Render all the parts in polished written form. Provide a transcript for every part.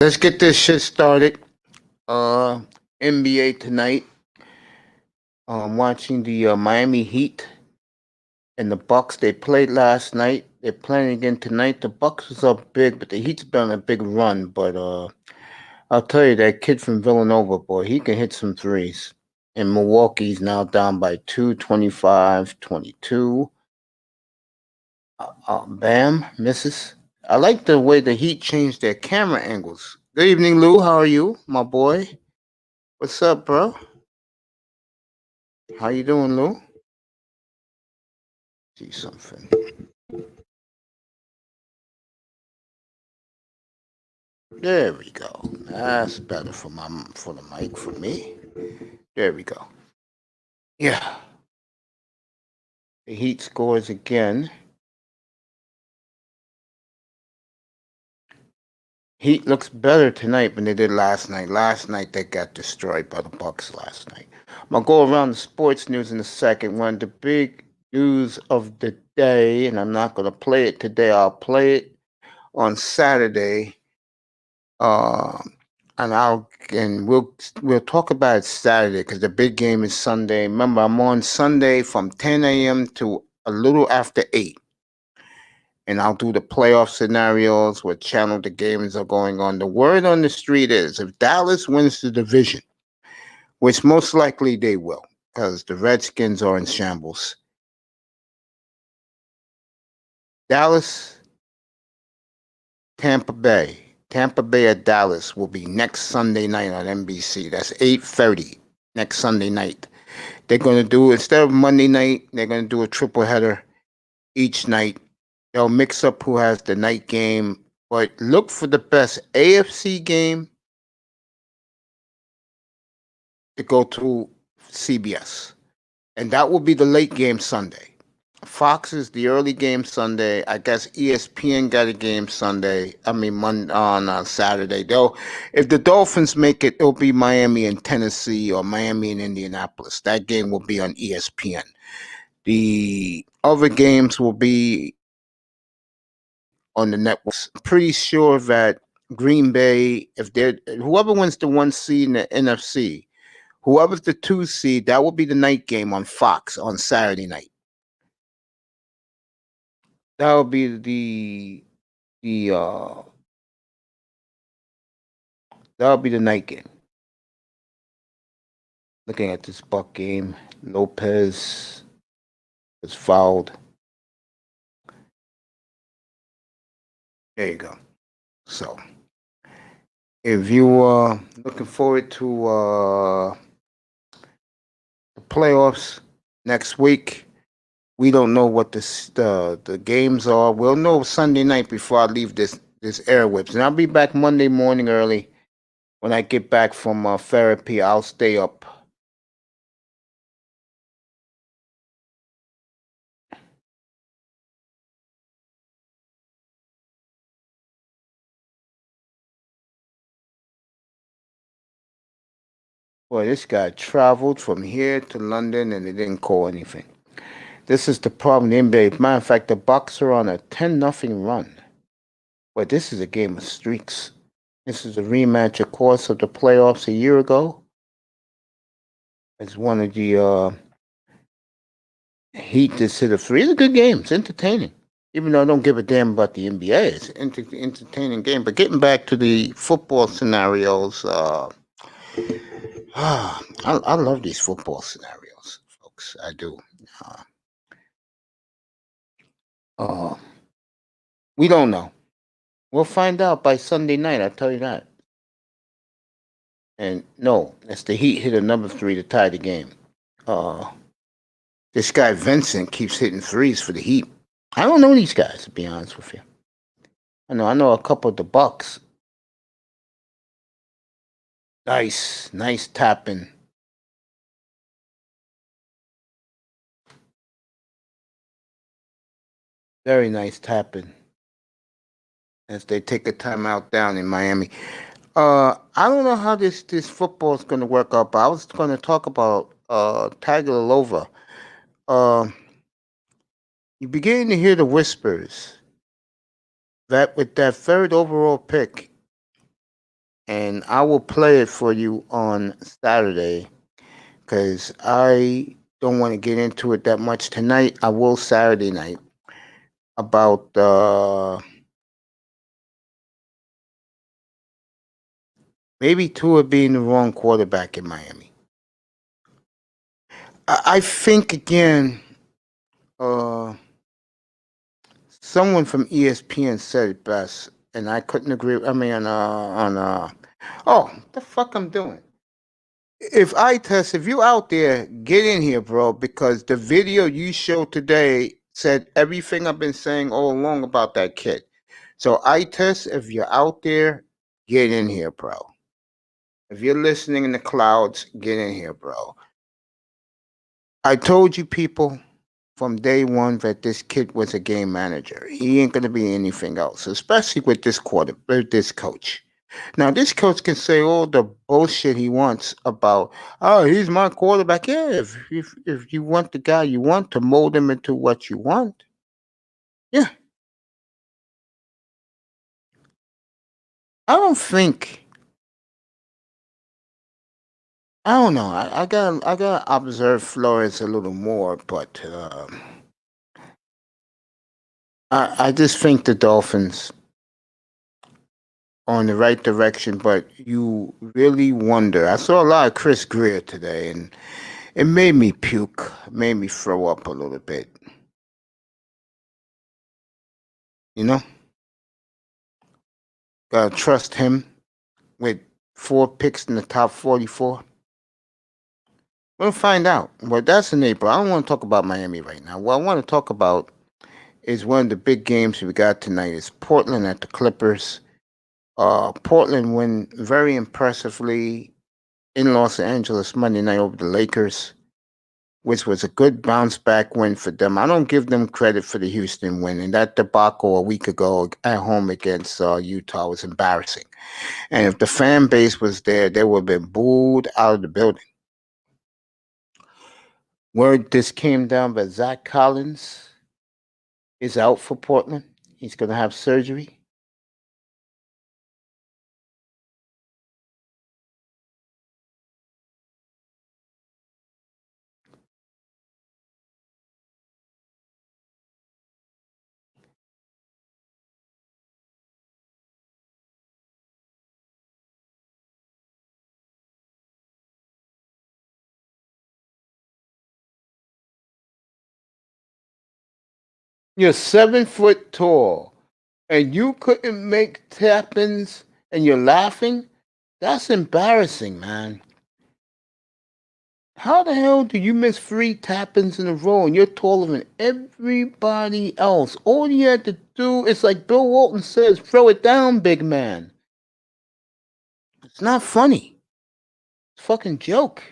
Let's get this shit started. N.B.A. tonight. Watching the Miami Heat and the Bucks. They played last night. They're playing again tonight. The Bucks was up big, but the Heat's been on a big run. But I'll tell you, that kid from Villanova, boy, he can hit some threes. And Milwaukee's now down by 2, 25-22. Bam, misses. I like the way the Heat changed their camera angles. Good evening, Lou. How are you, my boy? What's up, bro? How you doing, Lou? See something. There we go. That's better for the mic for me. There we go. Yeah. The Heat scores again. Heat looks better tonight than they did last night. Last night they got destroyed by the Bucks last night. I'm gonna go around the sports news in a second. One of the big news of the day, and I'm not gonna play it today. I'll play it on Saturday. And we'll talk about it Saturday because the big game is Sunday. Remember, I'm on Sunday from 10 a.m. to a little after 8. And I'll do the playoff scenarios, what channel the games are going on. The word on the street is if Dallas wins the division, which most likely they will, because the Redskins are in shambles. Dallas, Tampa Bay. Tampa Bay at Dallas will be next Sunday night on NBC. That's 8:30 next Sunday night. They're going to do, instead of Monday night, they're going to do a triple header each night. They'll mix up who has the night game, but look for the best AFC game to go to CBS. And that will be the late game Sunday. Fox is the early game Sunday. I guess ESPN got a game Sunday. I mean, on Saturday. If the Dolphins make it, it'll be Miami and Tennessee or Miami and Indianapolis. That game will be on ESPN. The other games will be on the networks. I'm pretty sure that Green Bay, whoever wins the 1 seed in the NFC, whoever's the 2 seed, that will be the night game on Fox on Saturday night. That will be that'll be the night game. Looking at this Buck game, Lopez was fouled. There you go. So, if you are looking forward to the playoffs next week, we don't know what the games are. We'll know Sunday night before I leave this airwaves, and I'll be back Monday morning early. When I get back from therapy, I'll stay up. Boy, this guy traveled from here to London and they didn't call anything. This is the problem in the NBA. Matter of fact, the Bucks are on a 10-0 run. But this is a game of streaks. This is a rematch, of course, of the playoffs a year ago. It's one of the Heat just hit a three. It's a good game. It's entertaining. Even though I don't give a damn about the NBA, it's an entertaining game. But getting back to the football scenarios, I love these football scenarios, folks. I do. We don't know. We'll find out by Sunday night. I'll tell you that. And no, that's the Heat hit a number 3 to tie the game. This guy Vincent keeps hitting threes for the Heat. I don't know these guys, to be honest with you. I know a couple of the Bucks. Nice tapping. Very nice tapping. As they take a timeout down in Miami. I don't know how this football is going to work out, but I was going to talk about Tagovailoa. You begin to hear the whispers that with that third overall pick, and I will play it for you on Saturday because I don't want to get into it that much tonight. I will Saturday night about maybe Tua being the wrong quarterback in Miami. I think again, uh, someone from ESPN said it best, and I couldn't agree. I mean, oh, the fuck I'm doing. If you out there, get in here, bro, because the video you showed today said everything I've been saying all along about that kid. So if you're out there, get in here, bro. If you're listening in the clouds, get in here, bro. I told you people from day one that this kid was a game manager. He ain't gonna be anything else, especially with this coach. Now, this coach can say all the bullshit he wants about, oh, he's my quarterback. Yeah, if you want the guy you want to mold him into what you want, yeah. I don't think. I don't know. I gotta observe Flores a little more, but I just think the Dolphins are in the right direction. But you really wonder. I saw a lot of Chris Greer today, and it made me puke, made me throw up a little bit. You know, gotta trust him with 4 picks in the top 44. We'll find out. But that's in April. I don't want to talk about Miami right now. What I want to talk about is one of the big games we got tonight is Portland at the Clippers. Portland win very impressively in Los Angeles Monday night over the Lakers, which was a good bounce back win for them. I don't give them credit for the Houston win, and that debacle a week ago at home against Utah was embarrassing. And if the fan base was there, they would have been booed out of the building. Word this came down, but Zach Collins is out for Portland. He's going to have surgery. You're 7 foot tall, and you couldn't make tap-ins, and you're laughing. That's embarrassing, man. How the hell do you miss 3 tap-ins in a row, and you're taller than everybody else? All you had to do is, like Bill Walton says, throw it down, big man. It's not funny. It's a fucking joke.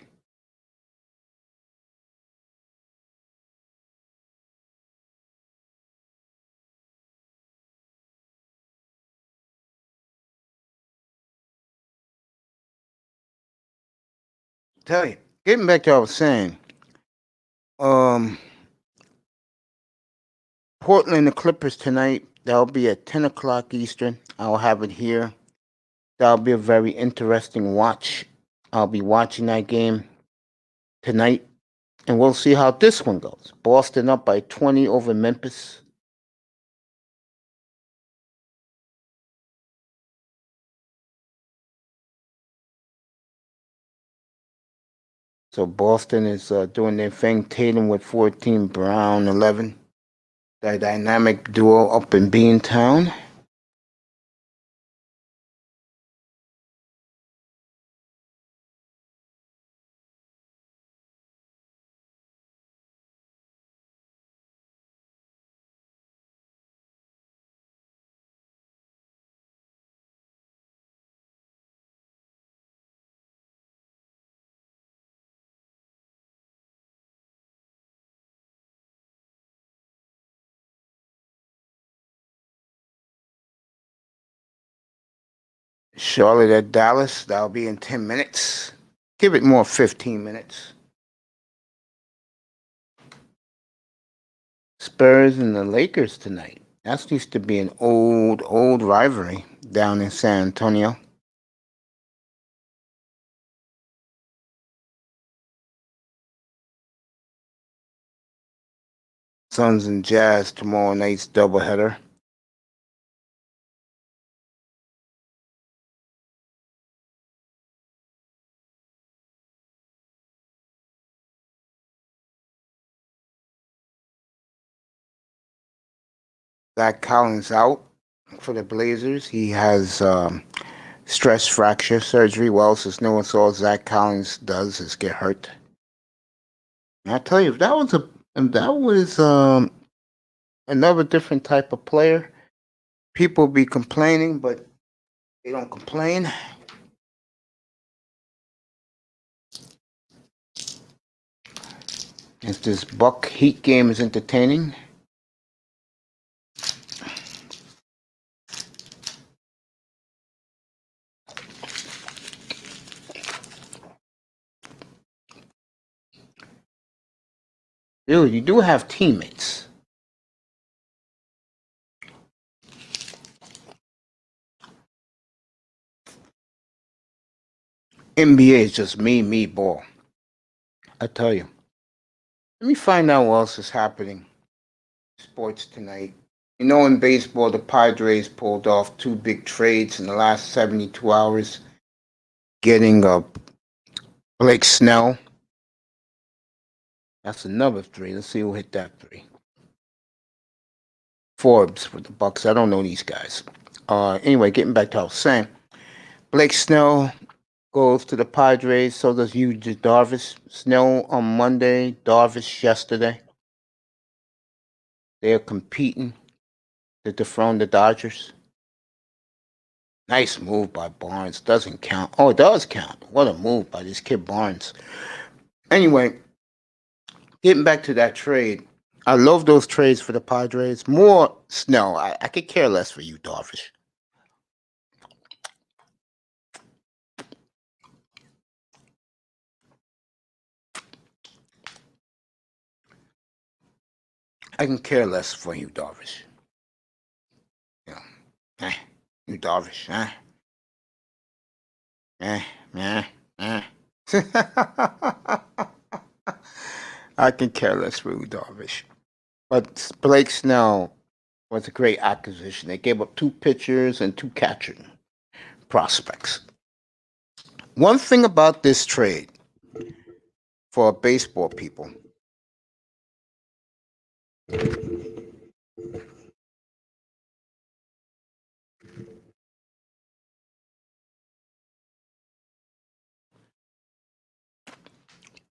Tell you. Getting back to what I was saying. Um, Portland, the Clippers tonight. That'll be at 10 o'clock Eastern. I'll have it here. That'll be a very interesting watch. I'll be watching that game tonight, and we'll see how this one goes. Boston up by 20 over Memphis. So Boston is doing their thing. Tatum with 14, Brown 11. The dynamic duo up in Beantown. Charlotte at Dallas. That'll be in 10 minutes. Give it more 15 minutes. Spurs and the Lakers tonight. That used to be an old rivalry down in San Antonio. Suns and Jazz tomorrow night's doubleheader. Zach Collins out for the Blazers. He has stress fracture surgery. Well, since no one saw Zach Collins does is get hurt. And I tell you, if that was another different type of player, people be complaining, but they don't complain. If this Buck Heat game is entertaining, dude, you do have teammates. NBA is just me ball. I tell you. Let me find out what else is happening. Sports tonight. You know, in baseball, the Padres pulled off two big trades in the last 72 hours, getting Blake Snell. That's another three. Let's see who hit that three. Forbes with the Bucks. I don't know these guys. Anyway, getting back to what I was saying. Blake Snell goes to the Padres. So does Yu Darvish. Snell on Monday. Darvish yesterday. They're competing to dethrone the Dodgers. Nice move by Barnes. Doesn't count. Oh, it does count. What a move by this kid Barnes. Anyway, getting back to that trade. I love those trades for the Padres. More Snell. I could care less for you, Darvish. I can care less for you, Darvish. You know, you Darvish, I can care less for you, Darvish. But Blake Snell was a great acquisition. They gave up two pitchers and two catching prospects. One thing about this trade for baseball people,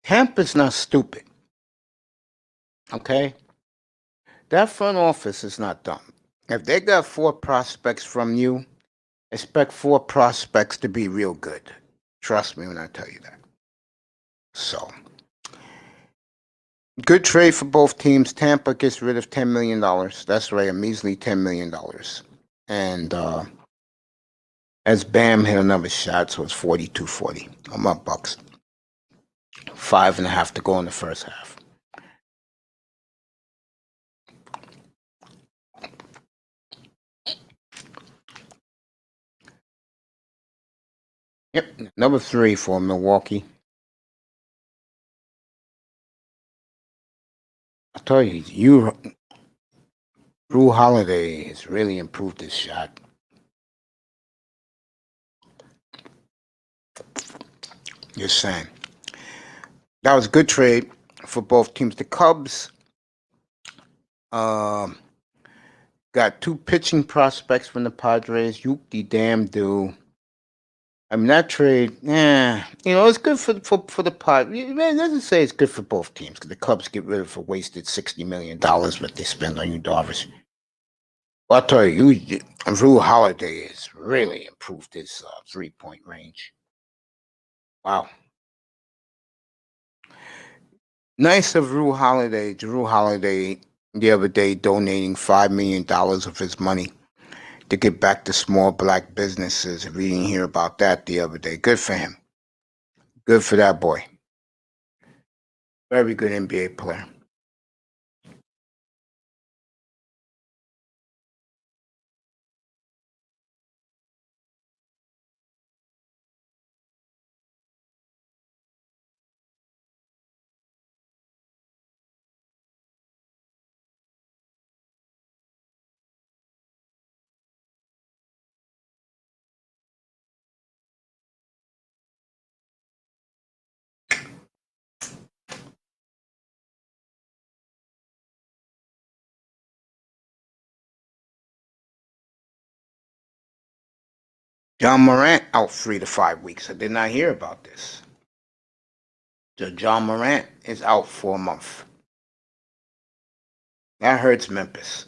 Tampa's not stupid. Okay? That front office is not dumb. If they got four prospects from you, expect four prospects to be real good. Trust me when I tell you that. So, good trade for both teams. Tampa gets rid of $10 million. That's right, a measly $10 million. And as Bam hit another shot, so it's 42-40. I'm up Bucks. 5.5 to go in the first half. Yep, number 3 for Milwaukee. I tell you, Drew Holiday has really improved his shot. Just saying. That was a good trade for both teams. The Cubs got two pitching prospects from the Padres. Yoop de damn do. I mean, that trade, it's good for the Padres. Man, it doesn't say it's good for both teams because the Cubs get rid of a wasted $60 million what they spend on you, Darvish. Well, I'll tell you, Drew Holiday has really improved his 3-point range. Wow. Nice of Drew Holiday the other day donating $5 million of his money to get back to small black businesses. If you didn't hear about that the other day, good for him. Good for that boy. Very good NBA player. John Morant out 3 to 5 weeks. I did not hear about this. So John Morant is out for a month. That hurts Memphis.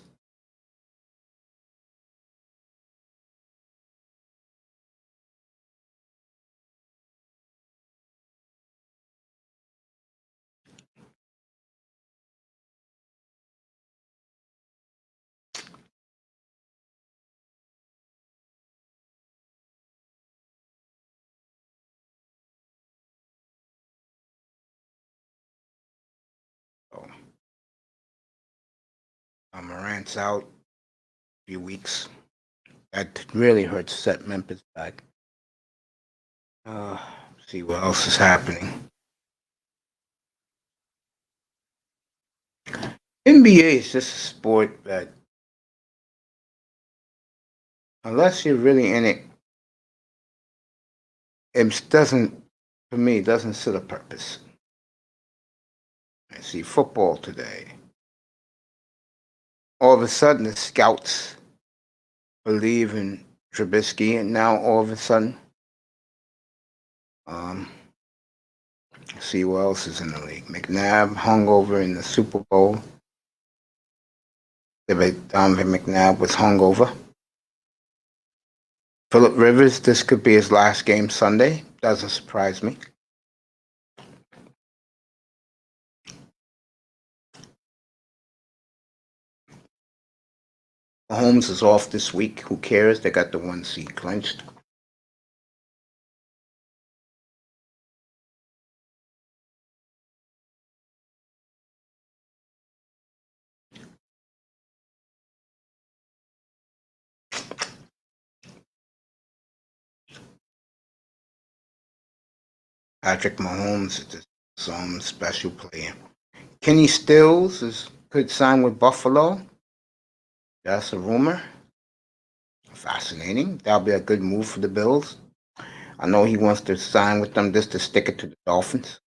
So Morant's out a few weeks. That really hurts set Memphis back. See what else is happening. NBA is just a sport that, unless you're really in it, it doesn't, for me, it doesn't serve a purpose. I see football today. All of a sudden, the scouts believe in Trubisky, and now all of a sudden, see what else is in the league. McNabb hung over in the Super Bowl. Donovan McNabb was hung over. Phillip Rivers, this could be his last game Sunday. Doesn't surprise me. Mahomes is off this week. Who cares? They got the 1 seed clinched. Patrick Mahomes is some special player. Kenny Stills could sign with Buffalo. That's a rumor. Fascinating. That'll be a good move for the Bills. I know he wants to sign with them just to stick it to the Dolphins.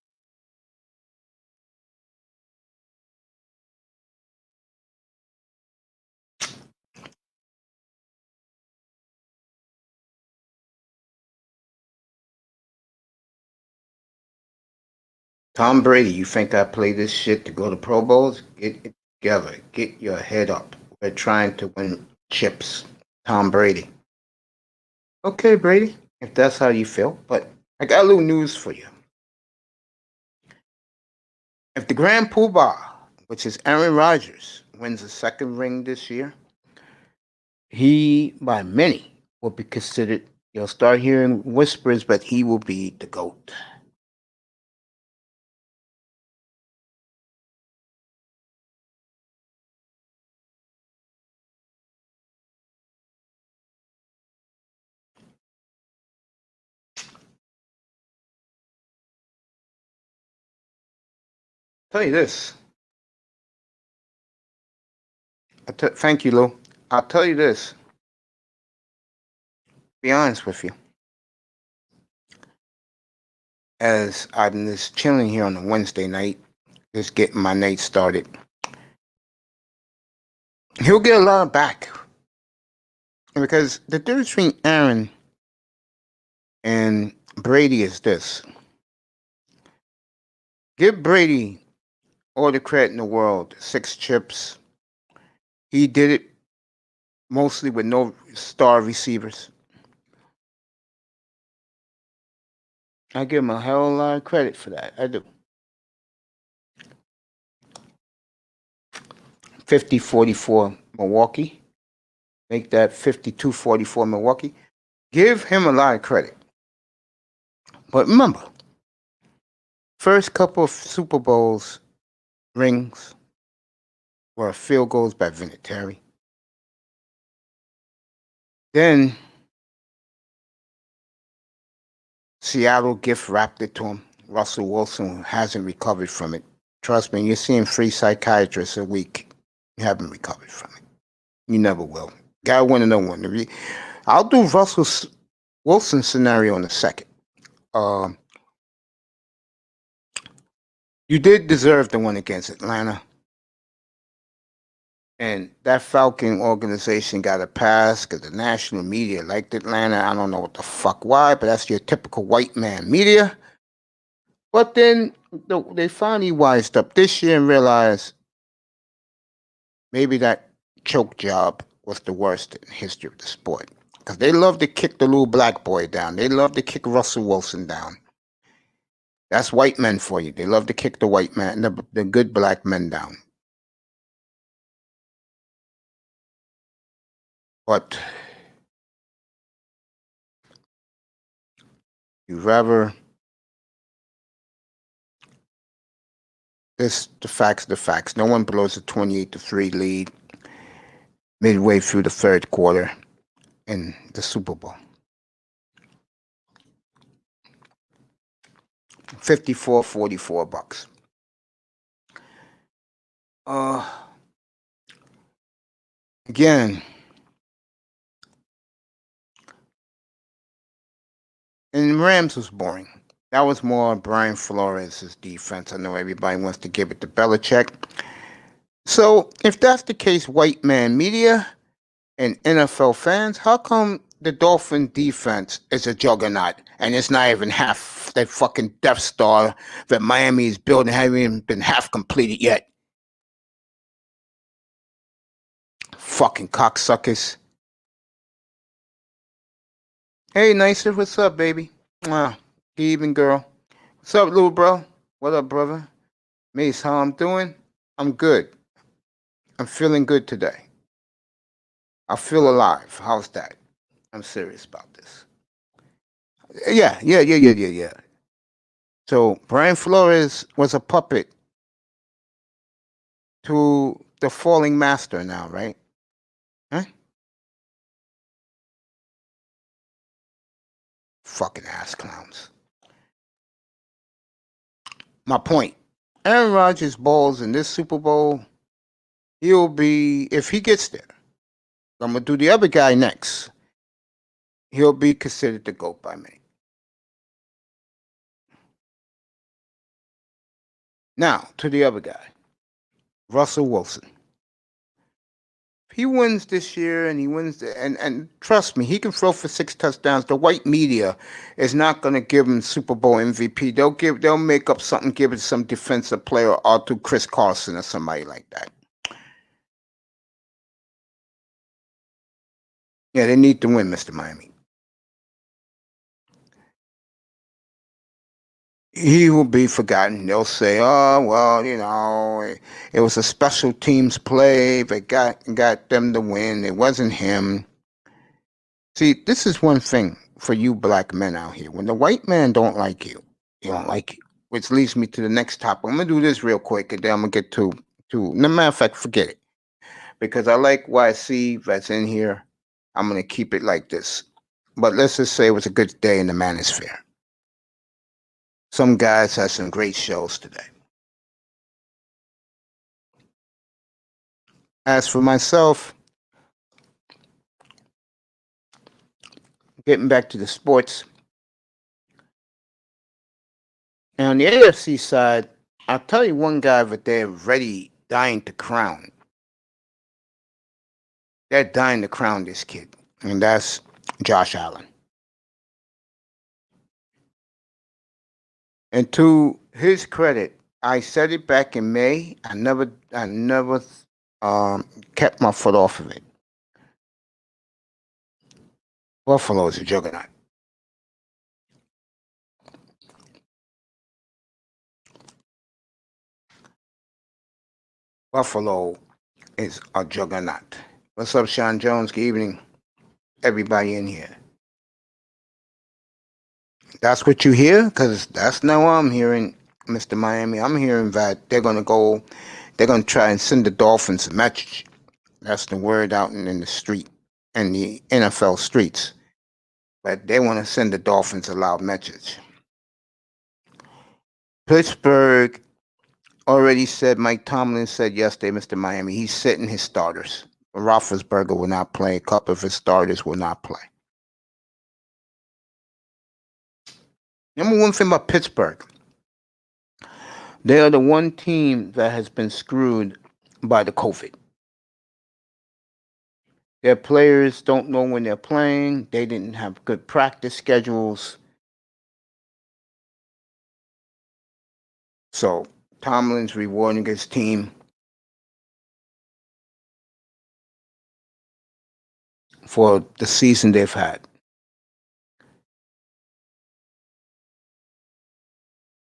Tom Brady, you think I play this shit to go to Pro Bowls? Get it together. Get your head up. We're trying to win chips. Tom Brady. Okay, Brady, if that's how you feel. But I got a little news for you. If the Grand Poobah, which is Aaron Rodgers, wins a second ring this year, he, by many, will be considered, you'll start hearing whispers, but he will be the GOAT. Tell you this. Thank you, Lou. I'll tell you this. Be honest with you. As I'm just chilling here on a Wednesday night, just getting my night started, he'll get a lot back. Because the difference between Aaron and Brady is this. Give Brady all the credit in the world. 6 chips. He did it mostly with no star receivers. I give him a hell of a lot of credit for that. I do. 50-44 Milwaukee. Make that 52-44 Milwaukee. Give him a lot of credit. But remember, first couple of Super Bowls rings were field goals by Vinatieri. Then Seattle gift wrapped it to him. Russell Wilson hasn't recovered from it. Trust me, you're seeing 3 psychiatrists a week. You haven't recovered from it. You never will. Gotta win another one. I'll do Russell Wilson scenario in a second. You did deserve the one against Atlanta. And that Falcon organization got a pass because the national media liked Atlanta. I don't know what the fuck why, but that's your typical white man media. But then they finally wised up this year and realized maybe that choke job was the worst in the history of the sport. Because they love to kick the little black boy down. They love to kick Russell Wilson down. That's white men for you. They love to kick the white man, the good black men down. But you rather the facts. No one blows a 28-3 lead midway through the third quarter in the Super Bowl. 54-44 bucks. Again, and Rams was boring. That was more Brian Flores' defense. I know everybody wants to give it to Belichick. So if that's the case, white man media and NFL fans, how come the Dolphin defense is a juggernaut and it's not even half that fucking Death Star that Miami is building hasn't even been half completed yet? Fucking cocksuckers. Hey, Nicer, what's up, baby? Good evening, girl. What's up, little bro? What up, brother? Mace, how I'm doing? I'm good. I'm feeling good today. I feel alive. How's that? I'm serious about this. Yeah. So Brian Flores was a puppet to the falling master now, right? Huh? Fucking ass clowns. My point. Aaron Rodgers balls in this Super Bowl. He'll be, if he gets there, I'm going to do the other guy next. He'll be considered the GOAT by me. Now, to the other guy, Russell Wilson. If he wins this year and he wins, and trust me, he can throw for 6 touchdowns. The white media is not going to give him Super Bowl MVP. They'll make up something, give it some defensive player or to Chris Carson or somebody like that. Yeah, they need to win, Mr. Miami. He will be forgotten. They'll say, "Oh, well, it was a special teams play that got them to win. It wasn't him." See, this is one thing for you black men out here. When the white man don't like you, you don't like you. Which leads me to the next topic. I'm gonna do this real quick, and then I'm gonna get to. No matter of fact, forget it, because I like what I see that's in here. I'm gonna keep it like this. But let's just say it was a good day in the manosphere. Some guys had some great shows today. As for myself, getting back to the sports, and on the AFC side, I'll tell you one guy that they're ready, dying to crown. They're dying to crown this kid, and that's Josh Allen. And to his credit, I said it back in May. I never kept my foot off of it. Buffalo is a juggernaut. Buffalo is a juggernaut. What's up, Sean Jones? Good evening, everybody in here. That's what you hear? Because that's not what I'm hearing, Mr. Miami. I'm hearing that they're going to try and send the Dolphins a message. That's the word out in the street, in the NFL streets. But they want to send the Dolphins a loud message. Pittsburgh already said, Mike Tomlin said yesterday, Mr. Miami, he's sitting his starters. Roethlisberger will not play. A couple of his starters will not play. Number one thing about Pittsburgh, they are the one team that has been screwed by the COVID. Their players don't know when they're playing. They didn't have good practice schedules. So Tomlin's rewarding his team for the season they've had.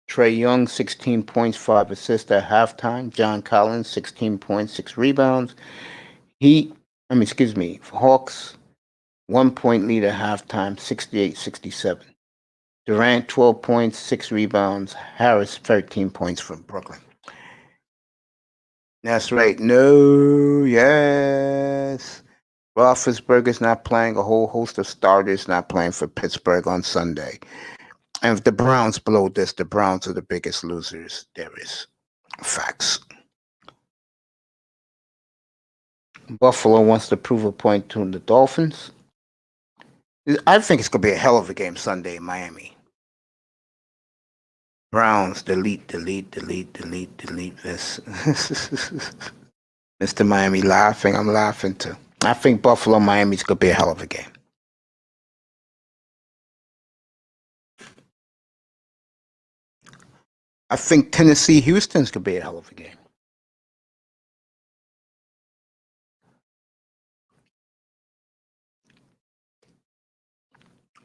Trae Young, 16 points, 5 assists at halftime. John Collins, 16 points, 6 rebounds. Hawks, 1 point lead at halftime, 68-67. Durant, 12 points, 6 rebounds. Harris, 13 points from Brooklyn. That's right. No, yes. Roethlisberger's not playing. A whole host of starters not playing for Pittsburgh on Sunday. And if the Browns blow this, the Browns are the biggest losers there is. Facts. Buffalo wants to prove a point to the Dolphins. I think it's going to be a hell of a game Sunday in Miami. Browns, delete this. Mr. Miami laughing. I'm laughing too. I think Buffalo, Miami's going to be a hell of a game. I think Tennessee, Houston's going to be a hell of a game.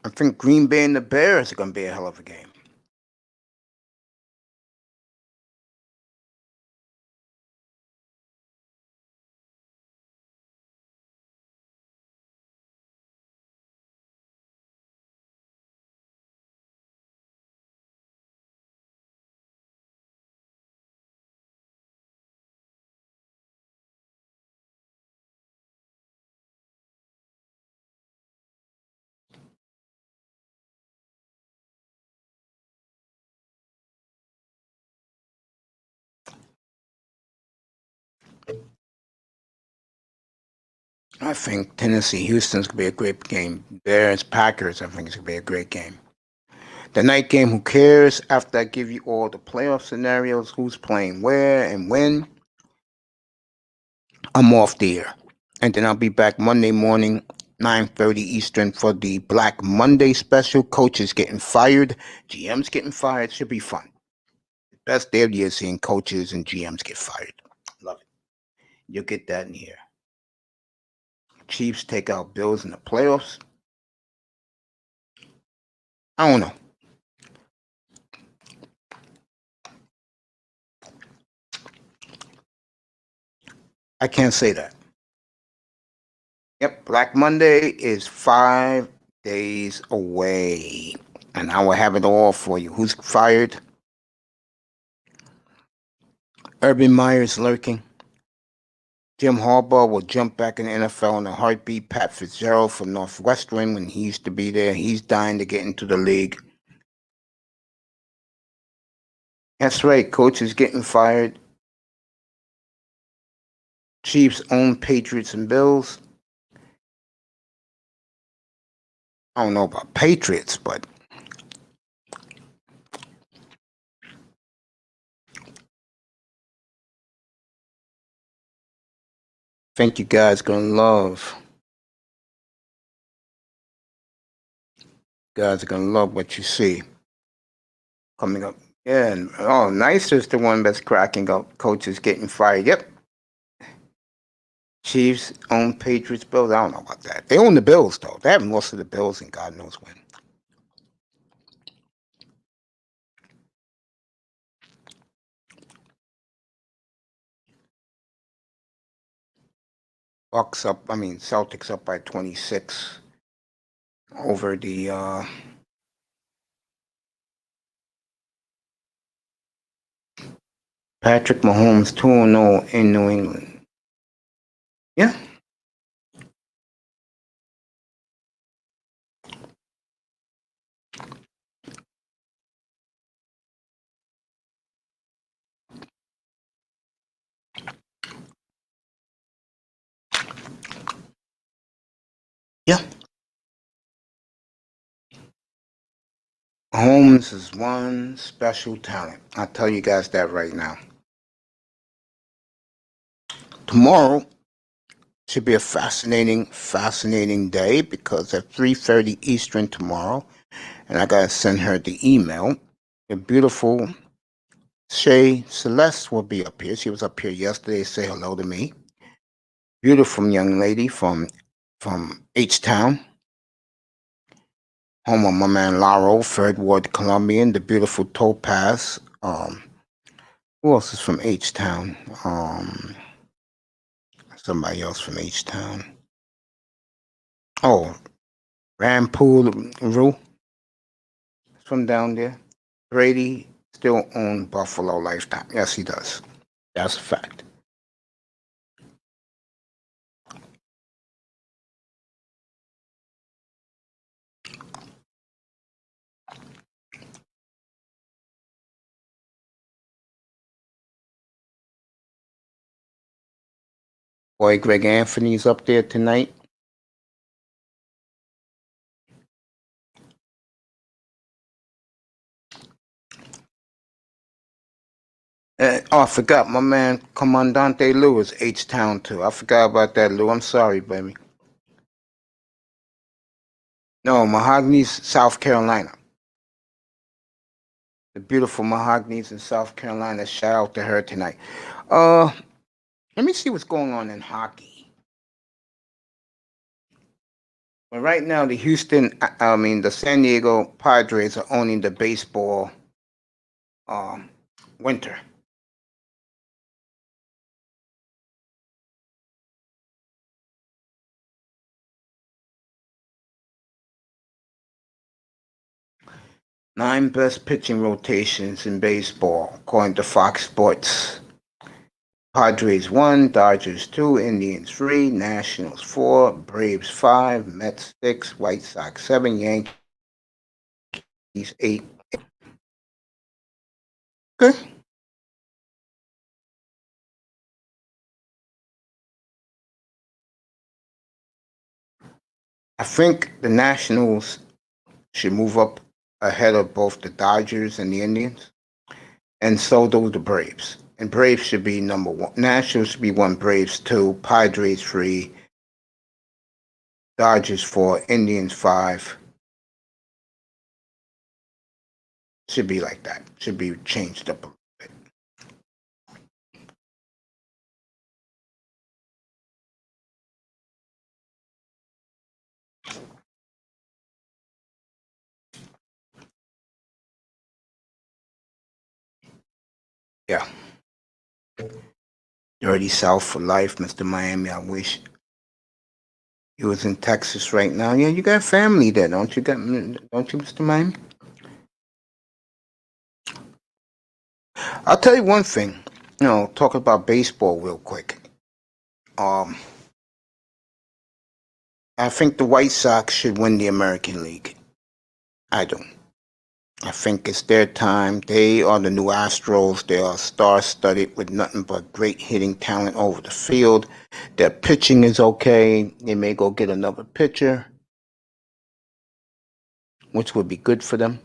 I think Green Bay and the Bears are going to be a hell of a game. I think Tennessee, Houston's going to be a great game. Bears, Packers, I think it's going to be a great game. The night game, who cares? After I give you all the playoff scenarios, who's playing where and when, I'm off the air. And then I'll be back Monday morning, 9:30 Eastern for the Black Monday special. Coaches getting fired, GMs getting fired. Should be fun. The best day of the year seeing coaches and GMs get fired. Love it. You'll get that in here. Chiefs take out Bills in the playoffs. I don't know. I can't say that. Yep, Black Monday is 5 days away. And I will have it all for you. Who's fired? Urban Meyer's lurking. Jim Harbaugh will jump back in the NFL in a heartbeat. Pat Fitzgerald from Northwestern, when he used to be there, he's dying to get into the league. That's right, coach is getting fired. Chiefs own Patriots and Bills. I don't know about Patriots, but I think you guys gonna love. You guys are gonna love what you see coming up. Yeah, and Nice is the one that's cracking up. Coach is getting fired. Yep. Chiefs own Patriots, Bills. I don't know about that. They own the Bills though. They haven't lost to the Bills in God knows when. Celtics up by 26 over the Patrick Mahomes 2-0 in New England. Yeah. Yeah. Mahomes is one special talent. I'll tell you guys that right now. Tomorrow, Should be a fascinating day because at 3:30 Eastern tomorrow, and I gotta send her the email. The beautiful Shay Celeste will be up here. She was up here yesterday to say hello to me. Beautiful young lady from H Town, home of my man Laro, Third Ward Colombian, the beautiful Topaz. Who else is from H Town? Somebody else from H Town. Oh, Rampool Rue from down there. Brady still owns Buffalo Lifetime. Yes, he does. That's a fact. Boy, Greg Anthony's up there tonight. I forgot my man Commandante Lou is H-Town too. I forgot about that, Lou. I'm sorry, baby. No, Mahogany's South Carolina. The beautiful Mahogany's in South Carolina. Shout out to her tonight. Let me see what's going on in hockey. Well, right now the San Diego Padres are owning the baseball winter. Nine best pitching rotations in baseball, according to Fox Sports. Padres 1, Dodgers 2, Indians 3, Nationals 4, Braves 5, Mets 6, White Sox 7, Yankees 8. Okay. I think the Nationals should move up ahead of both the Dodgers and the Indians, and so do the Braves. And Braves should be number 1. Nationals should be 1, Braves 2, Padres 3, Dodgers 4, Indians 5. Should be like that. Should be changed up a bit. Yeah. Dirty South for life, Mr. Miami. I wish you was in Texas right now. Yeah, you got family there, don't you? Don't you, Mr. Miami? I'll tell you one thing. Talk about baseball real quick. I think the White Sox should win the American League. I do. I think it's their time. They are the new Astros. They are star-studded with nothing but great hitting talent over the field. Their pitching is okay. They may go get another pitcher, which would be good for them.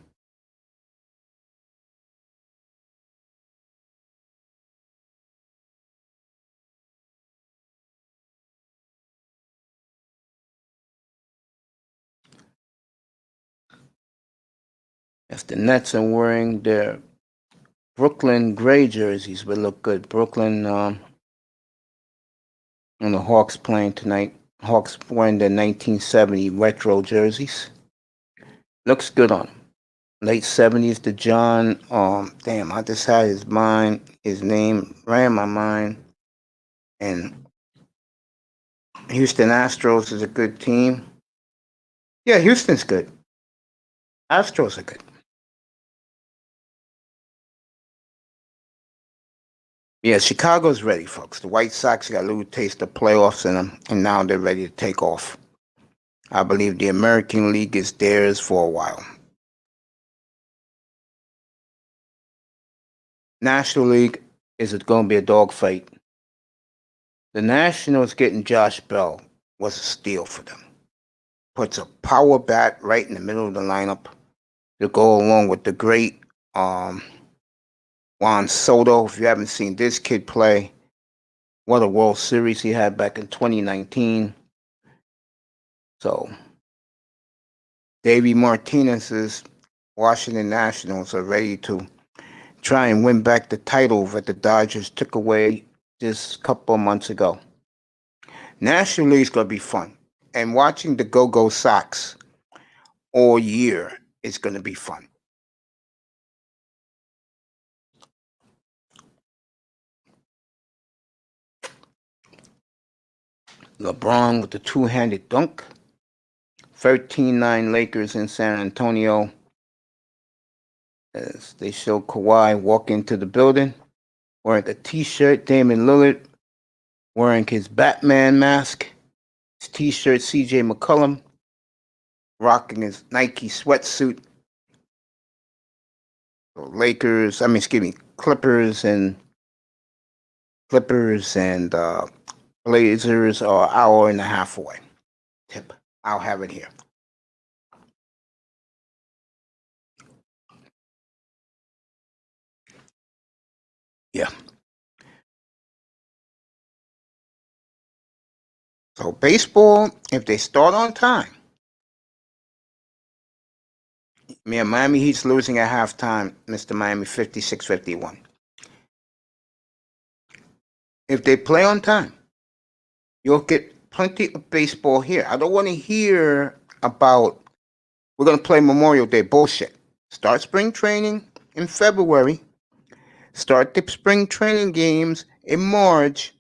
If the Nets are wearing their Brooklyn gray jerseys, would look good. Brooklyn and the Hawks playing tonight. Hawks wearing their 1970 retro jerseys. Looks good on them. Late 70s to John. Damn, I just had his name ran my mind. And Houston Astros is a good team. Yeah, Houston's good. Astros are good. Yeah, Chicago's ready, folks. The White Sox got a little taste of playoffs in them, and now they're ready to take off. I believe the American League is theirs for a while. National League is going to be a dogfight. The Nationals getting Josh Bell was a steal for them. Puts a power bat right in the middle of the lineup to go along with the great Juan Soto. If you haven't seen this kid play, What a World Series he had back in 2019. So Davey Martinez's Washington Nationals are ready to try and win back the title that the Dodgers took away just a couple of months ago. National League's gonna be fun, and watching the Go-Go Sox all year is gonna be fun. LeBron with the two-handed dunk. 13-9 Lakers in San Antonio. As they show Kawhi walk into the building wearing a t-shirt. Damian Lillard wearing his Batman mask. His t-shirt. CJ McCollum rocking his Nike sweatsuit. So Clippers and Blazers are an hour and a half away. Tip. I'll have it here. Yeah. So baseball, if they start on time, Miami Heat's losing at halftime, Mr. Miami 56-51. If they play on time, you'll get plenty of baseball here. I don't want to hear about we're going to play Memorial Day bullshit. Start spring training in February. Start the spring training games in March.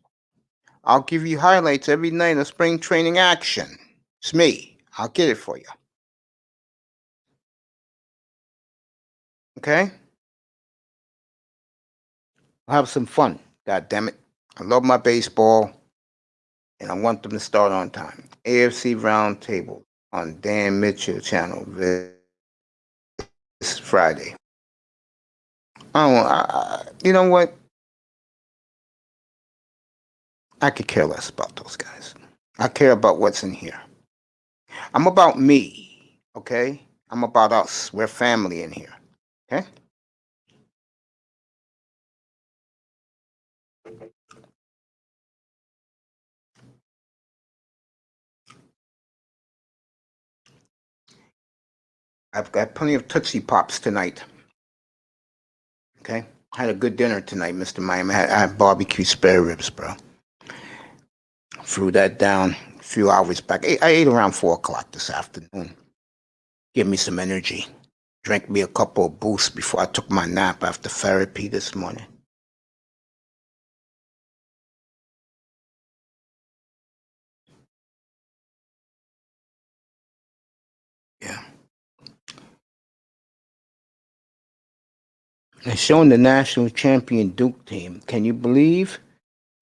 I'll give you highlights every night of spring training action. It's me. I'll get it for you. Okay? I'll have some fun. God damn it. I love my baseball, and I want them to start on time. AFC Roundtable on Dan Mitchell channel this Friday. You know what? I could care less about those guys. I care about what's in here. I'm about me, okay? I'm about us. We're family in here, okay? I've got plenty of Tootsie Pops tonight, okay? I had a good dinner tonight, Mr. Miami. I had barbecue spare ribs, bro. Threw that down a few hours back. I ate around 4 o'clock this afternoon. Give me some energy. Drank me a couple of boosts before I took my nap after therapy this morning. Yeah. And showing the national champion Duke team. Can you believe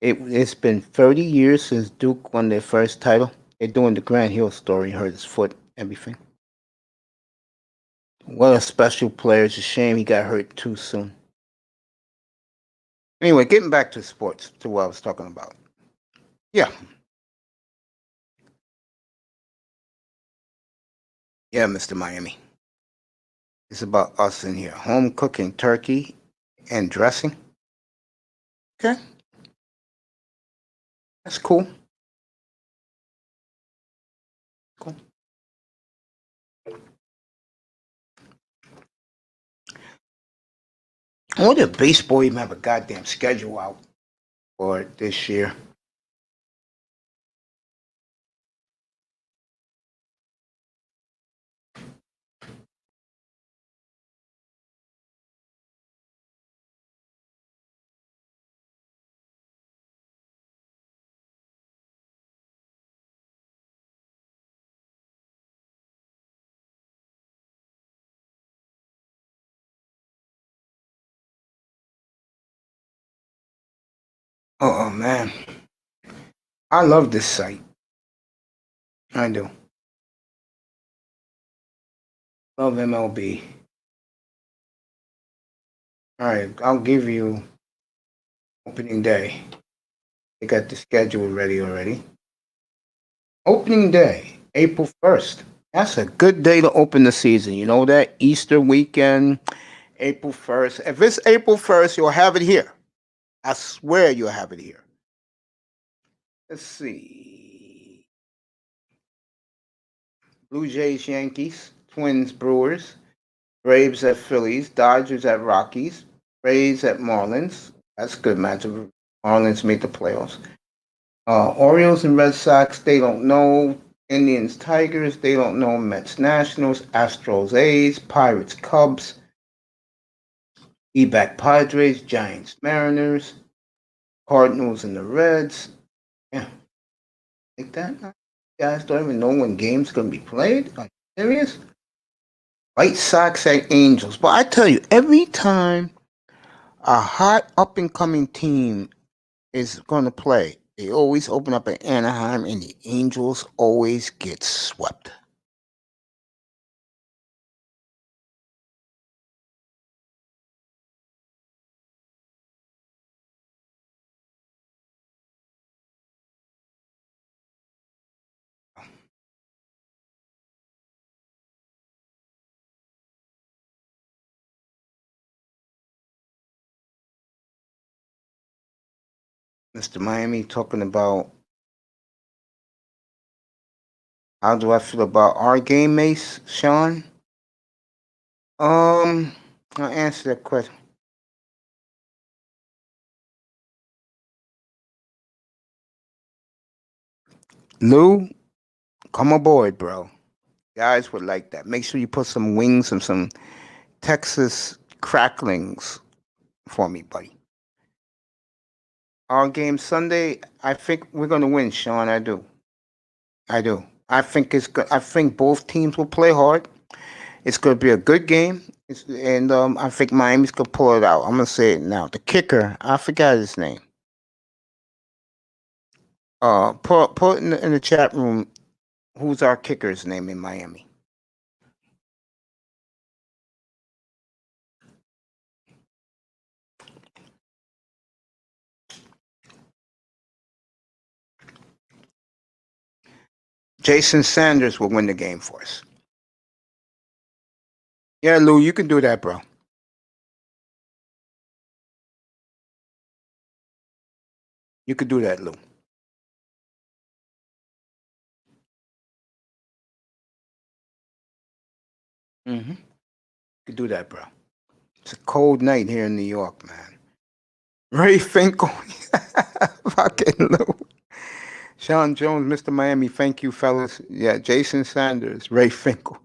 it's been 30 years since Duke won their first title? They're doing the Grant Hill story, hurt his foot, everything. What a special player. It's a shame he got hurt too soon. Anyway, getting back to sports, to what I was talking about. Yeah. Yeah, Mr. Miami. It's about us in here. Home cooking turkey and dressing. Okay. That's cool. Cool. I wonder if baseball even have a goddamn schedule out for it this year. Oh man. I love this site. I do. Love MLB. All right, I'll give you opening day. They got the schedule ready already. Opening day, April 1st. That's a good day to open the season. You know that? Easter weekend, April 1st. If it's April 1st, you'll have it here. I swear you'll have it here. Let's see. Blue Jays, Yankees, Twins, Brewers, Braves at Phillies, Dodgers at Rockies, Rays at Marlins. That's a good matchup. Marlins made the playoffs. Orioles and Red Sox, they don't know. Indians, Tigers, they don't know. Mets, Nationals, Astros, A's, Pirates, Cubs, E-back Padres, Giants, Mariners, Cardinals and the Reds. Yeah, like that. You guys don't even know when games gonna be played. Are you serious? White Sox at Angels. But I tell you, every time a hot up and coming team is gonna play, they always open up at Anaheim, and the Angels always get swept. Mr. Miami talking about how do I feel about our game, Mace, Sean? Um, I'll answer that question. Lou, come aboard, bro. Guys would like that. Make sure you put some wings and some Texas cracklings for me, buddy. Our game Sunday, I think we're gonna win, Sean. I do. I do. I think it's good. I think both teams will play hard. It's gonna be a good game. And I think Miami's gonna pull it out. I'm gonna say it now. The kicker, I forgot his name. Put in the chat room who's our kicker's name in Miami. Jason Sanders will win the game for us. Yeah, Lou, you can do that, bro. You could do that, Lou. Mm-hmm. You could do that, bro. It's a cold night here in New York, man. Ray Finkel. Fucking Lou. Sean Jones, Mr. Miami, thank you, fellas. Yeah, Jason Sanders, Ray Finkel.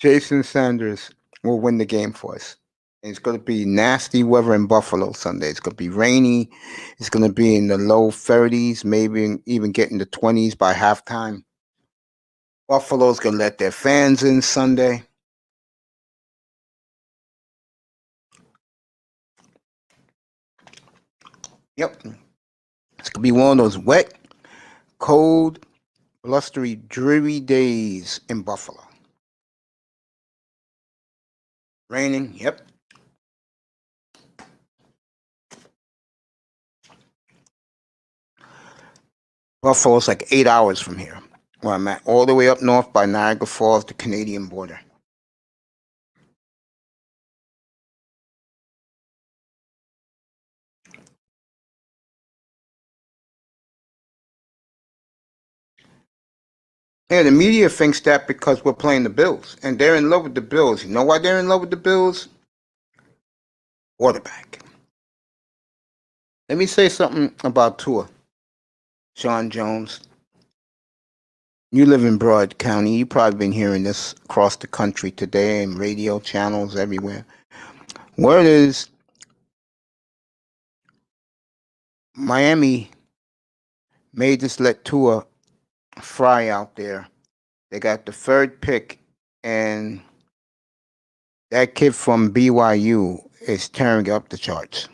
Jason Sanders will win the game for us. And it's going to be nasty weather in Buffalo Sunday. It's going to be rainy. It's going to be in the low 30s, maybe even getting the 20s by halftime. Buffalo's going to let their fans in Sunday. Yep. It's going to be one of those wet, cold, blustery, dreary days in Buffalo. Raining, yep. Buffalo's like 8 hours from here, where I'm at, all the way up north by Niagara Falls, the Canadian border. Yeah, the media thinks that because we're playing the Bills, and they're in love with the Bills. You know why they're in love with the Bills? Quarterback. Let me say something about Tua. Sean Jones. You live in Broad County. You've probably been hearing this across the country today and radio channels everywhere. Word is Miami may just let Tua fry out there. They got the third pick, and that kid from BYU is tearing up the charts.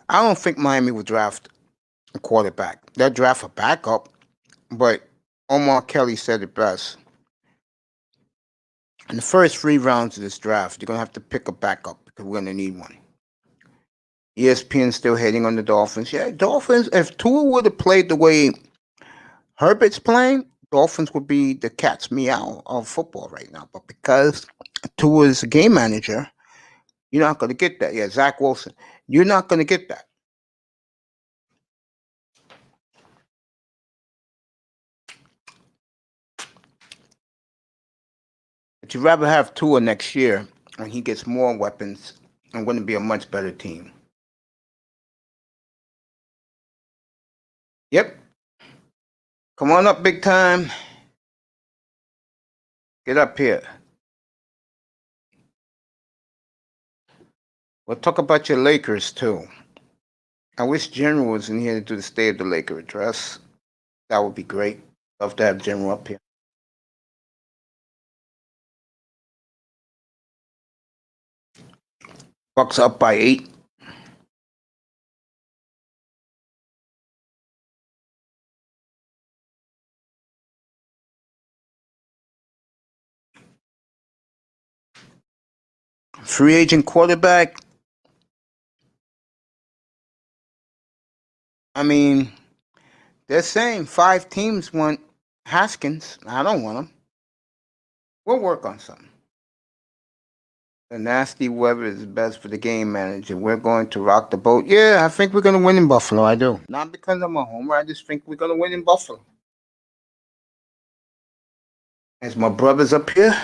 I don't think Miami will draft a quarterback. They'll draft a backup, but Omar Kelly said it best. In the first 3 rounds of this draft, you're going to have to pick a backup because we're going to need one. ESPN's still hating on the Dolphins. Yeah, Dolphins, if Tua would have played the way Herbert's playing, Dolphins would be the cat's meow of football right now. But because Tua is a game manager, you're not going to get that. Yeah, Zach Wilson, you're not going to get that. But you'd rather have Tua next year when he gets more weapons and going to be a much better team. Yep. Come on up, big time. Get up here. We'll talk about your Lakers, too. I wish General was in here to do the State of the Laker address. That would be great. Love to have General up here. Bucks up by 8. Free agent quarterback. I mean, they're saying 5 teams want Haskins. I don't want him. We'll work on something. The nasty weather is best for the game manager. We're going to rock the boat. Yeah, I think we're going to win in Buffalo. I do. Not because I'm a homer. I just think we're going to win in Buffalo. As my brothers up here.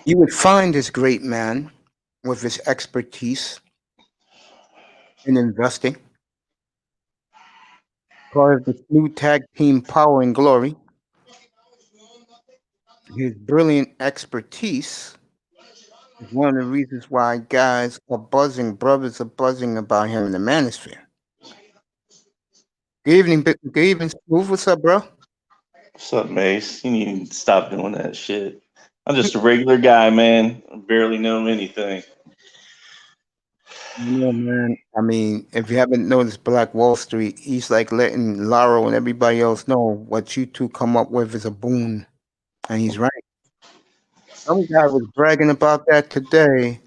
You would find this great man with his expertise in investing, part of this new tag team Power and Glory. His brilliant expertise is one of the reasons why guys are buzzing, brothers are buzzing about him in the manosphere. Good evening, good evening, Smooth. What's up, bro? What's up, Mace? You need to stop doing that shit. I'm just a regular guy, man. I barely know anything. Yeah, man. I mean, if you haven't noticed Black Wall Street, he's like letting Laro and everybody else know what you two come up with is a boon. And he's right. Some guy was bragging about that today,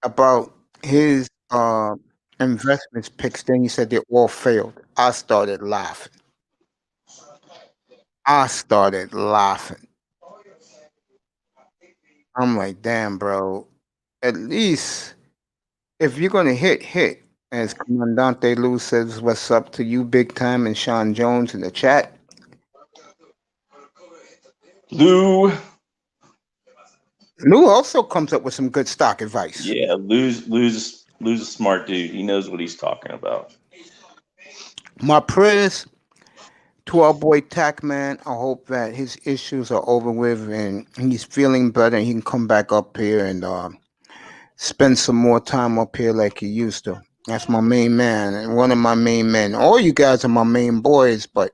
about his investments picks. Then he said they all failed. I started laughing. I'm like, damn, bro. At least if you're gonna hit. As Commandante Lou says, what's up to you, big time, and Sean Jones in the chat. Lou, Lou also comes up with some good stock advice. yeah, Lou's a smart dude. He knows what he's talking about. My prayers to our boy Tackman. I hope that his issues are over with and he's feeling better and he can come back up here and spend some more time up here like he used to. That's my main man and one of my main men. All you guys are my main boys, but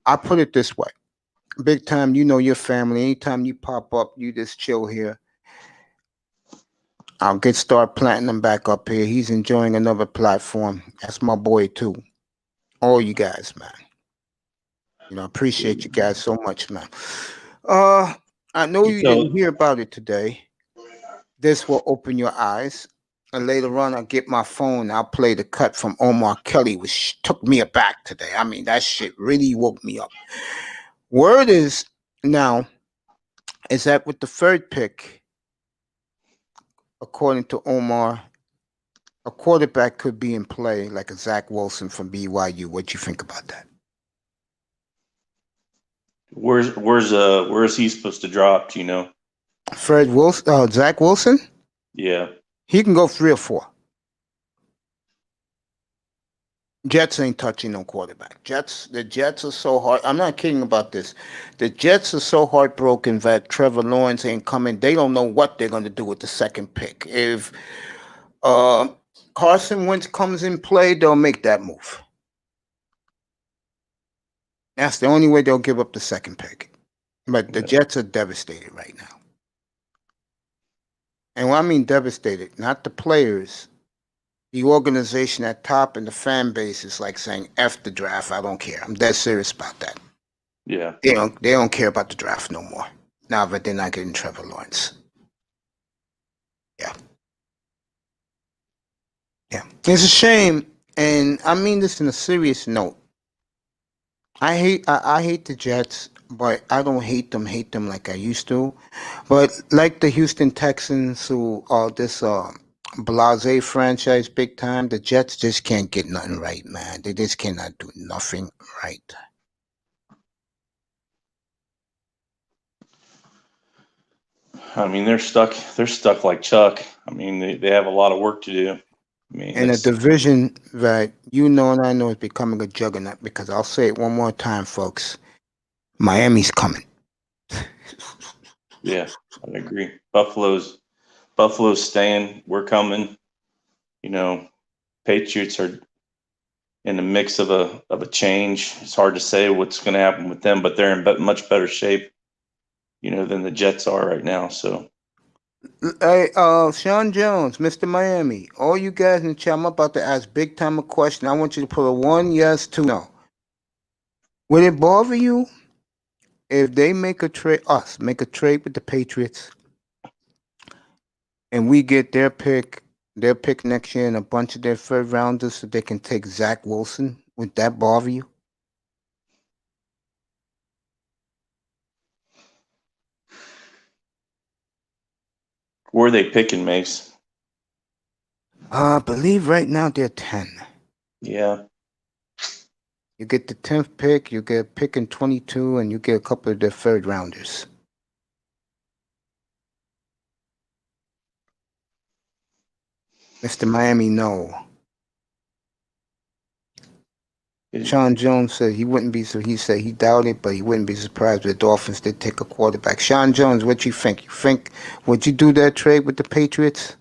I put it this way. Big time, you know your family. Anytime you pop up, you just chill here. I'll get Star Platinum back up here. He's enjoying another platform. That's my boy too. All you guys, man. You know, I appreciate you guys so much, man. Uh, I know You you tell didn't hear about it today. This will open your eyes. And later on, I'll get my phone. I'll play the cut from Omar Kelly, which took me aback today. I mean, that shit really woke me up. Word is now is that with the third pick, according to Omar, a quarterback could be in play like a Zach Wilson from BYU. What you think about that? where is he supposed to drop? Do you know? Fred Wilson, Zach Wilson, Yeah, he can go 3 or 4. Jets ain't touching no quarterback. The Jets are so hard. I'm not kidding about this. The Jets are so heartbroken that Trevor Lawrence ain't coming. They don't know what they're going to do with the second pick. If uh, Carson Wentz comes in play, they'll make that move. That's the only way they'll give up the second pick. But the yeah. Jets are devastated right now. And when I mean devastated, not the players, the organization at top and the fan base is like saying, F the draft, I don't care. I'm dead serious about that. Yeah. They don't care about the draft no more. Now that they're not getting Trevor Lawrence. Yeah. Yeah. It's a shame And I mean this in a serious note. I hate the Jets, but I don't hate them like I used to. But like the Houston Texans, who are this blase franchise big time, the Jets just can't get nothing right, man. They just cannot do nothing right. I mean, they're stuck. They're stuck like Chuck. I mean, they have a lot of work to do. I mean, And a it's division that you know and I know is becoming a juggernaut because I'll say it one more time, folks. Miami's coming. yeah, I agree. Buffalo's staying. We're coming. You know, Patriots are in the mix of a change. It's hard to say what's going to happen with them, but they're in much better shape, than the Jets are right now. So Hey, Sean Jones, Mr. Miami, all you guys in the chat, I'm about to ask big time a question. I want you to put a 1 yes, 2 no. Would it bother you if they make a trade, make a trade with the Patriots, and we get their pick next year and a bunch of their third rounders so they can take Zach Wilson? Would that bother you? where are they picking, Mace? I believe right now they're 10. Yeah. You get the 10th pick, you get a pick in 22, and you get a couple of their third rounders. Mr. Miami, no. Sean Jones said he wouldn't be, so he said he doubted, but he wouldn't be surprised if the Dolphins did take a quarterback. Sean Jones, what you think? You think, would you do that trade with the Patriots?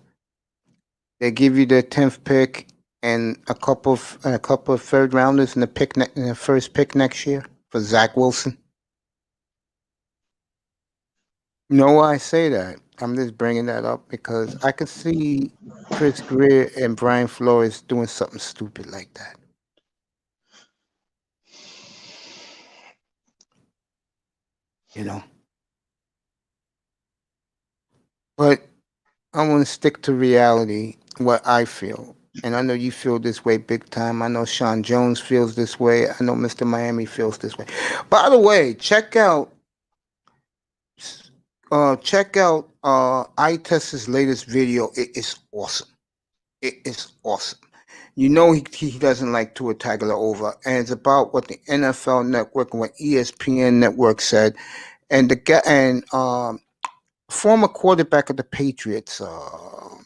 They give you their 10th pick and a couple of third rounders in the first pick next year for Zach Wilson. You know why I say that? I'm just bringing that up because I could see Chris Greer and Brian Flores doing something stupid like that. You know, but I want to stick to reality, what I feel. And I know you feel this way big time. I know Sean Jones feels this way. I know Mr. Miami feels this way. By the way, check out iTest's latest video. It is awesome. It is awesome. You know he doesn't like Tua Tagovailoa, and it's about what the NFL Network and what ESPN Network said, and the guy and former quarterback of the Patriots. Um,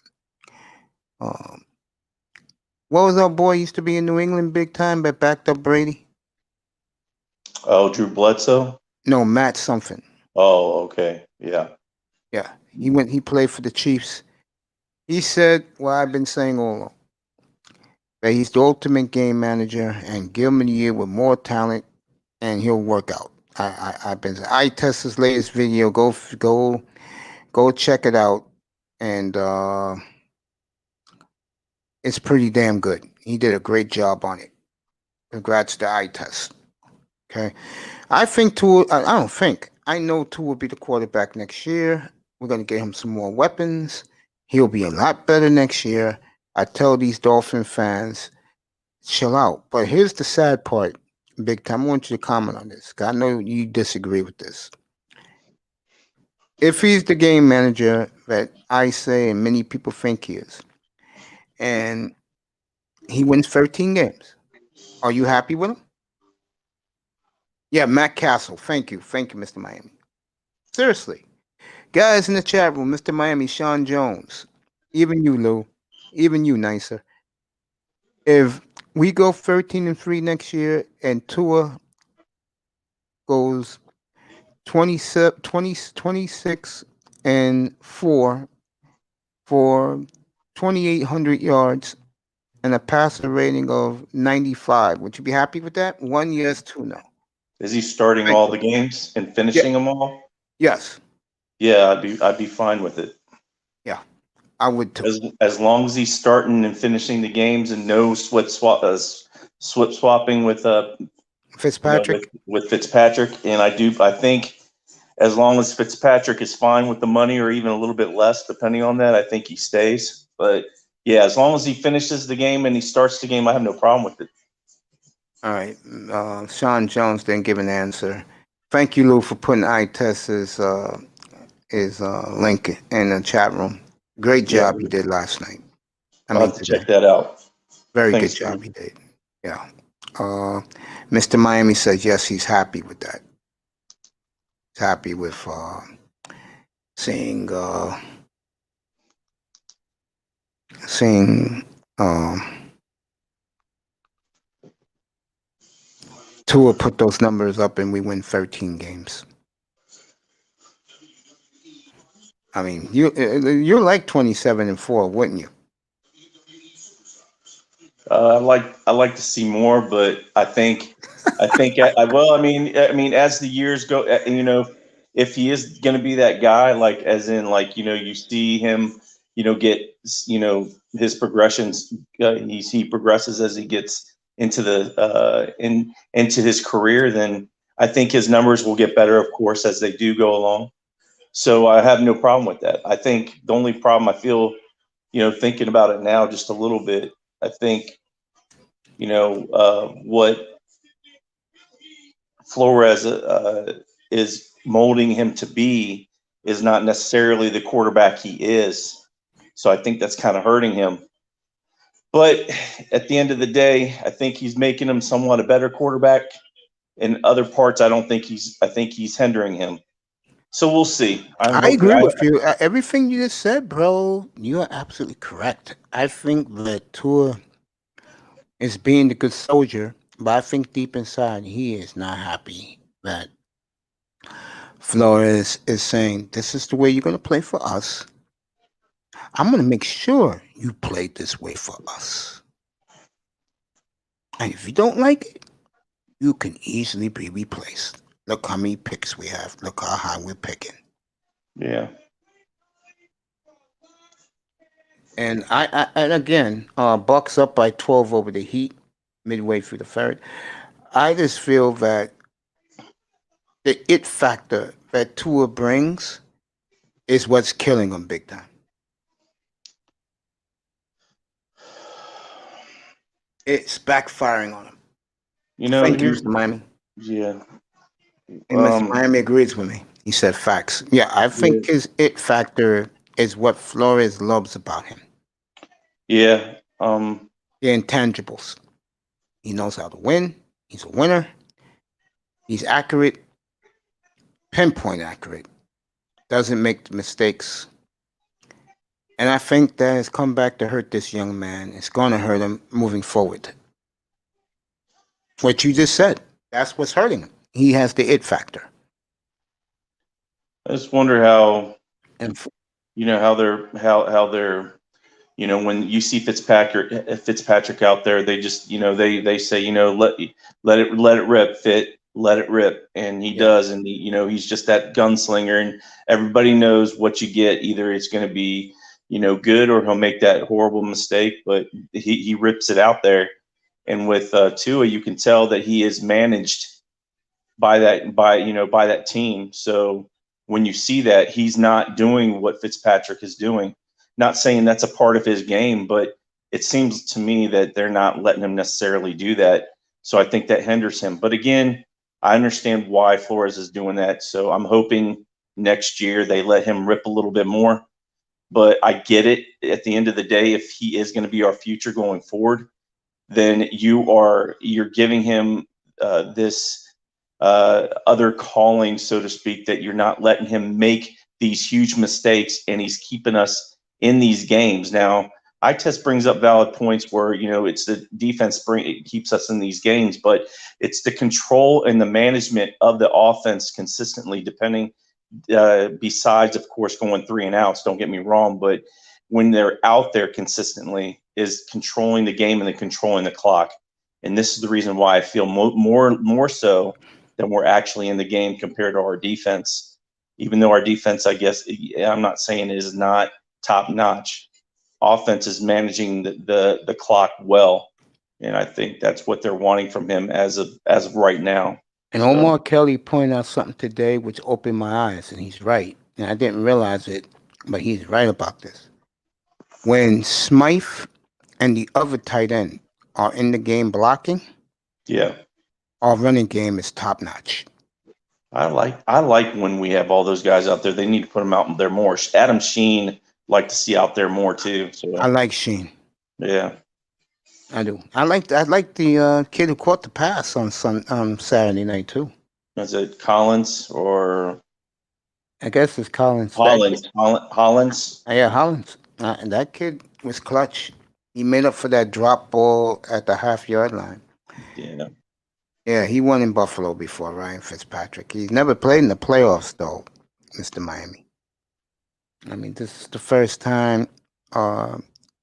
what was our boy used to be in New England big time but backed up Brady? Oh, Drew Bledsoe? No, Matt something. Oh, okay. Yeah. Yeah. He played for the Chiefs. He said what I've been saying all along. That he's the ultimate game manager and give him a year with more talent and he'll work out. I've been I test his latest video. Go check it out. And it's pretty damn good. He did a great job on it. Congrats to eye test. Okay. I think Tua. I don't think. I know Tua will be the quarterback next year. We're gonna get him some more weapons. He'll be a lot better next year. I tell these Dolphin fans, chill out. But here's the sad part, big time. I want you to comment on this. 'Cause I know you disagree with this. If he's the game manager that I say and many people think he is, and he wins 13 games, are you happy with him? Yeah, Matt Castle. Thank you, Mr. Miami. Seriously. Guys in the chat room, Mr. Miami, Sean Jones, even you, Lou, even you, Nicer. If we go 13-3 next year and Tua goes 26 and 4 for 2,800 yards and a passer rating of 95, would you be happy with that? 1 yes, 2 no. Is he starting Thank all you. the games and Yeah. finishing them all? Yes. Yeah, I'd be fine with it. Yeah, I would too. As long as he's starting and finishing the games and no swapping with Fitzpatrick? with Fitzpatrick. And I think as long as Fitzpatrick is fine with the money or even a little bit less, depending on that, I think he stays. But Yeah, as long as he finishes the game and he starts the game, I have no problem with it. All right. Sean Jones didn't give an answer. Thank you, Lou, for putting iTest's link in the chat room. Great Yeah, job you did last night. I'll have to Today. check that out. Very Thanks, good job man. you did. Yeah. Mr. Miami says yes, he's happy with that. He's happy with seeing Tua put those numbers up and we win 13 games. I mean, you're like 27-4, wouldn't you? I like to see more, but I think well, I mean, as the years go, if he is going to be that guy, like as in like you see him, get his progressions. He progresses as he gets into the into his career. Then I think his numbers will get better, of course, as they do go along. So I have no problem with that. I think the only problem I feel, thinking about it now just a little bit, I think, what Flores is molding him to be is not necessarily the quarterback he is. So I think that's kind of hurting him. But at the end of the day, I think he's making him somewhat a better quarterback. In other parts, I think he's hindering him. So we'll see. I agree with you. Everything you just said, bro, you are absolutely correct. I think that Tua is being the good soldier, but I think deep inside he is not happy that Flores is saying, this is the way you're going to play for us. I'm going to make sure you play this way for us. And if you don't like it, you can easily be replaced. Look how many picks we have. Look how high we're picking. Yeah. And and again, Bucks up by 12 over the Heat midway through the third. I just feel that the it factor that Tua brings is what's killing him big time. It's backfiring on him. Thank you, Mr. Miami. Yeah. And Mr. Miami agrees with me. He said facts. Yeah, I think his it factor is what Flores loves about him. Yeah. The intangibles. He knows how to win. He's a winner. He's accurate, pinpoint accurate. Doesn't make mistakes. And I think that has come back to hurt this young man. It's going to hurt him moving forward. What you just said, that's what's hurting him. He has the it factor. I just wonder how, And how they're, when you see Fitzpatrick out there, they just, they say, let it rip, let it rip. And he does. And he's just that gunslinger, and everybody knows what you get. Either it's going to be, good, or he'll make that horrible mistake, but he rips it out there. And with Tua, you can tell that he is managed by that team. So when you see that, he's not doing what Fitzpatrick is doing. Not saying that's a part of his game, but it seems to me that they're not letting him necessarily do that. So I think that hinders him. But again, I understand why Flores is doing that. So I'm hoping next year they let him rip a little bit more. But I get it. At the end of the day, if he is going to be our future going forward, then you're giving him this other calling, so to speak, that you're not letting him make these huge mistakes, and he's keeping us in these games. Now, eye test brings up valid points where, it's the defense it keeps us in these games, but it's the control and the management of the offense consistently, depending, besides, of course, going 3 and outs, don't get me wrong, but when they're out there consistently, is controlling the game and controlling the clock. And this is the reason why I feel more so than we're actually in the game compared to our defense. Even though our defense, I guess, I'm not saying it is not top notch. Offense is managing the clock well, and I think that's what they're wanting from him as of right now. And Omar Kelly pointed out something today which opened my eyes, and he's right. And I didn't realize it, but he's right about this. when Smythe and the other tight end are in the game blocking, Yeah. our running game is top notch. I like when we have all those guys out there. They need to put them out there more. Adam Sheen like to see out there more too. So I like Sheen. yeah. I do. I like the kid who caught the pass on Saturday night too. Is it Collins or I guess it's Collins. Hollins? Yeah, Hollins. And that kid was clutch. He made up for that drop ball at the half-yard line. Yeah. Yeah, he won in Buffalo before, Ryan Fitzpatrick. He's never played in the playoffs, though, Mr. Miami. I mean, this is the first time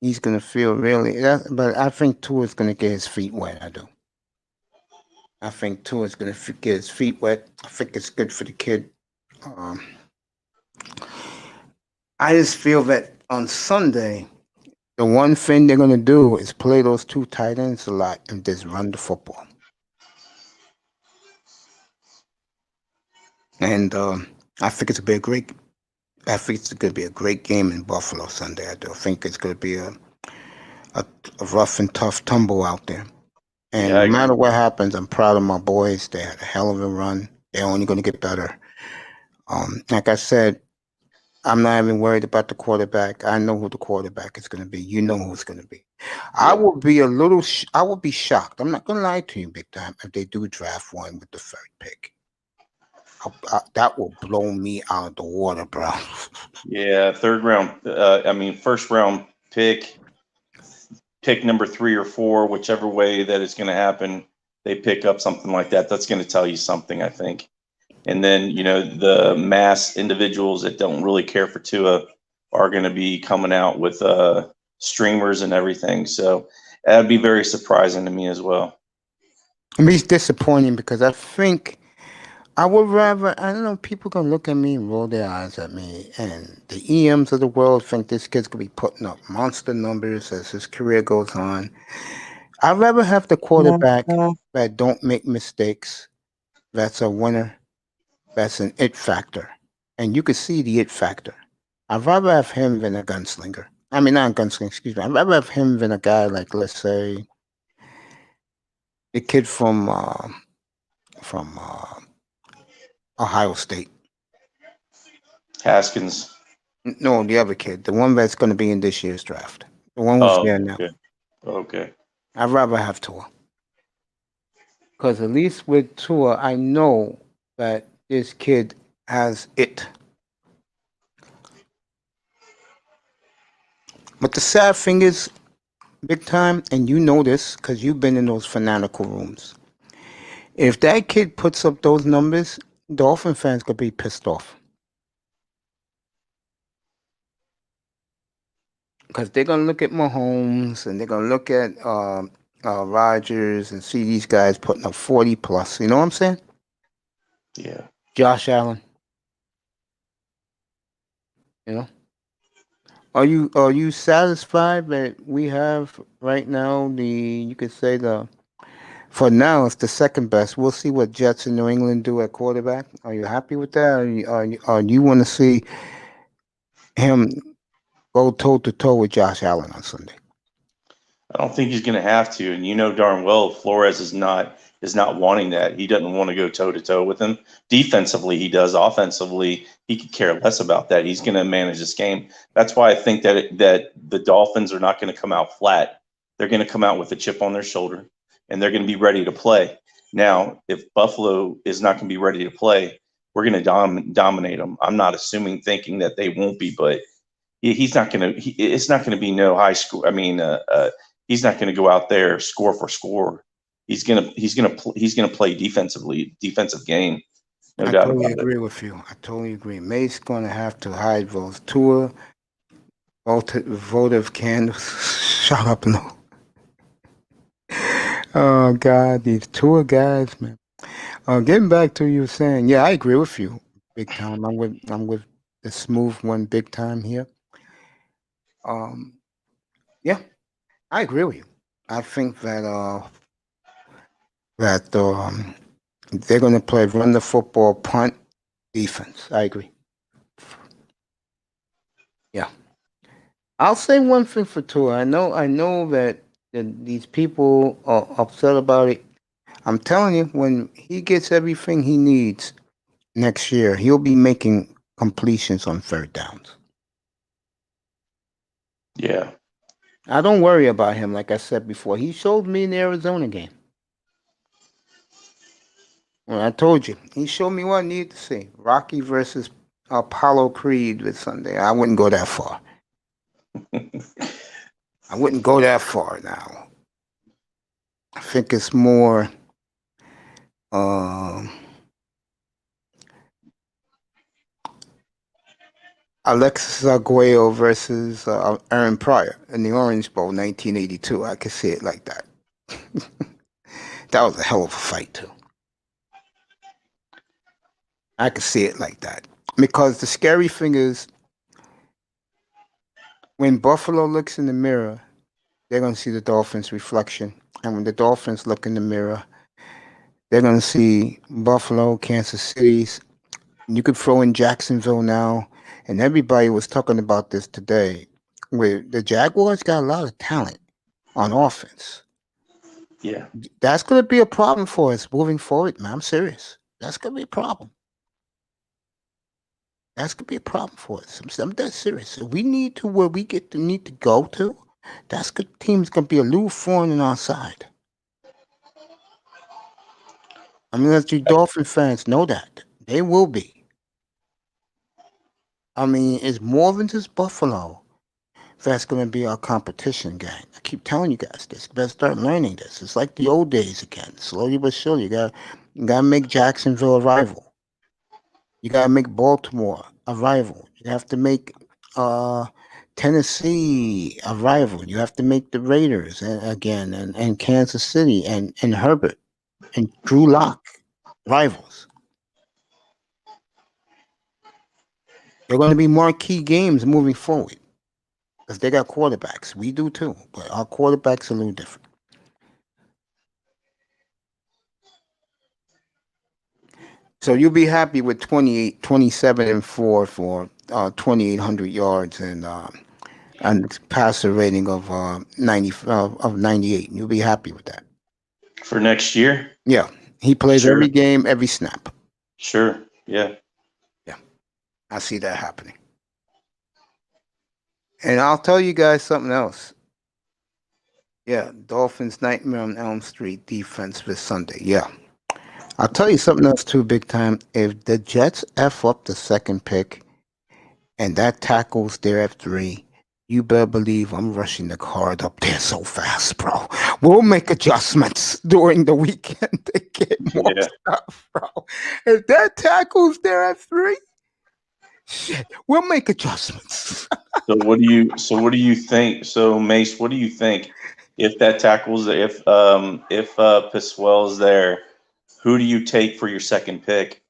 he's going to feel really... but I think Tua's going to get his feet wet, I do. I think Tua's going to get his feet wet. I think it's good for the kid. I just feel that on Sunday... the one thing they're going to do is play those two tight ends a lot and just run the football. And I think it's going to be a great game in Buffalo Sunday. I do think it's going to be a rough and tough tumble out there. And Yeah, no matter what happens, I'm proud of my boys. They had a hell of a run. They're only going to get better. Like I said, I'm not even worried about the quarterback. I know who the quarterback is going to be. You know who it's going to be. I will be I will be shocked. I'm not going to lie to you, big time, if they do draft one with the third pick. That will blow me out of the water, bro. Yeah, first round pick number 3 or 4, whichever way that it's going to happen. They pick up something like that. That's going to tell you something, I think. And then, the mass individuals that don't really care for Tua are going to be coming out with streamers and everything. So that'd be very surprising to me as well. I mean, it's disappointing because I think I would rather, I don't know, people going to look at me and roll their eyes at me. And the EMs of the world think this kid's going to be putting up monster numbers as his career goes on. I'd rather have the quarterback that don't make mistakes, that's a winner, that's an it factor. And you can see the it factor. I'd rather have him than a gunslinger. I mean, not a gunslinger, excuse me. I'd rather have him than a guy like, let's say, the kid from Ohio State. Haskins. No, the other kid, the one that's going to be in this year's draft, the one who's there now. Okay. I'd rather have Tua, because at least with Tua, I know that this kid has it. But the sad thing is, big time, and you know this because you've been in those fanatical rooms. If that kid puts up those numbers, Dolphin fans could be pissed off. Because they're going to look at Mahomes and they're going to look at Rodgers and see these guys putting up 40 plus. You know what I'm saying? Yeah. Josh Allen. You know? Are you satisfied that we have right now you could say for now it's the second best. We'll see what Jets in New England do at quarterback. Are you happy with that? Or you want to see him go toe to toe with Josh Allen on Sunday? I don't think he's going to have to, and darn well Flores is not wanting that. He doesn't want to go toe to toe with him. Defensively, he does. Offensively, he could care less about that. He's going to manage this game. That's why I think that the Dolphins are not going to come out flat. They're going to come out with a chip on their shoulder, and they're going to be ready to play. Now, if Buffalo is not going to be ready to play, we're going to dominate them. I'm not thinking that they won't be, but he's not going to. It's not going to be no high school. I mean, he's not going to go out there score for score. He's gonna play defensive game. No doubt about it. I totally agree with you. I totally agree. May's going to have to hide those Tua votive candles. Shut up, no. Oh God, these Tua guys, man. Getting back to you saying, yeah, I agree with you, big time. I'm with the smooth one, big time here. Yeah, I agree with you. I think that they're going to play run the football, punt, defense. I agree. Yeah. I'll say one thing for Tua. I know that these people are upset about it. I'm telling you, when he gets everything he needs next year, he'll be making completions on third downs. Yeah. I don't worry about him. Like I said before, he showed me in the Arizona game. Well, I told you, he showed me what I needed to see. Rocky versus Apollo Creed this Sunday. I wouldn't go that far. I wouldn't go that far now. I think it's more um Alexis Arguello versus Aaron Pryor in the Orange Bowl 1982. I could see it like that. That was a hell of a fight, too. I could see it like that. Because the scary thing is, when Buffalo looks in the mirror, they're going to see the Dolphins' reflection. And when the Dolphins look in the mirror, they're going to see Buffalo, Kansas City's. You could throw in Jacksonville now. And everybody was talking about this today, where the Jaguars got a lot of talent on offense. Yeah. That's going to be a problem for us moving forward, man. I'm serious. That's going to be a problem. That's going to be a problem for us. I'm dead serious. If we need to where we need to go to, that's good. Team's going to be a little thorn in our side. I mean, let you Dolphin fans know that. They will be. I mean, it's more than just Buffalo that's going to be our competition, gang. I keep telling you guys this. You better start learning this. It's like the old days again. Slowly but surely, you gotta make Jacksonville a rival. You gotta make Baltimore a rival. You have to make uh, Tennessee a rival. You have to make the Raiders again, and Kansas City and Herbert and Drew Lock rivals. They're going to be marquee games moving forward because they got quarterbacks. We do too, but our quarterbacks are a little different. So you'll be happy with 27 and 4 for 2,800 yards and passer rating of 98. You'll be happy with that. For next year? Yeah, he plays Sure. every game, every snap. Sure. Yeah. Yeah, I see that happening. And I'll tell you guys something else. Yeah, Dolphins Nightmare on Elm Street defense this Sunday. Yeah. I'll tell you something else too, big time. If the Jets F up the second pick and that tackles there at 3, you better believe I'm rushing the card up there so fast, bro. We'll make adjustments during the weekend to get more Yeah. stuff, bro. If that tackles there at 3, shit, we'll make adjustments. So what do you think? So Mace, what do you think if that tackles if Paswell's there, who do you take for your second pick?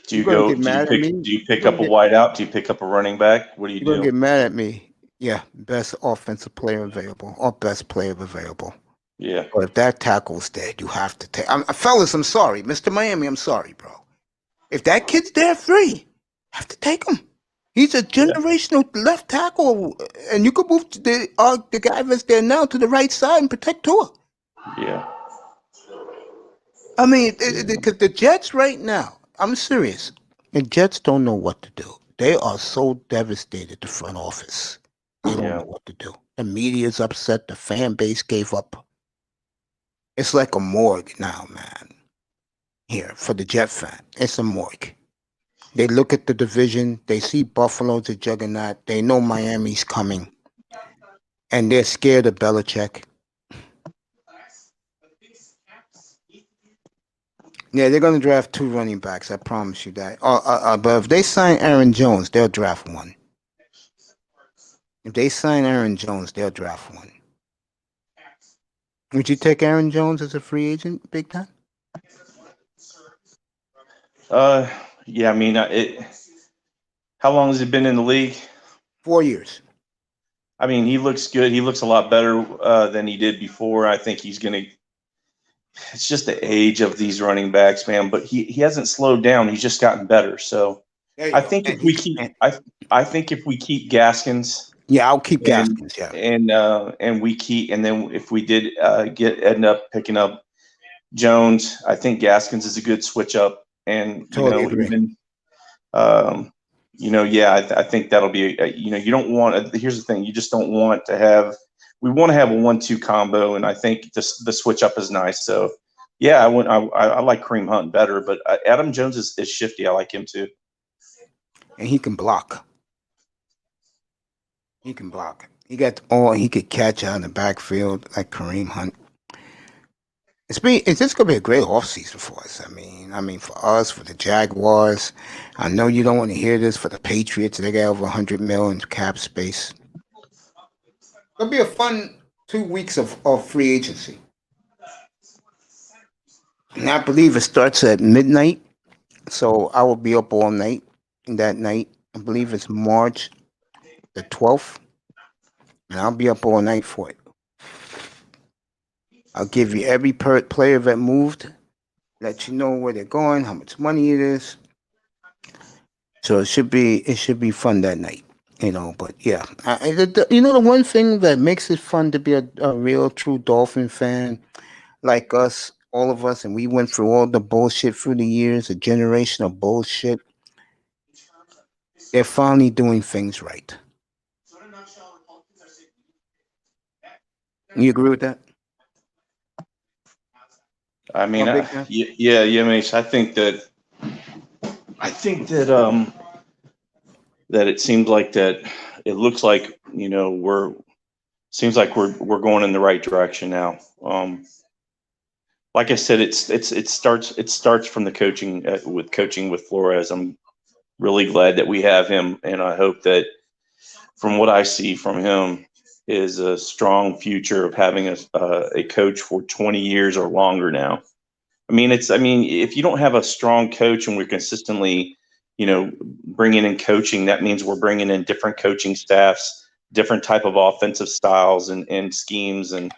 Do You're you gonna go get mad at me. do you You're pick gonna up a get wideout? Do you pick up a running back? What do you you're gonna do? get mad at me. Yeah, best offensive player available or best player available. Yeah. But if that tackle's dead, you have to take. Fellas, I'm sorry, Mr. Miami. I'm sorry, bro. If that kid's there 3, you have to take him. He's a Yeah. generational left tackle, and you could move to the guy that's there now to the right side and protect Tua. Yeah. I mean, because the Jets right now, I'm serious. The Jets don't know what to do. They are so devastated, the front office. They don't Yeah. know what to do. The media's upset. The fan base gave up. It's like a morgue now, man. Here, for the Jet fan, it's a morgue. They look at the division. They see Buffalo's a juggernaut. They know Miami's coming. And they're scared of Belichick. Yeah, they're going to draft 2 running backs. I promise you that. But if they sign Aaron Jones, they'll draft 1. If they sign Aaron Jones, they'll draft 1. Would you take Aaron Jones as a free agent, big time? Yeah, I mean, how long has he been in the league? 4 years. I mean, he looks good. He looks a lot better than he did before. I think he's gonna it's just the age of these running backs, man. But he hasn't slowed down. He's just gotten better. So There you I go. think if we keep I think if we keep Gaskins Yeah, I'll keep and Gaskins. Yeah, and we keep and then if we did end up picking up Jones, I think Gaskins is a good switch up. And totally agree. even um, yeah, I think that'll be you don't want. Here's the thing: you just don't want to have. We want to have a 1-2 combo, and I think the switch up is nice. So yeah, I like Kareem Hunt better, but Adam Jones is shifty. I like him too. And he can block. He can block. He got all he could catch out in the backfield like Kareem Hunt. It's just gonna be a great offseason for us. I mean, for us, for the Jaguars. I know you don't want to hear this for the Patriots. They got over 100 million cap space. It'll be a fun 2 weeks of free agency. And I believe it starts at midnight, so I will be up all night that night. I believe it's March the 12th, and I'll be up all night for it. I'll give you every player that moved, let you know where they're going, how much money it is. So it should be fun that night, But yeah, the one thing that makes it fun to be a real true Dolphin fan like us, all of us, and we went through all the bullshit through the years, a generation of bullshit. They're finally doing things right. You agree with that? I mean, Big fan? yeah, Mace. I think that it seems like that. It looks like we're going in the right direction now. Like I said, it starts from the coaching with Flores. I'm really glad that we have him, and I hope that from what I see from him is a strong future of having a coach for 20 years or longer now. I mean, if you don't have a strong coach and we're consistently, bringing in coaching, that means we're bringing in different coaching staffs, different type of offensive styles and schemes. And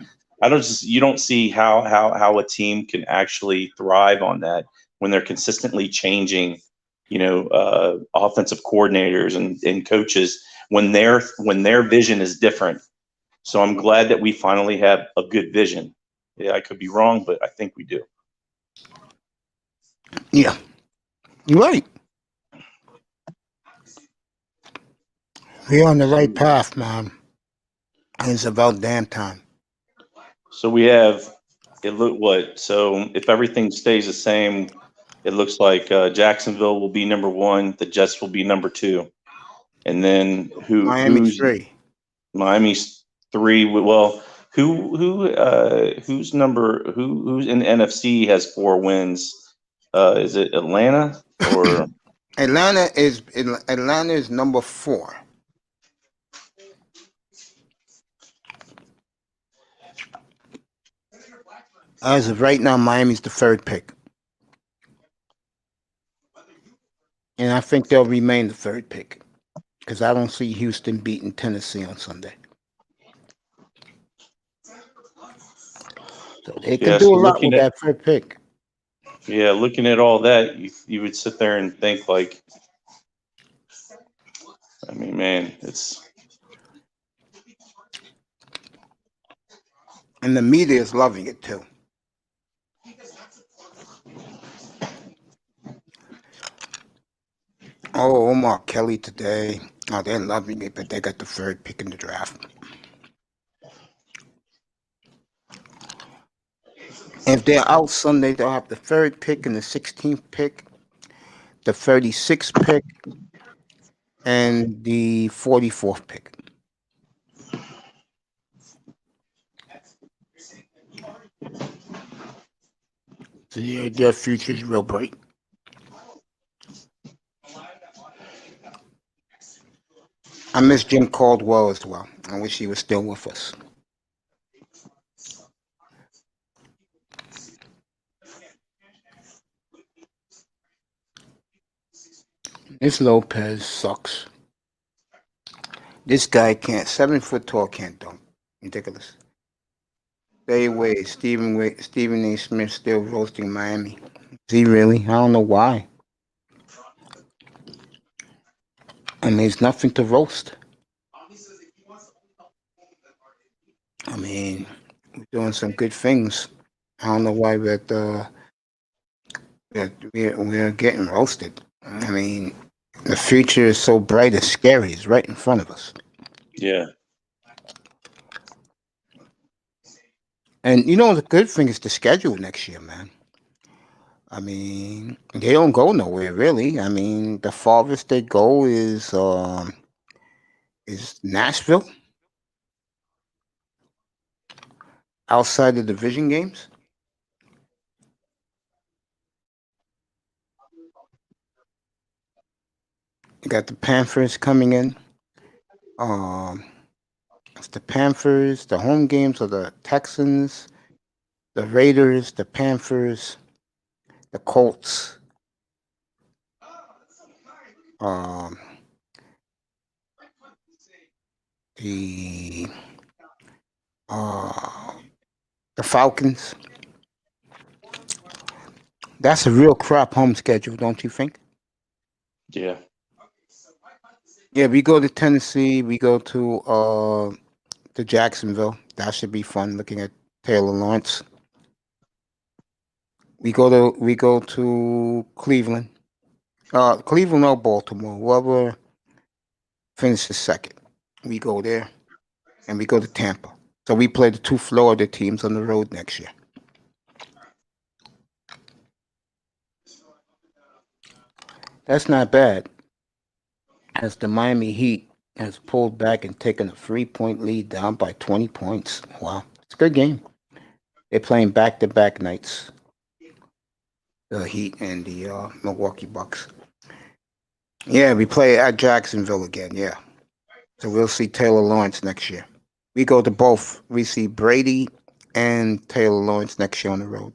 you don't see how a team can actually thrive on that when they're consistently changing, offensive coordinators and coaches when their vision is different. So I'm glad that we finally have a good vision. Yeah, I could be wrong, but I think we do. Yeah, you're right. We're on the right path, man. And it's about damn time. So we have it look what? So if everything stays the same, it looks like Jacksonville will be number one, the Jets will be number two, and then Miami's three. Miami's three? Well, who's in the NFC has 4 wins? Is it Atlanta or Atlanta is number 4. As of right now, Miami's the 3rd pick. And I think they'll remain the 3rd pick. Because I don't see Houston beating Tennessee on Sunday. So they could do so a lot with that 3rd pick. looking at all that, you would sit there and think like, I mean, man, it's. And the media is loving it too. Oh, Omar Kelly today. Oh, they're loving it, but they got the 3rd pick in the draft. If they're out Sunday, they'll have the 3rd pick and the 16th pick, the 36th pick, and the 44th pick. So their future's real bright. I miss Jim Caldwell as well. I wish he was still with us. This Lopez sucks. This guy can't, 7 foot tall, can't dunk. Ridiculous. Stay away. Stephen A. Smith still roasting Miami. Is he really? I don't know why. I mean, there's nothing to roast. I mean, we're doing some good things. I don't know why we're getting roasted. I mean, the future is so bright, it's scary. It's right in front of us. Yeah. And you know, the good thing is the schedule next year, man. I mean, they don't go nowhere really. I mean, the farthest they go is Nashville, outside the division games. You got the Panthers coming in. Um, it's the Panthers. The home games are the Texans, the Raiders, the Panthers, the Colts, um, the uh, the Falcons. That's a real crap home schedule, don't you think? Yeah. Yeah, we go to Tennessee. We go to Jacksonville. That should be fun. Looking at Taylor Lawrence. We go to Cleveland. Cleveland or Baltimore, whoever finishes second. We go there, and we go to Tampa. So we play the two Florida teams on the road next year. That's not bad, as the Miami Heat has pulled back and taken a 3-point lead down by 20 points. Wow, it's a good game. They're playing back-to-back nights, the Heat and the Milwaukee Bucks. Yeah, we play at Jacksonville again. Yeah, so we'll see Taylor Lawrence next year. We go to both. We see Brady and Taylor Lawrence next year on the road.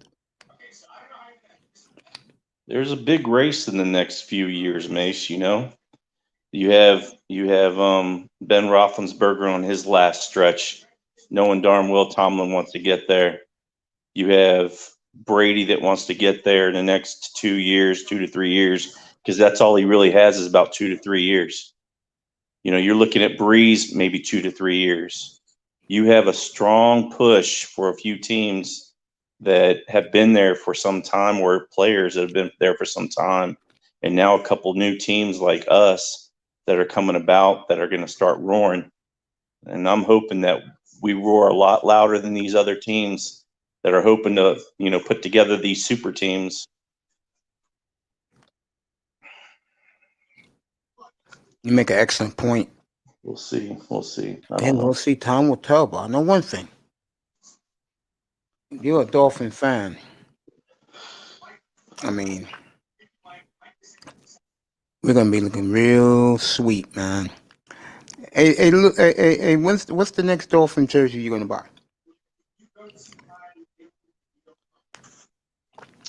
There's a big race in the next few years, Mace. You have Ben Roethlisberger on his last stretch, knowing darn well Tomlin wants to get there. You have Brady that wants to get there in the next 2 years, 2 to 3 years, because that's all he really has is about 2 to 3 years. You're looking at Breeze maybe 2 to 3 years. You have a strong push for a few teams that have been there for some time, or players that have been there for some time, and now a couple new teams like us that are coming about that are going to start roaring. And I'm hoping that we roar a lot louder than these other teams that are hoping to, put together these super teams. You make an excellent point. We'll see. We'll see. I don't And know. we'll see. Time will tell. But I know one thing. You're a Dolphin fan. I mean, we're gonna be looking real sweet, man. Hey, look, hey, what's the next Dolphin jersey you're gonna buy?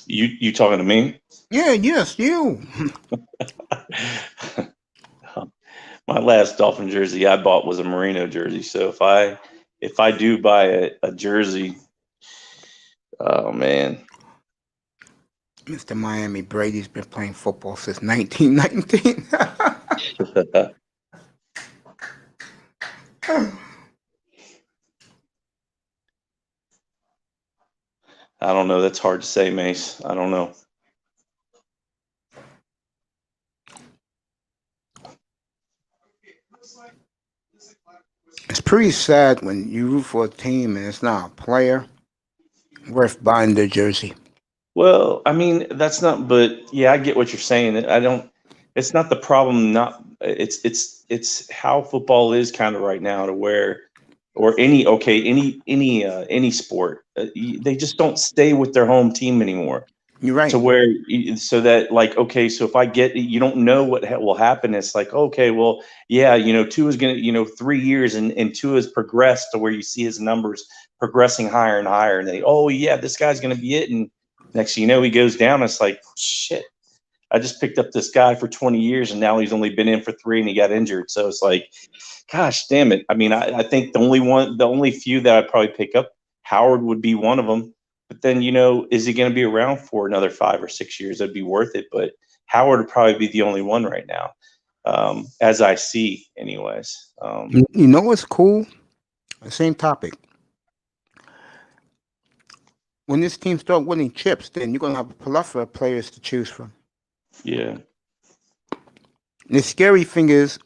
You talking to me? Yeah, yes, you. My last Dolphin jersey I bought was a Merino jersey. So if I do buy a jersey, oh man. Mr. Miami Brady's been playing football since 1919. I don't know. That's hard to say, Mace. I don't know. It's pretty sad when you root for a team and it's not a player worth buying their jersey. Well, I mean, that's not, but yeah, I get what you're saying. I don't, it's not the problem. Not, it's how football is kind of right now to where, or any sport, they just don't stay with their home team anymore. You're To right. where, so that like, okay, so if I get, you don't know what will happen. It's like, okay, well, yeah, Tua's going to, 3 years and Tua's progressed to where you see his numbers progressing higher and higher. And they, oh yeah, this guy's going to be it. And next thing you know, he goes down. It's like, shit, I just picked up this guy for 20 years and now he's only been in for 3 and he got injured. So it's like, gosh, damn it. I mean, I think the only few that I'd probably pick up Howard would be one of them. But then, is he going to be around for another 5 or 6 years? That'd be worth it. But Howard would probably be the only one right now, as I see, anyways. You know what's cool? Same topic. When this team start winning chips, then you're gonna have a plethora of players to choose from. Yeah. The scary thing is,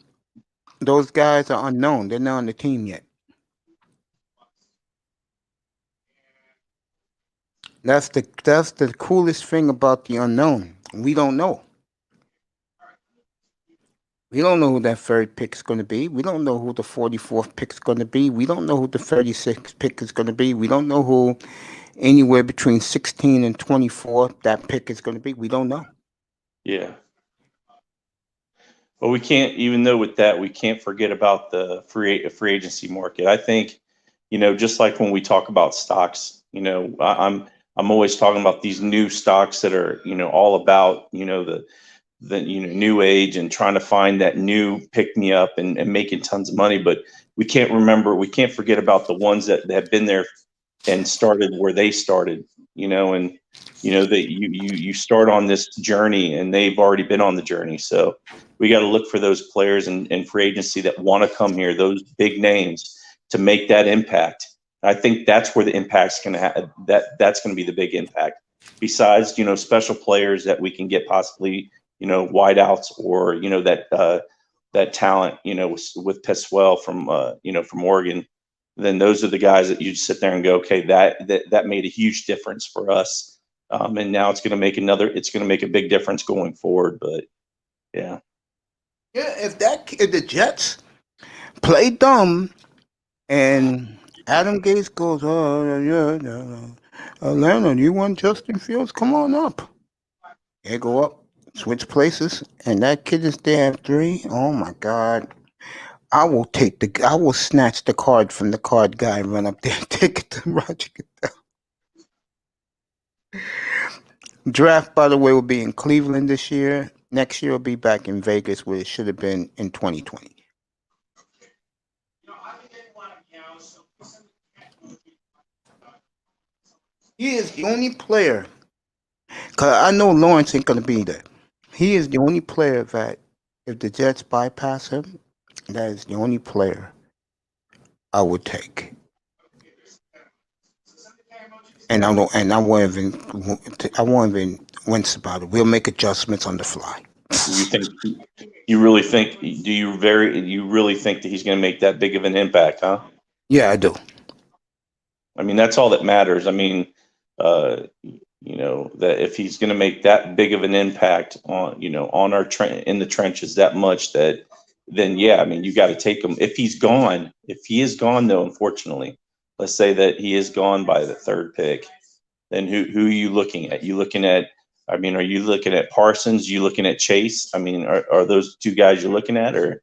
those guys are unknown. They're not on the team yet. That's the coolest thing about the unknown. We don't know. We don't know who that third pick is going to be. We don't know who the 44th pick is going to be. We don't know who the 36th pick is going to be. We don't know who anywhere between 16 and 24 that pick is going to be. We don't know. Yeah. But we can't, even though with that, we can't forget about the free agency market. I think, just like when we talk about stocks, I'm always talking about these new stocks that are, all about, the new age and trying to find that new pick me up and making tons of money. But we can't forget about the ones that have been there and started where they started, and that you start on this journey and they've already been on the journey. So we got to look for those players and free agency that want to come here, those big names, to make that impact. I think that's where the impact's going to have. That's going to be the big impact. Besides, special players that we can get possibly, wideouts or that talent, with Peswell from Oregon. Then those are the guys that you sit there and go, okay, that made a huge difference for us, and now it's going to make a big difference going forward. But yeah. Yeah, if the Jets play dumb and Adam Gates goes, oh yeah, Atlanta, you want Justin Fields? Come on up. They go up, switch places, and that kid is there at 3. Oh my God. I will snatch the card from the card guy and run up there and take it to Roger Goodell. Draft, by the way, will be in Cleveland this year. Next year will be back in Vegas, where it should have been in 2020. He is the only player, because I know Lawrence ain't going to be there. He is the only player that, if the Jets bypass him, that is the only player I would take. And I won't even wince about it. We'll make adjustments on the fly. You really think that he's going to make that big of an impact, huh? Yeah, I do. I mean, that's all that matters. I mean, that if he's going to make that big of an impact on, on our in the trenches that much, then yeah, I mean, you got to take him. If he is gone though, unfortunately, let's say that he is gone by the 3rd pick, then who are you looking at? Are you looking at Parsons? You looking at Chase? I mean, are those 2 guys you're looking at? Or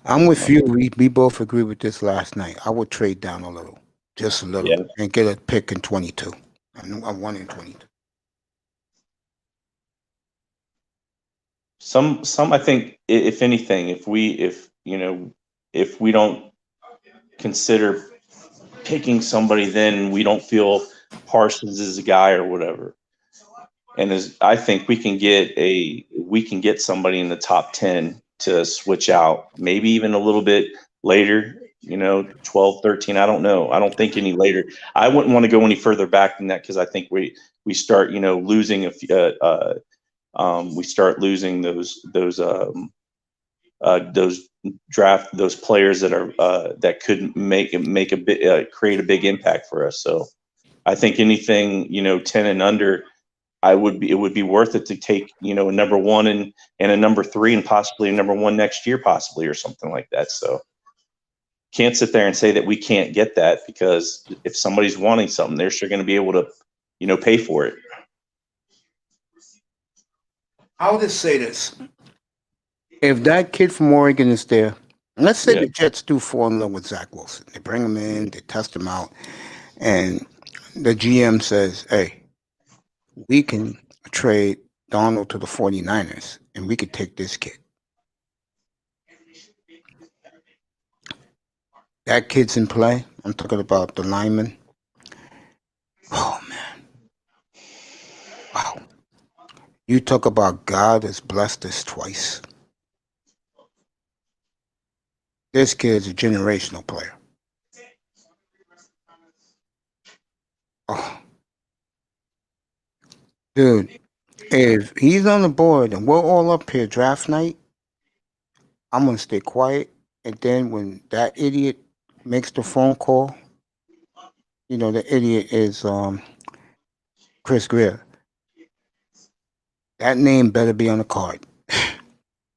I'm with you. We both agreed with this last night. I would trade down a little, just a little, Yeah. and get a pick in 22. I'm 1 in 22. Some I think, if anything, if we don't consider picking somebody, then we don't feel Parsons is a guy or whatever. And I think we can get somebody in the top 10 to switch out, maybe even a little bit later, 12, 13. I don't know. I don't think any later. I wouldn't want to go any further back than that, because I think we start, losing we start losing those players that are that could create a big impact for us. So I think anything 10 and under, it would be worth it to take a number 1 and a number 3 and possibly a number 1 next year, possibly, or something like that. So can't sit there and say that we can't get that, because if somebody's wanting something, they're sure going to be able to pay for it. I'll just say this. If that kid from Oregon is there, let's say the Jets do fall in love with Zach Wilson. They bring him in, they test him out, and the GM says, hey, we can trade Donald to the 49ers, and we could take this kid. That kid's in play. I'm talking about the lineman. You talk about God has blessed us twice. This kid's a generational player. Oh, dude, if he's on the board and we're all up here draft night, I'm gonna stay quiet. And then when that idiot makes the phone call, the idiot is Chris Greer. That name better be on the card.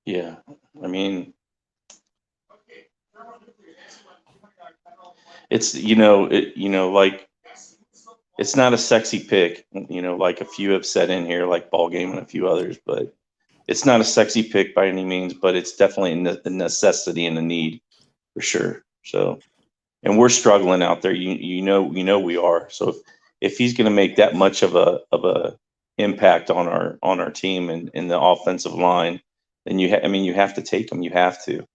Yeah, I mean, it's like it's not a sexy pick, like a few have said in here, like Ball Game and a few others, but it's not a sexy pick by any means, but it's definitely a necessity and a need for sure. So, and we're struggling out there. We are. So if he's going to make that much of a impact on our team and in the offensive line, then you have to take him. You have to,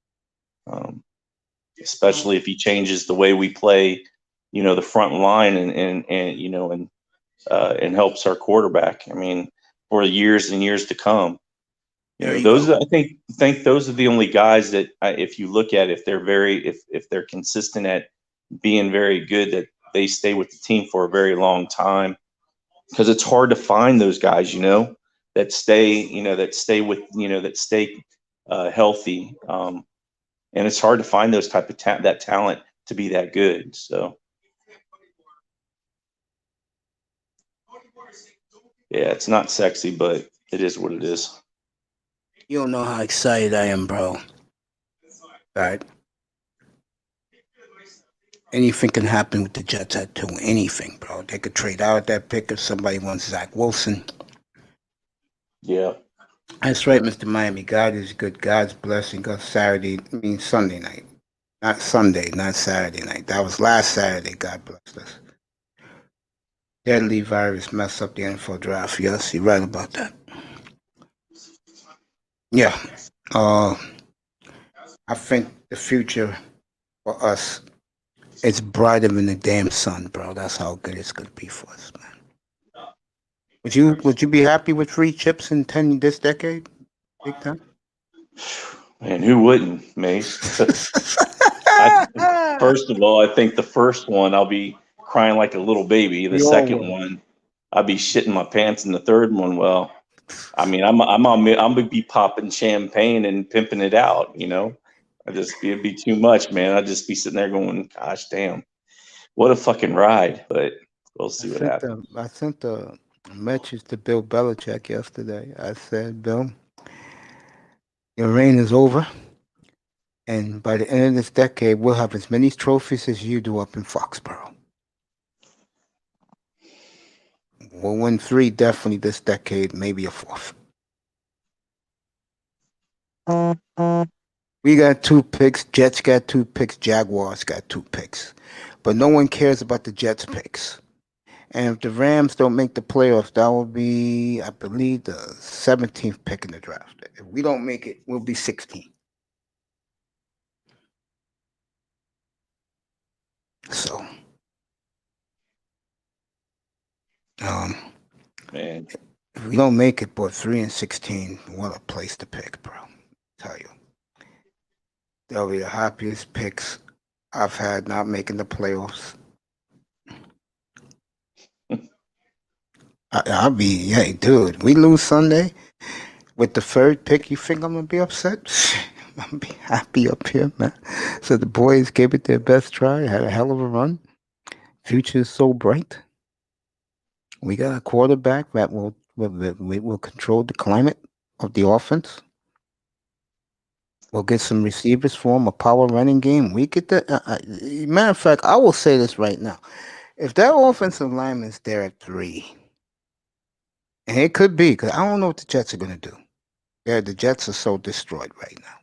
especially if he changes the way we play, the front line and helps our quarterback. I mean, for years and years to come. There you Those go. I think those are the only guys that if you look at if they're consistent at being very good, that they stay with the team for a very long time, because it's hard to find those guys, that stay healthy, and it's hard to find those type of that talent to be that good. So yeah, it's not sexy, but it is what it is. You don't know how excited I am, bro. Right? Anything can happen with the Jets at 2. Anything, bro. They could trade out that pick if somebody wants Zach Wilson. Yeah. That's right, Mr. Miami. God is good. God's blessing. God Sunday night. Not Sunday, not Saturday night. That was last Saturday. God blessed us. Deadly virus messed up the N.F.L. draft. Yes, you're right about that. Yeah. I think the future for us is brighter than the damn sun, bro. That's how good it's gonna be for us, man. Would you be happy with free chips in this decade? Big time. Man, who wouldn't, Mace? First of all, I think the first one I'll be crying like a little baby. The We all second would. one, I'll be shitting my pants. And the third one, well, I mean, I'm gonna be popping champagne and pimping it out. It'd be too much, man. I'd just be sitting there going, "Gosh, damn, what a fucking ride!" But we'll see what happens. I sent a message to Bill Belichick yesterday. I said, Bill, your reign is over, and by the end of this decade, we'll have as many trophies as you do up in Foxborough. We'll win 3 definitely this decade, maybe a 4th. We got 2 picks. Jets got 2 picks. Jaguars got 2 picks. But no one cares about the Jets picks. And if the Rams don't make the playoffs, that will be, I believe, the 17th pick in the draft. If we don't make it, we'll be 16. So, Man, if we don't make it, but 3 and 16, what a place to pick, bro. I'll tell you. They'll be the happiest picks I've had not making the playoffs. I'll be, hey, dude, we lose Sunday with the 3rd pick. You think I'm going to be upset? I'm going to be happy up here, man. So the boys gave it their best try, had a hell of a run. Future is so bright. We got a quarterback that will control the climate of the offense. We'll get some receivers for him, a power running game. We get the matter of fact, I will say this right now: if that offensive lineman is there at 3, and it could be, because I don't know what the Jets are going to do. The Jets are so destroyed right now.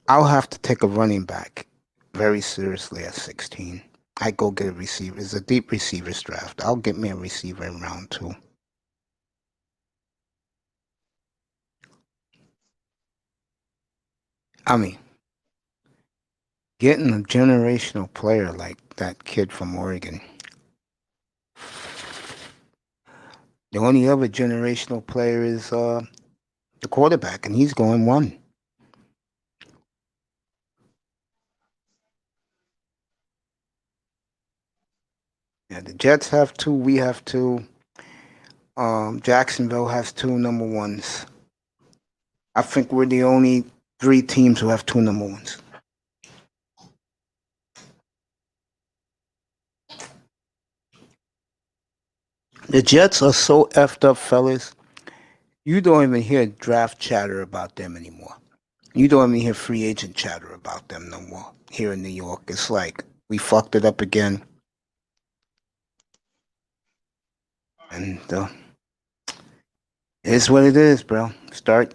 I'll have to take a running back very seriously at 16. I go get a receiver. It's a deep receivers draft. I'll get me a receiver in round 2. I mean, getting a generational player like that kid from Oregon, The only other generational player is the quarterback, and he's going one. Yeah, the Jets have two. We have two. Jacksonville has two number ones. I think we're the only three teams who have two number ones. The Jets are so effed up, fellas. You don't even hear draft chatter about them anymore. You don't even hear free agent chatter about them no more here in New York. It's like we fucked it up again. And it is what it is, bro. Start.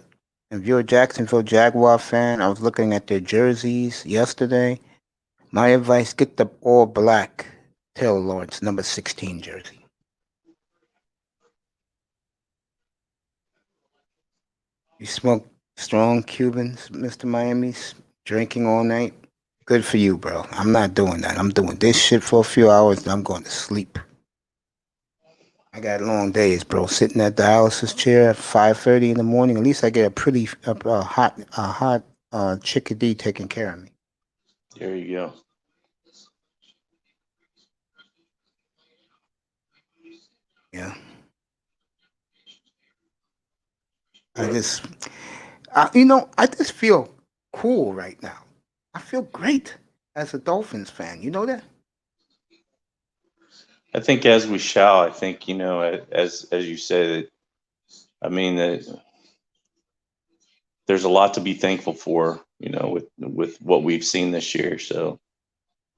If you're a Jacksonville Jaguar fan, I was looking at their jerseys yesterday. My advice: get the all black Taylor Lawrence number 16 jersey. You smoke strong Cubans, Mr. Miami's drinking all night. Good for you, bro. I'm not doing that. I'm doing this shit for a few hours and I'm going to sleep. I got long days, bro. Sitting at the dialysis chair at 5:30 in the morning. At least I get a pretty hot chickadee taking care of me. There you go. Yeah. I just feel cool right now. I feel great as a Dolphins fan. You know that? I think as we shall. I think as you say that. I mean that there's a lot to be thankful for. With what we've seen this year. So,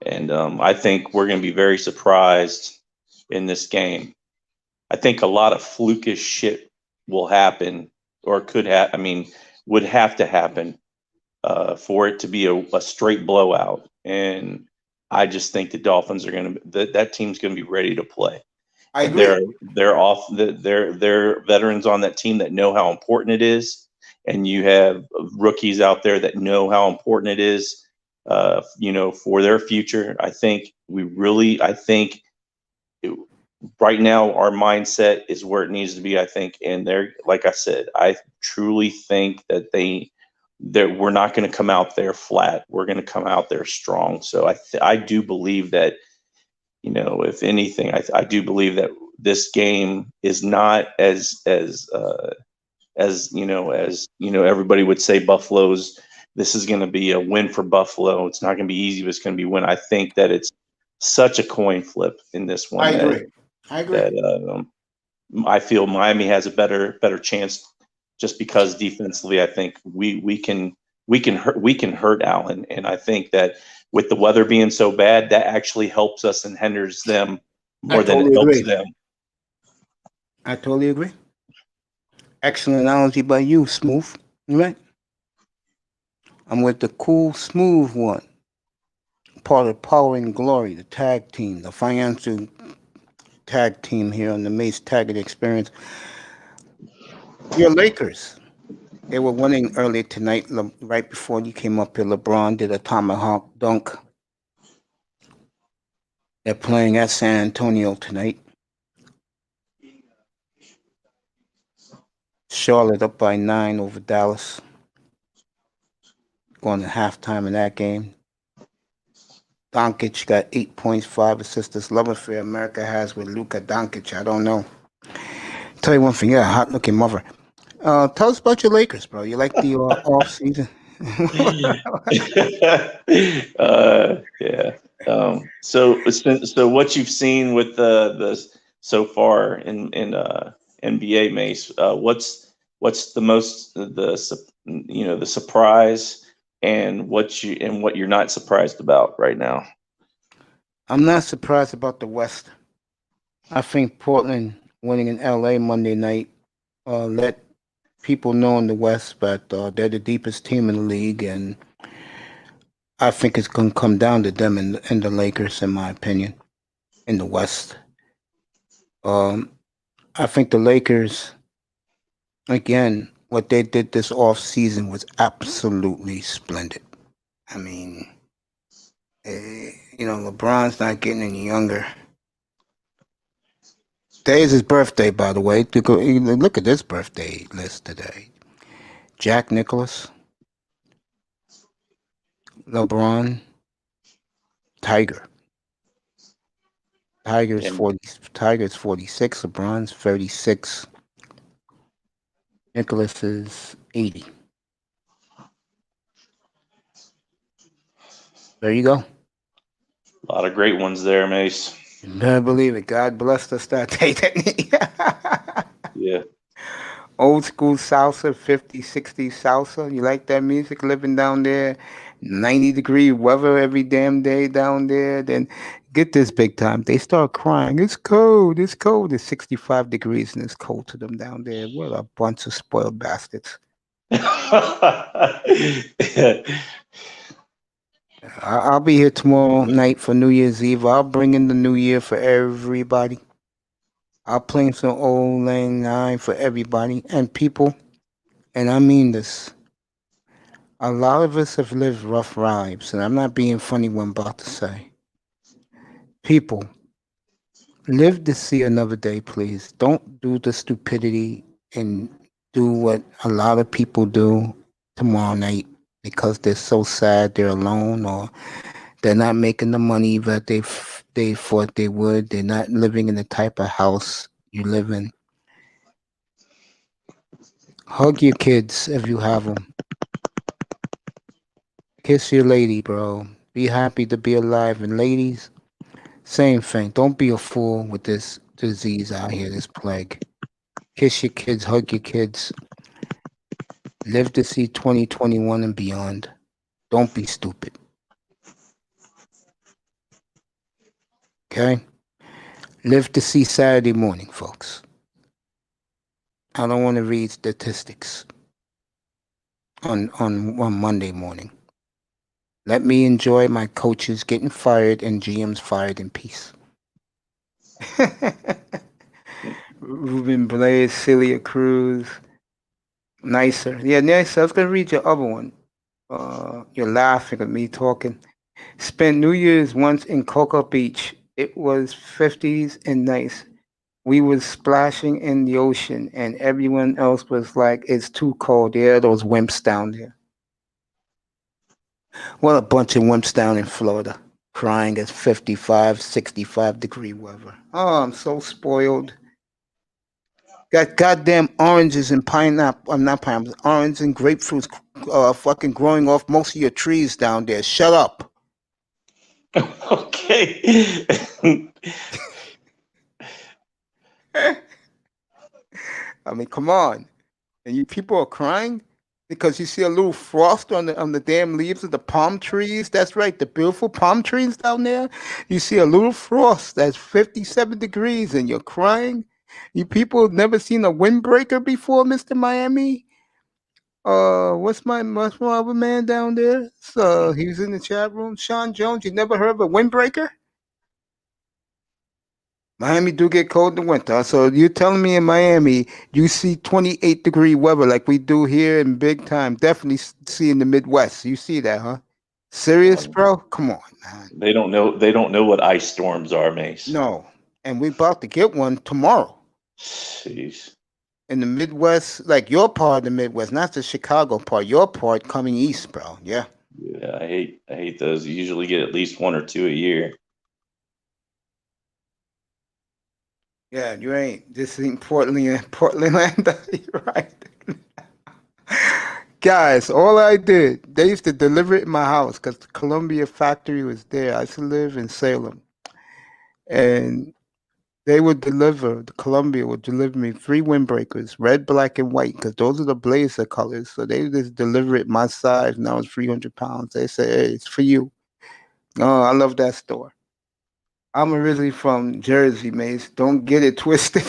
and I think we're going to be very surprised in this game. I think a lot of flukish shit will happen, or could have. I mean, would have to happen for it to be a straight blowout. And I just think the Dolphins are going to that team's going to be ready to play. I And agree. they're veterans on that team that know how important it is, and you have rookies out there that know how important it is, for their future. I think right now our mindset is where it needs to be. I think, and they're like I said, I truly think that we're not going to come out there flat. We're going to come out there strong. So I do believe that, if anything, I do believe that this game is not as everybody would say Buffalo's. This is going to be a win for Buffalo. It's not going to be easy, but it's going to be a win. I think that it's such a coin flip in this I one that agree. I agree. that I feel Miami has a better chance just because defensively. I think we can hurt Allen, and I think that with the weather being so bad, that actually helps us and hinders them I more than it totally helps agree. them. I totally agree. Excellent analogy by you, Smooth. You right? I'm with the cool, smooth one. Part of Power and Glory, the tag team, the financial tag team here on the Mace Taggart Experience. Your Lakers. They were winning earlier tonight, right before you came up here. LeBron did a tomahawk dunk. They're playing at San Antonio tonight. Charlotte up by 9 over Dallas. Going to halftime in that game. Doncic got 8 points, 5 assists. This love affair America has with Luka Doncic, I don't know. Tell you one thing, yeah, hot looking mother. Tell us about your Lakers, bro. You like the off season? Yeah. So what you've seen with the so far in NBA, Mace, what's the most the surprise, and what you're not surprised about right now? I'm not surprised about the West. I think Portland winning in LA Monday night let people know in the West that they're the deepest team in the league, and I think it's going to come down to them and the Lakers, in my opinion, in the West. Um, I think the Lakers, again, what they did this off season was absolutely splendid. I mean, LeBron's not getting any younger. Today is his birthday, by the way. Look at this birthday list today. Jack Nicklaus, LeBron, Tiger. Tiger's And 40. Tiger's 46. LeBron's 36. Nicholas is 80. There you go. a lot of great ones there, Mace. You better believe it. God blessed us that day, didn't he? Yeah. Old school salsa, 50, 60 salsa. You like that music? Living down there, 90-degree weather every damn day down there. Then get this big time. They start crying. It's cold. It's cold. It's 65 degrees and it's cold to them down there. What a bunch of spoiled bastards. I'll be here tomorrow night for New Year's Eve. I'll bring in the new year for everybody. I'll play some old lang nine for everybody and people. And I mean this. A lot of us have lived rough lives, and I'm not being funny what I'm about to say. People, live to see another day, please. Don't do the stupidity and do what a lot of people do tomorrow night because they're so sad they're alone or they're not making the money that they thought they would. They're not living in the type of house you live in. Hug your kids if you have them. Kiss your lady, bro. Be happy to be alive. And ladies, same thing. Don't be a fool with this disease out here, this plague. Kiss your kids, hug your kids. Live to see 2021 and beyond. Don't be stupid. Okay? Live to see Saturday morning, folks. I don't want to read statistics on Monday morning. Let me enjoy my coaches getting fired and GMs fired in peace. Ruben Blades, Celia Cruz. Nicer. Yeah, nicer. I was going to read your other one. You're laughing at me talking. Spent New Year's once in Cocoa Beach. It was 50s and nice. We was splashing in the ocean, and everyone else was like, it's too cold. There are those wimps down there. What a bunch of wimps down in Florida, crying at 55, 65-degree weather. Oh, I'm so spoiled. Got goddamn oranges and pineapple. I'm not pineapples. Orange and grapefruits, fucking growing off most of your trees down there. Shut up. Okay. I mean, come on. And you people are crying because you see a little frost on the damn leaves of the palm trees. That's right, the beautiful palm trees down there. You see a little frost that's 57 degrees, and you're crying. You people have never seen a windbreaker before, Mr. Miami. What's my other man down there? So he was in the chat room. Sean Jones. You never heard of a windbreaker? Miami do get cold in the winter. So you're telling me in Miami you see 28-degree weather like we do here in big time. Definitely see in the Midwest. You see that, huh? Serious, bro? Come on, man. They don't know. They don't know what ice storms are, Mace. No. And we're about to get one tomorrow Jeez. in the Midwest, like your part of the Midwest, not the Chicago part. Your part coming east, bro. Yeah. Yeah, I hate those. You usually get at least one or two a year. Yeah, you ain't. This ain't Portland, you're right. Guys, all I did, they used to deliver it in my house because the Columbia factory was there. I used to live in Salem. And they would deliver, the Columbia would deliver me 3 windbreakers, red, black, and white, because those are the blazer colors. So they would just deliver it my size, and I was 300 pounds. They say, hey, it's for you. Oh, I love that store. I'm originally from Jersey, Mace. Don't get it twisted.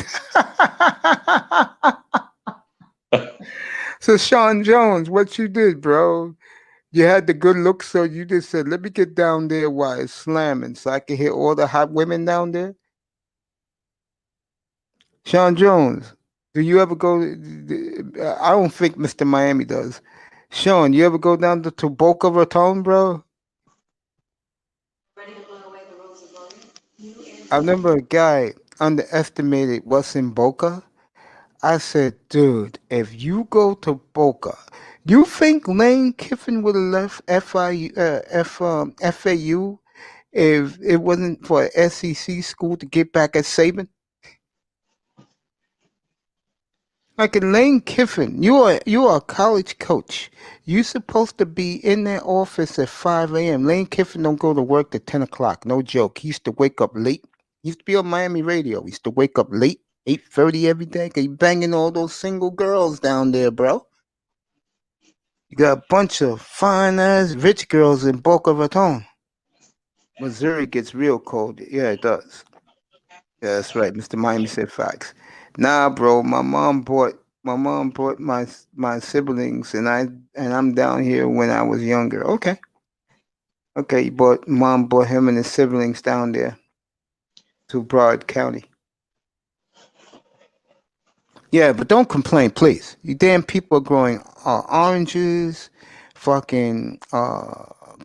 So, Sean Jones, what you did, bro? You had the good look, so you just said, let me get down there while it's slamming so I can hit all the hot women down there? Sean Jones, do you ever go? I don't think Mr. Miami does. Sean, you ever go down to Boca Raton, bro? I remember a guy. underestimated what's in Boca. I said, dude, if you go to Boca, you think Lane Kiffin would have left FAU if it wasn't for an SEC school to get back at Saban? Like in Lane Kiffin, you are a college coach. You supposed to be in that office at 5 a.m. Lane Kiffin don't go to work at 10 o'clock. No joke. He used to wake up late. He used to be on Miami radio. He used to wake up late, 8:30 every day. He banging all those single girls down there, bro. You got a bunch of fine ass rich girls in Boca Raton. Missouri gets real cold. Yeah, it does. Yeah, that's right. Mr. Miami said facts. Nah, bro. My mom brought my siblings and I'm down here when I was younger. Okay. Okay, but mom brought him and his siblings down there to Broward County. Yeah, but don't complain, please. You damn people are growing oranges, fucking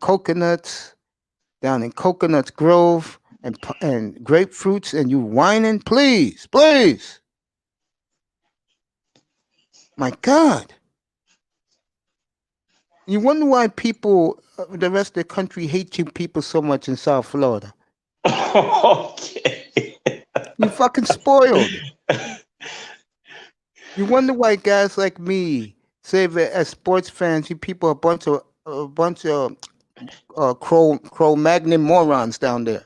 coconuts down in Coconuts Grove and grapefruits, and you whining, please, please. My God. You wonder why people, the rest of the country, hate you people so much in South Florida. Okay. You fucking spoiled. You wonder why guys like me say that as sports fans, you people are a bunch of Cro-Magnon morons down there.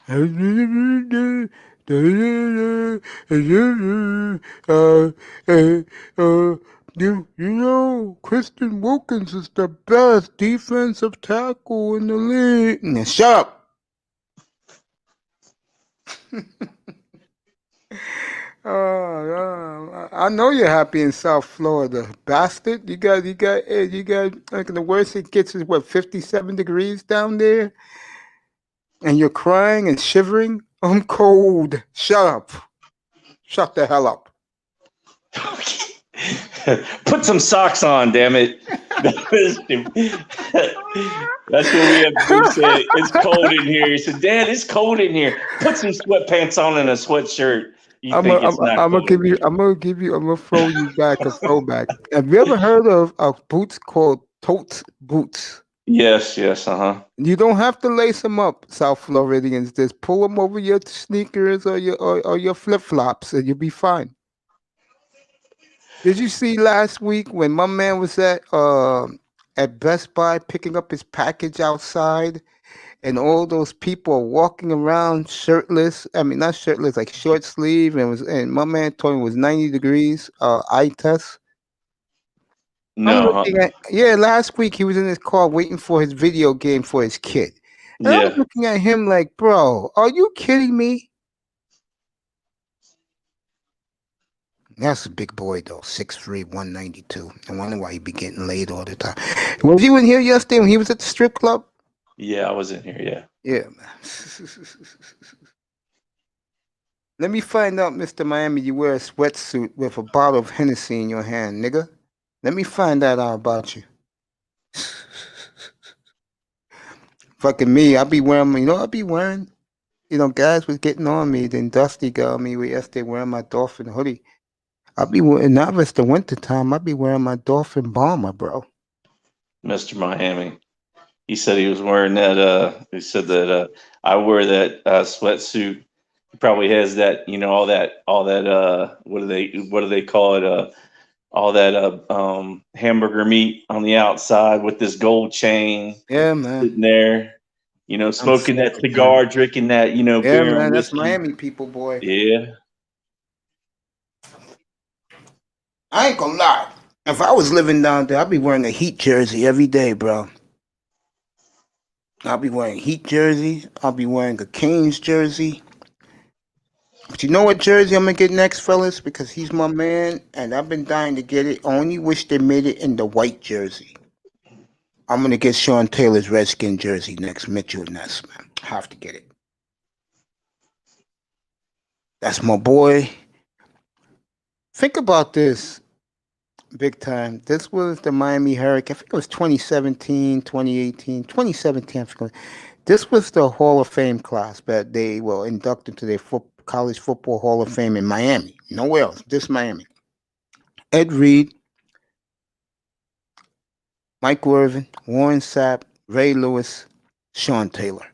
You know, Kristen Wilkins is the best defensive tackle in the league. Now, shut up. I know you're happy in South Florida, bastard. Like the worst it gets is what 57 degrees down there, and you're crying and shivering. I'm cold. Shut up. Shut the hell up. Put some socks on, damn it. That's what we have to say. It's cold in here. He said, Dad, it's cold in here. Put some sweatpants on and a sweatshirt. I'm gonna throw you back a throwback. Have you ever heard of boots called tote boots? Yes, You don't have to lace them up, South Floridians. Just pull them over your sneakers or your flip flops, and you'll be fine. Did you see last week when my man was at Best Buy picking up his package outside, and all those people are walking around shirtless? I mean, not shirtless, like short sleeve, and my man told me it was 90 degrees. Eye test. No. Last week he was in his car waiting for his video game for his kid. And I'm Yeah. looking at him like, bro, are you kidding me? That's a big boy though, 6'3", 192. I wonder why he be getting laid all the time. Was you in here yesterday when he was at the strip club? Yeah, I was in here, yeah. Yeah, man. Let me find out, Mr. Miami, you wear a sweatsuit with a bottle of Hennessy in your hand, nigga. Let me find that out about you. Fucking me, I'll be wearing, guys was getting on me. Then Dusty got me yesterday wearing my Dolphin hoodie. I'll be wearing, not if it's the winter time, I'll be wearing my Dolphin bomber, bro. Mr. Miami. He said he was wearing that, he said that I wear that sweatsuit. He probably has that, all that what do they call it? All that hamburger meat on the outside with this gold chain. Yeah, man. Sitting there, smoking that cigar, drinking that, yeah, beer man, and that's whiskey. Miami people, boy. Yeah. I ain't gonna lie. If I was living down there, I'd be wearing a Heat jersey every day, bro. I'll be wearing Heat jersey. I'll be wearing a Canes jersey. But you know what jersey I'm gonna get next, fellas? Because he's my man, and I've been dying to get it. I only wish they made it in the white jersey. I'm gonna get Sean Taylor's Redskin jersey next, Mitchell Ness, man. I have to get it. That's my boy. Think about this, big time. This was the Miami Hurricane. I think it was 2017, 2018, 2017. I forgot. This was the Hall of Fame class that they were inducted to their college football Hall of Fame in Miami. Nowhere else, just Miami. Ed Reed, Mike Irvin, Warren Sapp, Ray Lewis, Sean Taylor.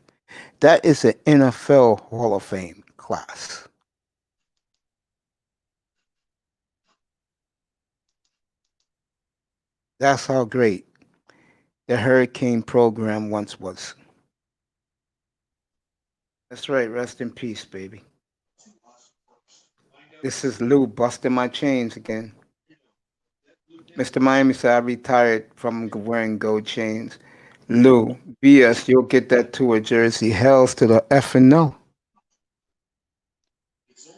That is an NFL Hall of Fame class. That's how great the Hurricane program once was. That's right. Rest in peace, baby. This is Lou busting my chains again. Mr. Miami said I retired from wearing gold chains. Lou, BS, you'll get that to a jersey. Hells to the F and no.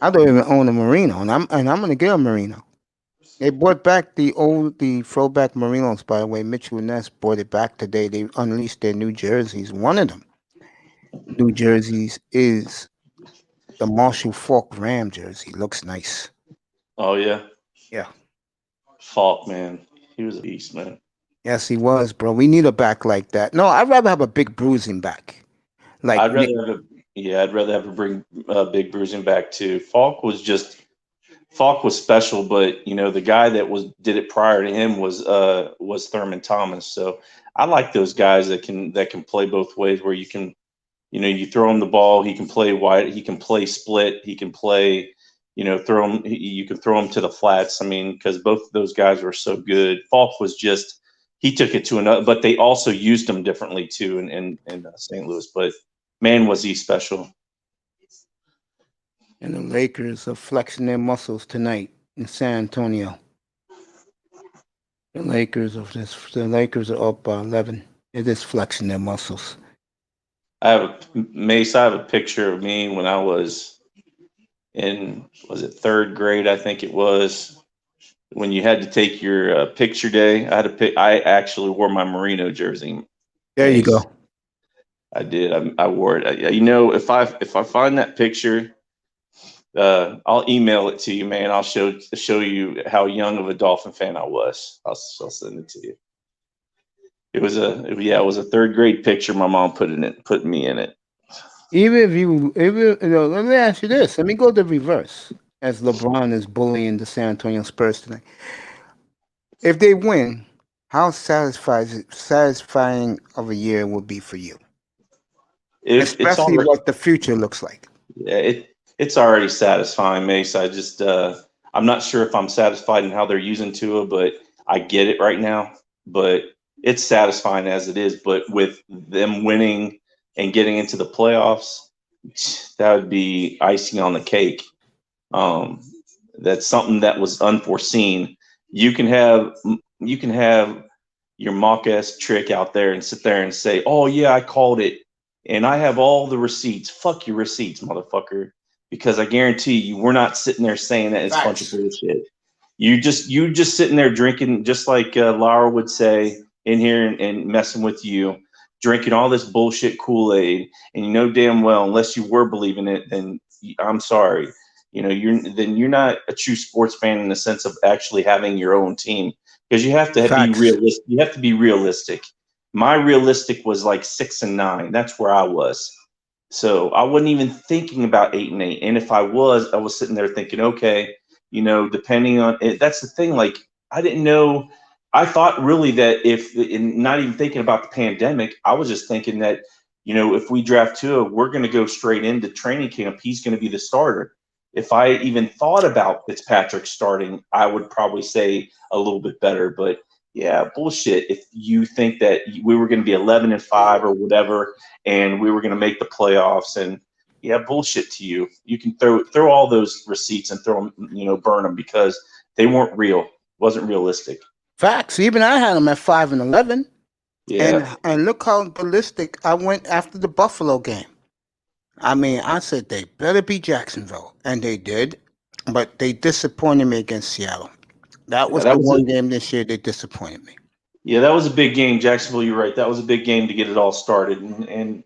I don't even own a Merino, and I'm gonna get a Merino. They brought back the throwback Merinos, by the way. Mitchell Ness brought it back today. They unleashed their new jerseys. One of them, new jerseys, is the Marshall Faulk Ram jersey. Looks nice. Oh yeah, Yeah. Falk, man, he was a beast, man. Yes, he was, bro. We need a back like that. No, I'd rather have a big bruising back. Like I'd rather have I'd rather have a big bruising back too. Falk was special, but you know the guy that did it prior to him was Thurman Thomas. So I like those guys that can play both ways. Where you can, you know, you throw him the ball, he can play wide, he can play split, he can play, you know, you can throw him to the flats. I mean, because both of those guys were so good. Falk was just he took it to another, but they also used him differently too in St. Louis. But man, was he special. And the Lakers are flexing their muscles tonight in San Antonio. The Lakers are up by 11. They're just flexing their muscles. I have a picture of me when I was third grade, I think it was, when you had to take your picture day. I actually wore my Merino jersey. There you go. I did. I wore it. You know, if I find that picture, I'll email it to you, man. I'll show you how young of a Dolphin fan I was. I'll send it to you. It was a third grade picture. My mom put me in it. Let me ask you this. Let me go the reverse. As LeBron is bullying the San Antonio Spurs tonight. If they win, how satisfying of a year would be for you? Especially what the future looks like. Yeah, it's already satisfying, Mace. I just I'm not sure if I'm satisfied in how they're using Tua, but I get it right now. But it's satisfying as it is. But with them winning and getting into the playoffs, that would be icing on the cake. That's something that was unforeseen. You can have your mock-ass trick out there and sit there and say, "Oh yeah, I called it, and I have all the receipts." Fuck your receipts, motherfucker. Because I guarantee you, we're not sitting there saying that it's a bunch of bullshit. You just sitting there drinking, just like Laura would say in here, and messing with you, drinking all this bullshit Kool-Aid, and you know damn well, unless you were believing it, then I'm sorry. You know, you're not a true sports fan in the sense of actually having your own team, because you have to be realistic. You have to be realistic. My realistic was like 6-9. That's where I was. So I wasn't even thinking about 8-8. And if I was sitting there thinking, okay, you know, depending on it, that's the thing. Like, I didn't know. I thought really that not even thinking about the pandemic, I was just thinking that, you know, if we draft Tua, we're going to go straight into training camp. He's going to be the starter. If I even thought about Fitzpatrick starting, I would probably say a little bit better. But yeah, bullshit. If you think that we were going to be 11-5 or whatever, and we were going to make the playoffs, and yeah, bullshit to you. You can throw all those receipts and throw them, you know, burn them, because they weren't real. It wasn't realistic. Facts. Even I had them at 5-11. Yeah. And look how ballistic I went after the Buffalo game. I mean, I said they better beat Jacksonville, and they did, but they disappointed me against Seattle. That was the one game this year they disappointed me. Yeah, that was a big game. Jacksonville, you're right. That was a big game to get it all started. And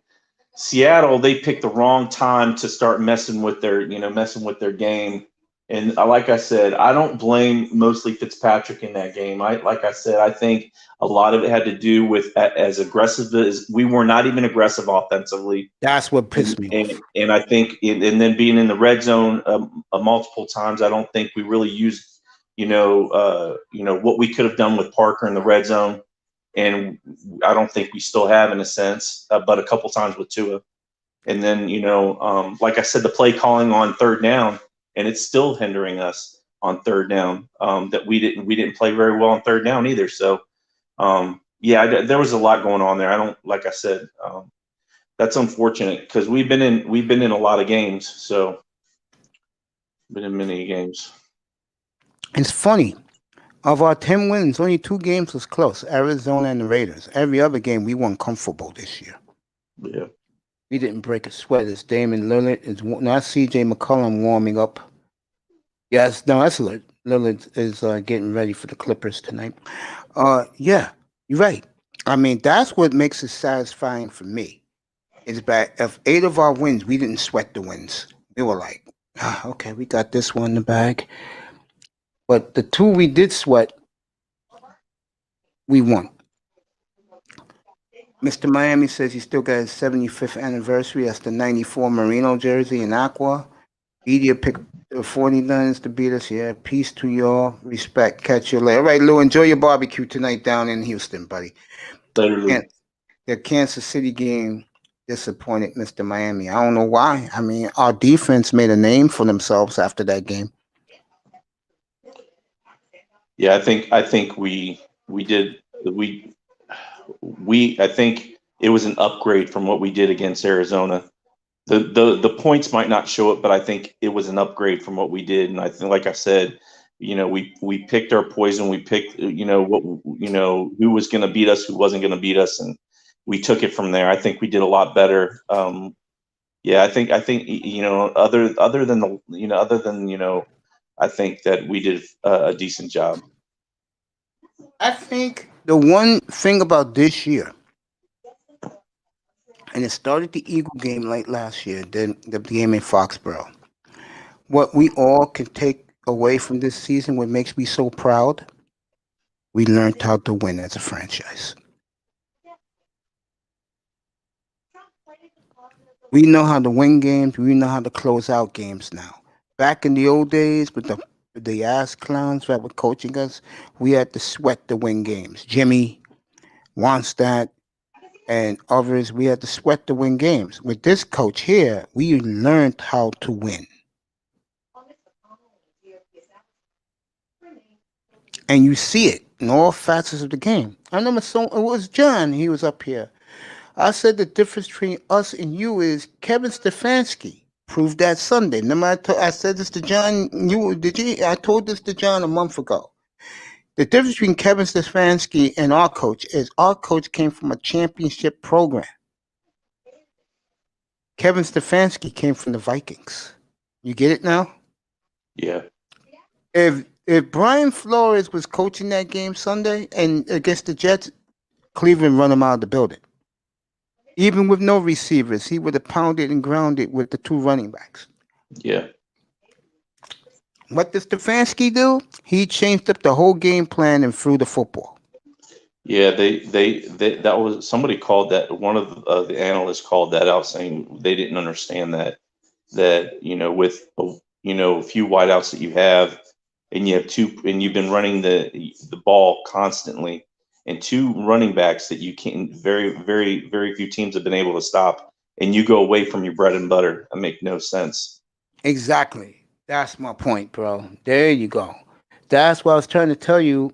Seattle, they picked the wrong time to start messing with their game And like I said, I don't blame mostly Fitzpatrick in that game. Like I said, I think a lot of it had to do with as aggressive as we were not even aggressive offensively. That's what pissed me off. And I think, and then being in the red zone multiple times, I don't think we really used, what we could have done with Parker in the red zone. And I don't think we still have in a sense, but a couple times with Tua. And then, like I said, the play calling on third down, and it's still hindering us on third down. That we didn't play very well on third down either. So, there was a lot going on there. Like I said, that's unfortunate because we've been in a lot of games. So, been in many games. It's funny. Of our 10 wins, only 2 games was close. Arizona and the Raiders. Every other game we won comfortable this year. Yeah. We didn't break a sweat. It's Damon Lillard. It's not C.J. McCollum warming up. Yes, no, that's Lillard. Lillard is getting ready for the Clippers tonight. Yeah, you're right. I mean, that's what makes it satisfying for me. Is that if 8 of our wins, we didn't sweat the wins. We were like, okay, we got this one in the bag. But the 2 we did sweat, we won. Mr. Miami says he still got his 75th anniversary. That's the 94 Merino jersey in aqua. Media picked the 49ers to beat us. Yeah, peace to y'all. Respect. Catch you later. All right, Lou, enjoy your barbecue tonight down in Houston, buddy. Later, Lou. The Kansas City game disappointed Mr. Miami. I don't know why. I mean, our defense made a name for themselves after that game. Yeah, I think we I think it was an upgrade from what we did against Arizona. The points might not show it, but I think it was an upgrade from what we did. And I think, like I said, we picked our poison. We picked, who was going to beat us, who wasn't going to beat us, and we took it from there. I think we did a lot better. I think other than I think that we did a decent job. I think the one thing about this year, and it started the Eagle game late last year, then the game in Foxborough. What we all can take away from this season, what makes me so proud, we learned how to win as a franchise. We know how to win games. We know how to close out games now. Back in the old days with the ass clowns that were coaching us, we had to sweat to win games. Jimmy, Wonstadt, and others, we had to sweat to win games. With this coach here, we learned how to win. And you see it in all facets of the game. I remember it was John, he was up here. I said the difference between us and you is Kevin Stefanski proved that Sunday. Remember I said this to John, I told this to John a month ago. The difference between Kevin Stefanski and our coach is our coach came from a championship program. Kevin Stefanski came from the Vikings. You get it now? Yeah. If Brian Flores was coaching that game Sunday and against the Jets, Cleveland run him out of the building. Even with no receivers, he would have pounded and grounded with the 2 running backs. Yeah. What did Stefanski do? He changed up the whole game plan and threw the football. Yeah, that was somebody called that. One of the analysts called that out, saying they didn't understand that with a few wideouts that you have, and you have 2, and you've been running the ball constantly, and 2 running backs that you can't very very very few teams have been able to stop, and you go away from your bread and butter. That make no sense. Exactly. That's my point, bro. There you go. That's what I was trying to tell you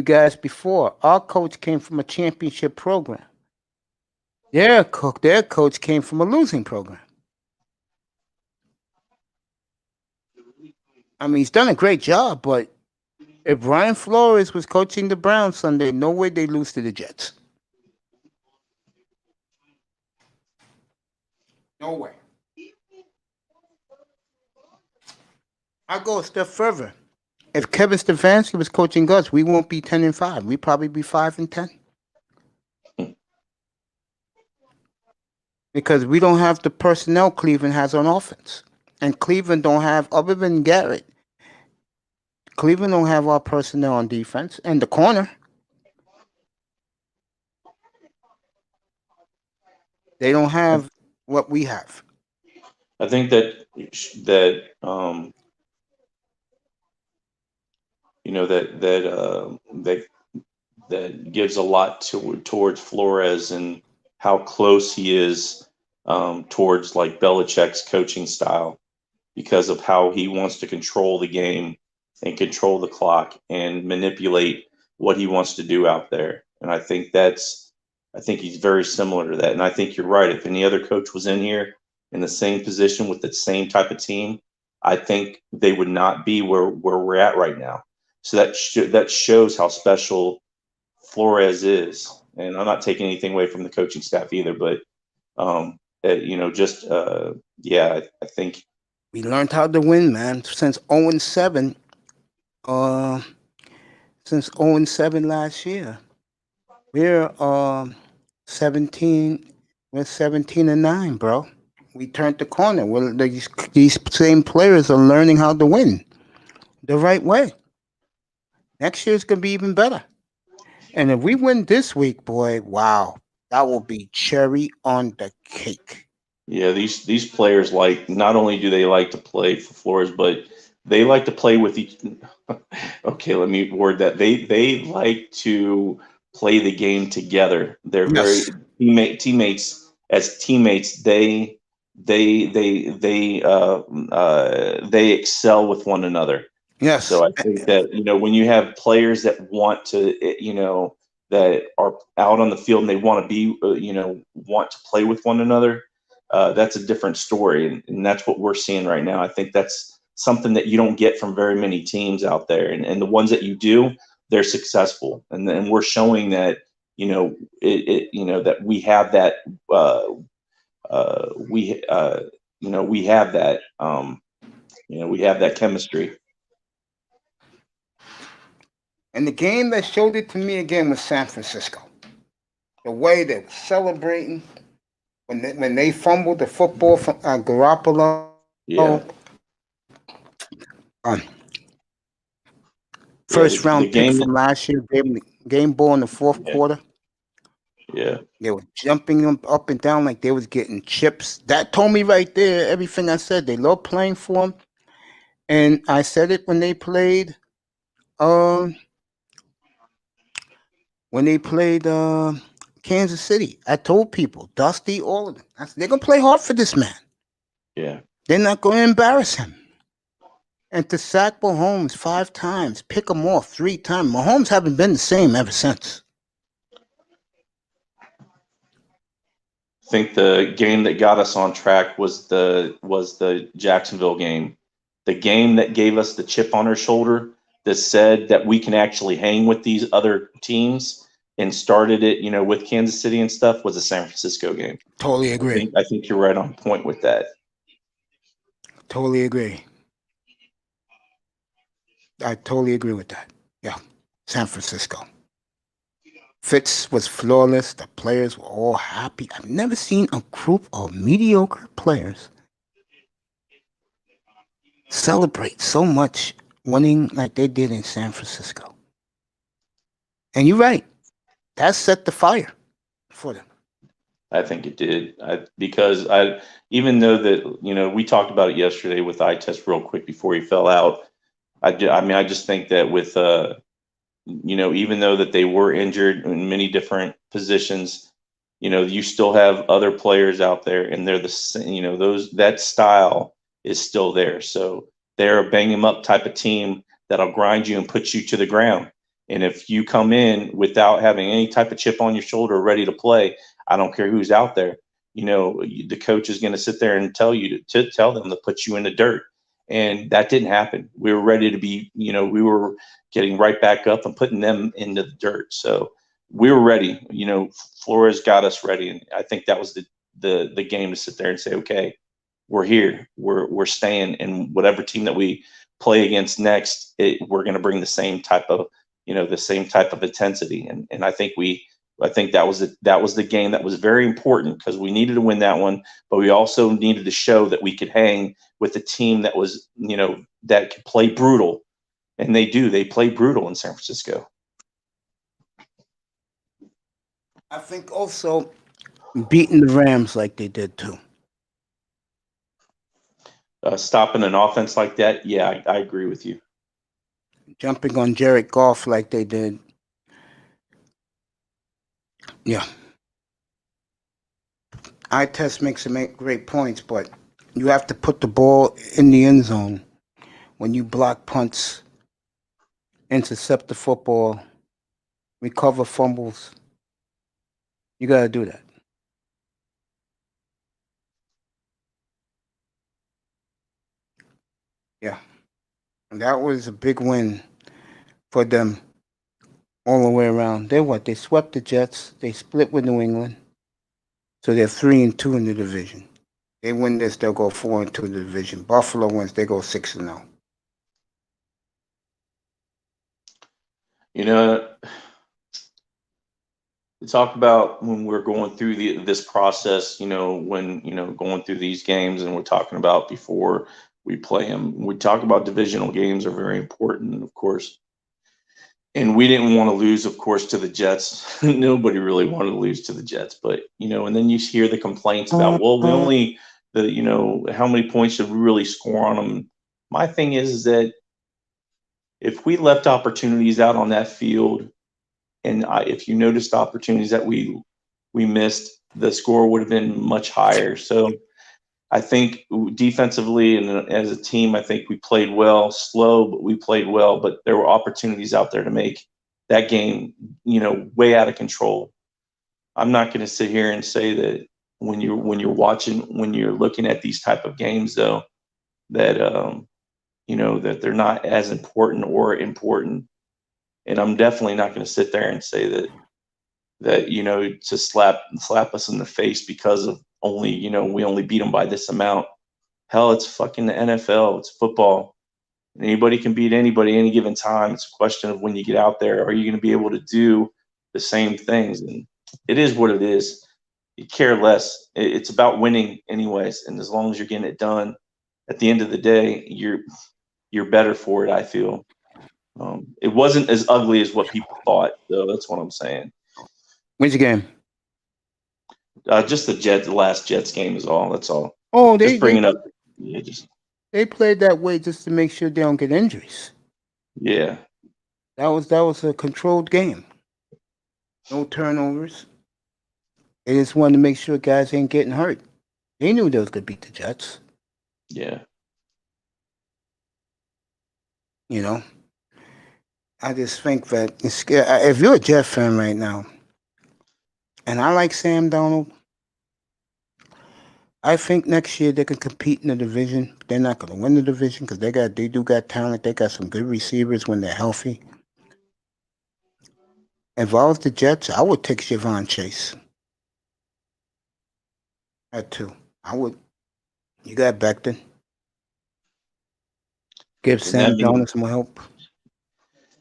guys before. Our coach came from a championship program. Their coach came from a losing program. I mean, he's done a great job, but if Brian Flores was coaching the Browns Sunday, no way they lose to the Jets. No way. I'll go a step further. If Kevin Stefanski was coaching us, we won't be 10-5. We'd probably be 5-10. Because we don't have the personnel Cleveland has on offense. And Cleveland don't have, other than Garrett, Cleveland don't have our personnel on defense and the corner. They don't have what we have. I think that you know that gives a lot towards Flores and how close he is towards like Belichick's coaching style because of how he wants to control the game and control the clock and manipulate what he wants to do out there. And I think he's very similar to that. And I think you're right. If any other coach was in here in the same position with the same type of team, I think they would not be where we're at right now. So that shows how special Flores is. And I'm not taking anything away from the coaching staff either, but yeah, I think We learned how to win, man. Since 0-7, uh, since 0-7 last year, we're 17. We're 17-9, bro. We turned the corner. Well, these same players are learning how to win the right way. Next year's gonna be even better. And if we win this week, boy, wow, that will be cherry on the cake. yeah, these players like not only do they like to play for Flores, but they like to play with each. Okay, let me word that. They like to play the game together. They're very Yes, teammates. As teammates, they excel with one another. yes, So I think that when you have players that want to that are out on the field and they want to be want to play with one another, that's a different story, and that's what we're seeing right now. I think that's something that you don't get from very many teams out there, and the ones that you do, they're successful, and then we're showing that that we have that we have that we have that chemistry. and the game that showed it to me again was San Francisco. The way they were celebrating when they fumbled the football from Garoppolo, Yeah, um, yeah. first The round pick game. from last year, gave them the game ball in the fourth Yeah, quarter. yeah. They were jumping up and down like they was getting chips. That told me right there everything I said. They love playing for them, and I said it um when they played Kansas City. I told people, Dusty, all of them, I said, they're gonna play hard for this man. Yeah. They're not gonna embarrass him. And to sack Mahomes 5 times, pick him off 3 times. Mahomes haven't been the same ever since. I think the game that got us on track was the Jacksonville game. The game that gave us the chip on our shoulder that said that we can actually hang with these other teams and started it, with Kansas City and stuff was the San Francisco game. Totally I agree. think I think you're right on point with that. Totally agree. I totally agree with that. Yeah, San Francisco. Fitz was flawless. The players were all happy. I've never seen a group of mediocre players celebrate so much winning like they did in San Francisco. And you're right. That set the fire for them. I think it did. Because even though that we talked about it yesterday with eye test real quick before he fell out. I mean, I just think that with even though that they were injured in many different positions, you still have other players out there, and they're the same. Those that style is still there. So they're a bang 'em up type of team that'll grind you and put you to the ground. And if you come in without having any type of chip on your shoulder, ready to play, I don't care who's out there. The coach is going to sit there and tell you to tell them to put you in the dirt, and that didn't happen. We were ready to be. We were getting right back up and putting them into the dirt. So we were ready. Flores got us ready, and I think that was the game to sit there and say, okay, we're here, we're staying, and whatever team that we play against next, we're going to bring the same type of intensity, and I think I think that was the game that was very important because we needed to win that one, but we also needed to show that we could hang with a team that was, that could play brutal, and they do. They play brutal in San Francisco. I think also beating the Rams like they did too. Stopping an offense like that, yeah, I agree with you. Jumping on Jared Goff like they did. Yeah. Eye test makes him make great points, but you have to put the ball in the end zone when you block punts, intercept the football, recover fumbles. You got to do that. Yeah. And that was a big win for them all the way around. They swept the Jets. They split with New England. So they're 3-2 in the division. They win this, they'll go 4-2 in the division. Buffalo wins, they go 6-0. You know, we talk about when we're going through this process, when, going through these games, and we're talking about before we play them. We talk about divisional games are very important, of course. And we didn't want to lose, of course, to the Jets. Nobody really wanted to lose to the Jets, but and then you hear the complaints about, well, we only how many points should we really score on them? My thing is that if we left opportunities out on that field, and if you noticed opportunities that we missed, the score would have been much higher. So I think defensively and as a team, I think we played well, slow, but we played well. But there were opportunities out there to make that game, way out of control. I'm not going to sit here and say that when you're looking at these type of games, though, that that they're not as important or important. And I'm definitely not going to sit there and say that to slap us in the face because of only we only beat them by this amount. Hell, it's fucking the NFL. It's football. Anybody can beat anybody any given time. It's a question of when you get out there, are you going to be able to do the same things? And it is what it is. You care less. It's about winning anyways. And as long as you're getting it done, at the end of the day, you're better for it, I feel. It wasn't as ugly as what people thought, though. That's what I'm saying. When's the game? Just the last Jets game is all. That's all. Oh, Just bringing up. Yeah, they played that way just to make sure they don't get injuries. Yeah. That was a controlled game. No turnovers. They just wanted to make sure guys ain't getting hurt. They knew they was gonna beat the Jets. Yeah. I just think that if you're a Jet fan right now, and I like Sam Darnold, I think next year they can compete in the division. They're not going to win the division because they do got talent. They got some good receivers when they're healthy. If I was the Jets, I would take Javon Chase. That too. I would. You got Becton. Give Sam Darnold some help.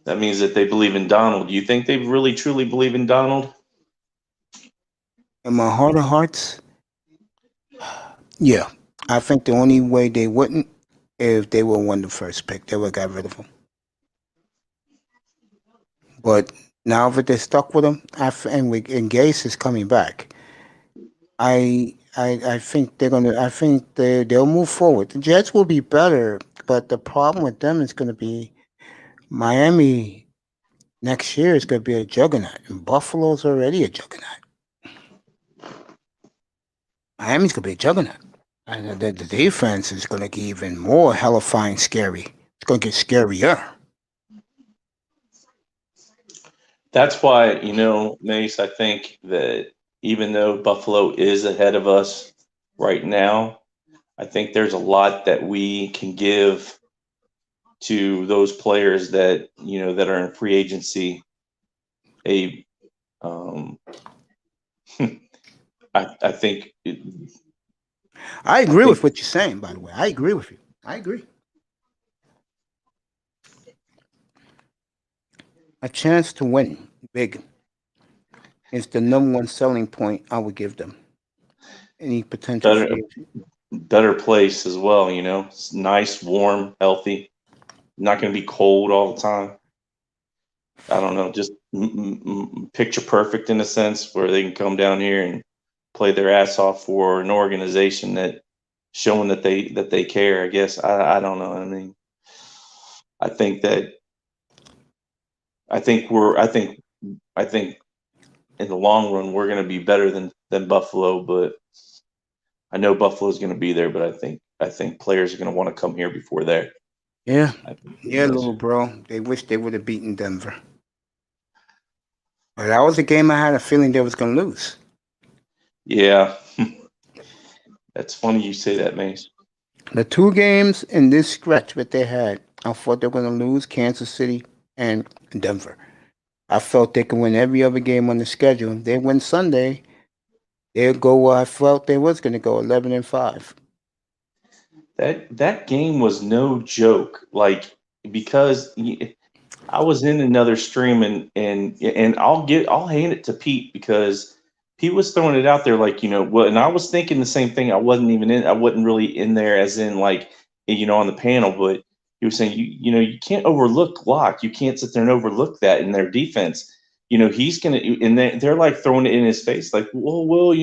That means that they believe in Donald. Do you think they really truly believe in Donald? In my heart of hearts, yeah. I think the only way they wouldn't if they were won the first pick. They would have got rid of him. But now that they're stuck with him, and Gase is coming back, I think they're gonna. I think they'll move forward. The Jets will be better, but the problem with them is going to be Miami next year is going to be a juggernaut, and Buffalo's already a juggernaut. Miami's going to be a juggernaut, and the defense is going to get even more hellifying scary. It's going to get scarier. That's why, Mace, I think that even though Buffalo is ahead of us right now, I think there's a lot that we can give to those players that, that are in free agency. I think. I agree with what you're saying, by the way. I agree with you. I agree. A chance to win big. is the number one selling point I would give them. Any potential Better free agent. better place as well. It's nice, warm, healthy. Not going to be cold all the time. I don't know, just picture perfect in a sense where they can come down here and play their ass off for an organization that showing that they care. I guess I don't know. I mean, I think that I think we're I think in the long run we're going to be better than Buffalo, but I know Buffalo's going to be there, but I think players are going to want to come here before there. Yeah, I think yeah, little bro. They wish they would have beaten Denver. But that was a game I had a feeling they was gonna lose. Yeah, that's funny you say that, Mace. The two games in this stretch that they had, I thought they were gonna lose Kansas City and Denver. I felt they could win every other game on the schedule. If they win Sunday, they'll go where I felt they was gonna go, 11-5. That game was no joke. Like because I was in another stream and I'll hand it to Pete because Pete was throwing it out there like what, and I was thinking the same thing. I wasn't really in there as in like on the panel, but he was saying you can't overlook Locke. You can't sit there and overlook that in their defense. He's gonna and they're like throwing it in his face like well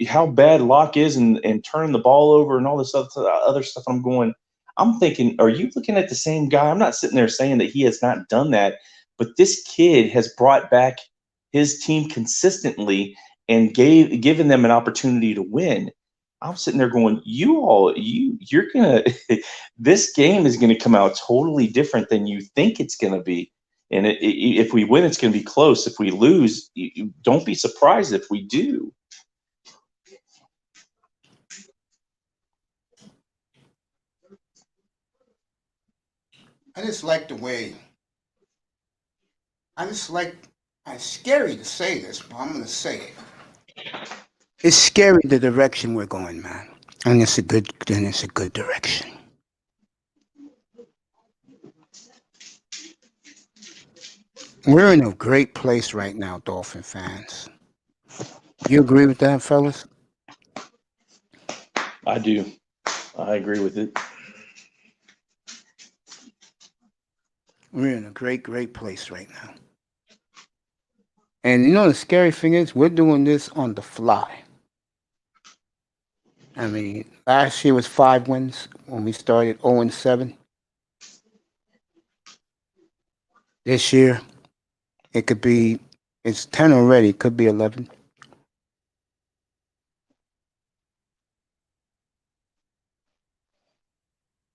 how bad Locke is and turning the ball over and all this other stuff. I'm thinking, are you looking at the same guy? I'm not sitting there saying that he has not done that, but this kid has brought back his team consistently and given them an opportunity to win. I'm sitting there going, you're gonna this game is gonna come out totally different than you think it's gonna be. And if we win, it's gonna be close. If we lose, don't be surprised if we do. I just like the way. I just like. It's scary to say this, but I'm gonna say it. It's scary the direction we're going, man. And it's a good. Then it's a good direction. We're in a great place right now, Dolphin fans. You agree with that, fellas? I do. I agree with it. We're in a great, great place right now. And the scary thing is, we're doing this on the fly. I mean, last year was 5 wins when we started 0-7. This year, it could be, it's 10 already, it could be 11.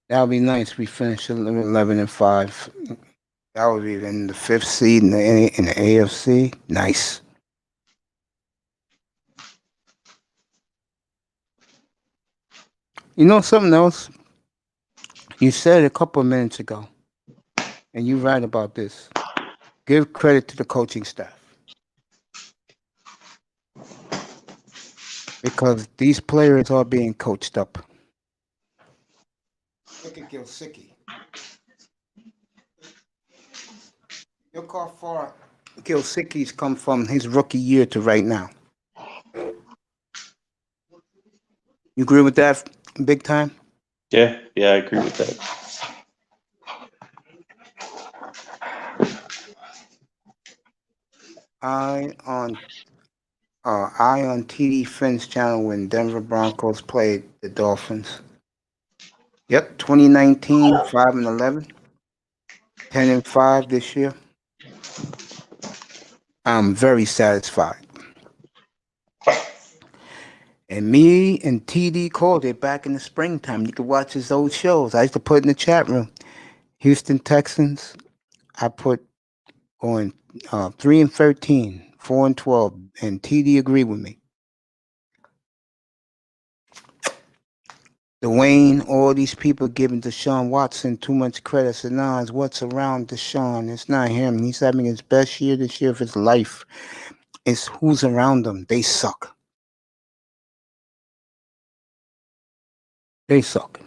That would be nice. We finish 11-5. That would be in the fifth seed in the AFC. Nice. You know something else? You said a couple of minutes ago, and you're right about this. Give credit to the coaching staff. Because these players are being coached up. Look at Gilsicki. Look how far Gilsicki's come from his rookie year to right now. You agree with that big time? Yeah, I agree with that. I on TD Finn's channel when Denver Broncos played the Dolphins. Yep, 2019, 5-11, 10-5 this year. I'm very satisfied. And me and TD called it back in the springtime. You could watch his old shows. I used to put in the chat room. Houston Texans, I put going 3-13, 4-12, and TD agreed with me. Dwayne, all these people giving Deshaun Watson too much credit. So nah, it's what's around Deshaun. It's not him. He's having his best year this year of his life. It's who's around him. They suck. They suck.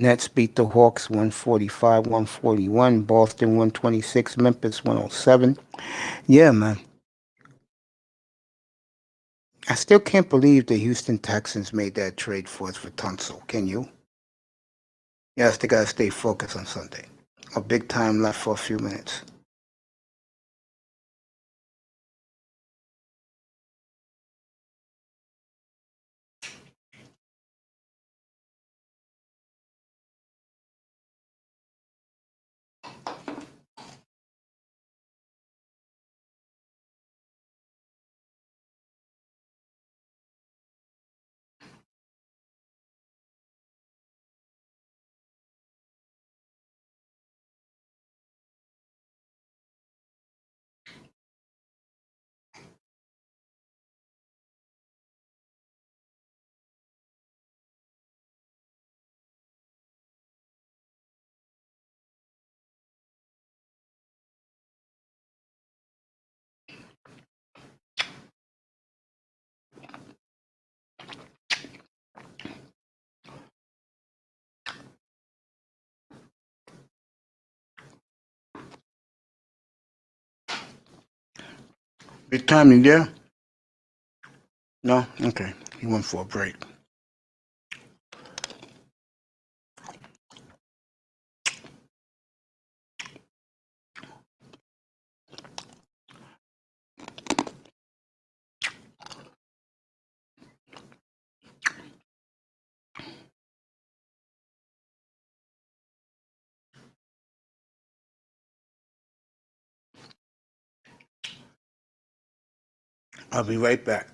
Nets beat the Hawks 145-141. Boston 126. Memphis 107. Yeah, man. I still can't believe the Houston Texans made that trade for us for Tunsil. Can you? Yes, they gotta stay focused on Sunday. A big time left for a few minutes. Big time, you there? No? Okay. He went for a break. I'll be right back.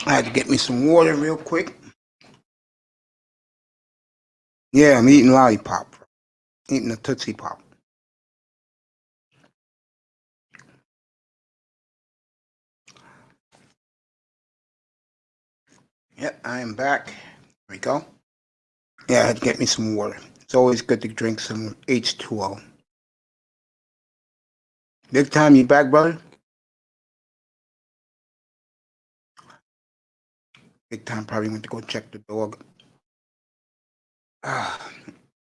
I had to get me some water real quick. Yeah, I'm eating lollipop. Eating a Tootsie Pop. Yep, I am back. There we go. Yeah, I had to get me some water. It's always good to drink some H2O. Big time, you back, brother? Big time probably went to go check the dog.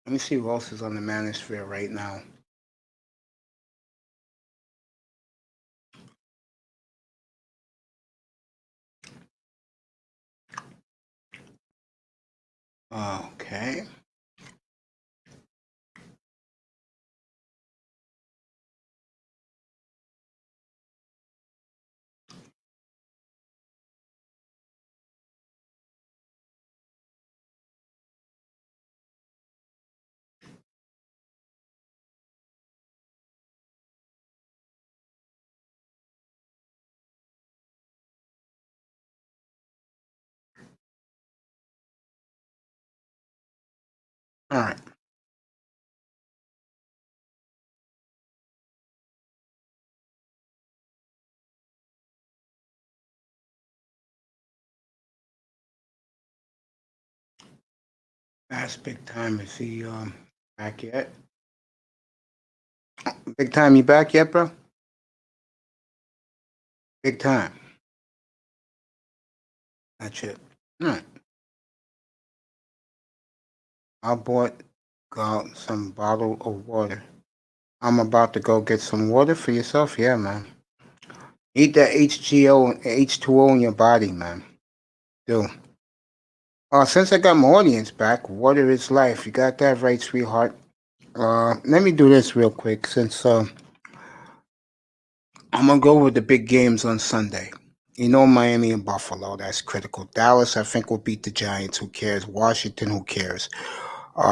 Let me see who else is on the manosphere right now. Okay. All right. That's big time. Is he back yet? Big time, you back yet, bro? Big time. That's it. All right. I bought some bottle of water. I'm about to go get some water for yourself. Yeah, man. Eat that HGO and H2O in your body, man. Do. Since I got my audience back, water is life. You got that right, sweetheart. Let me do this real quick since I'm gonna go with the big games on Sunday. You know, Miami and Buffalo, that's critical. Dallas, I think, will beat the Giants. Who cares? Washington, who cares?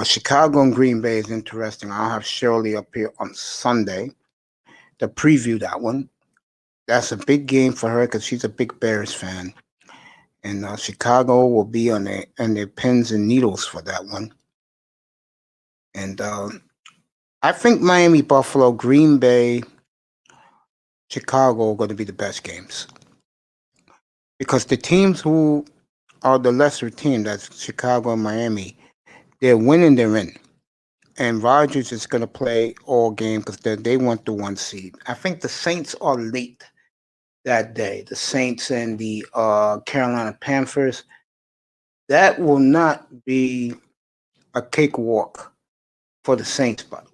Chicago and Green Bay is interesting. I'll have Shirley up here on Sunday to preview that one. That's a big game for her because she's a big Bears fan. And Chicago will be on their pins and needles for that one. And I think Miami, Buffalo, Green Bay, Chicago are going to be the best games. Because the teams who are the lesser team, that's Chicago and Miami, they're winning, they're in. And Rodgers is going to play all game because they want the 1 seed. I think the Saints are late that day. The Saints and the Carolina Panthers. That will not be a cakewalk for the Saints, by the way.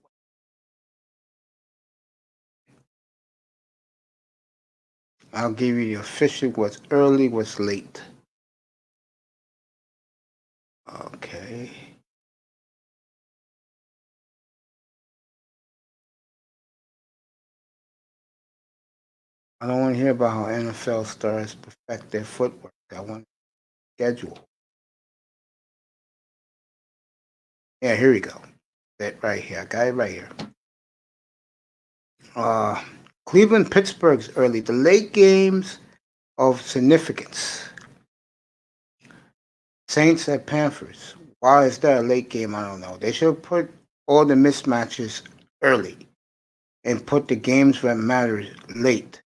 I'll give you the official what's early, what's late. Okay. I don't want to hear about how NFL stars perfect their footwork. I want schedule. Yeah, here we go. That right here. I got it right here. Cleveland, Pittsburgh's early. The late games of significance. Saints at Panthers. Why is that a late game? I don't know. They should put all the mismatches early and put the games that matter late.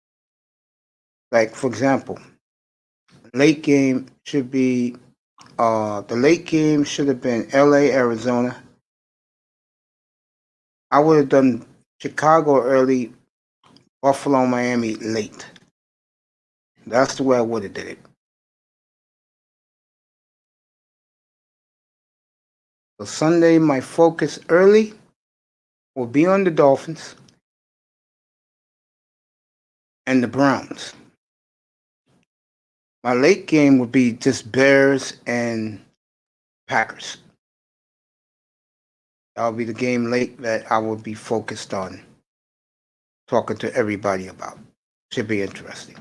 Like, for example, late game should be the late game should have been LA, Arizona. I would have done Chicago early, Buffalo, Miami late. That's the way I would have did it. So Sunday, my focus early will be on the Dolphins and the Browns. My late game would be just Bears and Packers. That'll be the game late that I will be focused on talking to everybody about. Should be interesting.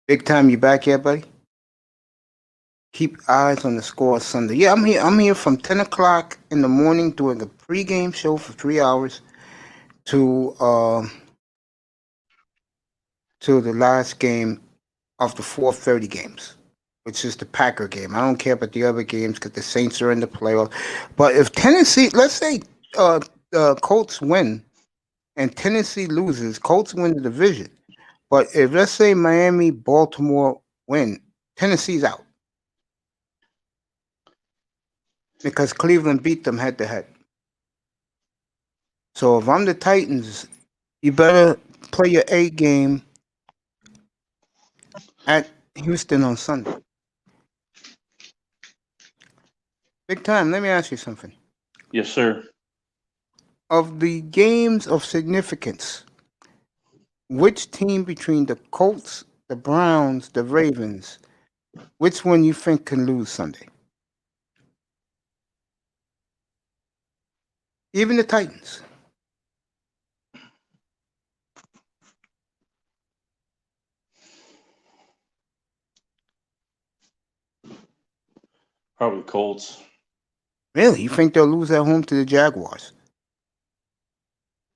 Big time, you back yet, buddy? Keep eyes on the score Sunday. Yeah, I'm here. I'm here from 10 o'clock in the morning doing a pregame show for 3 hours to the last game of the 4:30 games, which is the Packer game. I don't care about the other games because the Saints are in the playoffs. But if Tennessee, let's say the Colts win and Tennessee loses, Colts win the division. But if let's say Miami, Baltimore win, Tennessee's out because Cleveland beat them head to head. So if I'm the Titans, you better play your A game at Houston on Sunday. Big time. Let me ask you something. Yes, sir. Of the games of significance, which team between the Colts, the Browns, the Ravens, which one you think can lose Sunday? Even the Titans. Probably Colts. Really? You think they'll lose at home to the Jaguars?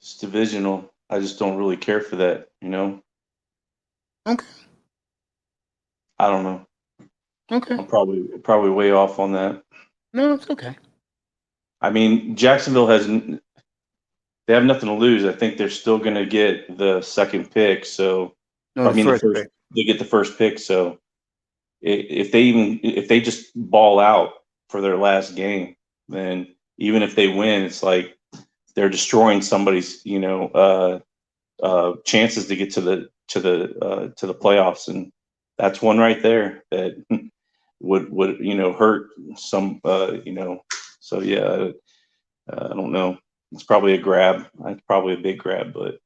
It's divisional. I just don't really care for that, you know? Okay. I don't know. Okay. I'm probably way off on that. No, it's okay. I mean, Jacksonville they have nothing to lose. I think they're still going to get the second pick. So, No, the the first first, pick. they get the first pick. So if they just ball out for their last game, then even if they win, it's like they're destroying somebody's, chances to get to the playoffs. And that's one right there that would hurt some, so yeah, I don't know. It's probably a grab. It's probably a big grab, but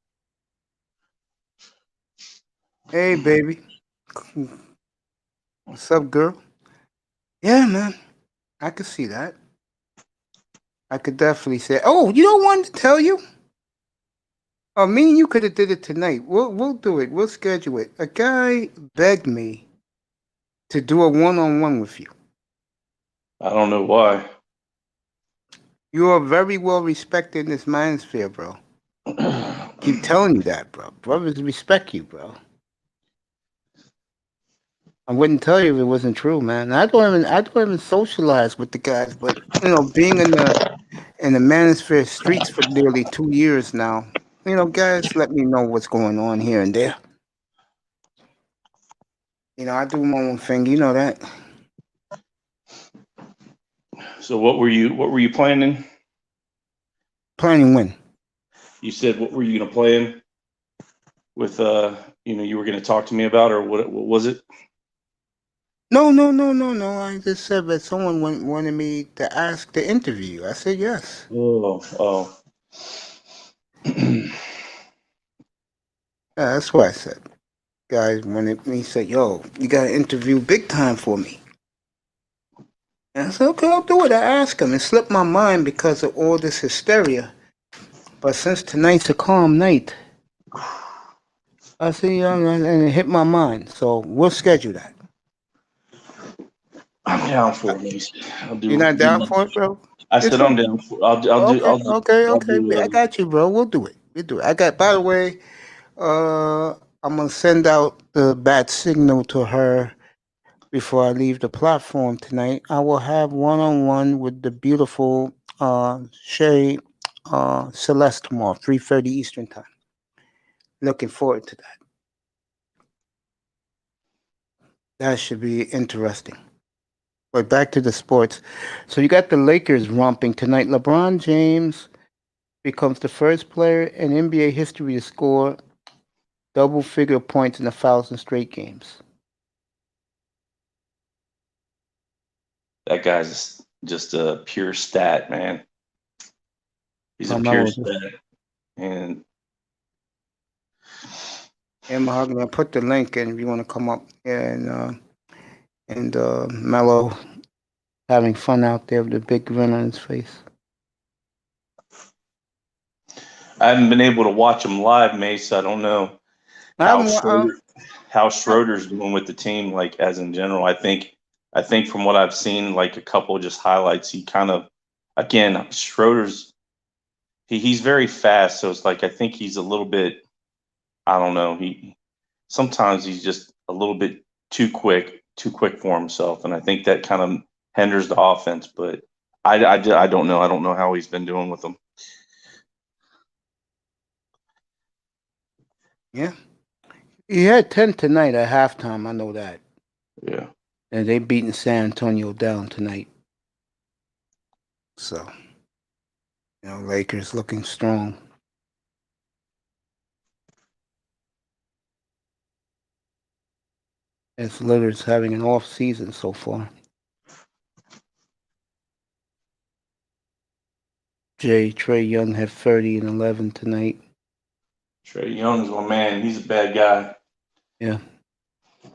Hey, baby. What's up, girl? Yeah, man. I could see that. I could definitely say. Oh, you don't want to tell you? Oh, me and you could have did it tonight. We'll do it. We'll schedule it. A guy begged me to do a one-on-one with you. I don't know why. You are very well respected in this manosphere, bro. Keep telling you that, bro. Brothers respect you, bro. I wouldn't tell you if it wasn't true, man. I don't even socialize with the guys, but being in the manosphere streets for nearly 2 years now, guys let me know what's going on here and there. I do my own thing, you know that. So what were you planning? Planning when? You said what were you gonna plan with you were gonna talk to me about, or what was it? No, no, no, no, no. I just said that someone wanted me to ask to interview you. I said yes. Oh. Yeah, that's what I said. Guys wanted me said, "Yo, you gotta interview big time for me." And I said, "Okay, I'll do it." I asked him. It slipped my mind because of all this hysteria. But since tonight's a calm night, I said, yeah, and it hit my mind. So we'll schedule that. I'm down for it. I'll You're do. not down for it, bro? I It's said I'm down for. I'll do. okay, okay, I'll okay. do. I got you, bro. We'll do it. We'll do it. I got. By the way, I'm gonna send out the bat signal to her before I leave the platform tonight. I will have one-on-one with the beautiful Shay Celeste tomorrow, 3:30 Eastern time. Looking forward to that. That should be interesting. But back to the sports. So you got the Lakers romping tonight. LeBron James becomes the first player in NBA history to score double-figure points in 1,000 straight games. That guy's just a pure stat, man. He's a pure Carmelo, stat, and Mahogany, I put the link in if you want to come up and Mello having fun out there with a big grin on his face. I haven't been able to watch him live, Mace. I don't know how Schroeder's doing with the team, like as in general. I think from what I've seen, like a couple of just highlights, he kind of, again, Schroeder's he's very fast, so it's like I think he's a little bit, I don't know, sometimes he's just a little bit too quick for himself, and I think that kind of hinders the offense. But I don't know. I don't know how he's been doing with them. Yeah. He had 10 tonight at halftime. I know that. Yeah. And they beating San Antonio down tonight. So, Lakers looking strong. As Lillard's having an off season so far. Trey Young had 30 and 11 tonight. Trey Young's my man. He's a bad guy. Yeah.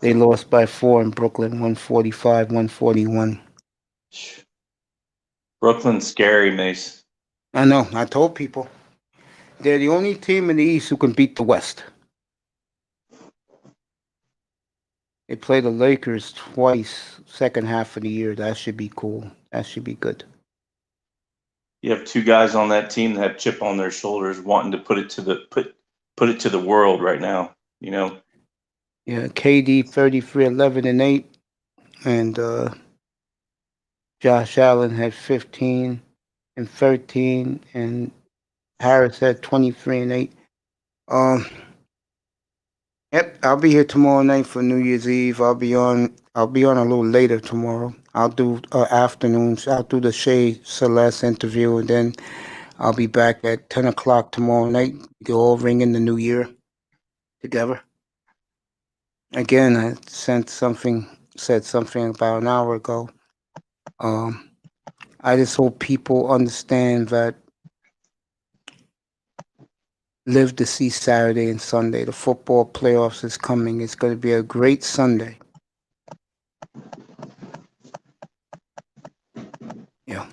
They lost by 4 in Brooklyn, 145-141. Brooklyn's scary, Mace. I know. I told people. They're the only team in the East who can beat the West. They play the Lakers twice second half of the year. That should be cool. That should be good. You have two guys on that team that have chip on their shoulders, wanting to put it to the world right now. Yeah, KD 33, 11, and 8, and Josh Allen had 15. and 13, and Harris had 23 and 8. Um, yep, I'll be here tomorrow night for New Year's Eve. I'll be on a little later tomorrow. I'll do afternoons. I'll do the Shay Celeste interview, and then I'll be back at 10 o'clock tomorrow night. We'll all ring in the new year together. Again, I said something about an hour ago. Um, I just hope people understand that live to see Saturday and Sunday. The football playoffs is coming. It's going to be a great Sunday. Yeah,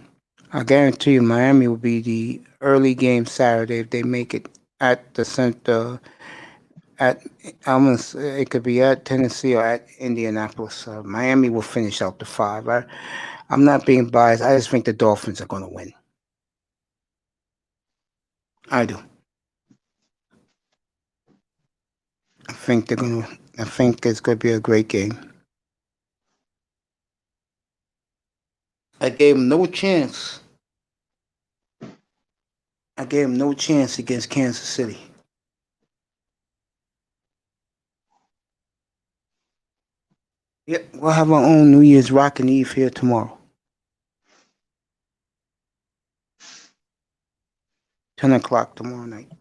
I guarantee you, Miami will be the early game Saturday if they make it at the center. At it could be at Tennessee or at Indianapolis. Miami will finish out the 5. I'm not being biased. I just think the Dolphins are going to win. I do. I think they're going to. I think it's going to be a great game. I gave them no chance. I gave them no chance against Kansas City. Yep, we'll have our own New Year's Rockin' Eve here tomorrow. 10 o'clock tomorrow night.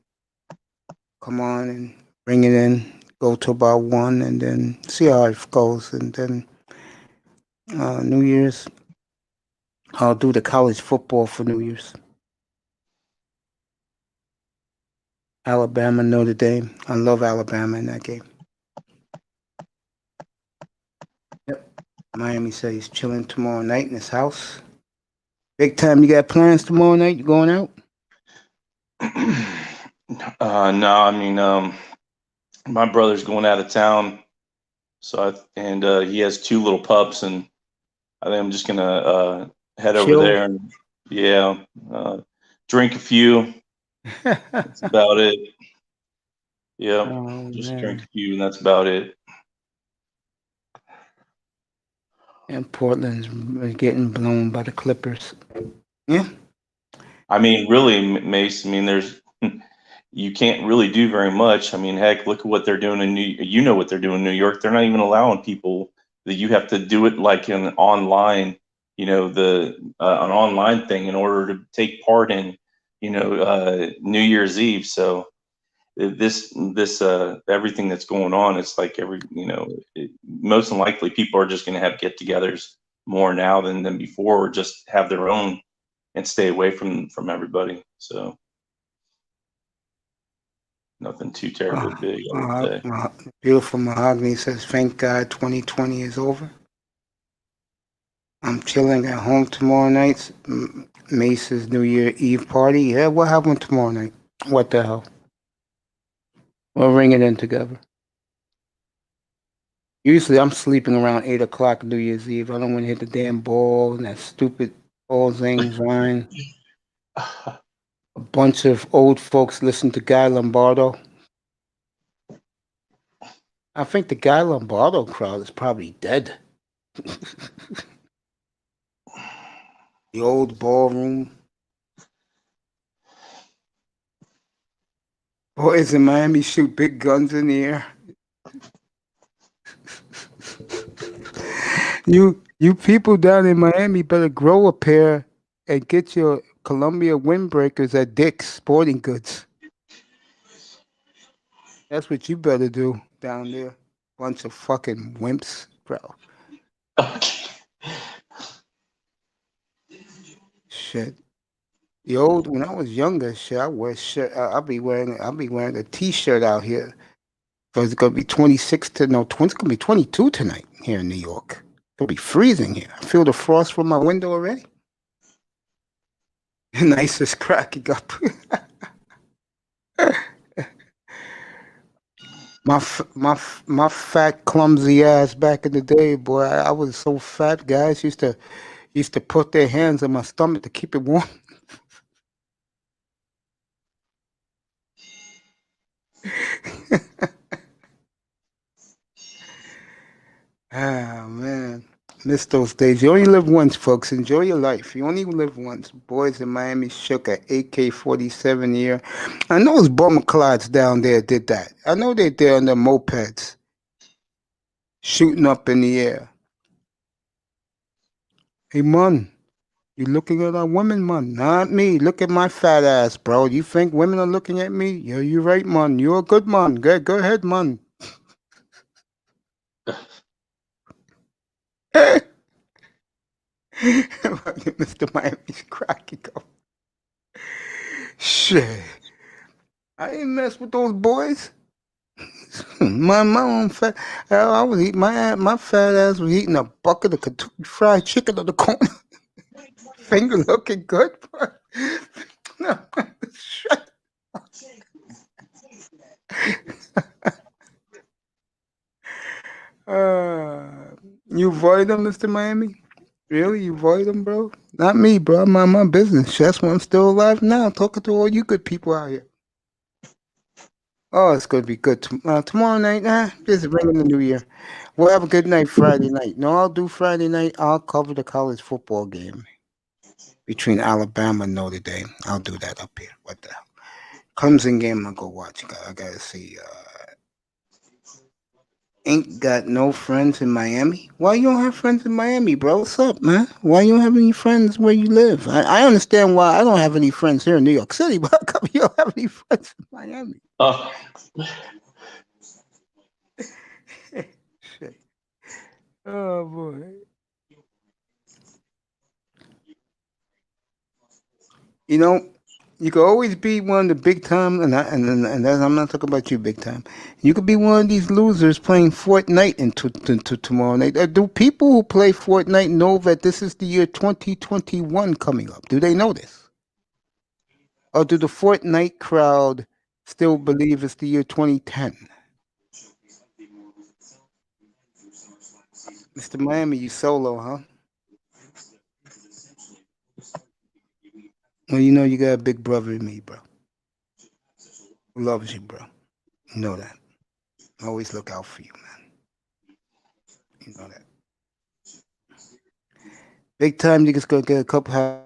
Come on and bring it in. Go to about 1 and then see how it goes. And then New Year's, I'll do the college football for New Year's. Alabama, Notre Dame. I love Alabama in that game. Yep. Miami said he's chilling tomorrow night in his house. Big time, you got plans tomorrow night? You going out? No, I mean, my brother's going out of town, so he has 2 little pups, and I think I'm just gonna head over Chill. there and drink a few. That's about it. Yep, Oh, just drink man. a few, and that's about it. And Portland's getting blown by the Clippers. Yeah. I mean, really, Mace. I mean, you can't really do very much. I mean, heck, look at what they're doing in you know what they're doing in New York. They're not even allowing people that you have to do it like an online, an online thing in order to take part in, New Year's Eve. So this everything that's going on, it's like most likely people are just going to have get-togethers more now than before, or just have their own and stay away from everybody. So nothing too terribly big, I would say. Beautiful Mahogany says, thank God 2020 is over. I'm chilling at home tomorrow night. Mace's New Year Eve party. Yeah, what happened tomorrow night? What the hell? We'll ring it in together. Usually I'm sleeping around 8 o'clock New Year's Eve. I don't want to hit the damn ball and that stupid All Zings line. A bunch of old folks listen to Guy Lombardo. I think the Guy Lombardo crowd is probably dead. The old ballroom. Boys in Miami shoot big guns in the air. You people down in Miami better grow a pair and get your Columbia windbreakers at Dick's Sporting Goods. That's what you better do down there. Bunch of fucking wimps, bro. Shit. When I was younger, shit, I wear shirt. I'll be wearing a t-shirt out here. So it's gonna be 26 to no, it's gonna be 22 tonight here in New York. It'll be freezing here. I feel the frost from my window already. Nice is cracking up. My fat clumsy ass back in the day, boy. I was so fat. Guys used to put their hands on my stomach to keep it warm. Ah man, Miss those days. You only live once, folks. Enjoy your life. You only live once. Boys in Miami shook a AK-47 here. I know those bomber clods down there did that. I know they're there on their mopeds, shooting up in the air. Hey, man, you looking at a woman, man? Not me. Look at my fat ass, bro. You think women are looking at me? Yeah, you're right, man. You're a good man. Go ahead, man. Mr. Miami's cracking up. Shit. I didn't mess with those boys. My own fat. I was eating my fat ass was eating a bucket of Kentucky Fried Chicken on the corner. Finger looking good. No, shut. You avoid them, Mr. Miami? Really, you avoid them, bro? Not me, bro. I mind my business. That's why I'm still alive now, talking to all you good people out here. Oh, it's gonna be good. Tomorrow night, just ringing the new year. We'll have a good night Friday night. No, I'll do Friday night. I'll cover the college football game between Alabama and Notre Dame. I'll do that up here. What the hell? Clemson game, I'll go watch. I gotta see. Ain't got no friends in Miami. Why you don't have friends in Miami, bro? What's up, man? Why you don't have any friends where you live? I understand why I don't have any friends here in New York City, but how come you don't have any friends in Miami? Oh, Shit. Oh boy. You know, you could always be one of the big time, and that's, I'm not talking about you, big time. You could be one of these losers playing Fortnite into tomorrow night. Do people who play Fortnite know that this is the year 2021 coming up? Do they know this? Or do the Fortnite crowd still believe it's the year 2010? Mr. Miami, you solo, huh? Well, you know you got a big brother in me, bro. Who loves you, bro. You know that. I always look out for you, man. You know that. Big time, you just gonna get a couple, have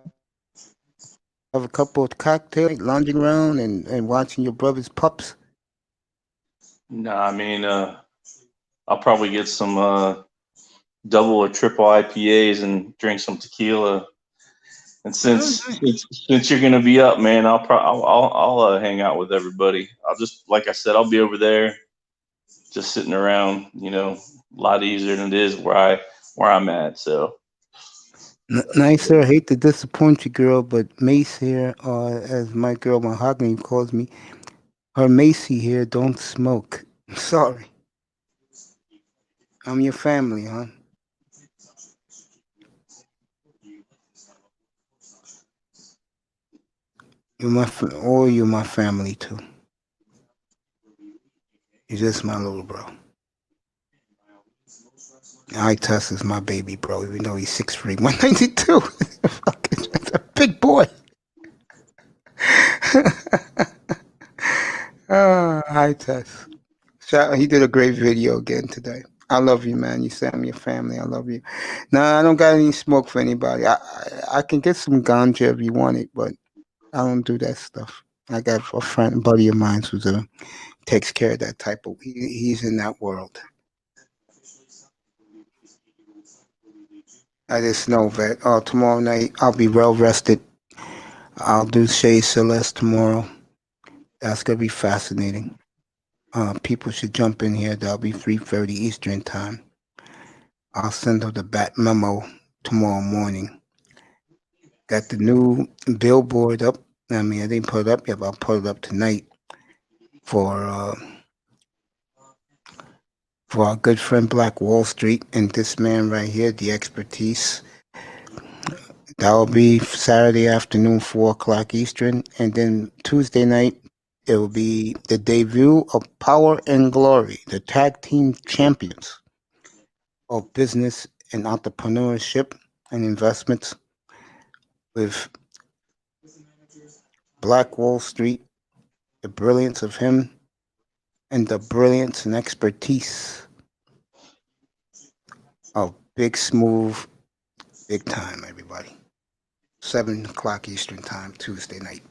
a couple of cocktails, lounging around and watching your brother's pups. no, I mean, I'll probably get some double or triple IPAs and drink some tequila. And Oh, since you're gonna be up, man, I'll hang out with everybody. I'll just like I said, I'll be over there, just sitting around. A lot easier than it is where I'm at. So Nicer. I hate to disappoint you, girl, but Mace here, as my girl Mahogany calls me, her Macy here don't smoke. Sorry. I'm your family, huh? Or you're my family too. You're just my little bro. I Tess is my baby bro, even though he's 6'3", 192. Fucking a big boy. Hi Tess. He did a great video again today. I love you, man. You say I'm your family. I love you. Nah, I don't got any smoke for anybody. I can get some ganja if you want it, but I don't do that stuff. I got a friend, buddy of mine who's takes care of that type of. He's in that world. I just know that tomorrow night I'll be well rested. I'll do Shea Celeste tomorrow. That's gonna be fascinating. People should jump in here. That'll be 3:30 Eastern time. I'll send her the bat memo tomorrow morning. Got the new billboard up. I mean, I didn't put it up yet, but I'll put it up tonight for our good friend Black Wall Street and this man right here, the expertise. That will be Saturday afternoon, 4 o'clock Eastern, and then Tuesday night it will be the debut of Power and Glory, the tag team champions of business and entrepreneurship and investments with Black Wall Street, the brilliance of him, and the brilliance and expertise of Big smooth, big time, everybody. 7 o'clock Eastern time, Tuesday night.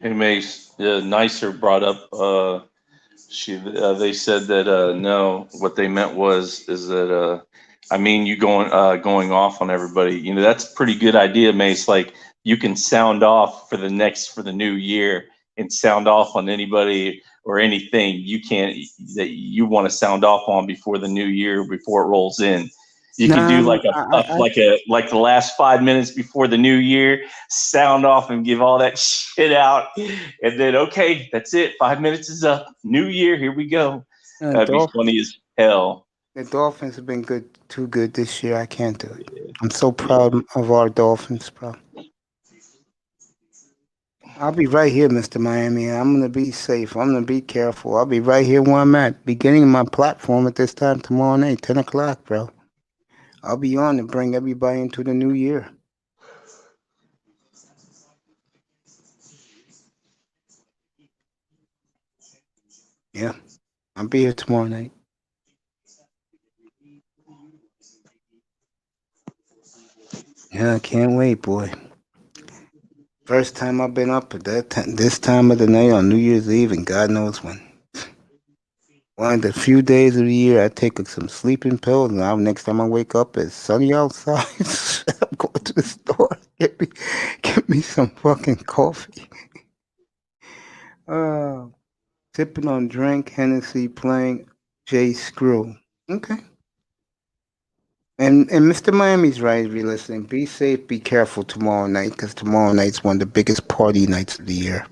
Hey Mace, Nicer brought up. They said that no, what they meant is that I mean you going off on everybody. You know that's a pretty good idea, Mace. Like you can sound off for the new year and sound off on anybody or anything you can't that you want to sound off on before the new year before it rolls in. You could Nah, do like like the last 5 minutes before the new year, sound off and give all that shit out, and then okay, that's it. 5 minutes is up. New year, here we go. That'd be funny as hell. the Dolphins have been good, too good this year. I can't do it. I'm so proud of our Dolphins, bro. I'll be right here, Mr. Miami. I'm gonna be safe. I'm gonna be careful. I'll be right here where I'm at, beginning my platform at this time tomorrow night, 10 o'clock, bro. I'll be on to bring everybody into the new year. Yeah, I'll be here tomorrow night. Yeah, I can't wait, boy. First time I've been up at this time of the night on New Year's Eve, and God knows when. One of the few days of the year I take some sleeping pills, and next time I wake up, it's sunny outside. I'm going to the store. Get me some fucking coffee. Sipping on drink, Hennessy, playing J Screw. Okay. And Mr. Miami's right if you're listening. Be safe, be careful tomorrow night, because tomorrow night's one of the biggest party nights of the year.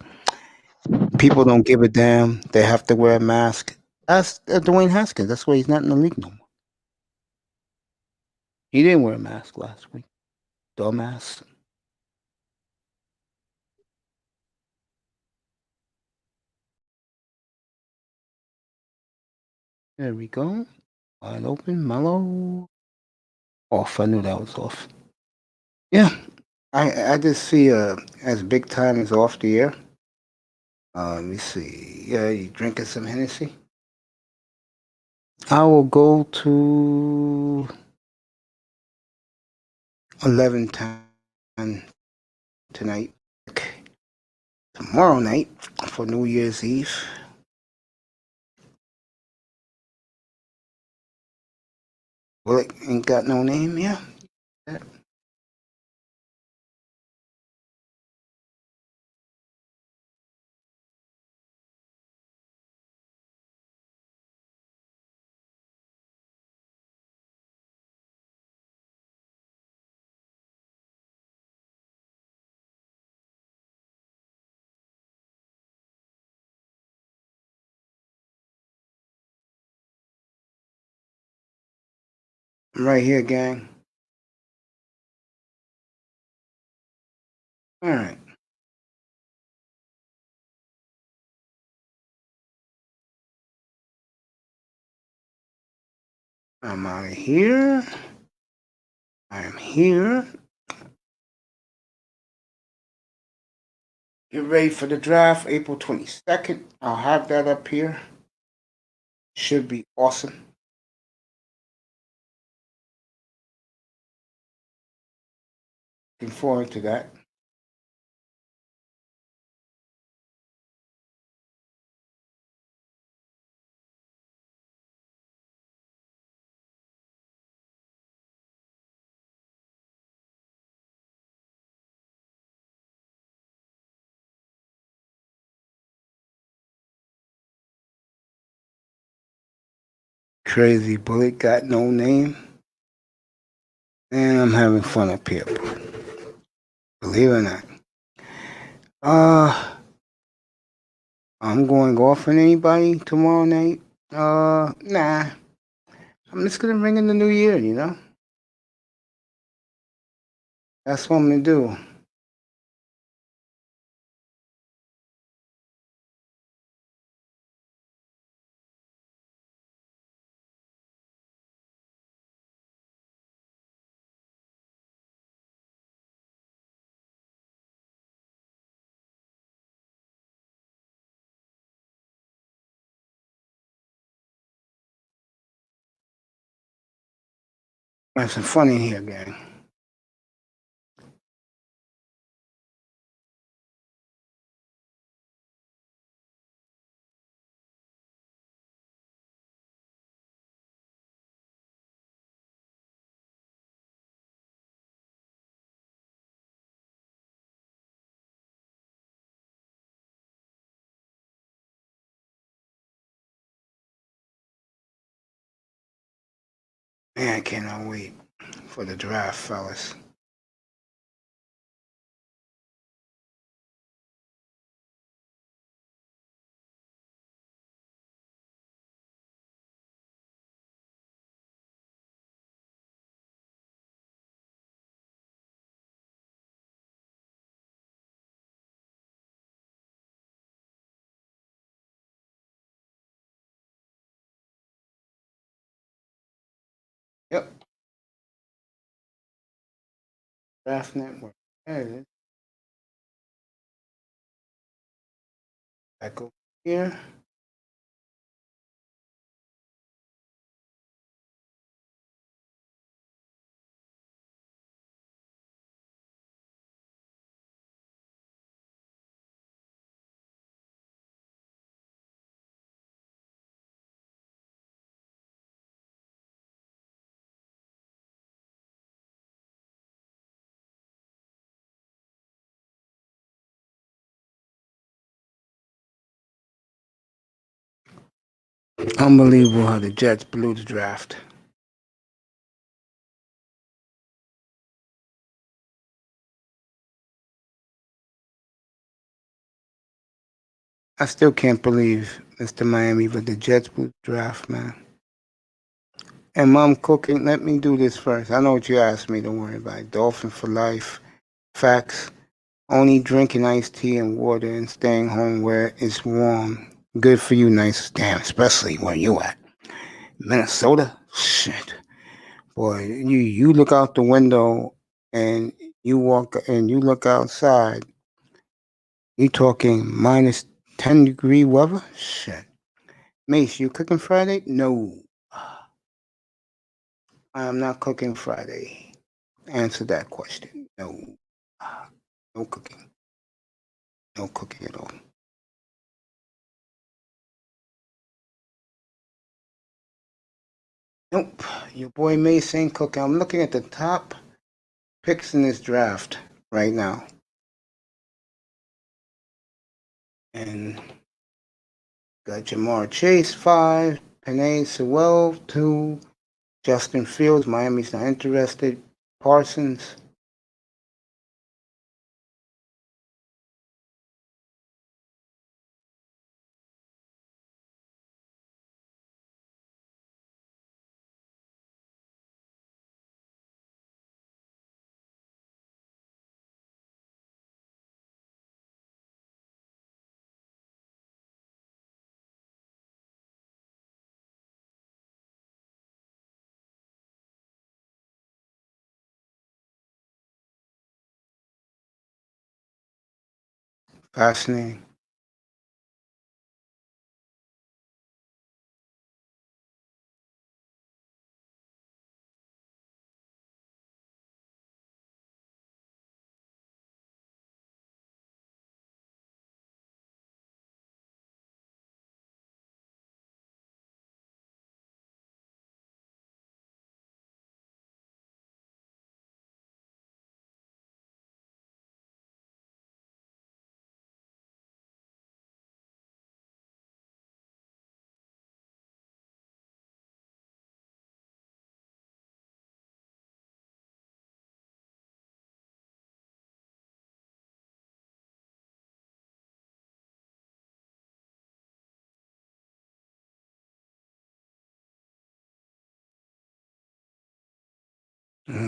People don't give a damn. They have to wear a mask. Ask Dwayne Haskins. That's why he's not in the league no more. He didn't wear a mask last week. Dumbass. There we go. Wide open, mellow. Off. I knew that was off. Yeah. I just see as big time is off the air. Let me see. Yeah, you drinking some Hennessy? I will go to 11:10 tonight. Tomorrow night for New Year's Eve. Well, it ain't got no name, yeah. I'm right here, gang. All right. I'm out of here. I'm here. Get ready for the draft, April 22nd. I'll have that up here. Should be awesome. Looking forward to that. Crazy Bullet got no name. And I'm having fun up here, bro. Believe it or not. I'm going off on anybody tomorrow night. Nah. I'm just gonna ring in the new year, you know? That's what I'm gonna do. Have some fun in here, gang. Man, I cannot wait for the draft, fellas. Yep. Draft Network. There it is. Back over here. Unbelievable how the Jets blew the draft. I still can't believe Mr. Miami, but the Jets blew the draft, man. And Mom Cooking, let me do this first. I know what you asked me, don't worry about it. Dolphin for life. Facts. Only drinking iced tea and water and staying home where it's warm. Good for you, nice. Damn, especially where you at. Minnesota? Shit. Boy, you look out the window and you look outside, you talking minus 10-degree weather? Shit. Mace, you cooking Friday? No. I am not cooking Friday. Answer that question. No. No cooking. No cooking at all. Nope. Your boy Mace ain't cooking. I'm looking at the top picks in this draft right now. And got Jamar Chase, 5. Penei Sewell, 2. Justin Fields, Miami's not interested. Parsons. Fascinating.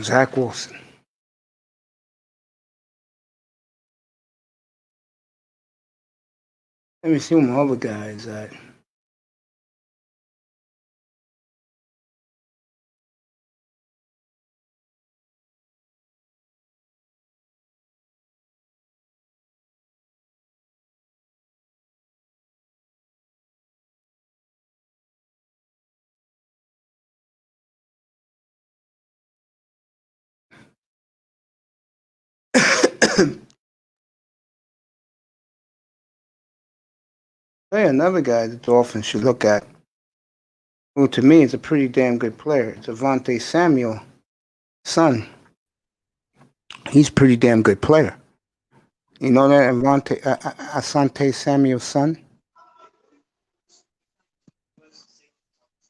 Zach Wilson. Let me see where my other guy is at. Hey, another guy the Dolphins should look at, who to me is a pretty damn good player. It's Avante Samuel, son. He's a pretty damn good player. You know that Asante Samuel's son?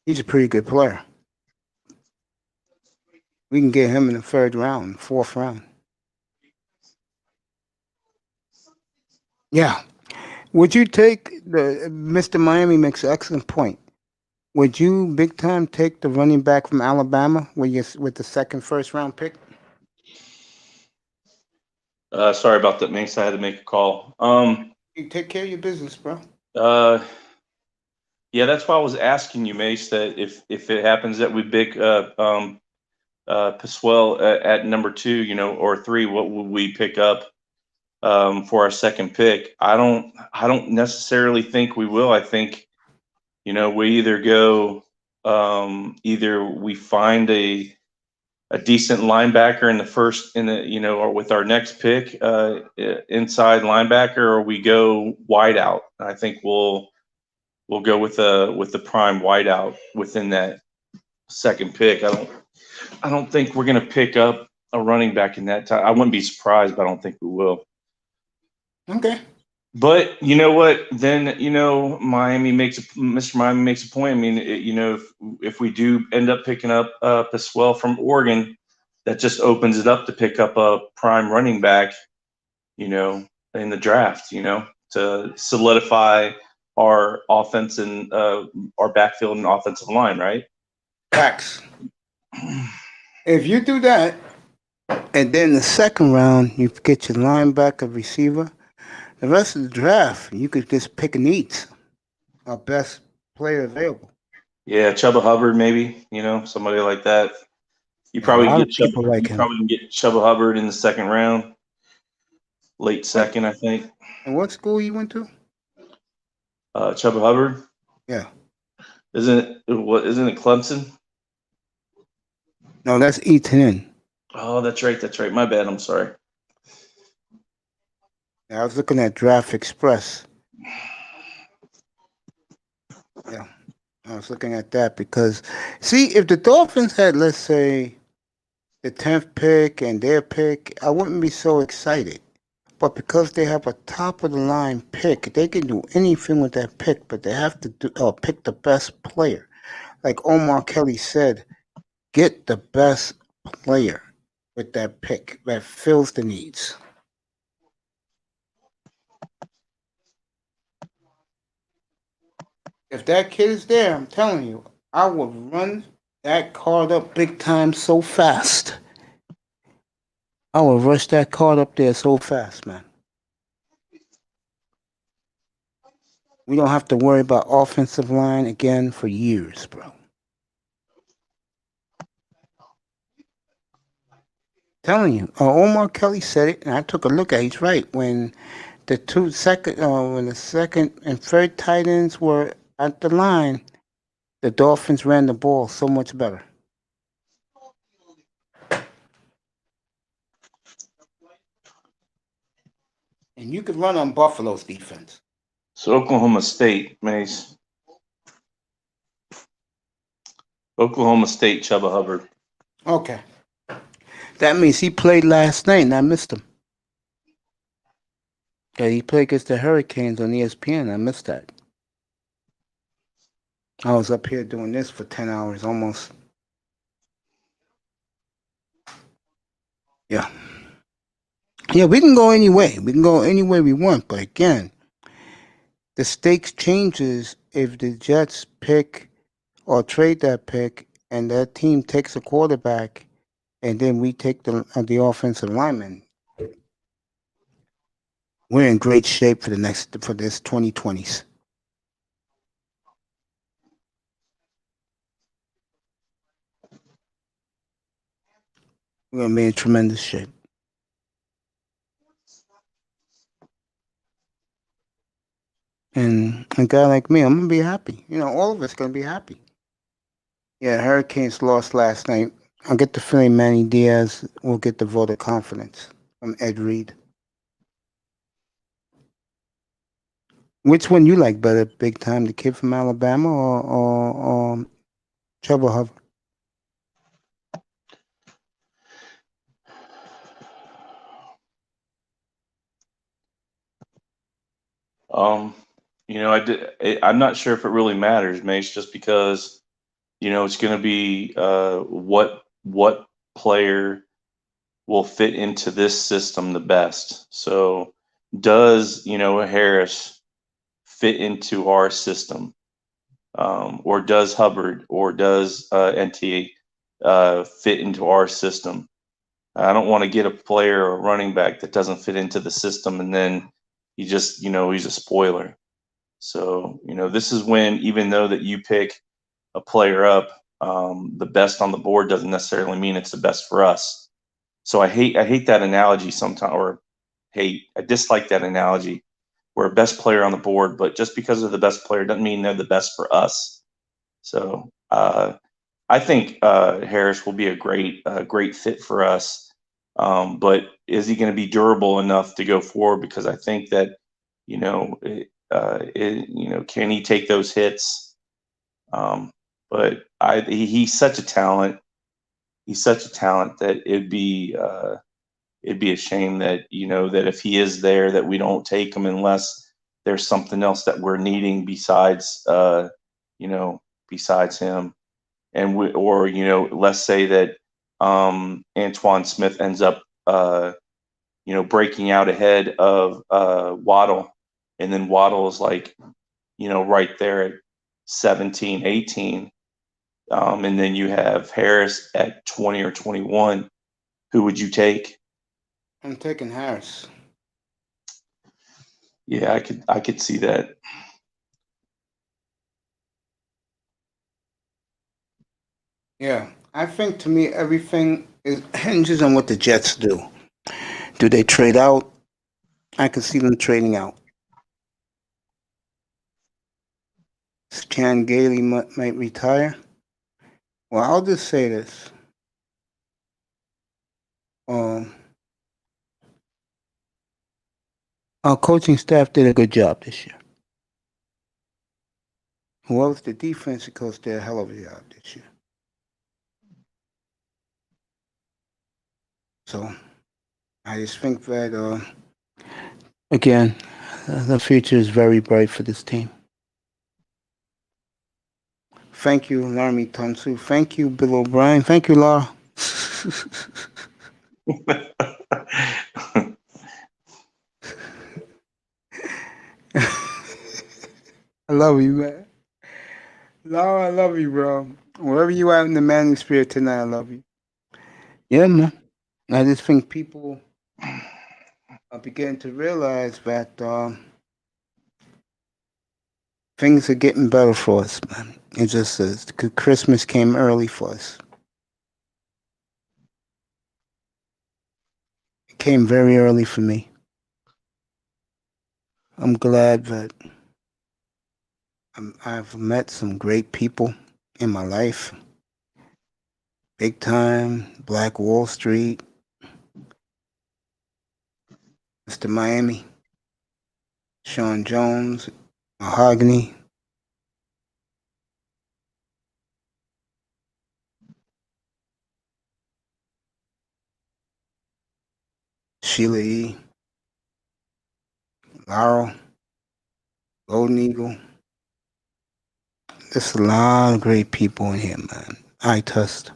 He's a pretty good player. We can get him in the third round, fourth round. Yeah. Would you take the Mr. Miami makes an excellent point. Would you big time take the running back from Alabama with the second first round pick? Sorry about that, Mace. I had to make a call. You take care of your business, bro. Yeah, that's why I was asking you, Mace, that if it happens that we pick Paswell at number 2, or 3, what would we pick up for our second pick? I don't necessarily think we will. I think we either go either we find a decent linebacker in the first or with our next pick inside linebacker, or we go wide out. I think we'll go with the prime wide out within that second pick. I don't think we're going to pick up a running back in that time. I wouldn't be surprised, but I don't think we will. Okay. But you know what? Then Mr. Miami makes a point. I mean, if we do end up picking up Paswell from Oregon, that just opens it up to pick up a prime running back, in the draft, to solidify our offense and our backfield and offensive line, right? Facts. If you do that, and then the second round you get your linebacker, receiver, the rest of the draft you could just pick and eat our best player available. Yeah, Chuba Hubbard, maybe, somebody like that. You probably can get Chuba Hubbard in the second round, late second, I think. And what school you went to? Chuba Hubbard. Yeah. Isn't it Clemson? No, that's Eton. Oh, that's right. That's right. My bad. I'm sorry. Yeah, I was looking at Draft Express. Yeah, I was looking at that because, see, if the Dolphins had, let's say, the 10th pick and their pick, I wouldn't be so excited. But because they have a top of the line pick, they can do anything with that pick, but they have to pick the best player. Like Omar Kelly said, get the best player with that pick that fills the needs. If that kid is there, I'm telling you, I would run that card up big time so fast. I will rush that card up there so fast, man. We don't have to worry about offensive line again for years, bro. Telling you, Omar Kelly said it, and I took a look at it. He's right. When when the second and third tight ends were at the line, the Dolphins ran the ball so much better. And you could run on Buffalo's defense. So Oklahoma State, Mace. Oklahoma State, Chuba Hubbard. Okay. That means he played last night and I missed him. Okay, he played against the Hurricanes on ESPN. I missed that. I was up here doing this for 10 hours almost. Yeah. Yeah, we can go any way. We can go any way we want. But again, the stakes changes if the Jets pick or trade that pick and that team takes a quarterback and then we take the offensive lineman. We're in great shape for this 2020s. We're gonna be in tremendous shape. And a guy like me, I'm gonna be happy. All of us gonna be happy. Yeah, Hurricanes lost last night. I get the feeling Manny Diaz will get the vote of confidence from Ed Reed. Which one you like better, Big Time, the kid from Alabama, or Trevor Hubbard? Um, I'm not sure if it really matters, Mace, just because it's going to be what player will fit into this system the best. So, does Harris fit into our system, or does Hubbard or does NT fit into our system? I don't want to get a player or running back that doesn't fit into the system, and then he's a spoiler. So, this is when, even though that you pick a player up, the best on the board doesn't necessarily mean it's the best for us. So I hate that analogy sometimes, or I dislike that analogy where best player on the board, but just because they're the best player doesn't mean they're the best for us. So I think Harris will be a great fit for us. But is he going to be durable enough to go forward? Because I think that can he take those hits? But he's such a talent. He's such a talent that it'd be a shame that that if he is there, that we don't take him unless there's something else that we're needing besides you know besides him. And or let's say that Antoine Smith ends up breaking out ahead of Waddle, and then Waddle is like right there at 17, 18. And then you have Harris at 20 or 21. Who would you take? I'm taking Harris. Yeah, I could see that. Yeah, I think to me everything hinges on what the Jets do. Do they trade out? I can see them trading out. Chan Gailey might retire. Well, I'll just say this. Um, our coaching staff did a good job this year. Whoever's the defensive coach did a hell of a job this year. So I just think that again, the future is very bright for this team. Thank you, Larmy Tunsu. Thank you, Bill O'Brien. Thank you, Laura. I love you, man. Laura, I love you, bro. Wherever you are in the manly spirit tonight, I love you. Yeah, man. I just think people are beginning to realize that things are getting better for us, man. It just Christmas came early for us. It came very early for me. I'm glad that I've met some great people in my life. Big Time, Black Wall Street, Mr. Miami, Sean Jones, Mahogany, Sheila E., Laurel, Golden Eagle. There's a lot of great people in here, man. I Tust,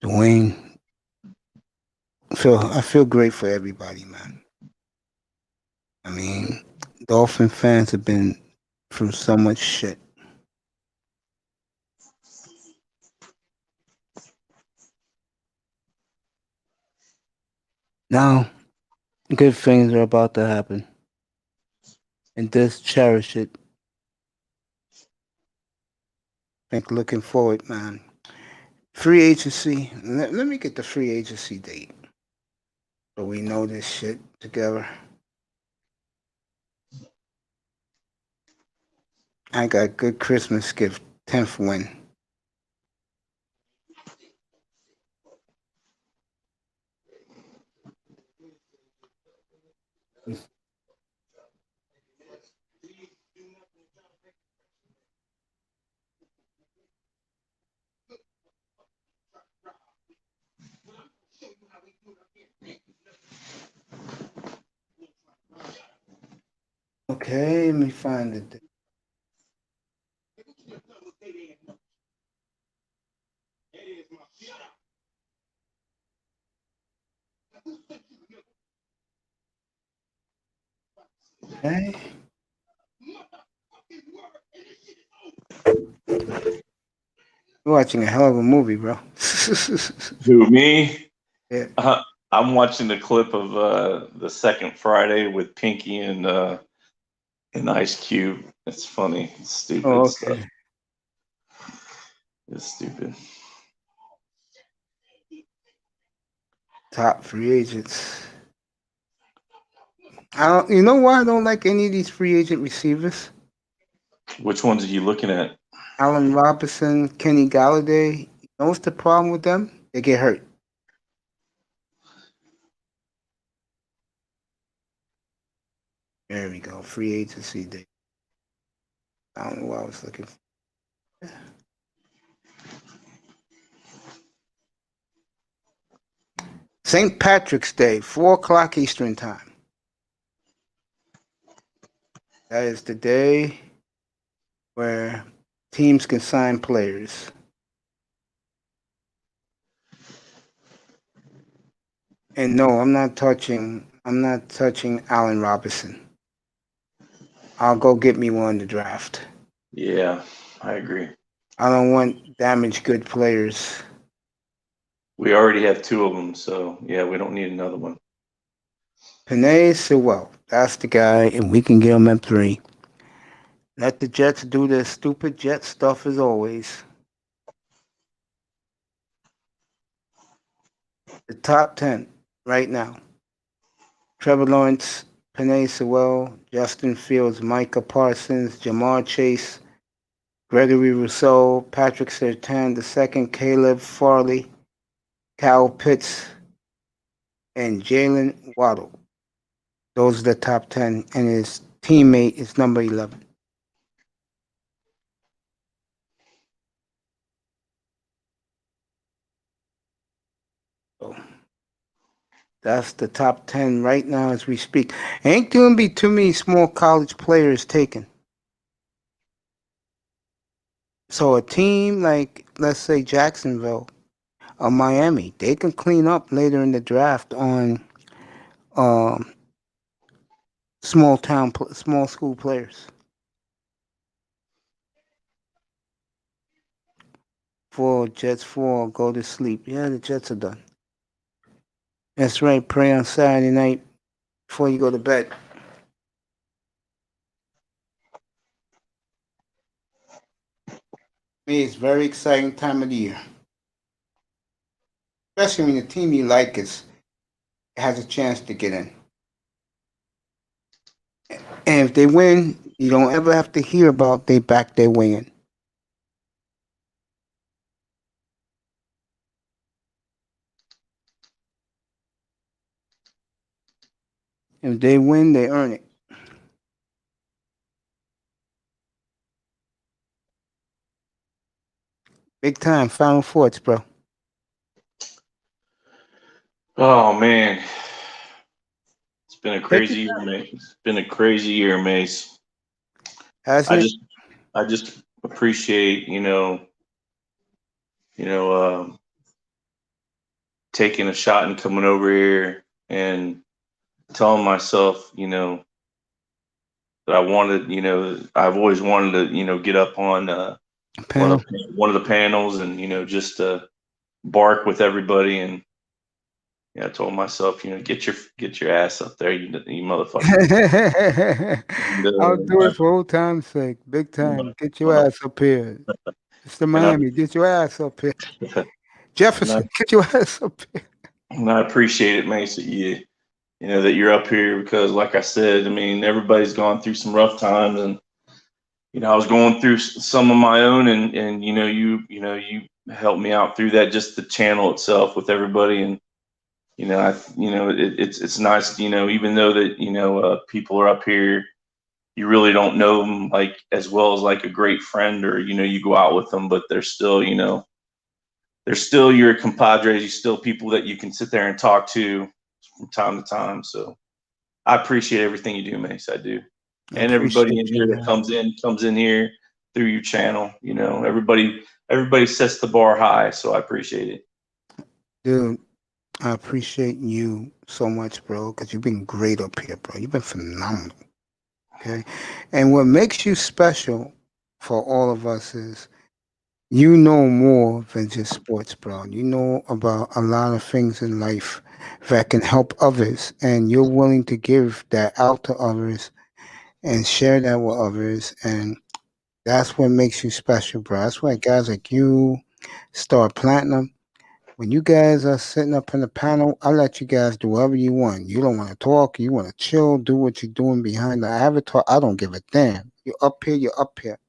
Dwayne. I feel great for everybody, man. I mean, Dolphin fans have been through so much shit. Now, good things are about to happen. And just cherish it. Think looking forward, man. Free agency. Let me get the free agency date. So we know this shit together. I got good Christmas gift. 10th win. Okay, let me find it. Okay. You're watching a hell of a movie, bro. Who, me? Yeah. I'm watching the clip of the second Friday with Pinky and Ice Cube. It's funny. It's Oh, stupid stuff. okay. It's stupid. Top free agents. I don't. You know why I don't like any of these free agent receivers? Which ones are you looking at? Allen Robinson, Kenny Galladay. You know what's the problem with them? They get hurt. There we go. Free agency day. I don't know what I was looking for. St. Patrick's Day, 4 o'clock Eastern Time. That is the day where teams can sign players. And no, I'm not touching Allen Robinson. I'll go get me one in the draft. Yeah, I agree. I don't want damaged good players. We already have 2 of them, so yeah, we don't need another one. Penei Sewell, that's the guy, and we can get him at 3. Let the Jets do their stupid Jet stuff as always. The top 10 right now. Trevor Lawrence, Penei Sewell, Justin Fields, Micah Parsons, Jamar Chase, Gregory Rousseau, Patrick Surtain II, Caleb Farley, Kyle Pitts, and Jalen Waddle. Those are the top 10, and his teammate is number 11. So that's the top 10 right now as we speak. Ain't going to be too many small college players taken. So a team like, let's say, Jacksonville or Miami, they can clean up later in the draft on small school players. 4 Jets 4 go to sleep. Yeah, the Jets are done. That's right. Pray on Saturday night before you go to bed. Me, it's a very exciting time of the year, especially when the team you like has a chance to get in. And if they win, you don't ever have to hear about they back their way in. If they win, they earn it. Big time. Final thoughts, bro. Oh man, it's been a Take it. crazy year, Mace. It's been a crazy year, Mace. I Hasn't it? just I just appreciate you know taking a shot and coming over here and telling myself that I wanted I've always wanted to get up on Panel. one of the panels and just bark with everybody. And I told myself, get your ass up there, you motherfucker. And, I'll do it for old time's sake. Big time. Get your ass up here. Mr. and I Miami, get your ass up here. and I Jefferson, get your ass up here. and I appreciate it, Mace, that that you're up here because, like I said, I mean, everybody's gone through some rough times, and I was going through some of my own, and you helped me out through that, just the channel itself with everybody. And it's nice, even though that people are up here, you really don't know them like as well as like a great friend, or you go out with them, but they're still your compadres. You still people that you can sit there and talk to from time to time. So I appreciate everything you do, Mace. I do. I and everybody appreciate in you, here that man. comes in here through your channel. You know, everybody sets the bar high, so I appreciate it. Dude, I appreciate you so much, bro, because you've been great up here, bro. You've been phenomenal. Okay. And what makes you special for all of us is you know more than just sports, bro. You know about a lot of things in life that can help others, and you're willing to give that out to others and share that with others. And that's what makes you special, bro. That's why guys like you, Star Platinum, when you guys are sitting up in the panel, I let you guys do whatever you want. You don't want to talk, you want to chill, do what you're doing behind the avatar. I don't give a damn. You're up here, you're up here.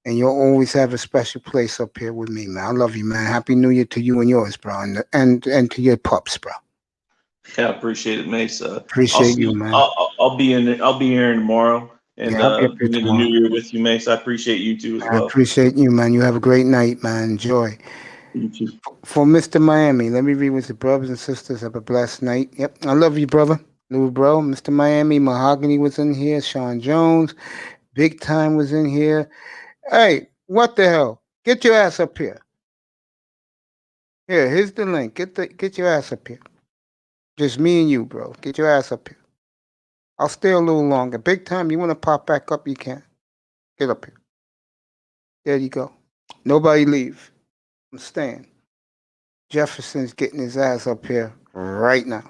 And you'll always have a special place up here with me, man. I love you, man. Happy New Year to you and yours, bro, and to your pups, bro. Yeah, I appreciate it, Mace. I'll Appreciate you, see. man. I'll be in. I'll be here tomorrow, and Yeah, I'll be up here be in the tomorrow. new year with you, Mace. I appreciate you too as I well. appreciate you, man. You have a great night, man. Enjoy. You too. For Mr. Miami, let me read with the brothers and sisters. Have a blessed night. Yep, I love you, brother. Little bro, Mr. Miami, Mahogany was in here. Sean Jones, Big Time was in here. Hey, what the hell? Get your ass up here. Here, here's the link. Get your ass up here. Just me and you, bro. Get your ass up here. I'll stay a little longer. Big Time, you want to pop back up? You can. Get up here. There you go. Nobody leave. I'm staying. Jefferson's getting his ass up here right now.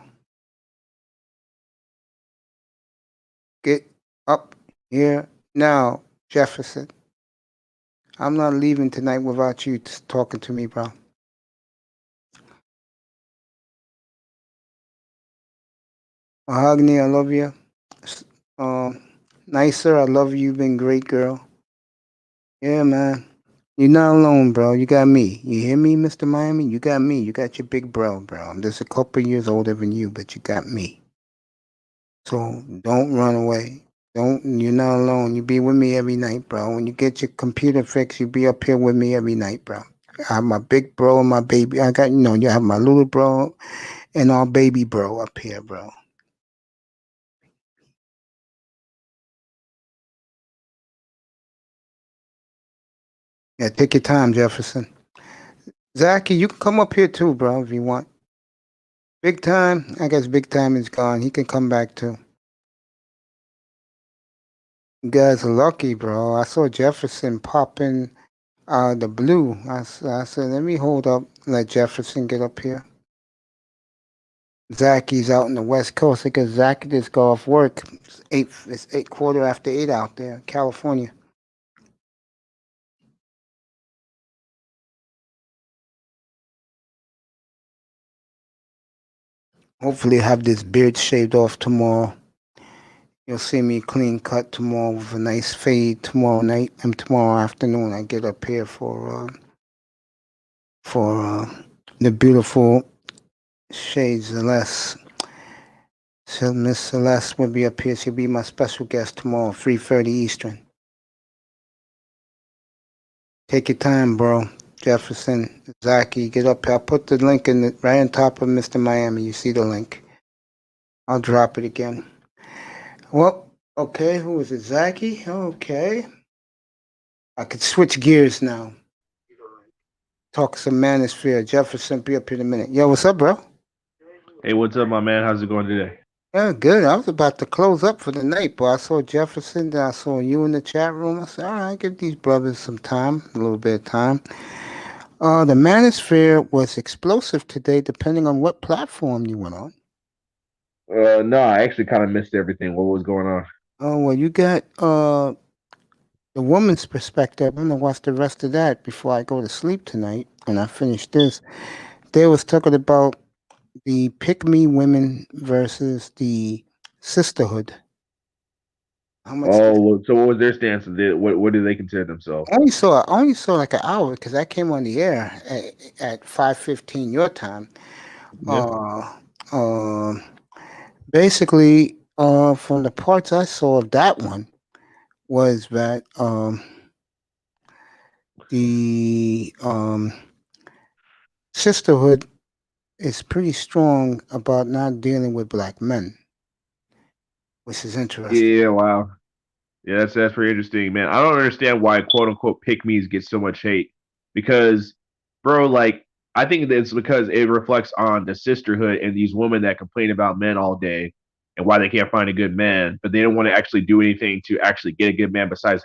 Get up here now, Jefferson. I'm not leaving tonight without you talking to me, bro. Mahogany, I love you. Um, Nicer, I love you. You've been great, girl. Yeah, man. You're not alone, bro. You got me. You hear me, Mr. Miami? You got me. You got your big bro, bro. I'm just a couple years older than you, but you got me. So don't run away. Don't. You're not alone. You be with me every night, bro. When you get your computer fixed, you be up here with me every night, bro. I have my big bro and my baby. I got you have my little bro and our baby bro up here, bro. Yeah, take your time, Jefferson. Zachy, you can come up here too, bro, if you want. Big Time, I guess Big Time is gone. He can come back too. You guys are lucky, bro. I saw Jefferson popping the blue. I said, let me hold up, let Jefferson get up here. Zachy's out in the West Coast because Zachy just got off work. It's 8 quarter after 8 out there, California. Hopefully, have this beard shaved off tomorrow. You'll see me clean cut tomorrow with a nice fade tomorrow night and tomorrow afternoon. I get up here for the beautiful Shade Celeste. So Miss Celeste will be up here. She'll be my special guest tomorrow, 3:30 Eastern. Take your time, bro. Jefferson, Zaki, get up here. I'll put the link right on top of Mr. Miami. You see the link. I'll drop it again. Well, okay, who is it? Zaki? Okay. I could switch gears now. Talk some manosphere. Jefferson, be up here in a minute. Yo, what's up, bro? Hey, what's up, my man? How's it going today? Yeah, good. I was about to close up for the night, but I saw Jefferson, then I saw you in the chat room. I said, all right, give these brothers some time, a little bit of time. The manosphere was explosive today, depending on what platform you went on. No, I actually kind of missed everything. What was going on? Oh, well, you got the woman's perspective. I'm gonna watch the rest of that before I go to sleep tonight. When I finish this, they was talking about the pick me women versus the sisterhood. How much? So what was their stance? What do they consider themselves? I only saw like an hour because I came on the air at 5:15 your time. Yeah. Uh, uh, Basically, from the parts I saw of that one was that the sisterhood is pretty strong about not dealing with black men, which is interesting. Yeah. Wow. Yeah, that's pretty interesting, man. I don't understand why quote unquote pick me's get so much hate because, bro, like I think it's because it reflects on the sisterhood and these women that complain about men all day and why they can't find a good man, but they don't want to actually do anything to actually get a good man besides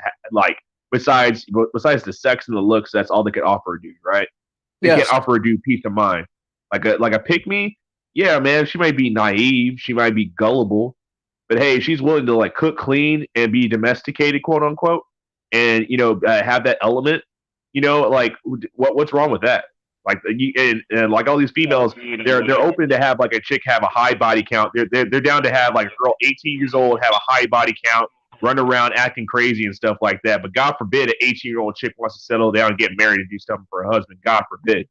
the sex and the looks. That's all they can offer a dude, right? They can't Yes. offer a dude peace of mind. Like a pick me, yeah, man. She might be naive, she might be gullible, but hey, she's willing to like cook clean and be domesticated, quote unquote, and have that element. Like what's wrong with that? Like and like all these females, they're open to have like a chick have a high body count. They're down to have like a girl 18 years old have a high body count, run around acting crazy and stuff like that. But God forbid an 18-year-old chick wants to settle down and get married and do something for her husband. God forbid.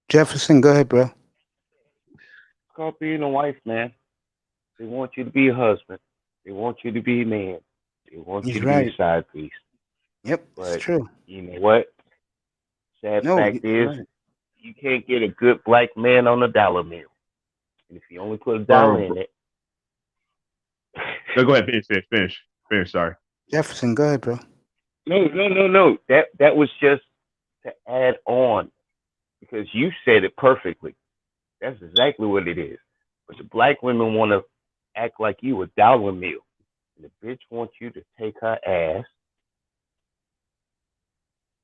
Jefferson, go ahead, bro. It's called being a wife, man. They want you to be a husband. They want you to be a man. They want He's you to be right. a side piece. Yep, But it's true. you know what? Sad No, fact you're is, right. you can't get a good black man on a dollar bill. And if you only put a Bro, dollar in it, no, go ahead, finish. Sorry. Jefferson, go ahead, bro. no. That was just to add on because you said it perfectly. That's exactly what it is. But the black women want to act like you a dollar meal. And the bitch wants you to take her ass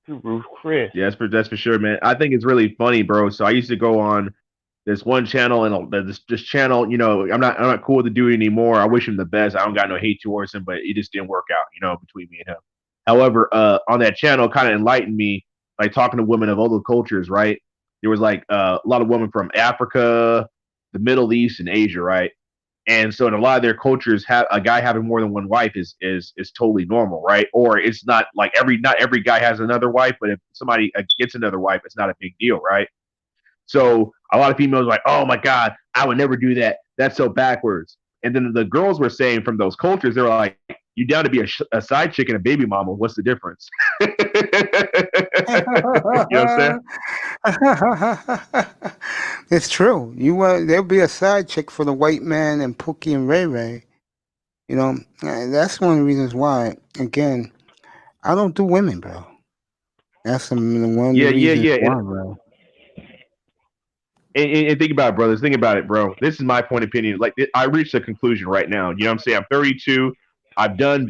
to Ruth Chris. Yeah, that's for sure, man. I think it's really funny, bro. So I used to go on this one channel and this channel. I'm not cool with the dude anymore. I wish him the best. I don't got no hate towards him, but it just didn't work out, between me and him. However, on that channel, kind of enlightened me, like talking to women of other cultures, right? There was like a lot of women from Africa, the Middle East, and Asia, right? And so in a lot of their cultures, a guy having more than one wife is totally normal, right? Or it's not like not every guy has another wife, but if somebody gets another wife, it's not a big deal, right? So a lot of females are like, oh my God, I would never do that. That's so backwards. And then the girls were saying from those cultures, they were like, you down to be a side chick and a baby mama. What's the difference? You know what I'm saying? It's true. There'll be a side chick for the white man and Pookie and Ray Ray. And that's one of the reasons why. Again, I don't do women, bro. That's one of the reasons why, bro. And think about it, brothers. Think about it, bro. This is my point of opinion. Like I reached a conclusion right now. You know what I'm saying? I'm 32. I've done,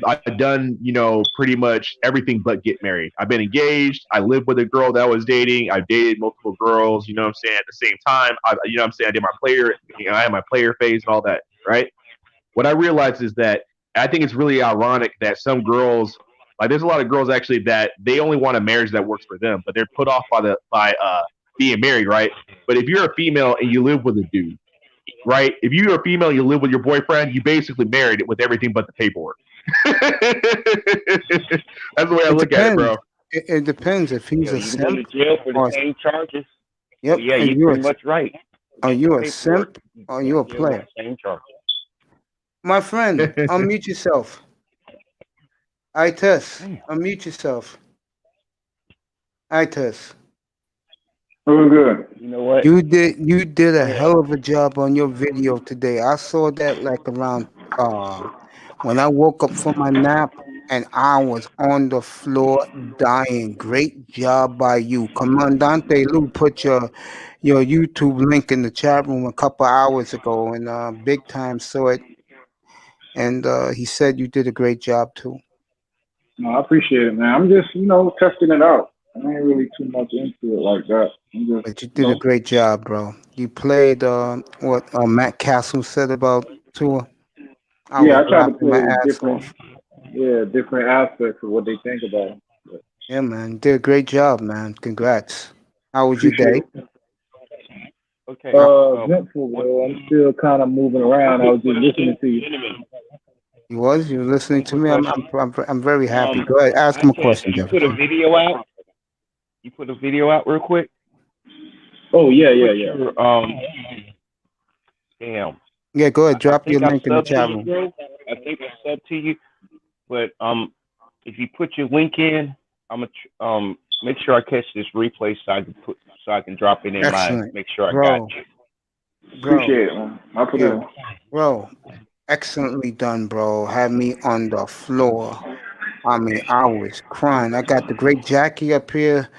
pretty much everything but get married. I've been engaged. I lived with a girl that I was dating. I've dated multiple girls, you know what I'm saying, at the same time. I did my player, I had my player phase and all that, right? What I realized is that I think it's really ironic that some girls, like there's a lot of girls actually that they only want a marriage that works for them, but they're put off by being married, right? But if you're a female and you live with a dude, right? If you're a female, you live with your boyfriend, you basically married it with everything but the paperwork. That's the way I look at it, bro. It depends if he's a simp. You go to jail for the same charges. Yep. Yeah, you're pretty much right. Are you a simp or are you a player? Same charges. My friend, unmute yourself. Tess, unmute yourself. Tess. Oh, good. You know what? You did a hell of a job on your video today. I saw that like around when I woke up from my nap and I was on the floor dying. Great job by you. Commandante Lou put your YouTube link in the chat room a couple hours ago and Big Time saw it. And he said you did a great job too. No, I appreciate it, man. I'm just, testing it out. I ain't really too much into it like that. But you did a great job, bro. You played what Matt Castle said about Tua. I try to play different aspects of what they think about him. But, yeah, man, you did a great job, man. Congrats. How was your day? Okay. Eventful, bro. I'm still kind of moving around. I was just listening to you. You were listening to me. I'm very happy. Go ahead, ask him a question, Jeff. You put a video out. You put a video out real quick. Oh yeah. Damn. Yeah, go ahead. Drop your link in the chat room. I think I said to you, but if you put your link in, I'm gonna make sure I catch this replay so I can drop it in Excellent. Make sure I got you. Appreciate it, man. I'll put it in. Bro, Excellently done, bro. Had me on the floor. I mean, I was crying. I got the great Jackie up here.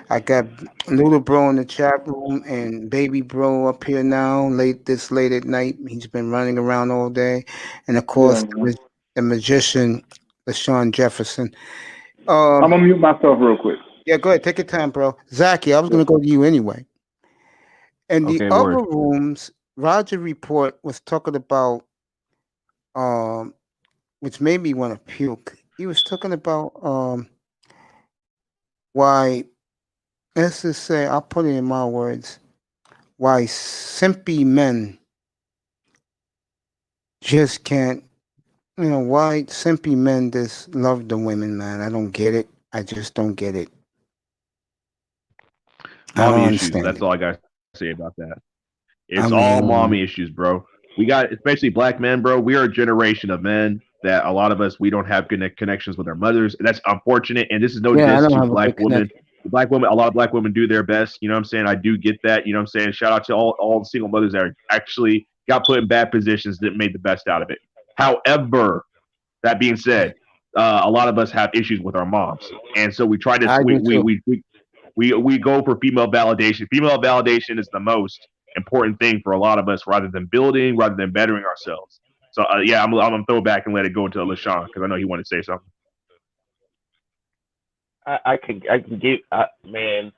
I got little bro in the chat room and baby bro up here now. Late at night. He's been running around all day, and of Yeah, course man. the magician, LaShawn Jefferson. I'm gonna mute myself real quick. Yeah, go ahead. Take your time, bro. Zachy, I was Yeah. gonna go to you anyway. In the Okay, other word. rooms, Roger Report was talking about um, which made me want to puke. He was talking about why, let's just say, I'll put it in my words, why simpy men just can't, why simpy men just love the women, man. I don't get it. I just don't get it. I don't Mommy issues. understand That's it. all I gotta say about that. I It's all mean, mommy issues, bro. We got, especially black men, bro. We are a generation of men that a lot of us, we don't have good connections with our mothers. And that's unfortunate. And this is no yeah, I diss don't to have a black good women. connection. Black women, a lot of black women do their best. You know what I'm saying? I do get that. You know what I'm saying? Shout out to all the single mothers that are actually got put in bad positions that made the best out of it. However, that being said, a lot of us have issues with our moms. And so we try to, I do too. we go for female validation. Female validation is the most important thing for a lot of us, rather than building, rather than bettering ourselves. So yeah, I'm gonna throw it back and let it go to LaShawn because I know he wanted to say something. I can get man.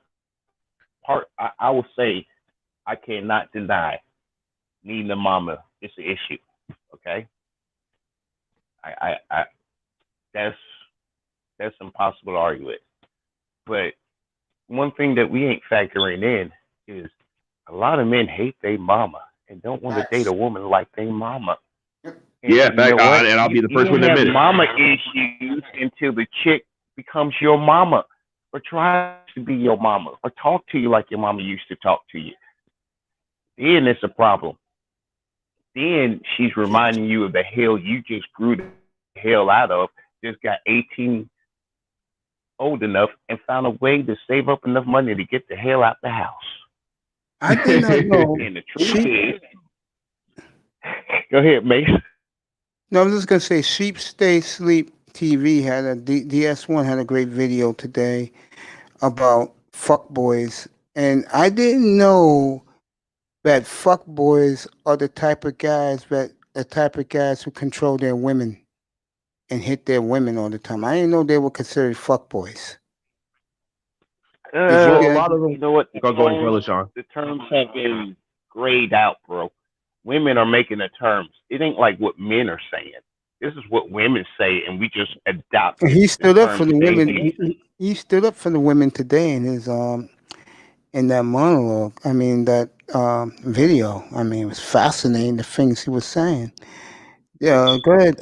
I will say I cannot deny needing a mama is an issue. Okay, I that's impossible to argue with. But one thing that we ain't factoring in is a lot of men hate their mama and don't want to date a woman like their mama. Yeah, And you know what? and I'll be the You first one don't to have admit it. mama issues until the chick becomes your mama or tries to be your mama or talk to you like your mama used to talk to you. Then it's a problem. Then she's reminding you of the hell you just grew the hell out of, just got 18 old enough and found a way to save up enough money to get the hell out the house. I did not know And the truth sheep. is, go ahead, Mace. No, I'm just gonna say Sheep Stay Sleep TV had DS1 had a great video today about fuck boys, and I didn't know that fuck boys are the type of guys who control their women and hit their women all the time. I didn't know they were considered fuck boys. Did you Well, a guys? lot of them. You know what? Go ahead, LaShawn. The terms have been grayed out, bro. Women are making the terms. It ain't like what men are saying. This is what women say, and we just adopt He the stood up for terms the they women. use. He stood up for the women today in his in that monologue. I mean that video. I mean it was fascinating the things he was saying. Yeah, go ahead,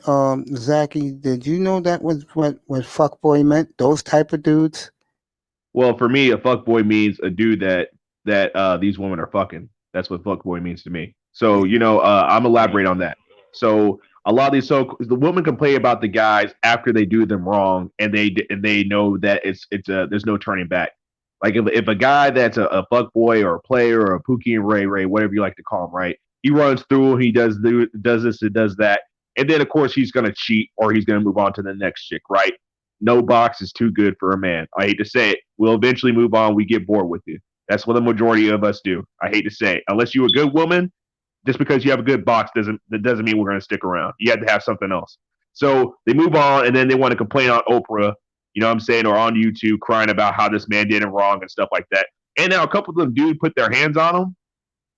Zachy. Did you know that was what fuckboy meant? Those type of dudes. Well, for me, a fuckboy means a dude that these women are fucking. That's what fuckboy means to me. So I'm elaborate on that. So a lot of these the women complain about the guys after they do them wrong, and they know that there's no turning back. Like if a guy that's a fuckboy or a player or a Pookie and Ray, whatever you like to call him, right? He runs through, he does this, and does that, and then of course he's gonna cheat or he's gonna move on to the next chick, right? No box is too good for a man. I hate to say it. We'll eventually move on. We get bored with you. That's what the majority of us do. I hate to say it. Unless you're a good woman, just because you have a good box doesn't mean we're going to stick around. You have to have something else. So they move on, and then they want to complain on Oprah, you know what I'm saying, or on YouTube, crying about how this man did it wrong and stuff like that. And now a couple of them do put their hands on him,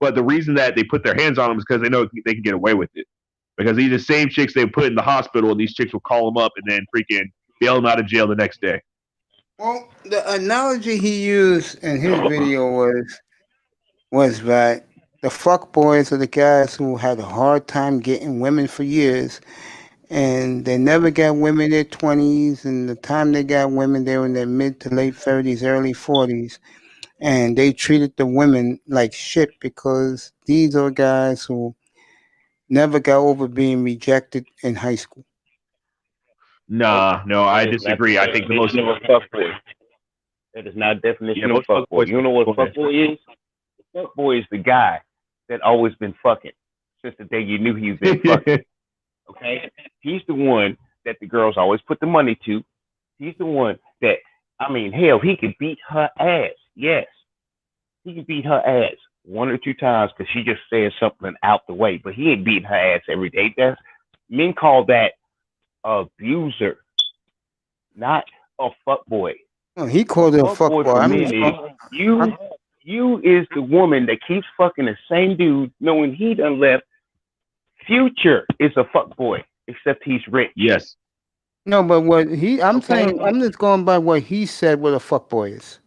but the reason that they put their hands on him is because they know they can get away with it. Because these are the same chicks they put in the hospital, and these chicks will call them up and then freaking bail him out of jail the next day. Well, the analogy he used in his video was that the fuck boys are the guys who had a hard time getting women for years, and they never got women in their 20s, and the time they got women, they were in their mid to late 30s, early 40s, and they treated the women like shit because these are guys who never got over being rejected in high school. Nope. Nah, no, I That is not the disagree. I think the most definition of a fuckboy. That is not a definition of most a fuckboy. fuckboys. You know what a fuckboy is? A fuckboy is the guy that always been fucking since the day you knew he's been fucking. Okay, he's the one that the girls always put the money to. He's the one that, I mean, hell, he could beat her ass. Yes, he could beat her ass 1 or 2 times because she just said something out the way. But he ain't beating her ass every day. That's men call that abuser, not a fuck boy. No, he called it a fuck boy. For I men mean, is you is the woman that keeps fucking the same dude, knowing he done left. Future is a fuck boy, except he's rich. Yes. no, but what I'm Okay. saying, I'm just going by what he said. What a fuck boy is.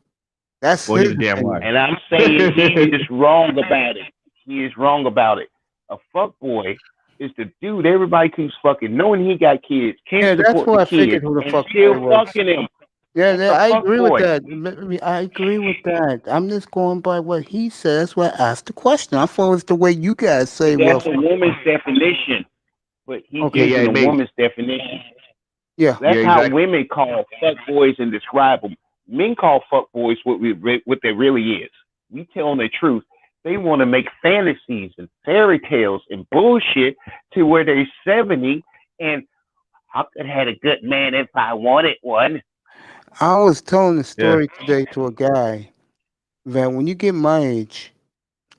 That's Well, his he's a damn opinion. liar. And I'm saying he is wrong about it. He is wrong about it. A fuck boy is the dude everybody keeps fucking, knowing he got kids, can't Yeah, that's support what the I figured kids, who the and fuck still boy was. fucking him. Yeah, That's a I fuck agree boy. with that. I agree with that. I'm just going by what he said. That's why I asked the question. I thought it was the way you guys say. Well, That's a woman's definition, but he's okay, yeah, using it a makes- woman's definition. yeah, That's Yeah, how exactly. women call fuck boys and describe them. Men call fuck boys what they really is. We tell them the truth. They want to make fantasies and fairy tales and bullshit to where they're 70 and I could have had a good man if I wanted one. I was telling the story today to a guy that when you get my age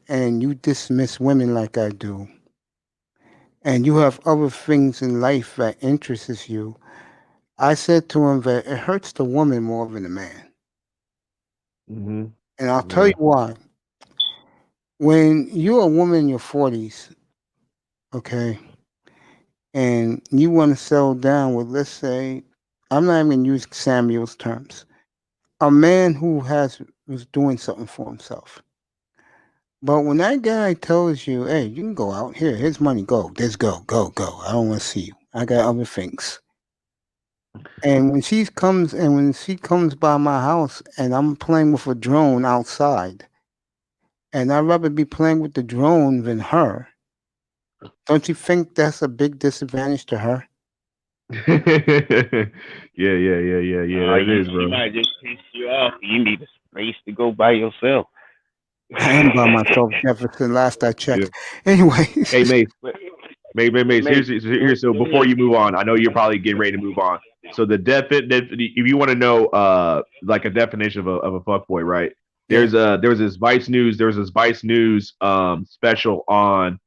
and you dismiss women like I do, and you have other things in life that interests you, I said to him that it hurts the woman more than the man. Mm-hmm. And I'll tell you why. When you're a woman in your 40s, okay, and you want to settle down with, let's say, I'm not even going to use Samuel's terms, a man who's doing something for himself. But when that guy tells you, hey, you can go out here, here's money, go, just go. I don't want to see you. I got other things. And when she comes by my house and I'm playing with a drone outside, and I'd rather be playing with the drone than her, don't you think that's a big disadvantage to her? yeah. That is, She bro. might just piss you off. You need a space to go by yourself. I am by myself, Jefferson, last I checked. Anyway. Hey, Mace. Mace. Mace, Here's so before you move on, I know you're probably getting ready to move on. So if you want to know like a definition of a fuckboy, right? There was this Vice News special on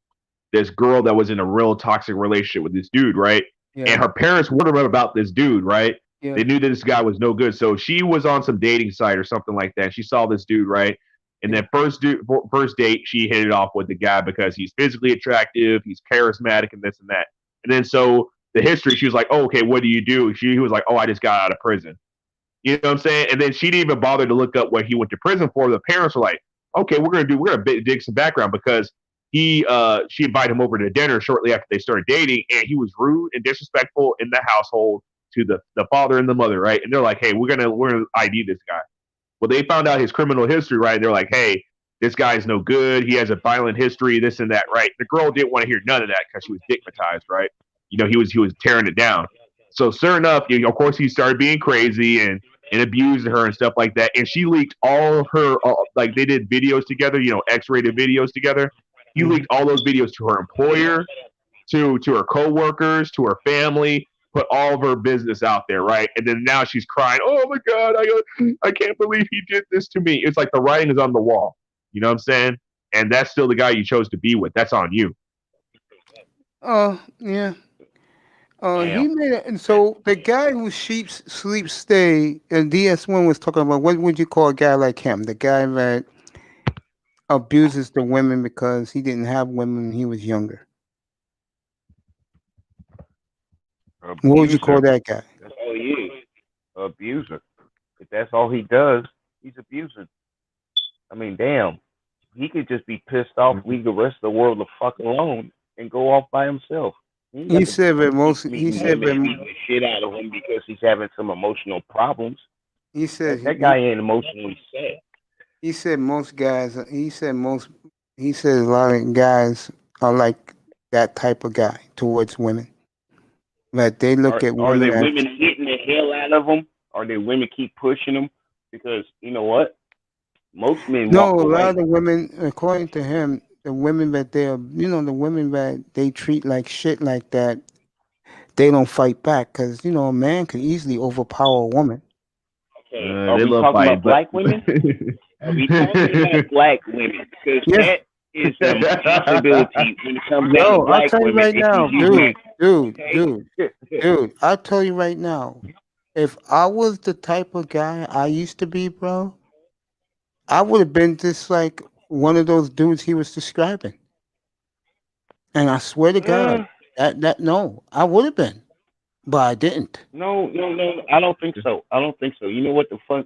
this girl that was in a real toxic relationship with this dude, right? Yeah. And her parents warned her about this dude, right? Yeah. They knew that this guy was no good. So she was on some dating site or something like that. She saw this dude, right? And then first date, she hit it off with the guy because he's physically attractive, he's charismatic, and this and that. And then so the history, she was like, "Oh, okay, what do you do?" He was like, "Oh, I just got out of prison." You know what I'm saying? And then she didn't even bother to look up what he went to prison for. The parents were like, "Okay, we're gonna dig some background because she invited him over to dinner shortly after they started dating, and he was rude and disrespectful in the household to the father and the mother, right? And they're like, "Hey, we're gonna ID this guy." Well, they found out his criminal history, right? They're like, "Hey, this guy's no good. He has a violent history, this and that," right? The girl didn't want to hear none of that because she was stigmatized, right? You know, he was tearing it down. So, sure enough, of course, he started being crazy and abusing her and stuff like that. And she leaked all of her, like they did videos together, X-rated videos together. He leaked all those videos to her employer, to her coworkers, to her family, put all of her business out there, right? And then now she's crying, "Oh my God, I can't believe he did this to me." It's like the writing is on the wall. You know what I'm saying? And that's still the guy you chose to be with. That's on you. Yeah. He made it, and so the guy who sleeps stay, and DS1 was talking about, what would you call a guy like him? The guy that abuses the women because he didn't have women when he was younger. Abuser. What would you call that guy? That's all he is. Abuser. If that's all he does, he's abusing. I mean, damn. He could just be pissed off, leave the rest of the world the fuck alone, and go off by himself. He said that beating the shit out of him because he's having some emotional problems. He said that guy ain't emotionally sad. He said most guys. He said a lot of guys are like that type of guy towards women. That they look at women. Are there women hitting the hell out of them? Are there women keep pushing them? Because you know what? Most men. No, a lot of the women, according to him, the women that the women that they treat like shit like that they don't fight back, because you know a man can easily overpower a woman. Okay, are They we love talking fighting, about black women? Are we talking about black women? Because Yeah. that is a possibility when it comes down to Yo, I'll black tell you women. right If now, you use dude. I'll tell you right now. If I was the type of guy I used to be, bro, I would have been just like one of those dudes he was describing. And I swear to God, that no, I would have been, but I didn't. no, I don't think so. I don't think so. You know what the fuck?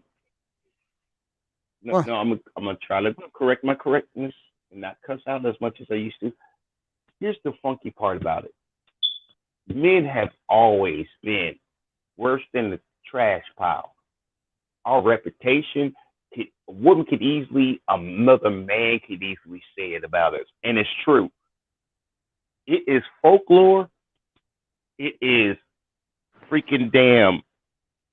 No, What? I'm gonna try to correct my correctness and not cuss out as much as I used to. Here's the funky part about it. Men have always been worse than the trash pile. Our reputation, a woman could easily, another man could easily say it about us. And it's true. It is folklore. It is freaking damn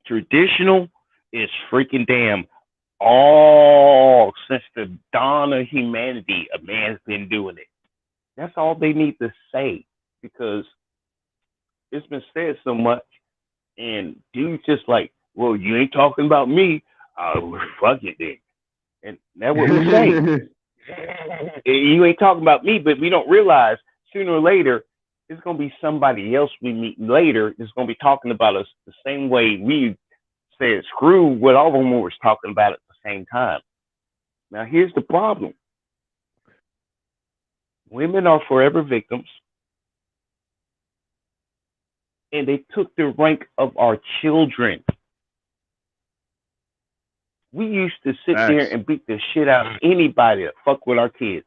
traditional. It's freaking damn all since the dawn of humanity, a man's been doing it. That's all they need to say because it's been said so much. And dude's just like, well, you ain't talking about me. Fuck it then. And that's what we say. You ain't talking about me, but we don't realize sooner or later it's gonna be somebody else we meet later that's gonna be talking about us the same way we said screw what all of them was talking about at the same time. Now here's the problem. Women are forever victims. And they took the rank of our children. We used to sit there and beat the shit out of anybody that fuck with our kids.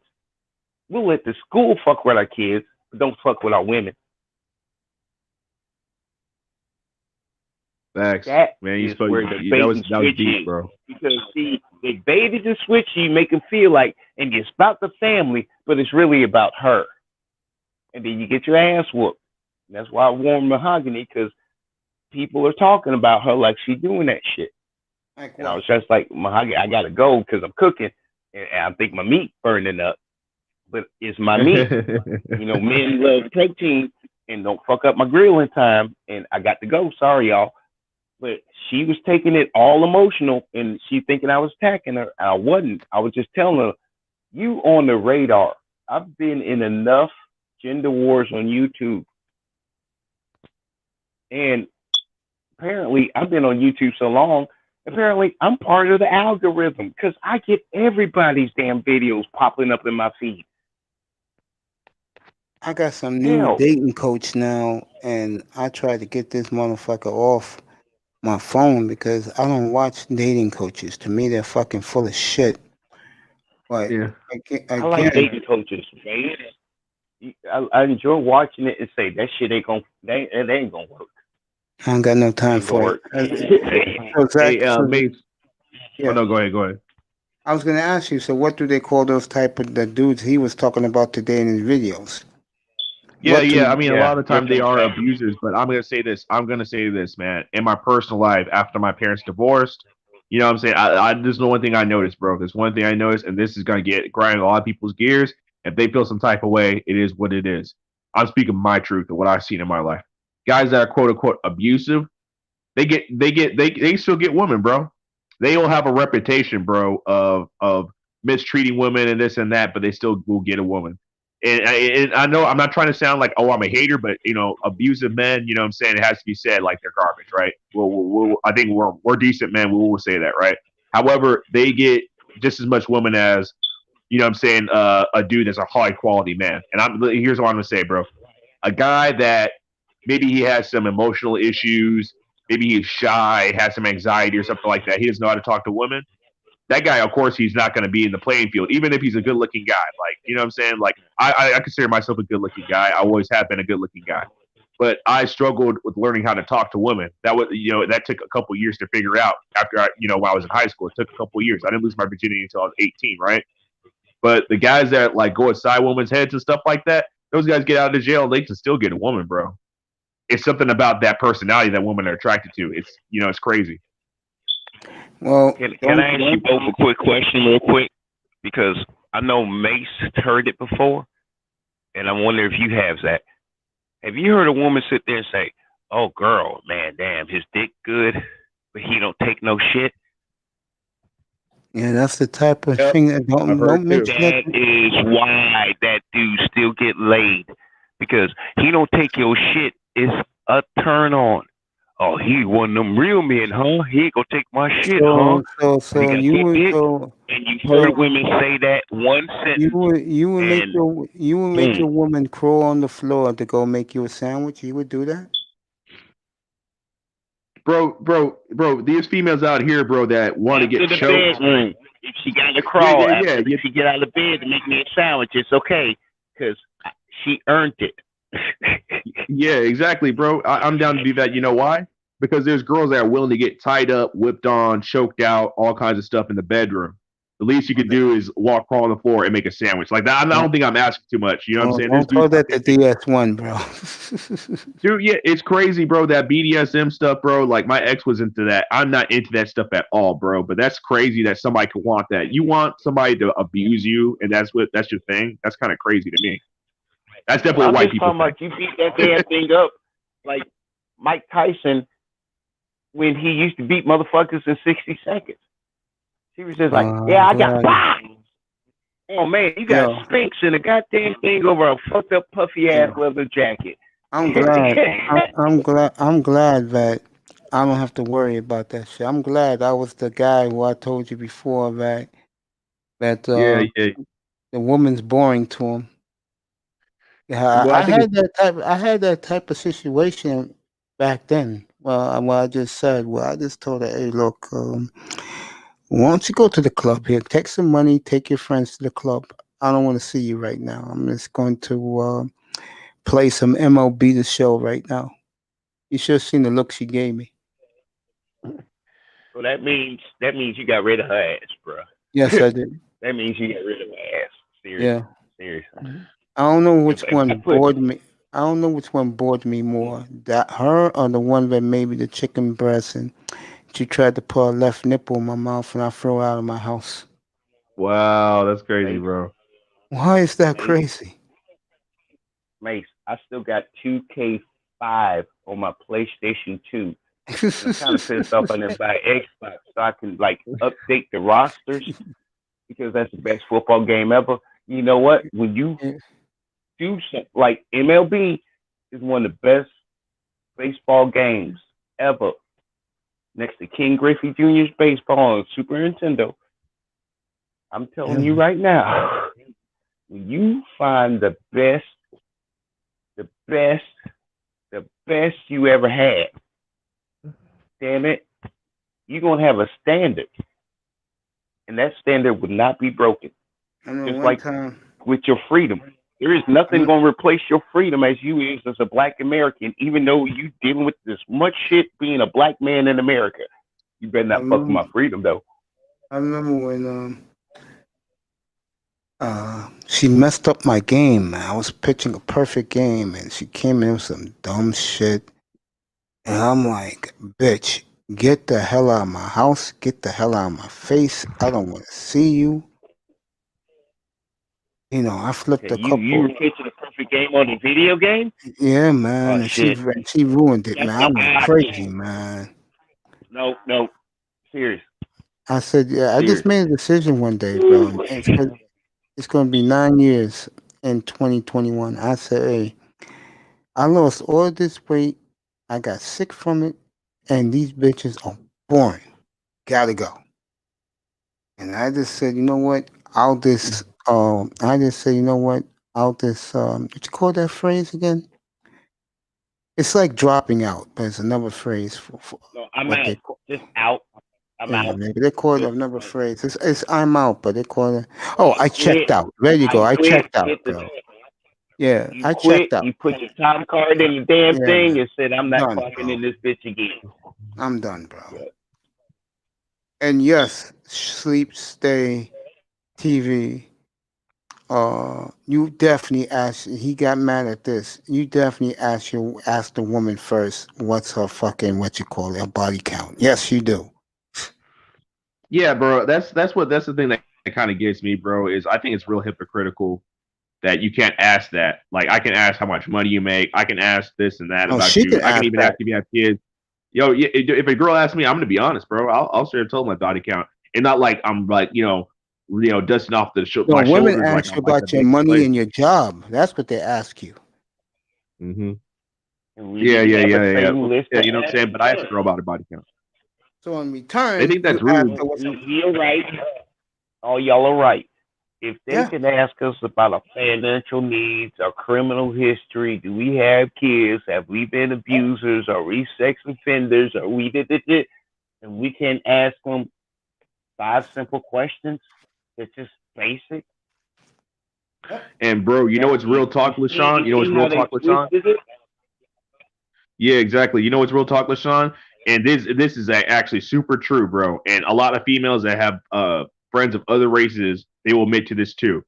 We'll let the school fuck with our kids, but don't fuck with our women. Facts. That Man, you is spoke. where the That bait was and switch deep, is. bro. Because see, they baited and switch you, make them feel like, and it's about the family, but it's really about her. And then you get your ass whooped. And that's why I warn Mahogany, because people are talking about her like she's doing that shit. Like And I what? was just like, Mahogany, I gotta go because I'm cooking, and I think my meat burning up. But it's my meat. You know, men love protein, and don't fuck up my grilling time. And I got to go. Sorry, y'all. But she was taking it all emotional, and she thinking I was attacking her. And I wasn't. I was just telling her, you on the radar. I've been in enough gender wars on YouTube. And apparently, I've been on YouTube so long, apparently, I'm part of the algorithm because I get everybody's damn videos popping up in my feed. I got some new dating coach now, and I try to get this motherfucker off my phone because I don't watch dating coaches. To me, they're fucking full of shit. But yeah. I like dating coaches, man. I enjoy watching it and say that shit ain't gonna that ain't gonna work. I don't got no time for it. Mace. Yeah. Oh no, go ahead. I was gonna ask you. So, what do they call those type of the dudes he was talking about today in his videos? Yeah. I mean, a lot of the time they are abusers, but I'm gonna say this, man. In my personal life, after my parents divorced, you know what I'm saying? I there's no one thing I noticed, bro. There's one thing I noticed, and this is gonna grind a lot of people's gears. If they feel some type of way, it is what it is. I'm speaking my truth of what I've seen in my life. Guys that are quote unquote abusive, they still get women, bro. They all have a reputation, bro, of mistreating women and this and that, but they still will get a woman. And I know I'm not trying to sound like, oh, I'm a hater, but you know, abusive men, you know what I'm saying, it has to be said like they're garbage, right? I think we're decent men, we will say that, right? However, they get just as much women as, you know what I'm saying, a dude that's a high quality man. And here's what I'm gonna say, bro. A guy that maybe he has some emotional issues, maybe he's shy, has some anxiety or something like that. He doesn't know how to talk to women. That guy, of course, he's not going to be in the playing field, even if he's a good looking guy. Like, you know what I'm saying? Like, I consider myself a good looking guy. I always have been a good looking guy. But I struggled with learning how to talk to women. That took a couple years to figure out after when I was in high school. It took a couple years. I didn't lose my virginity until I was 18, right? But the guys that like go inside women's heads and stuff like that, those guys get out of jail, they can still get a woman, bro. It's something about that personality that women are attracted to. It's crazy. Well, can I ask you both a quick question real quick? Because I know Mace heard it before, and I wonder if you have that. Have you heard a woman sit there and say, oh, girl, man, damn, his dick good, but he don't take no shit. Yeah, that's the type of Yep, thing that I've heard don't too. mention that. That is why that dude still get laid, because he don't take your shit. It's a turn on. Oh, he one of them real men, huh? He ain't gonna take my shit, huh? So He got you good would dick, so and you hold heard on. women say that one sentence, You would make and your boom. woman crawl on the floor to go make you a sandwich. You would do that? Bro, these females out here, bro, that want to After get the choked. bedroom, if she got to Yeah, crawl yeah, yeah. after she get out of bed to make me a sandwich, it's okay, because she earned it. Yeah, exactly, bro. I'm down to do that. You know why? Because there's girls that are willing to get tied up, whipped on, choked out, all kinds of stuff in the bedroom. The least you could do is walk, crawl on the floor, and make a sandwich. Like that, I don't think I'm asking too much. You know what I'm saying? There's Don't dudes call out that there, the DS1, bro. dude. Yeah, it's crazy, bro. That BDSM stuff, bro. Like my ex was into that. I'm not into that stuff at all, bro. But that's crazy that somebody could want that. You want somebody to abuse you, and that's your thing. That's kind of crazy to me. That's definitely a I'm white just people talking thing. about you beat that damn thing up like Mike Tyson when he used to beat motherfuckers in 60 seconds. He was just like, yeah, I'm I got glad. bang. Oh man, you got Yo, Sphinx in a goddamn thing over a fucked up puffy ass yo, leather jacket. I'm glad. I'm glad that I don't have to worry about that shit. I'm glad I was the guy who I told you before that Yeah, yeah. the woman's boring to him. Yeah, Well, I think it's I had that type of situation back then. Well, I just said, well, I just told her, hey, look, why don't you go to the club here? Take some money, take your friends to the club. I don't want to see you right now. I'm just going to play some MLB The Show right now. You should have seen the look she gave me. So that means you got rid of her ass, bro. Yes, I did. That means you got rid of her ass. Yeah. Seriously. I don't know which If I one put bored me. I don't know which one bored me more, that her or the one that made me the chicken breast and she tried to put her left nipple in my mouth and I threw her out of my house. wow, that's crazy, Mace, bro. Why is that Mace, crazy? Mace, I still got 2K5 on my PlayStation 2. And I'm kind of pissed off I didn't buy Xbox so I can like update the rosters because that's the best football game ever. You know what? When you do something like MLB is one of the best baseball games ever. Next to King Griffey Jr.'s baseball on Super Nintendo. I'm telling you right now, when you find the best you ever had, damn it, you're gonna have a standard. And that standard would not be broken. I know Just one like time. with your freedom. There is nothing going to replace your freedom as you is as a black American, even though you dealing with this much shit being a black man in America. You better I not fuck with my remember, freedom though. I remember when she messed up my game, man. I was pitching a perfect game and she came in with some dumb shit. And I'm like, bitch, get the hell out of my house, get the hell out of my face. I don't want to see you. You know, I flipped Okay, a you were couple. pitching a perfect game on a video game? Yeah, man, Oh and shit. she ruined it, That's man. I the went odd crazy, game. man. No. Serious. I said, yeah, I just made a decision one day, bro. And it's gonna be 9 years in 2021. I said, hey, I lost all this weight. I got sick from it, and these bitches are boring. Gotta go. And I just said, you know what? I just said, you know what? What you call that phrase again? It's like dropping out, but it's another phrase for No, I'm what out. they call. Just out. I'm Yeah, out. maybe they call it Just another like phrase. It's I'm out, but they call it. Oh, I checked quit. out. There you go. I I quit. checked out, Hit the bro. Yeah, You I quit. checked out. You put your time card in the damn Yeah, thing man. and said, I'm not Done, clocking bro. in this bitch again. I'm done, bro. Yeah. And yes, sleep, stay, TV. You definitely ask. He got mad at this. You definitely ask the woman first. What's her fucking what you call it? Her body count. Yes, you do. Yeah, bro. That's the thing that kind of gets me, bro. Is I think it's real hypocritical that you can't ask that. Like I can ask how much money you make. I can ask this and that Oh, about she you. can I can ask even that. ask if you have kids. Yo, if a girl asks me, I'm gonna be honest, bro. I'll share tell my body count, and not like I'm like dusting off No, my women shoulders like ask I'm you like the about your biggest money player. and your job. That's what they ask you. Mm-hmm. And we Yeah. same list Yeah, of you know what I'm saying? But I asked a girl about her body count. So in They return, think that's you ask rude. her what's up. You're right. Oh, y'all are right. If they Yeah. can ask us about our financial needs, our criminal history, do we have kids? Have we been abusers? Are we sex offenders? Are we did? And we can ask them 5 simple questions. It's just basic. And bro, you know what's real talk, LaShawn? You know what's see real how they talk, LaShawn? twisted it? Yeah, exactly. You know what's real talk, LaShawn? And this is actually super true, bro. And a lot of females that have friends of other races, they will admit to this too.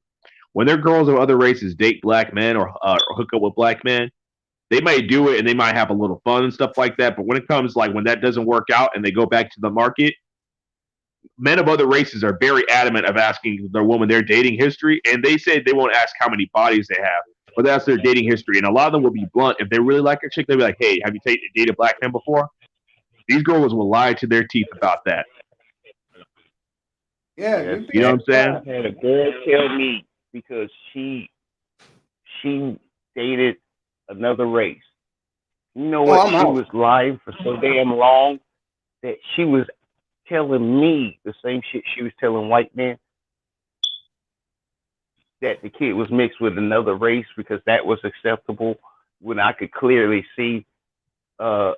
When their girls of other races date black men or hook up with black men, they might do it and they might have a little fun and stuff like that. But when it comes like when that doesn't work out and they go back to the market, men of other races are very adamant of asking their woman their dating history, and they say they won't ask how many bodies they have, but that's their dating history. And a lot of them will be blunt. If they really like a chick, they'll be like, "Hey, have you dated black men before?" These girls will lie to their teeth about that. Yeah, Yes, You know what I'm saying? I had a girl tell me because she dated another race. You know Oh, what? I'm She out. was lying for so damn long that she was telling me the same shit she was telling white men, that the kid was mixed with another race because that was acceptable, when I could clearly see, oh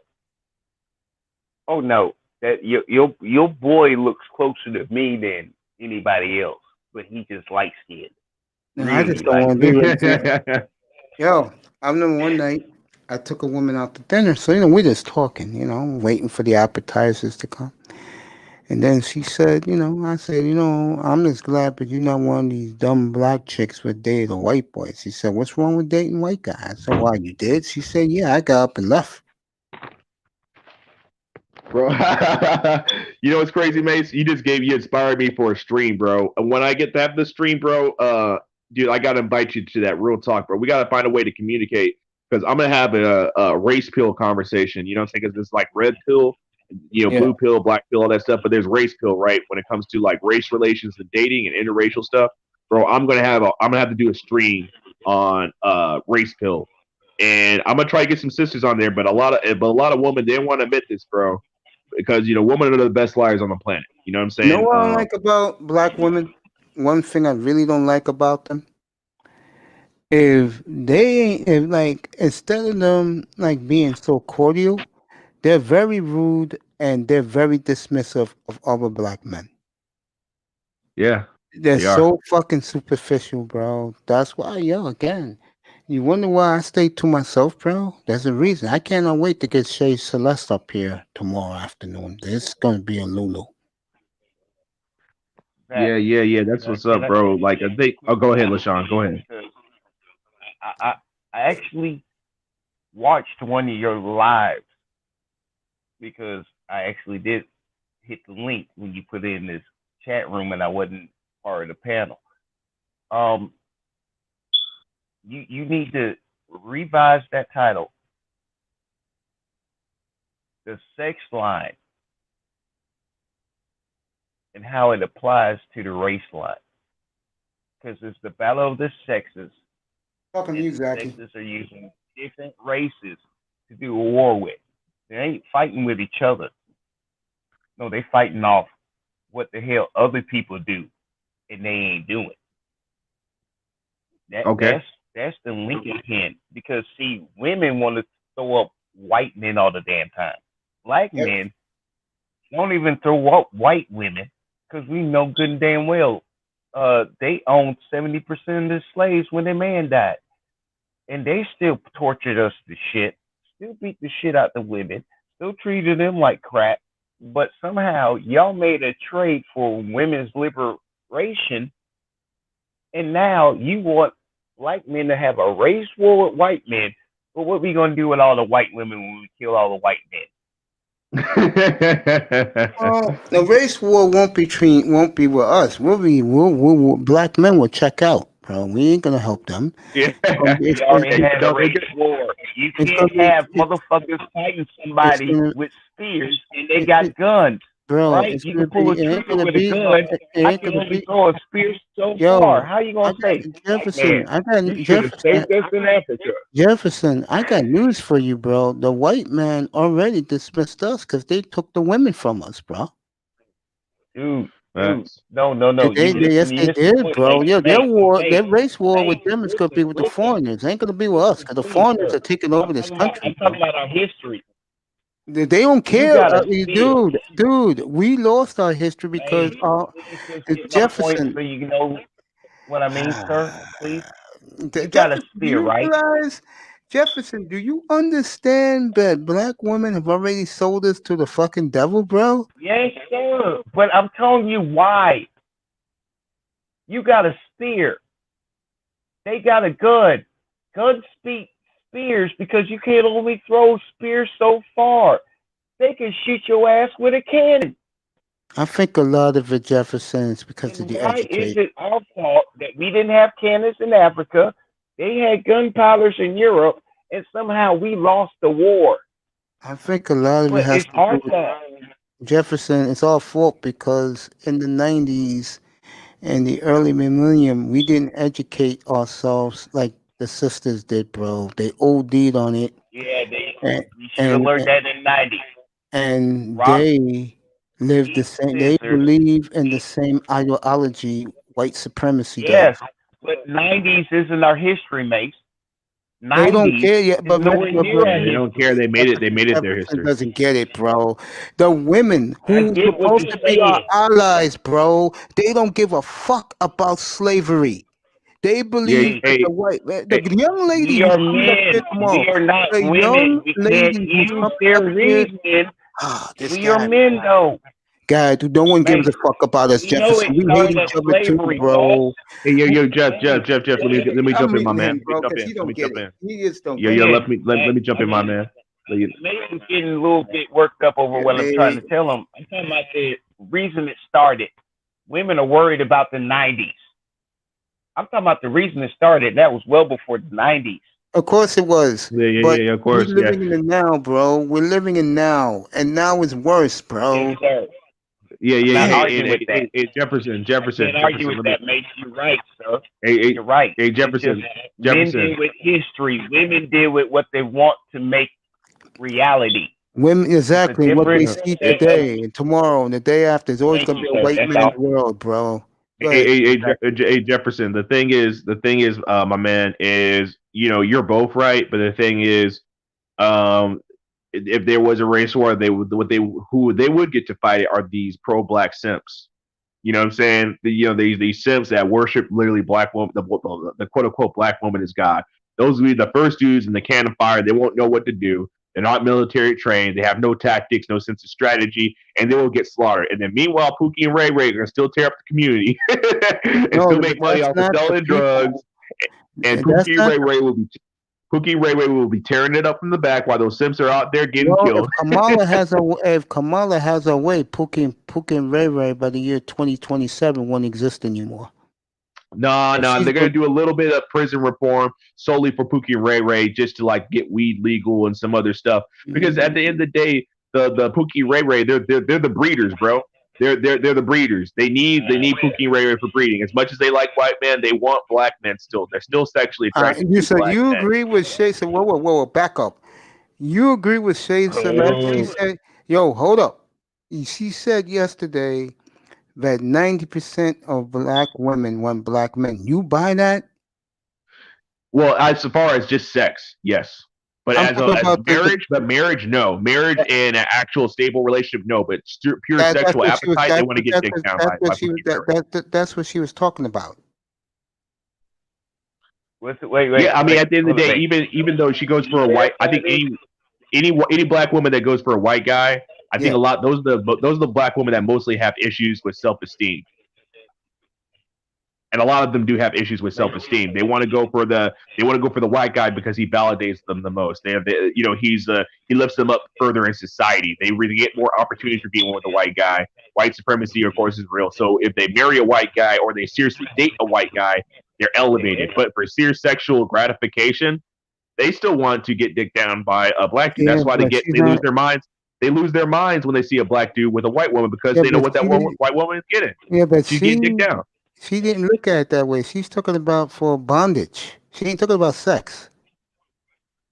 no, that your boy looks closer to me than anybody else, but he just light skinned. No, I just Really don't light want to be skinned. with you. Yo, I remember one night I took a woman out to dinner. So, we're just talking, waiting for the appetizers to come. And then she said, I said, I'm just glad, but you're not one of these dumb black chicks with dating a white boy. She said, what's wrong with dating white guys? I said, why, you did? She said, yeah, I got up and left. Bro, you know what's crazy, Mace? You inspired me for a stream, bro. And when I get to have the stream, bro, dude, I gotta invite you to that real talk, bro. We gotta find a way to communicate because I'm gonna have a race pill conversation. You know what I'm saying? Because it's like red pill, Yeah. blue pill, black pill, all that stuff. But there's race pill, right? When it comes to like race relations and dating and interracial stuff, bro. I'm gonna have to do a stream on race pill, and I'm gonna try to get some sisters on there. But a lot of women didn't want to admit this, bro, because women are the best liars on the planet. You know what I'm You know saying? what I like about black women? One thing I really don't like about them, if like instead of them like being so cordial, they're very rude and they're very dismissive of other black men. Yeah, They're they are. so fucking superficial, bro. That's why, again, you wonder why I stay to myself, bro? There's a reason. I cannot wait to get Shay Celeste up here tomorrow afternoon. This is gonna be a Lulu. Yeah. That's what's Can up, I bro. tell you Like, this they. Oh, quick go ahead, about LaShawn. Go ahead. because I actually watched one of your lives because I actually did hit the link when you put it in this chat room and I wasn't part of the panel. You need to revise that title, the sex line, and how it applies to the race line, because it's the battle of the sexes. Talking to And you, the Zachy. sexes are using different races to do a war with. They ain't fighting with each other. No, they fighting off what the hell other people do and they ain't doing. Okay. That's the Lincoln pin. Because see, women want to throw up white men all the damn time. Black Yep. men don't even throw up white women because we know good and damn well they owned 70% of the slaves when their man died. And they still tortured us to shit, still beat the shit out the women, still treated them like crap. But somehow y'all made a trade for women's liberation, and now you want black men to have a race war with white men. But what we gonna do with all the white women when we kill all the white men? Well, the race war won't be with us. Black men will check out bro. We ain't gonna help them. Yeah. We already had a race war. You can't have motherfuckers fighting somebody with spears and they got guns. Bro, right? it's You gonna can pull a be. It ain't trigger gonna with a be. gun. It I ain't can gonna only be. throw a spear so far. Yo, How you I gonna got say, Jefferson. man, I got you should have Jefferson. stayed us in Africa? Jefferson, I got news for you, bro. The white man already dismissed us because they took the women from us, bro. Dude, That's- no. Yes, You they missed the did, point. bro. Yeah, their race war with them is gonna be with the Listen, foreigners. It ain't gonna be with us because the please, foreigners sir. are taking over this I'm country, bro. talking about our history. They don't You care, got to steer. dude. We lost our history Hey, because please just it's get my point Jefferson. so you know what I mean, sir. Please. You got to Jefferson, do steer, you right? realize, Jefferson? Do you understand that black women have already sold us to the fucking devil, bro? Yes, sir. But I'm telling you why. You got to steer. They got a gun. Guns speak spears because you can only throw spears so far. They can shoot your ass with a cannon. I think a lot of it, Jefferson, is because of And the why is education. it our fault that we didn't have cannons in Africa? They had gunpowders in Europe, and somehow we lost the war. I think a lot of it But has it's to our do with fault. Jefferson. It's our fault because in the 90s and the early millennium, we didn't educate ourselves like the sisters did, bro. They OD'd on it. Yeah, And, you should have and learned that in '90s. and Rock, they live the eat same. They scissors. believe in the same ideology white supremacy does. Yes, but '90s isn't our history, mate. They don't '90s care yet, is nowhere near our They don't care. history. They made it. They made it their Jefferson history. doesn't get it, bro. The women I who get what supposed you're to be our saying. allies, bro, they don't give a fuck about slavery. They Yeah. believe that Hey. the young lady We who's are coming up here men. tomorrow, We are not the women. young We can't lady who's use coming their up here, reasoning. this We are guy, men, though. who no one gives Mate, a fuck about us, we know it Jefferson. We hate started each at other too, slavery, boss. bro. Hey, yo, Jeff. Let me I'm jump in, my muting man. him, Let me bro, jump because in. he Let don't me get jump it. in. He just don't Yo, get yo. it. Let me jump in, my man. Maybe he's getting a little bit worked up over what I'm trying to Man, tell him. I'm talking about the reason it started. Women are worried about the 90s. I'm talking about the reason it started. That was well before the 90s. of course it was, but Yeah. Of we're course. Yeah. living in the now, bro. We're living in now, and now is worse, bro. Yes, sir. Yeah. I'm not Hey, arguing with that. Jefferson. I can't argue with Let me. that, mate. You're right, sir. Hey, You're right. hey, It's just Jefferson. men deal with history. Women deal with what they want to make reality. Women, exactly what they Different see set of. today and tomorrow and the day after. There's always Thank gonna you, be a sir. white That's man in all. the world, bro. Go ahead. Hey, Jefferson. The thing is, my man, is you're both right, but the thing is, if there was a race war, they would get to fight are these pro-black simps. You know what I'm saying? These simps that worship literally black woman, the quote unquote black woman is God. Those will be the first dudes in the can of fire. They won't know what to do. They're not military trained. They have no tactics, no sense of strategy, and they will get slaughtered. And then meanwhile, Pookie and Ray Ray are gonna still tear up the community and No, still but make money that's off of not the selling drugs. people. And That's not. Pookie Ray Ray will be tearing it up from the back while those simps are out there getting Well, killed. if Kamala has a way, Pookie and Ray Ray by the year 2027 won't exist anymore. No, She's they're gonna good. do a little bit of prison reform solely for Pookie and Ray Ray, just to like get weed legal and some other stuff. Because at the end of the day, the Pookie Ray Ray, they're the breeders, bro. They're the breeders. They need Pookie and Ray Ray for breeding. As much as they like white men, they want black men still. They're still sexually attracted You to said black you men. agree with Shay. So whoa, back up. You agree with Shay Selection? She said, "Yo, hold up." She said yesterday that 90% of black women want black men. You buy that? Well, as far as just sex, yes. But I'm as talking about marriage, no. Marriage and an actual stable relationship, no. But pure that's sexual what she was. appetite, they want to get dicked down by She was. Pookie Ray Ray. That's what she was talking about. Wait. Yeah, I mean, at the end of the day, Wait. even though she goes for a white, I think any black woman that goes for a white guy, I think Yeah. a lot those are the black women that mostly have issues with self-esteem, and a lot of them do have issues with self-esteem. They want to go for the white guy because he validates them the most. He lifts them up further in society. They really get more opportunities for being with a white guy. White supremacy, of course, is real. So if they marry a white guy or they seriously date a white guy, they're elevated. But for sheer sexual gratification, they still want to get dick down by a black dude. That's why they lose their minds. They lose their minds when they see a black dude with a white woman because they know what that white woman is getting. Yeah, but she's getting dick down. She didn't look at it that way. She's talking about for bondage. She ain't talking about sex.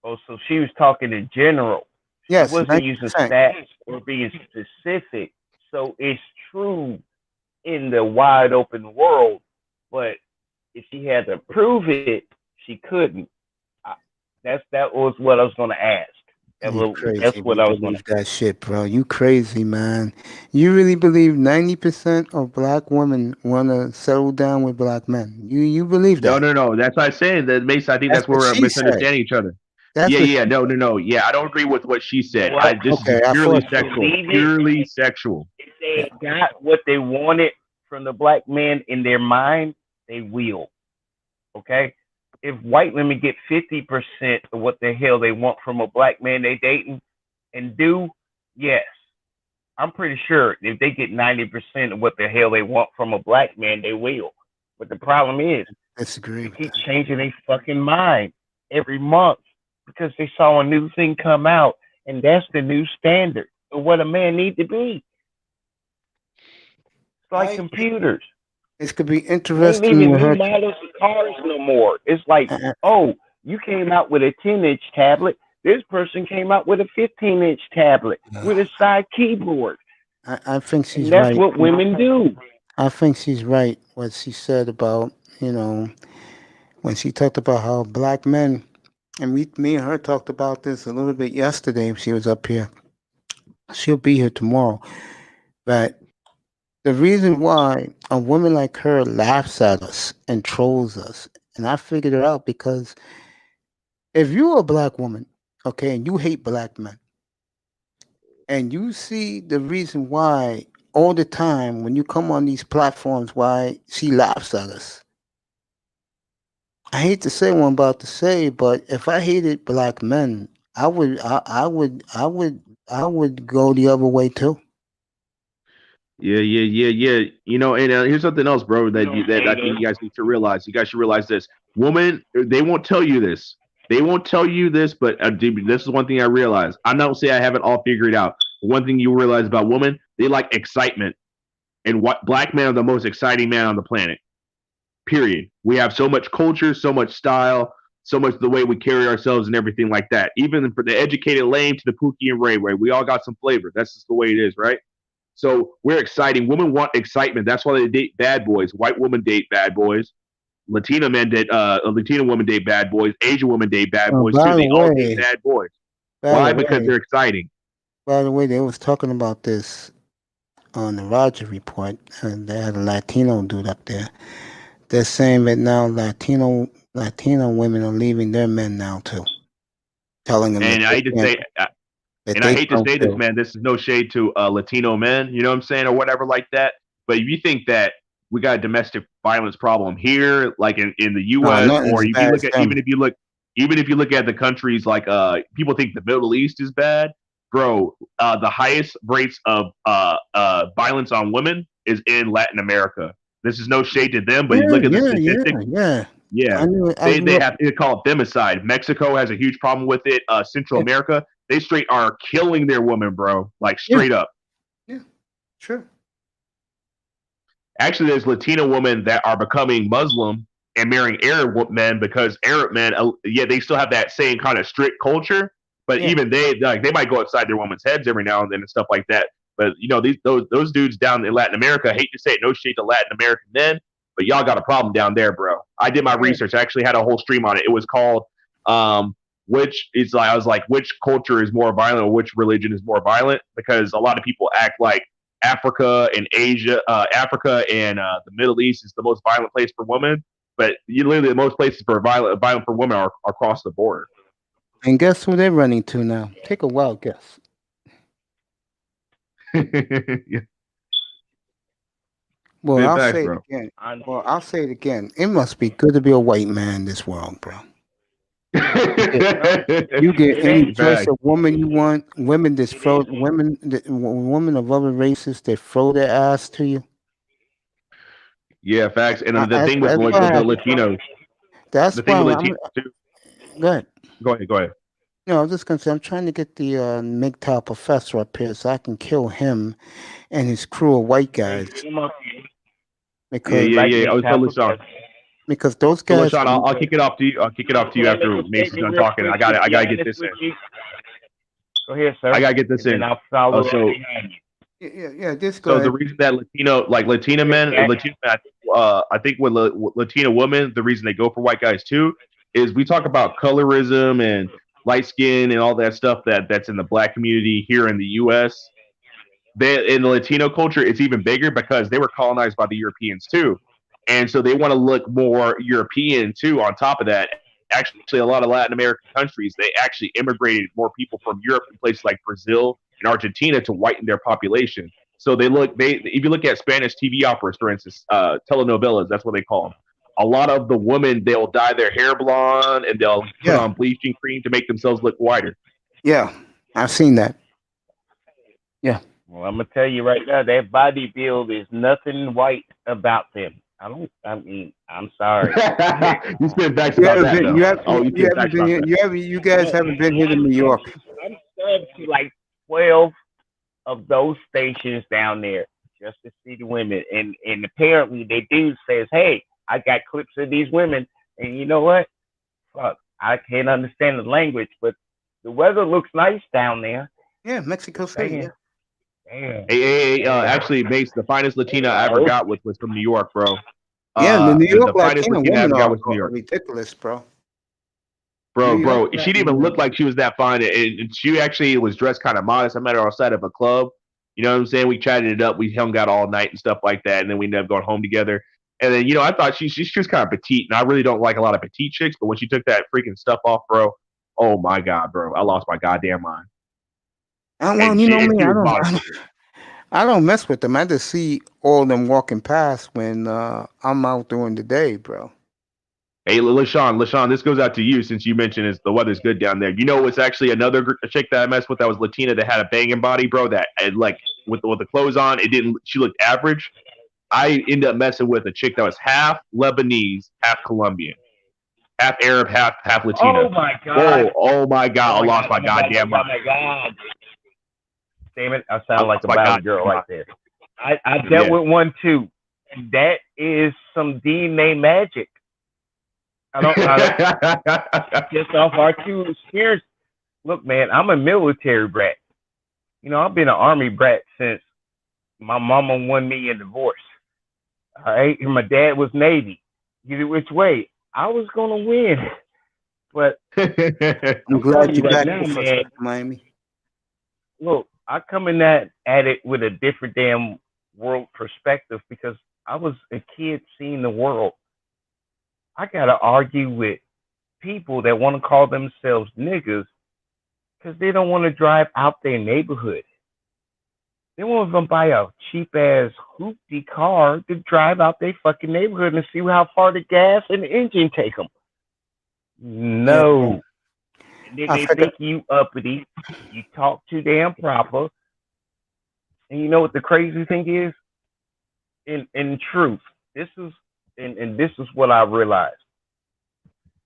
Oh, so she was talking in general. Yes, she wasn't 90%. using stats or being specific. So it's true in the wide open world, but if she had to prove it, she couldn't. That was what I was going to ask. That's what I was going to ask. That shit, bro. You crazy, man. You really believe 90% of black women want to settle down with black men? You believe that? No. That's what I'm saying. That makes. I think that's where we're misunderstanding each other. No. Yeah, I don't agree with what she said. This is purely sexual. Purely sexual. If they got what they wanted from the black man in their mind, they will. Okay? If white women get 50% of what the hell they want from a black man they dating and do, yes. I'm pretty sure if they get 90% of what the hell they want from a black man, they will. But the problem is, they keep changing their fucking mind every month because they saw a new thing come out, and that's the new standard of what a man needs to be. It's like computers. It could be interesting. They ain't even new models of cars no more. It's like, oh, you came out with a 10-inch tablet. This person came out with a 15-inch tablet with a side keyboard. I think she's right. That's what women do. I think she's right. What she said about, when she talked about how black men, and me and her talked about this a little bit yesterday. She was up here. She'll be here tomorrow. But the reason why a woman like her laughs at us and trolls us, and I figured it out because if you're a black woman, okay, and you hate black men, and you see the reason why all the time when you come on these platforms, why she laughs at us. I hate to say what I'm about to say, but if I hated black men, I would go the other way too. Yeah. And here's something else, bro, that I think you guys need to realize. You guys should realize this. Women, they won't tell you this. They won't tell you this, but this is one thing I realized. I'm not saying I have it all figured out. But one thing you realize about women, they like excitement. And black men are the most exciting man on the planet. Period. We have so much culture, so much style, so much the way we carry ourselves and everything like that. Even for the educated lame to the Pookie and Ray, we all got some flavor. That's just the way it is, right? So we're exciting. Women want excitement. That's why they date bad boys. White women date bad boys. Latina women date bad boys. Asian women date bad boys too. They all date bad boys. Why? Because they're exciting. By the way, they was talking about this on the Roger Report, and they had a Latino dude up there. They're saying that now Latino women are leaving their men now too, telling them. And I hate to say this, man. This is no shade to Latino men. You know what I'm saying, or whatever like that. But if you think that we got a domestic violence problem here, like in the U.S., or if you look at even if you look at the countries like people think the Middle East is bad, bro. The highest rates of violence on women is in Latin America. This is no shade to them, but you look at the statistics. Yeah. They call it femicide. Mexico has a huge problem with it. Central America, they straight are killing their women, bro. Like straight up. Yeah, sure. Actually, there's Latino women that are becoming Muslim and marrying Arab men because Arab men, they still have that same kind of strict culture, but even they might go outside their women's heads every now and then and stuff like that. But those dudes down in Latin America, I hate to say it, no shade to Latin American men, but y'all got a problem down there, bro. I did my research. I actually had a whole stream on it. It was called which culture is more violent or which religion is more violent? Because a lot of people act like Africa and Asia, the Middle East is the most violent place for women, but literally the most places for violent for women are across the border. And guess who they're running to now? Take a wild guess. Well, I'll say it again. It must be good to be a white man in this world, bro. You get any choice of woman you want. Women of other races that throw their ass to you. Yeah, facts. And the That's thing with that's the why Latinos, that's the thing with why Latinos too. good. Go ahead, go ahead. I was just gonna say I'm trying to get the MGTOW professor up here so I can kill him and his crew of white guys Get him up here. because Yeah. Oh, so LaShawn, those so guys. LaShawn, I'll kick it off to you. I'll kick it off to you after Mason's done talking. I gotta get this in. Go ahead, sir. I gotta get this And in. then I'll follow So behind you. Yeah. Just go so the ahead. reason that Latina men, I think with Latina women, the reason they go for white guys too is we talk about colorism and light skin and all that stuff that's in the black community here in the U.S. In the Latino culture, it's even bigger because they were colonized by the Europeans too, and so they want to look more European too. On top of that, actually, a lot of Latin American countries they actually immigrated more people from Europe and places like Brazil and Argentina to whiten their population. So if you look at Spanish TV operas, for instance, telenovelas, that's what they call them. A lot of the women they'll dye their hair blonde and they'll put on bleaching cream to make themselves look whiter. Yeah, I've seen that. Yeah. Well, I'm gonna tell you right now, that body build is nothing white about them. I'm sorry. You spit facts about that, though. You guys haven't been here to New York. I'm subbed to like 12 of those stations down there just to see the women, and apparently they do says, "Hey, I got clips of these women," and you know what? Fuck, I can't understand the language, but the weather looks nice down there. Yeah, Mexico City. Yeah. Actually, Mace, the finest Latina I ever got was from New York, bro. Yeah, the New York the finest Latina I ever got was New York. Ridiculous, bro. Bro, she didn't even look like she was that fine. And she actually was dressed kind of modest. I met her outside of a club. You know what I'm saying? We chatted it up. We hung out all night and stuff like that. And then we ended up going home together. And then, I thought she was kind of petite. And I really don't like a lot of petite chicks. But when she took that freaking stuff off, bro, oh my God, bro. I lost my goddamn mind. I don't mess with them. I just see all of them walking past when I'm out during the day, bro. Hey, LaShawn, this goes out to you since you mentioned the weather's good down there. You know, it's actually another chick that I messed with that was Latina that had a banging body, bro. That like with the clothes on, she looked average. I ended up messing with a chick that was half Lebanese, half Colombian, half Arab, half Latina. Oh my God! Oh my God! I lost my goddamn mind. Oh my God! Damn it! I sound like a bad girl right there. I dealt with one too. That is some DNA magic. I don't just off our two experience. Look, man, I'm a military brat. I've been an Army brat since my mama won me a divorce. All right, and my dad was Navy. Either which way, I was gonna win. But I'm glad you're back in Miami. Look, I come in at it with a different damn world perspective because I was a kid seeing the world. I gotta argue with people that want to call themselves niggas because they don't want to drive out their neighborhood. They won't even buy a cheap ass hoopty car to drive out their fucking neighborhood and see how far the gas and the engine take them. No. They think you uppity. You talk too damn proper. And you know what the crazy thing is? In truth, this is what I realized.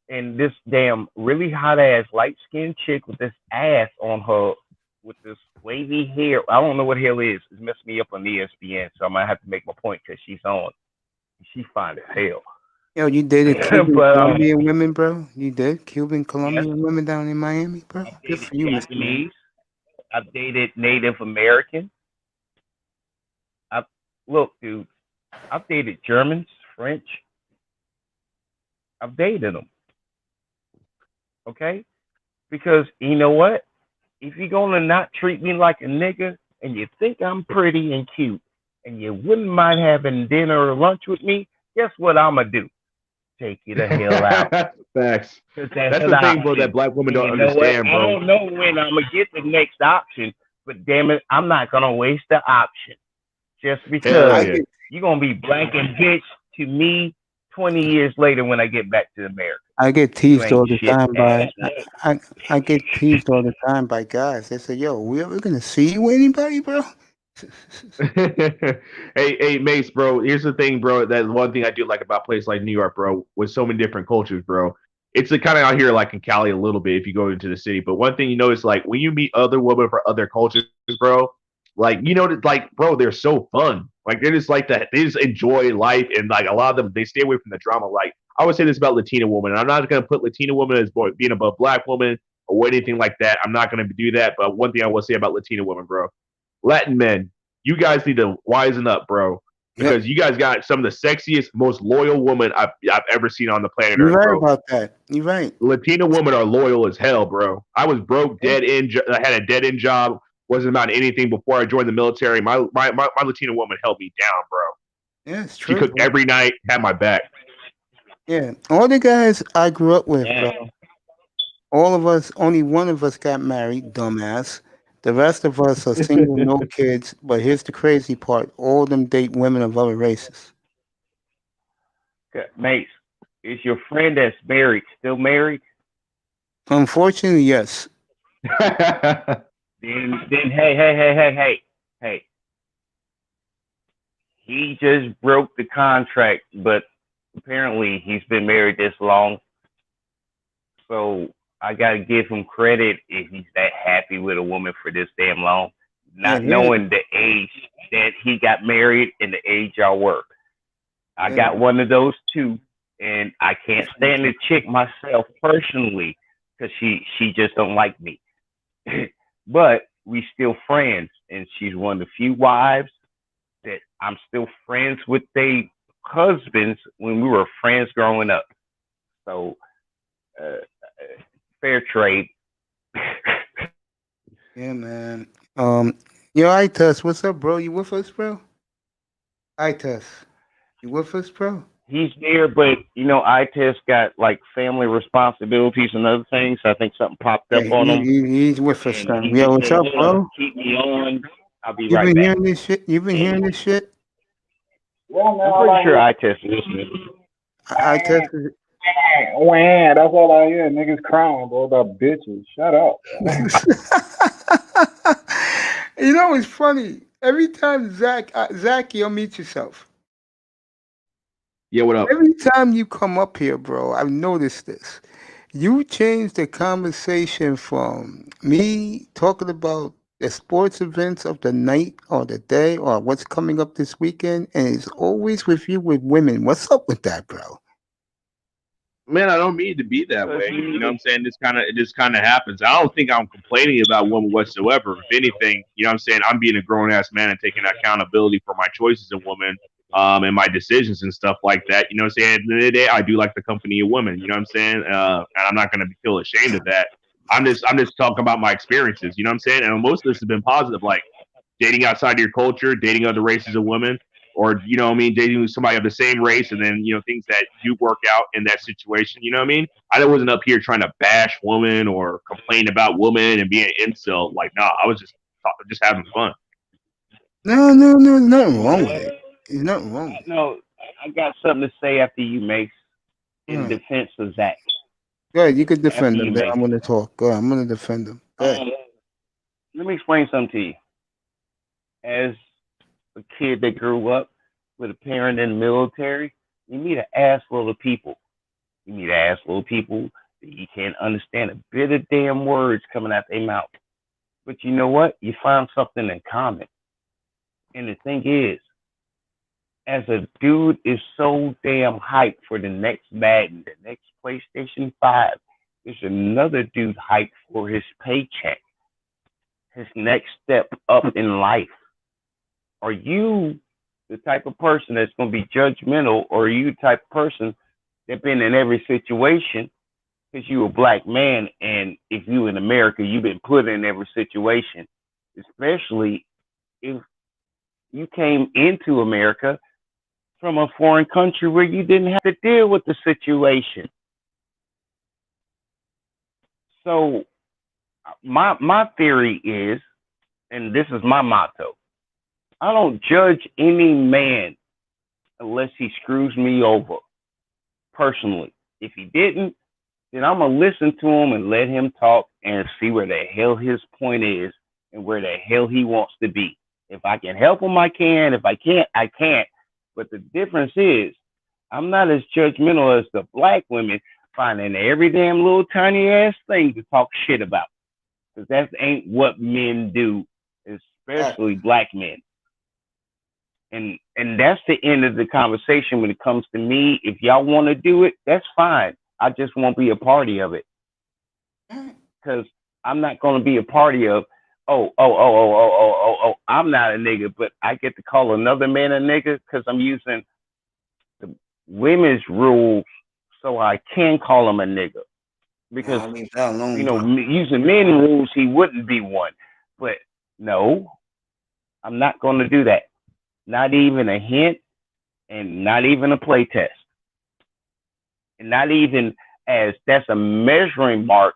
And this damn really hot ass light skinned chick with this ass on her with this wavy hair. I don't know what hell is. It's messing me up on ESPN, so I might have to make my point because she's on. She fine as hell. You dated Cuban Colombian women, bro? You did Cuban Colombian women down in Miami, bro? Good for you, Mr. Man. I've dated Native American. Look, dude, I've dated Germans, French. I've dated them. Okay? Because you know what? If you're going to not treat me like a nigga and you think I'm pretty and cute and you wouldn't mind having dinner or lunch with me, guess what I'm going to do? Take you the hell out. Facts. That's the thing, bro, that black women don't understand, bro. I don't know when I'm going to get the next option, but damn it, I'm not going to waste the option. Just because you're going to be black and bitch to me 20 years later when I get back to America. I get teased all the time by I get teased all the time by guys. They say, "Yo, we ever gonna see you with anybody, bro?" Hey, Mace, bro. Here's the thing, bro. That's one thing I do like about places like New York, bro, with so many different cultures, bro. It's kind of out here like in Cali a little bit if you go into the city. But one thing you notice, like when you meet other women from other cultures, bro, like like, bro, they're so fun. Like they're just like that. They just enjoy life, and like a lot of them, they stay away from the drama. Like I would say this about Latina women. I'm not gonna put Latina women as being above black women or anything like that. I'm not gonna do that. But one thing I will say about Latina women, bro, Latin men, you guys need to wisen up, bro, Yep. because you guys got some of the sexiest, most loyal women I've ever seen on the planet You're Earth, right bro. about that. You're right. Latina women are loyal as hell, bro. I was broke, dead end. I had a dead end job. Wasn't about anything before I joined the military. My Latina woman held me down, bro. Yeah, it's She true. cooked Bro. every night, had my back. Yeah, all the guys I grew up with, Yeah. bro. All of us, only one of us got married, dumbass. The rest of us are single, no kids. But here's the crazy part: all them date women of other races. Mace, is your friend that's married still married? Unfortunately, yes. Then hey. He just broke the contract, but apparently he's been married this long. So I gotta give him credit if he's that happy with a woman for this damn long, not Yeah, knowing the age that he got married and the age y'all were. I yeah. got one of those too, and I can't stand the chick myself personally because she just don't like me. But we still friends, and she's one of the few wives that I'm still friends with their husbands when we were friends growing up. So fair trade. Yeah, man. Yo, Itus, what's up, bro? You with us, bro? Itus, you with us, bro? He's there, but ITES got like family responsibilities and other things. I think something popped Yeah, up on him, he's with us and now. he Yeah, just what's said, up, "Hold up, bro? keep me on. I'll be You right been back." hearing this shit? You been hearing this shit? Yeah, man, I'm all pretty I sure hear, ITES is listening. Itus is wah, that's all I hear. Niggas crying, bro, about bitches. Shut up. you know, it's funny. Every time Zach, you'll meet yourself. Yeah, what up? Every time you come up here, bro, I've noticed this. You change the conversation from me talking about the sports events of the night or the day or what's coming up this weekend, and it's always with you with women. What's up with that, bro? Man, I don't mean to be that Because way. You know what I'm saying? It just kind of happens. I don't think I'm complaining about women whatsoever. If anything, you know what I'm saying? I'm being a grown ass man and taking accountability for my choices in women, and my decisions and stuff like that. You know what I'm saying? At the end of the day, I do like the company of women. You know what I'm saying? And I'm not going to feel ashamed of that. I'm just talking about my experiences. You know what I'm saying? And most of this has been positive, like dating outside of your culture, dating other races of women, or you know what I mean, dating somebody of the same race, and then things that do work out in that situation. You know what I mean? I wasn't up here trying to bash women or complain about women and be an incel. Like, nah, I was just having fun. No, there's nothing wrong with it. There's nothing wrong with it. No, I got something to say after you, Mace, in Right. defense of Zach. Go ahead, you could After defend you, him. Then Mace. I'm going to talk. Go ahead, I'm going to defend him. Go ahead. Let me explain something to you. As a kid that grew up with a parent in the military, you meet an ass full of people. You meet ass full of people that you can't understand a bit of damn words coming out their mouth. But you know what? You find something in common. And the thing is, as a dude is so damn hyped for the next Madden, the next PlayStation 5, there's another dude hyped for his paycheck, his next step up in life. Are you the type of person that's going to be judgmental, or are you the type of person that's been in every situation because you a black man, and if you in America, you've been put in every situation, especially if you came into America from a foreign country where you didn't have to deal with the situation. So my theory is, and this is my motto, I don't judge any man unless he screws me over personally. If he didn't, then I'm going to listen to him and let him talk and see where the hell his point is and where the hell he wants to be. If I can help them, I can. If I can't, I can't. But the difference is, I'm not as judgmental as the black women finding every damn little tiny ass thing to talk shit about. Because that ain't what men do, especially black men. And that's the end of the conversation when it comes to me. If y'all want to do it, that's fine. I just won't be a party of it. Because I'm not going to be a party of, I'm not a nigga, but I get to call another man a nigga because I'm using the women's rules so I can call him a nigga. Because, leave that alone, using men rules, he wouldn't be one. But no, I'm not going to do that. Not even a hint and not even a play test. And not even as that's a measuring mark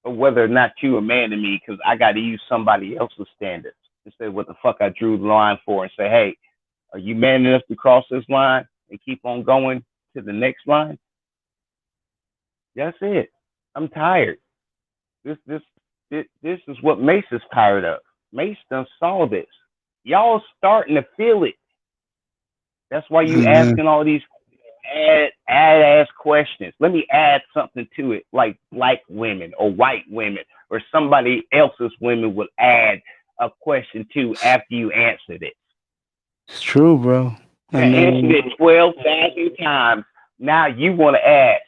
of whether or not you a man to me, because I got to use somebody else's standards instead of what the fuck I drew the line for and say, hey, are you man enough to cross this line and keep on going to the next line? That's it. I'm tired. This is what Mace is tired of. Mace done saw this. Y'all starting to feel it. That's why you asking all these add questions. Let me add something to it, like black women or white women or somebody else's women will add a question to after you answered it. It's true, bro. You answered it 12,000 times. Now you want to ask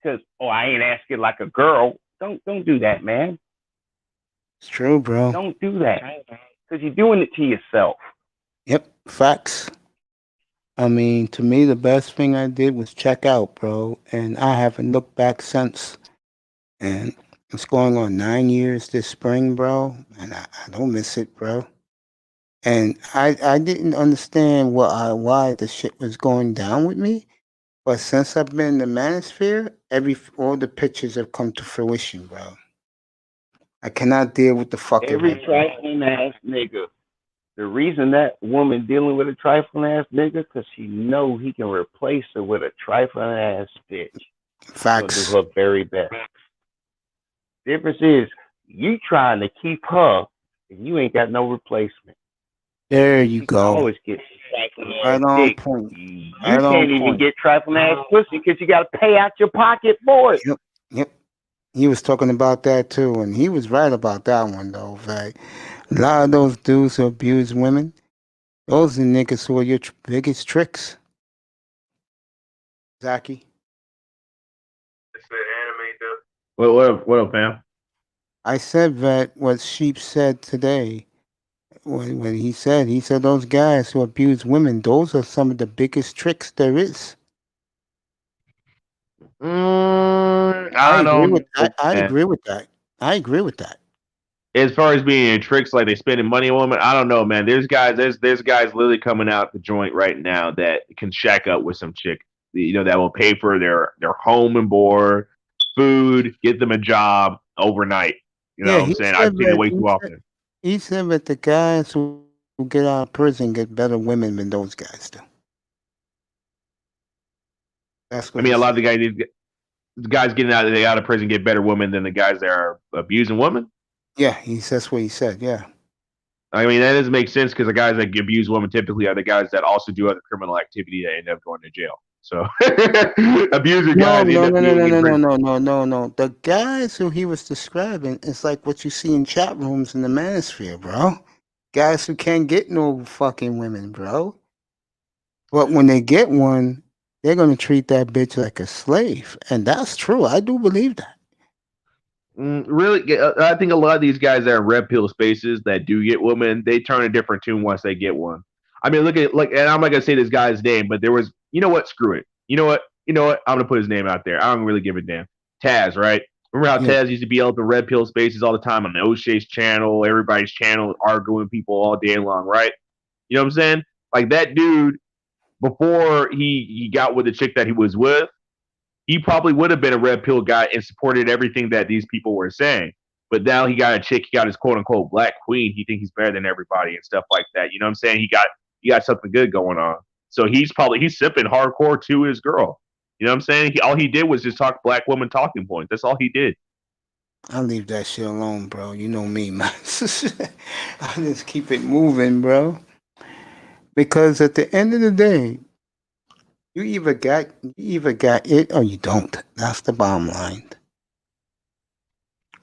because I ain't asking like a girl. Don't do that, man. It's true, bro. Don't do that because you're doing it to yourself. Yep, facts. I mean, to me, the best thing I did was check out, bro, and I haven't looked back since. And it's going on 9 years this spring, bro, and I don't miss it, bro. And I didn't understand why the shit was going down with me, but since I've been in the manosphere, all the pictures have come to fruition, bro. I cannot deal with the fucking every trifling ass nigga. The reason that woman dealing with a trifling ass nigga, because she know he can replace her with a trifling ass bitch. Facts. She'll do her very best. Difference is you trying to keep her, and you ain't got no replacement. There you go. Always get trifling ass right on dick. point. You Right on can't even point. get trifling ass pussy because you got to pay out your pocket for it. Yep. He was talking about that too, and he was right about that one though. Right? A lot of those dudes who abuse women, those are niggas who are your biggest tricks. Zaki. What up, fam? I said that what Sheep said today. When he said those guys who abuse women, those are some of the biggest tricks there is. I don't know, I'd man. agree with that. I agree with that. As far as being tricks like they spending money on women, I don't know, man. There's guys literally coming out the joint right now that can shack up with some chick, that will pay for their home and board, food, get them a job overnight. You know what I'm saying? I've seen it way too often. He said that the guys who get out of prison get better women than those guys do. That's what a lot of the guys getting out of prison get better women than the guys that are abusing women. Yeah, that's what he said. Yeah. I mean, that doesn't make sense because the guys that abuse women typically are the guys that also do other criminal activity that end up going to jail. So abuser guys end up No. The guys who he was describing is like what you see in chat rooms in the manosphere, bro. Guys who can't get no fucking women, bro. But when they get one, they're gonna treat that bitch like a slave, and that's true. I do believe that. Really, I think a lot of these guys that are in red pill spaces that do get women, they turn a different tune once they get one. I mean, look, and I'm not gonna say this guy's name, but there was, you know what? Screw it. You know what? I'm gonna put his name out there. I don't really give a damn. Taz, right? Remember how Taz used to be out the red pill spaces all the time on the O'Shea's channel, everybody's channel, arguing people all day long, right? You know what I'm saying? Like that dude, before he got with the chick that he was with, he probably would have been a red pill guy and supported everything that these people were saying. But now he got a chick, he got his quote unquote black queen. He thinks he's better than everybody and stuff like that. You know what I'm saying? He got something good going on. So he's sipping hardcore to his girl. You know what I'm saying? All he did was just talk black woman talking points. That's all he did. I leave that shit alone, bro. You know me, man. I just keep it moving, bro. Because at the end of the day, you either got it or you don't. That's the bottom line.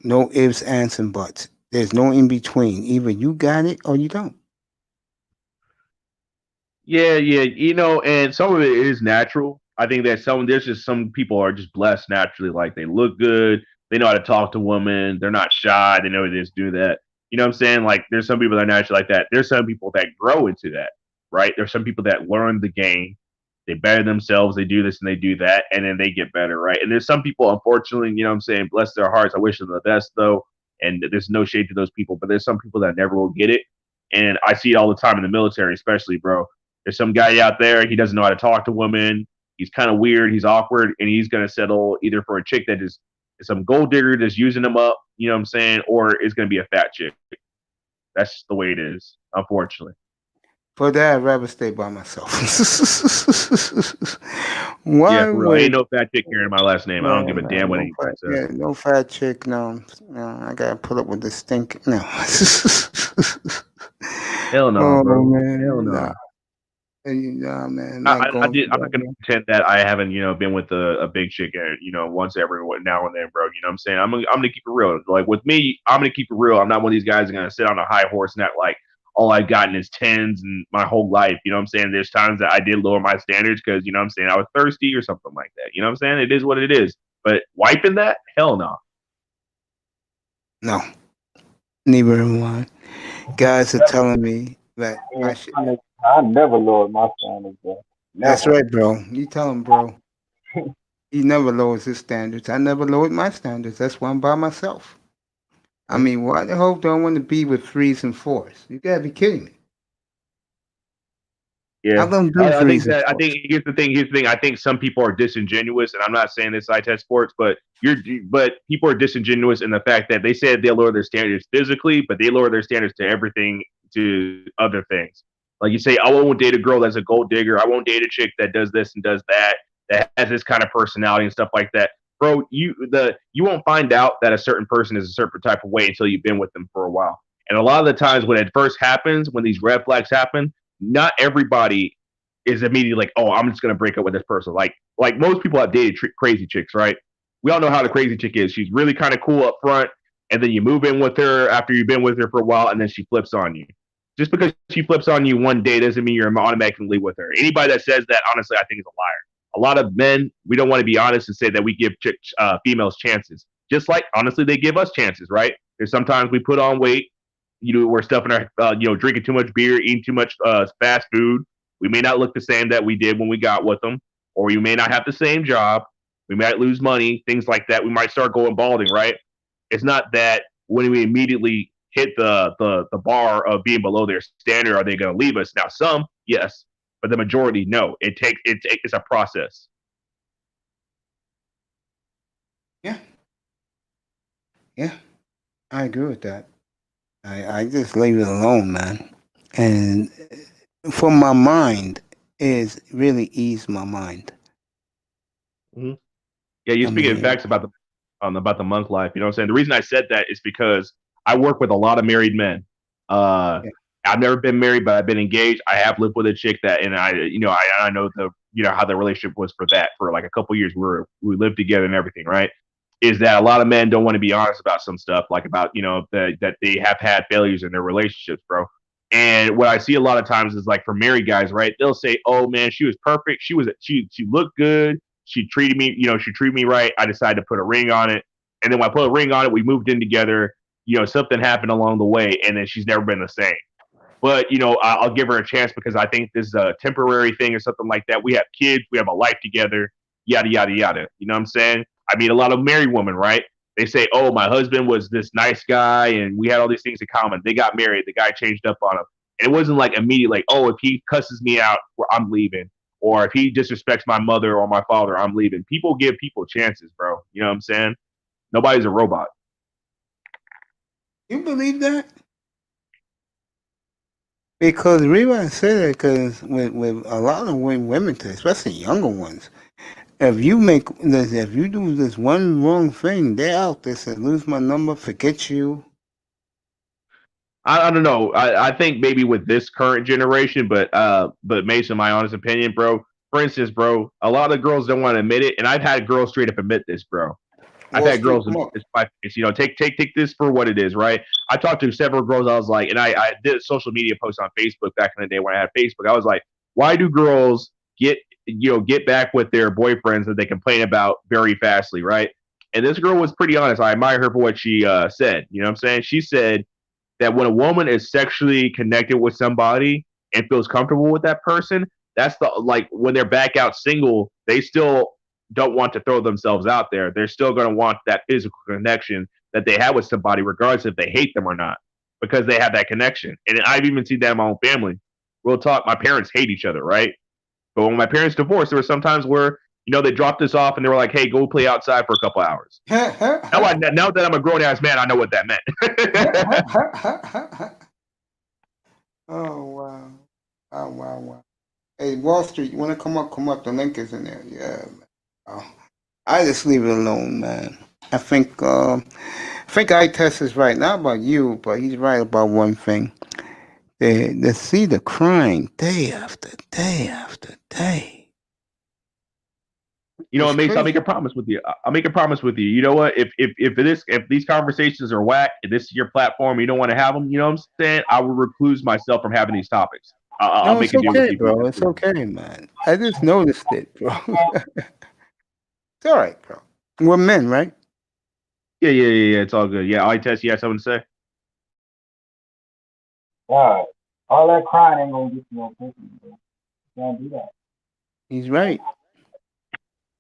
No ifs, ands, and buts. There's no in between. Either you got it or you don't. Yeah, and some of it is natural. I think that there's just some people are just blessed naturally, like they look good, they know how to talk to women, they're not shy, they know this, do that. You know what I'm saying? Like there's some people that are naturally like that. There's some people that grow into that, right? There's some people that learn the game, they better themselves, they do this and they do that, and then they get better, right? And there's some people, unfortunately, you know what I'm saying, bless their hearts. I wish them the best though. And there's no shade to those people, but there's some people that never will get it. And I see it all the time in the military, especially, bro. There's some guy out there, he doesn't know how to talk to women. He's kind of weird, he's awkward, and he's going to settle either for a chick that is some gold digger that's using him up, you know what I'm saying, or it's going to be a fat chick. That's the way it is, unfortunately. For that, I'd rather stay by myself. Why yeah, for real. Ain't no fat chick here in my last name. I don't give a damn what anybody says. Yeah, no fat chick, no. I got to put up with the stink. No. Hell no, bro. Man. Hell no. Nah. Nah, man. I'm not going to pretend that I haven't, been with a big chick, once every now and then, bro. You know what I'm saying? I'm going to keep it real. Like with me, I'm going to keep it real. I'm not one of these guys that are going to sit on a high horse and act like all I've gotten is tens and my whole life. You know what I'm saying? There's times that I did lower my standards because, you know what I'm saying, I was thirsty or something like that. You know what I'm saying? It is what it is. But wiping that? Hell no. No. Neither am I. Guys are telling me that I should. I never lowered my standards, bro. Never. That's right, bro. You tell him, bro. He never lowers his standards. I never lowered my standards. That's why I'm by myself. I mean, why the hell do I want to be with 3s and 4s? You gotta be kidding me. Yeah, I think here's the thing. I think some people are disingenuous, and I'm not saying this I test sports, but people are disingenuous in the fact that they said they lower their standards physically, but they lower their standards to everything, to other things. Like you say, I won't date a girl that's a gold digger. I won't date a chick that does this and does that has this kind of personality and stuff like that. Bro, you won't find out that a certain person is a certain type of way until you've been with them for a while. And a lot of the times when it first happens, when these red flags happen, not everybody is immediately like, oh, I'm just going to break up with this person. Like most people have dated crazy chicks, right? We all know how the crazy chick is. She's really kind of cool up front, and then you move in with her after you've been with her for a while, and then she flips on you. Just because she flips on you one day doesn't mean you're automatically with her. Anybody that says that, honestly, I think is a liar. A lot of men, we don't want to be honest and say that we give females chances. Just like, honestly, they give us chances, right? There's sometimes we put on weight. We're stuffing our, drinking too much beer, eating too much fast food. We may not look the same that we did when we got with them, or we may not have the same job. We might lose money, things like that. We might start going balding, right? It's not that when we immediately hit the bar of being below their standard, are they going to leave us? Now, some, yes, but the majority, no. It's a process. Yeah, I agree with that. I just leave it alone, man. And for my mind is really ease my mind. Mm-hmm. Yeah, you're speaking facts about the monk life. You know what I'm saying? The reason I said that is because I work with a lot of married men. I've never been married, but I've been engaged. I have lived with a chick that, and I know how the relationship was for like a couple years. We lived together and everything, right? Is that a lot of men don't want to be honest about some stuff, like about that they have had failures in their relationships, bro. And what I see a lot of times is like for married guys, right? They'll say, "Oh man, she was perfect. She looked good. She treated me right. I decided to put a ring on it, and then when I put a ring on it, we moved in together. Something happened along the way, and then she's never been the same." But I'll give her a chance because I think this is a temporary thing or something like that. We have kids, we have a life together, yada yada yada. You know what I'm saying? I mean, a lot of married women, right? They say, "Oh, my husband was this nice guy, and we had all these things in common." They got married, the guy changed up on him, and it wasn't like immediate, like, "Oh, if he cusses me out, I'm leaving," or if he disrespects my mother or my father, I'm leaving. People give people chances, bro. You know what I'm saying? Nobody's a robot. You believe that? Because the reason I say that, because with a lot of women, especially younger ones, if you do this one wrong thing, they're out there saying, lose my number, forget you. I don't know. I think maybe with this current generation, but Mason, my honest opinion, bro. For instance, bro, a lot of girls don't want to admit it, and I've had girls straight up admit this, bro. I've Wall had Street, girls come admit on. this. Take this for what it is, right? I talked to several girls. I was like, and I did a social media post on Facebook back in the day when I had Facebook. I was like, why do girls get back with their boyfriends that they complain about very fastly, right? And this girl was pretty honest. I admire her for what she said. You know what I'm saying? She said that when a woman is sexually connected with somebody and feels comfortable with that person, that's when they're back out single, they still don't want to throw themselves out there. They're still going to want that physical connection that they have with somebody, regardless if they hate them or not, because they have that connection. And I've even seen that in my own family. Real talk, my parents hate each other, right? But when my parents divorced, there were some times where they dropped us off and they were like, "Hey, go play outside for a couple hours." Now that I'm a grown ass man, I know what that meant. Oh wow. Oh wow. Hey, Wall Street, you want to come up? Come up. The link is in there. Yeah. Oh. I just leave it alone, man. I think I-Test is right. Not about you, but he's right about one thing. They see the crime day after day after day. You know what, Mace? I'll crazy. make a promise with you. I'll make a promise with you. You know what? If these conversations are whack, if this is your platform, you don't want to have them. You know what I'm saying? I will recluse myself from having these topics. I'll No, make it's a deal with okay, you. bro. It's okay, man. I just noticed it, bro. It's all right, bro. We're men, right? Yeah. It's all good. Yeah, I-Test, you have something to say? God, all that crying ain't gonna get you no pussy, bro. You can't do that. He's right.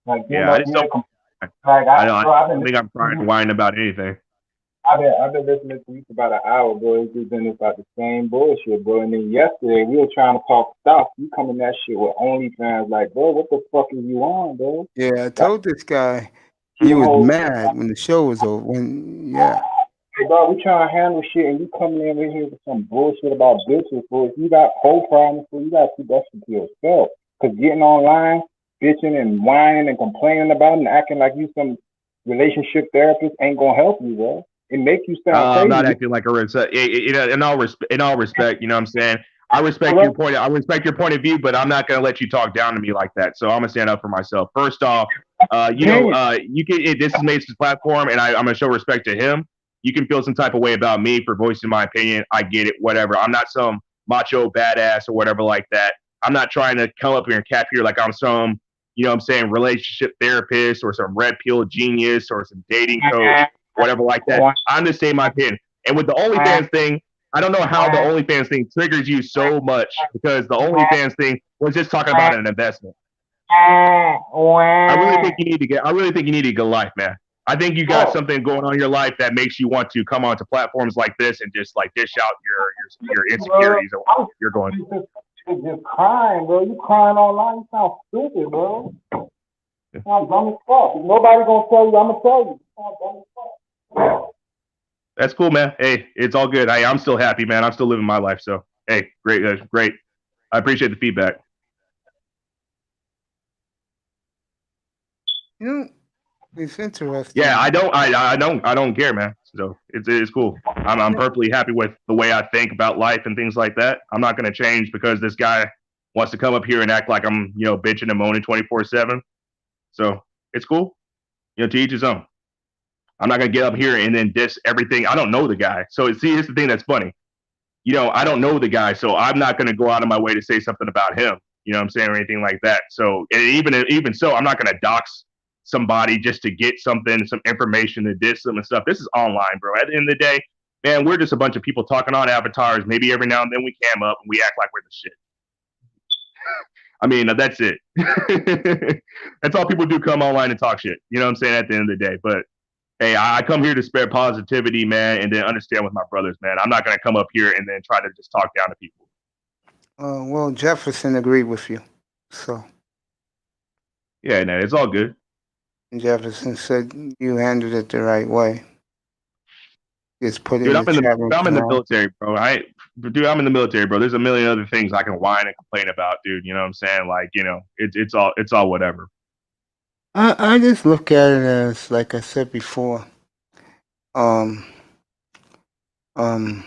Like, Yeah, I just don't. I don't think I'm crying and whining about anything. I've been listening to you for about an hour, bro. It's just been about the same bullshit, bro. And then yesterday we were trying to talk stuff. You coming that shit with OnlyFans, like, bro, what the fuck is you on, bro? Yeah, I told this guy he was mad when the show was over. Hey, bro, we trying to handle shit, and you coming in here with some bullshit about bitches, bro. If you got whole problems, bro, you gotta keep that shit to yourself. Cause getting online, bitching and whining and complaining about it and acting like you some relationship therapist ain't gonna help you, bro. It make you sound crazy. I'm not acting like a in all respect, you know what I'm saying? I respect your point. I respect your point of view, but I'm not gonna let you talk down to me like that. So I'm gonna stand up for myself. First off, you can. This is Mason's platform, and I'm gonna show respect to him. You can feel some type of way about me for voicing my opinion. I get it. Whatever. I'm not some macho badass or whatever like that. I'm not trying to come up here and cap here like I'm some, what I'm saying, relationship therapist or some red pill genius or some dating coach, whatever like that. I'm just saying my opinion. And with the OnlyFans thing, I don't know how the OnlyFans thing triggers you so much because the OnlyFans thing was just talking about an investment. I really think you need to get a life, man. I think you got something going on in your life that makes you want to come onto platforms like this and just like dish out your insecurities or what you're going through. Just crying, bro. You crying online. You sound stupid, bro. You sound dumb as fuck. If nobody gonna tell you, I'm gonna tell you. You sound dumb as fuck. That's cool, man. Hey, it's all good. I'm still happy, man. I'm still living my life. So, hey, great. I appreciate the feedback. It's interesting. Yeah, I don't care, man. So it's cool. I'm perfectly happy with the way I think about life and things like that. I'm not gonna change because this guy wants to come up here and act like I'm, bitching and moaning 24/7. So it's cool. To each his own. I'm not gonna get up here and then diss everything. I don't know the guy. So here's the thing that's funny. I don't know the guy, so I'm not gonna go out of my way to say something about him. You know what I'm saying, or anything like that. So even so, I'm not gonna dox somebody just to get some information to diss them and stuff. This is online, bro. At the end of the day, man, we're just a bunch of people talking on avatars. Maybe every now and then we cam up and we act like we're the shit. I mean, that's it. That's all people do, come online and talk shit. You know what I'm saying, at the end of the day. But hey, I come here to spread positivity, man, and then understand with my brothers, man. I'm not going to come up here and then try to just talk down to people. Well, Jefferson agreed with you. So. Yeah, no, it's all good. Jefferson said you handled it the right way. Just put it Dude, in the chat room. I'm in the military, bro. I'm in the military, bro. There's a million other things I can whine and complain about, dude. You know what I'm saying? Like, it's all whatever. I just look at it as, like I said before, um, um,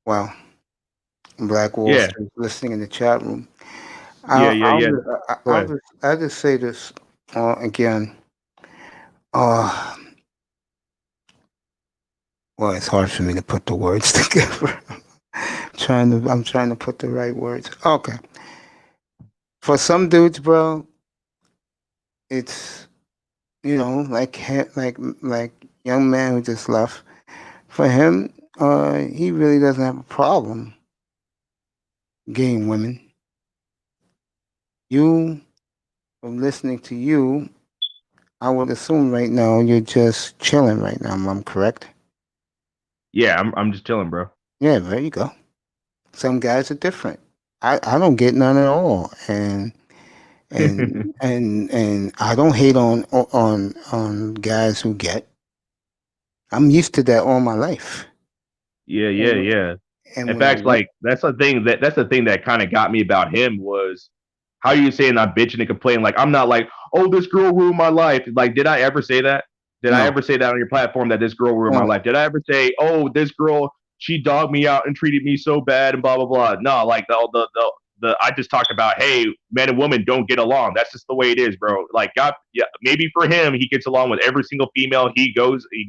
well, Black Wall Yeah, Street listening in the chat room. yeah, yeah, yeah. Go ahead. I'll just say this again. Uh, well, it's hard for me to put the words together. I'm trying to put the right words. Okay. For some dudes, bro, it's like young man who just left. For him, he really doesn't have a problem getting women. You, from listening to you, I would assume right now you're just chilling right now. I'm correct. Yeah, I'm just chilling, bro. Yeah, there you go. Some guys are different. I don't get none at all, and I don't hate on guys who get. I'm used to that all my life. Yeah, yeah, And yeah. and In when I fact, like that's the thing that kind of got me about him was how you saying I'm bitching and complaining. Like I'm not like, oh, this girl ruined my life. Like, did I ever say that? Did I no, ever say that on your platform that this girl ruined my no, life? Did I ever say, oh, this girl she dogged me out and treated me so bad and blah blah blah? No, like the I just talked about, hey, men and women don't get along. That's just the way it is, bro. Like God, yeah, maybe for him he gets along with every single female he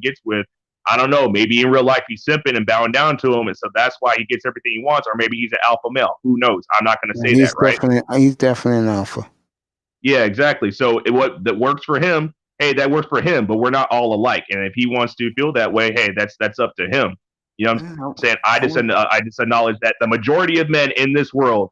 gets with. I don't know. Maybe in real life he's simping and bowing down to him, and so that's why he gets everything he wants. Or maybe he's an alpha male. Who knows? I'm not going to say that, right? he's definitely an alpha. Yeah, exactly. So what that works for him, hey, that works for him. But we're not all alike, and if he wants to feel that way, hey, that's up to him. You know what I'm saying? I just acknowledge that the majority of men in this world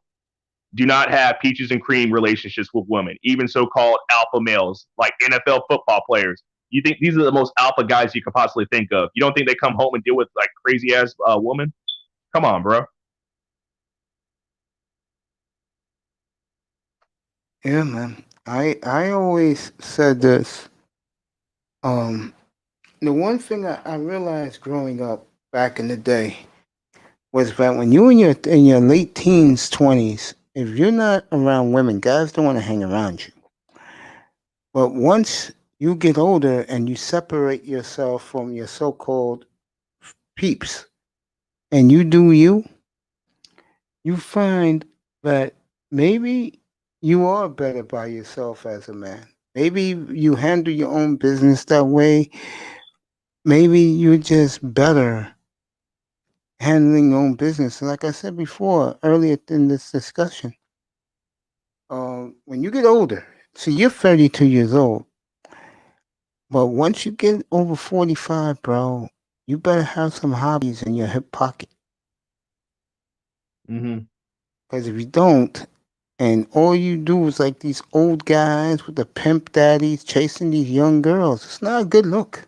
do not have peaches and cream relationships with women, even so-called alpha males like NFL football players. You think these are the most alpha guys you could possibly think of? You don't think they come home and deal with like crazy ass woman? Come on, bro. Yeah, man. I always said this. Um, the one thing I realized growing up back in the day was that when you in your late teens, 20s, if you're not around women, guys don't want to hang around you. But once you get older and you separate yourself from your so-called peeps and you do you, you find that maybe you are better by yourself as a man. Maybe you handle your own business that way. Maybe you're just better handling your own business. Like I said before, earlier in this discussion, when you get older, see, you're 32 years old, but once you get over 45, bro, you better have some hobbies in your hip pocket. Mm-hmm. Because if you don't, and all you do is like these old guys with the pimp daddies chasing these young girls, it's not a good look.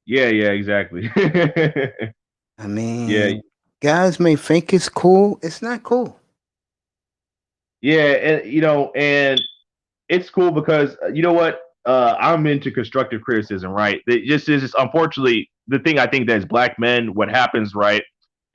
Yeah, yeah, exactly. I Yeah, mean, guys may think it's cool. It's not cool. yeah, and and it's cool because you know what? I'm into constructive criticism, right? It just is just unfortunately the thing I think that as black men, what happens, right,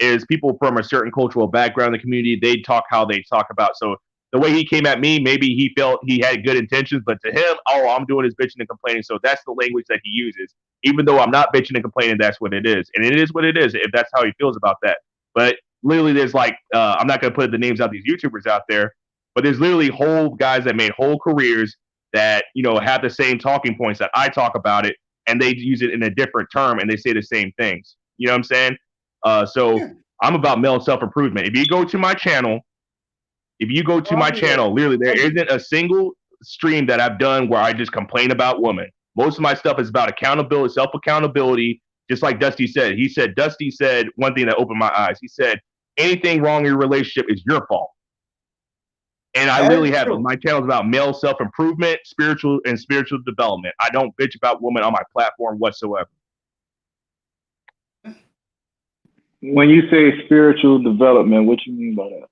is people from a certain cultural background in the community, they talk how they talk about. So the way he came at me, maybe he felt he had good intentions, but to him, oh, I'm doing is bitching and complaining. So that's the language that he uses. Even though I'm not bitching and complaining, that's what it is. And it is what it is if that's how he feels about that. But literally, there's like, I'm not going to put the names out these YouTubers out there, but there's literally whole guys that made whole careers that, have the same talking points that I talk about it, and they use it in a different term and they say the same things. You know what I'm saying? So Yeah. I'm about male self improvement. If you go to my channel, literally there isn't a single stream that I've done where I just complain about women. Most of my stuff is about accountability, self accountability. Just like Dusty said one thing that opened my eyes. He said, anything wrong in your relationship is your fault. And I That literally is have true. my channel is about male self improvement, spiritual development. I don't bitch about women on my platform whatsoever. When you say spiritual development, what you mean by that?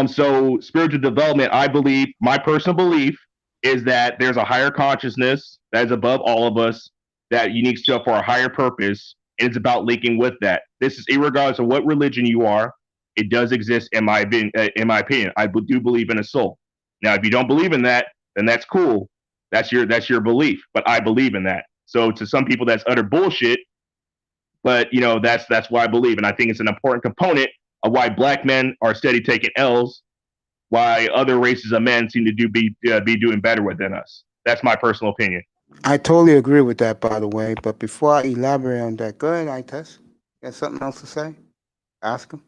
So spiritual development, I believe, my personal belief is that there's a higher consciousness that is above all of us that unique stuff for a higher purpose, and it's about linking with that. This is irregardless of what religion you are, it does exist in my opinion. I do believe in a soul. Now, if you don't believe in that, then that's cool. That's your belief. But I believe in that. So to some people, that's utter bullshit. But that's why I believe, and I think it's an important component of why black men are steady taking L's, why other races of men seem to be doing better within us. That's my personal opinion. I totally agree with that, by the way. But before I elaborate on that, go ahead, Ites. Got something else to say? Ask him.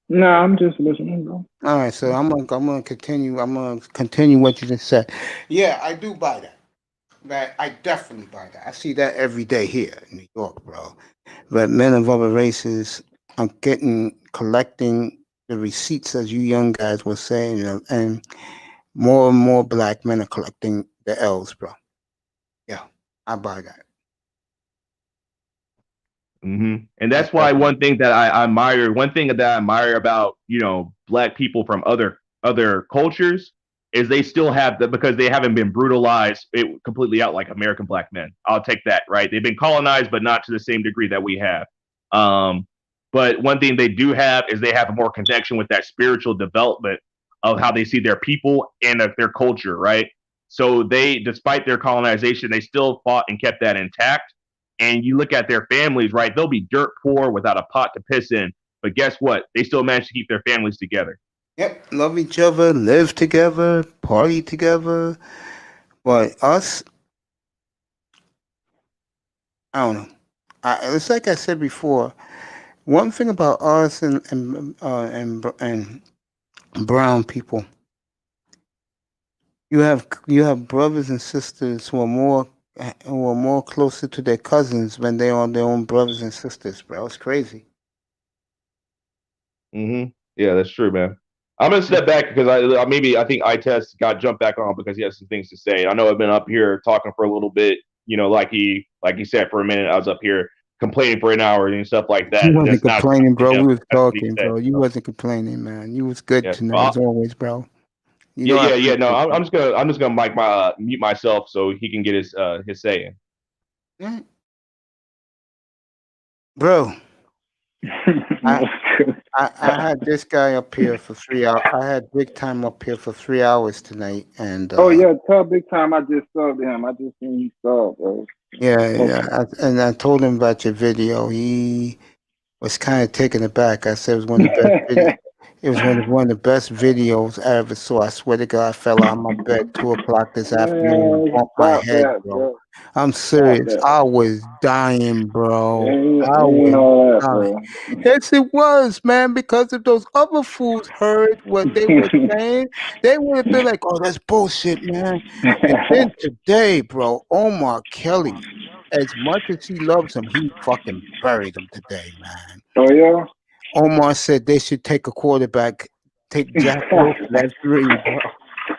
No, I'm just listening, bro. All right, so I'm gonna continue. I'm gonna continue what you just said. Yeah, I do buy that. That I definitely buy that. I see that every day here in New York, bro. But men of other races are collecting the receipts, as you young guys were saying, and more black men are collecting the L's, bro. Yeah, I buy that. Mm-hmm. And that's why one thing that I admire about black people from other cultures is they still have because they haven't been brutalized completely out like American black men. I'll take that, right? They've been colonized, but not to the same degree that we have. But one thing they do have is they have a more connection with that spiritual development of how they see their people and their culture, right? So they, despite their colonization, they still fought and kept that intact. And you look at their families, right? They'll be dirt poor without a pot to piss in. But guess what? They still manage to keep their families together. Yep, love each other, live together, party together. But us, I don't know. It's like I said before. One thing about us and brown people, you have brothers and sisters who are more closer to their cousins when they are their own brothers and sisters, bro. It's crazy. Mm-hmm. Yeah, that's true, man. I'm gonna step back because I think Ites got jumped back on because he has some things to say. I know I've been up here talking for a little bit, like he said for a minute. I was up here complaining for an hour and stuff like that. You wasn't complaining, bro. We was That's what he talking, said. bro. You wasn't complaining, man. You was good Yeah. tonight, as always, bro. Yeah. No, I'm just gonna mute myself so he can get his say in. Yeah. Bro, I had this guy up here for 3 hours. I had Big Time up here for 3 hours tonight, and Oh yeah, tell Big Time I just subbed him. I just seen he subbed, bro. yeah. And I told him about your video. He was kind of taken aback. I said it was one of the best videos. It was one of the best videos I ever saw. I swear to God, I fell out of my bed 2 o'clock this afternoon and bumped my Stop head, that, bro. I'm serious. that. I was dying, bro. Ain't I all was that, dying. bro. Yes, it was, man, because if those other fools heard what they were saying, they would have been like, oh, that's bullshit, man. And then today, bro, Omar Kelly, as much as he loves him, he fucking buried him today, man. Oh yeah. Omar said they should take a quarterback, take Zach Wilson at 3, bro.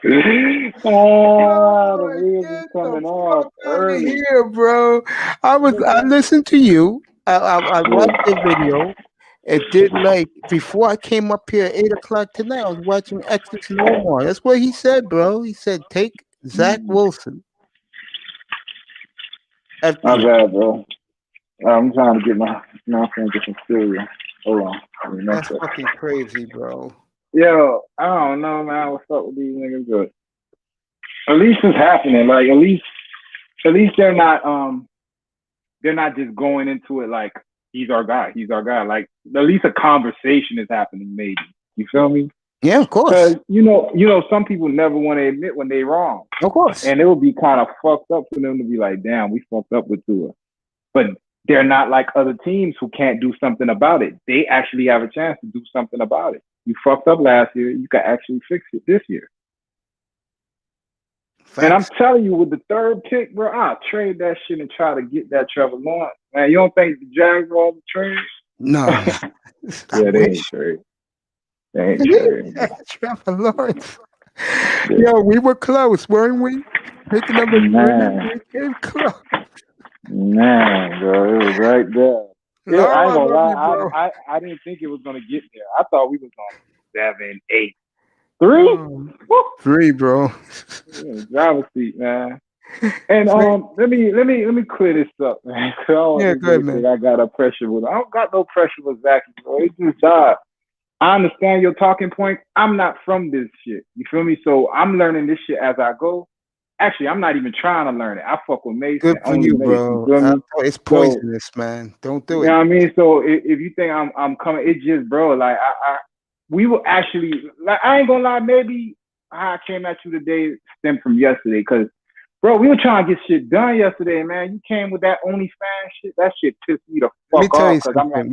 The wheels is coming off early. Here, bro. I listened to you. I watched the video. It did before I came up here at 8 o'clock tonight. I was watching Exodus and Omar. That's what he said, bro. He said take Zach Wilson. My bad, bro. I'm trying to get my friend get some cereal. Hold on. That's fucking crazy, bro. Yo, I don't know, man. What's up with these niggas? But at least it's happening. Like at least they're not just going into it like he's our guy. Like at least a conversation is happening. Maybe you feel me? Yeah, of course. Because you know, some people never want to admit when they're wrong. Of course. And it would be kind of fucked up for them to be like, damn, we fucked up with Tua. But they're not like other teams who can't do something about it. They actually have a chance to do something about it. You fucked up last year. You can actually fix it this year. Facts. And I'm telling you, with the third pick, bro, I'll trade that shit and try to get that Trevor Lawrence. Man, you don't think the Jags are all the trade? No. Yeah, they ain't trade. They ain't trade. Trevor Lawrence. Yeah. Yo, we were close, weren't we? Picking up a we came close. Man, bro, it was right there. No, I ain't gonna lie. I didn't think it was gonna get there. I thought we was on 7, 8, 3. 3, bro. Driver's seat, man. And Frank- let me clear this up, man. 'Cause I don't Yeah, want go ahead, to man. think I got a pressure with him. I don't got no pressure with Zachy, bro. It's his job. I understand your talking point. I'm not from this shit. You feel me? So I'm learning this shit as I go. Actually, I'm not even trying to learn it. I fuck with Mace Good and for only you, Mace. You bro. feel me? It's So poisonous, man. Don't you do know it. what I mean? So if you think I'm coming, it just, bro, like we were actually, like, I ain't gonna lie, maybe how I came at you today stemmed from yesterday, because, bro, we were trying to get shit done yesterday, man. You came with that OnlyFans shit. That shit pissed me the Let me fuck tell off, you because I'm like, something.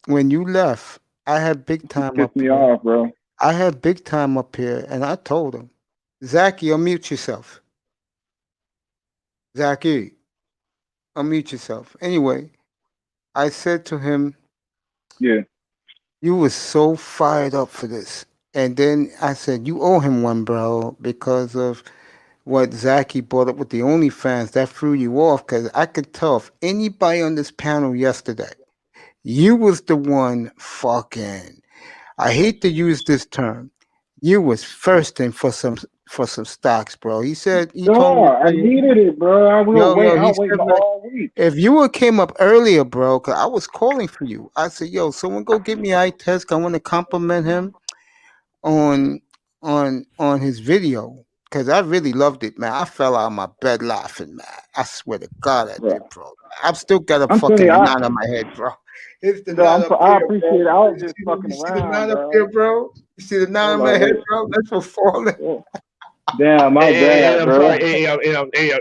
When you left, I had big time pissed up me here. off, bro. I had big time up here, and I told him, Zachy, unmute yourself. Zachy, unmute yourself. Anyway, I said to him, Yeah. you was so fired up for this. And then I said, you owe him one, bro, because of what Zachy brought up with the OnlyFans. That threw you off, because I could tell if anybody on this panel yesterday, you was the one fucking, I hate to use this term, you was thirsting for some stocks, bro. He told me to Dog, I tell you, needed it, bro. I will wait. he I'm said, waiting like, all week. if you would came up earlier, bro, because I was calling for you. I said, yo, someone go get me eye test. I want to compliment him on his video, because I really loved it, man. I fell out of my bed laughing, man. I swear to God I Bro, did, bro. I've still got a I'm telling you, fucking knot on my head, bro. It's the knot up I here, appreciate bro. it. I was You just see, fucking you see the around, knot up here, bro. bro? You see the knot on Hold my on, head, wait. bro? That's for falling. Yeah. Damn, my And bad, I'm bro. sorry.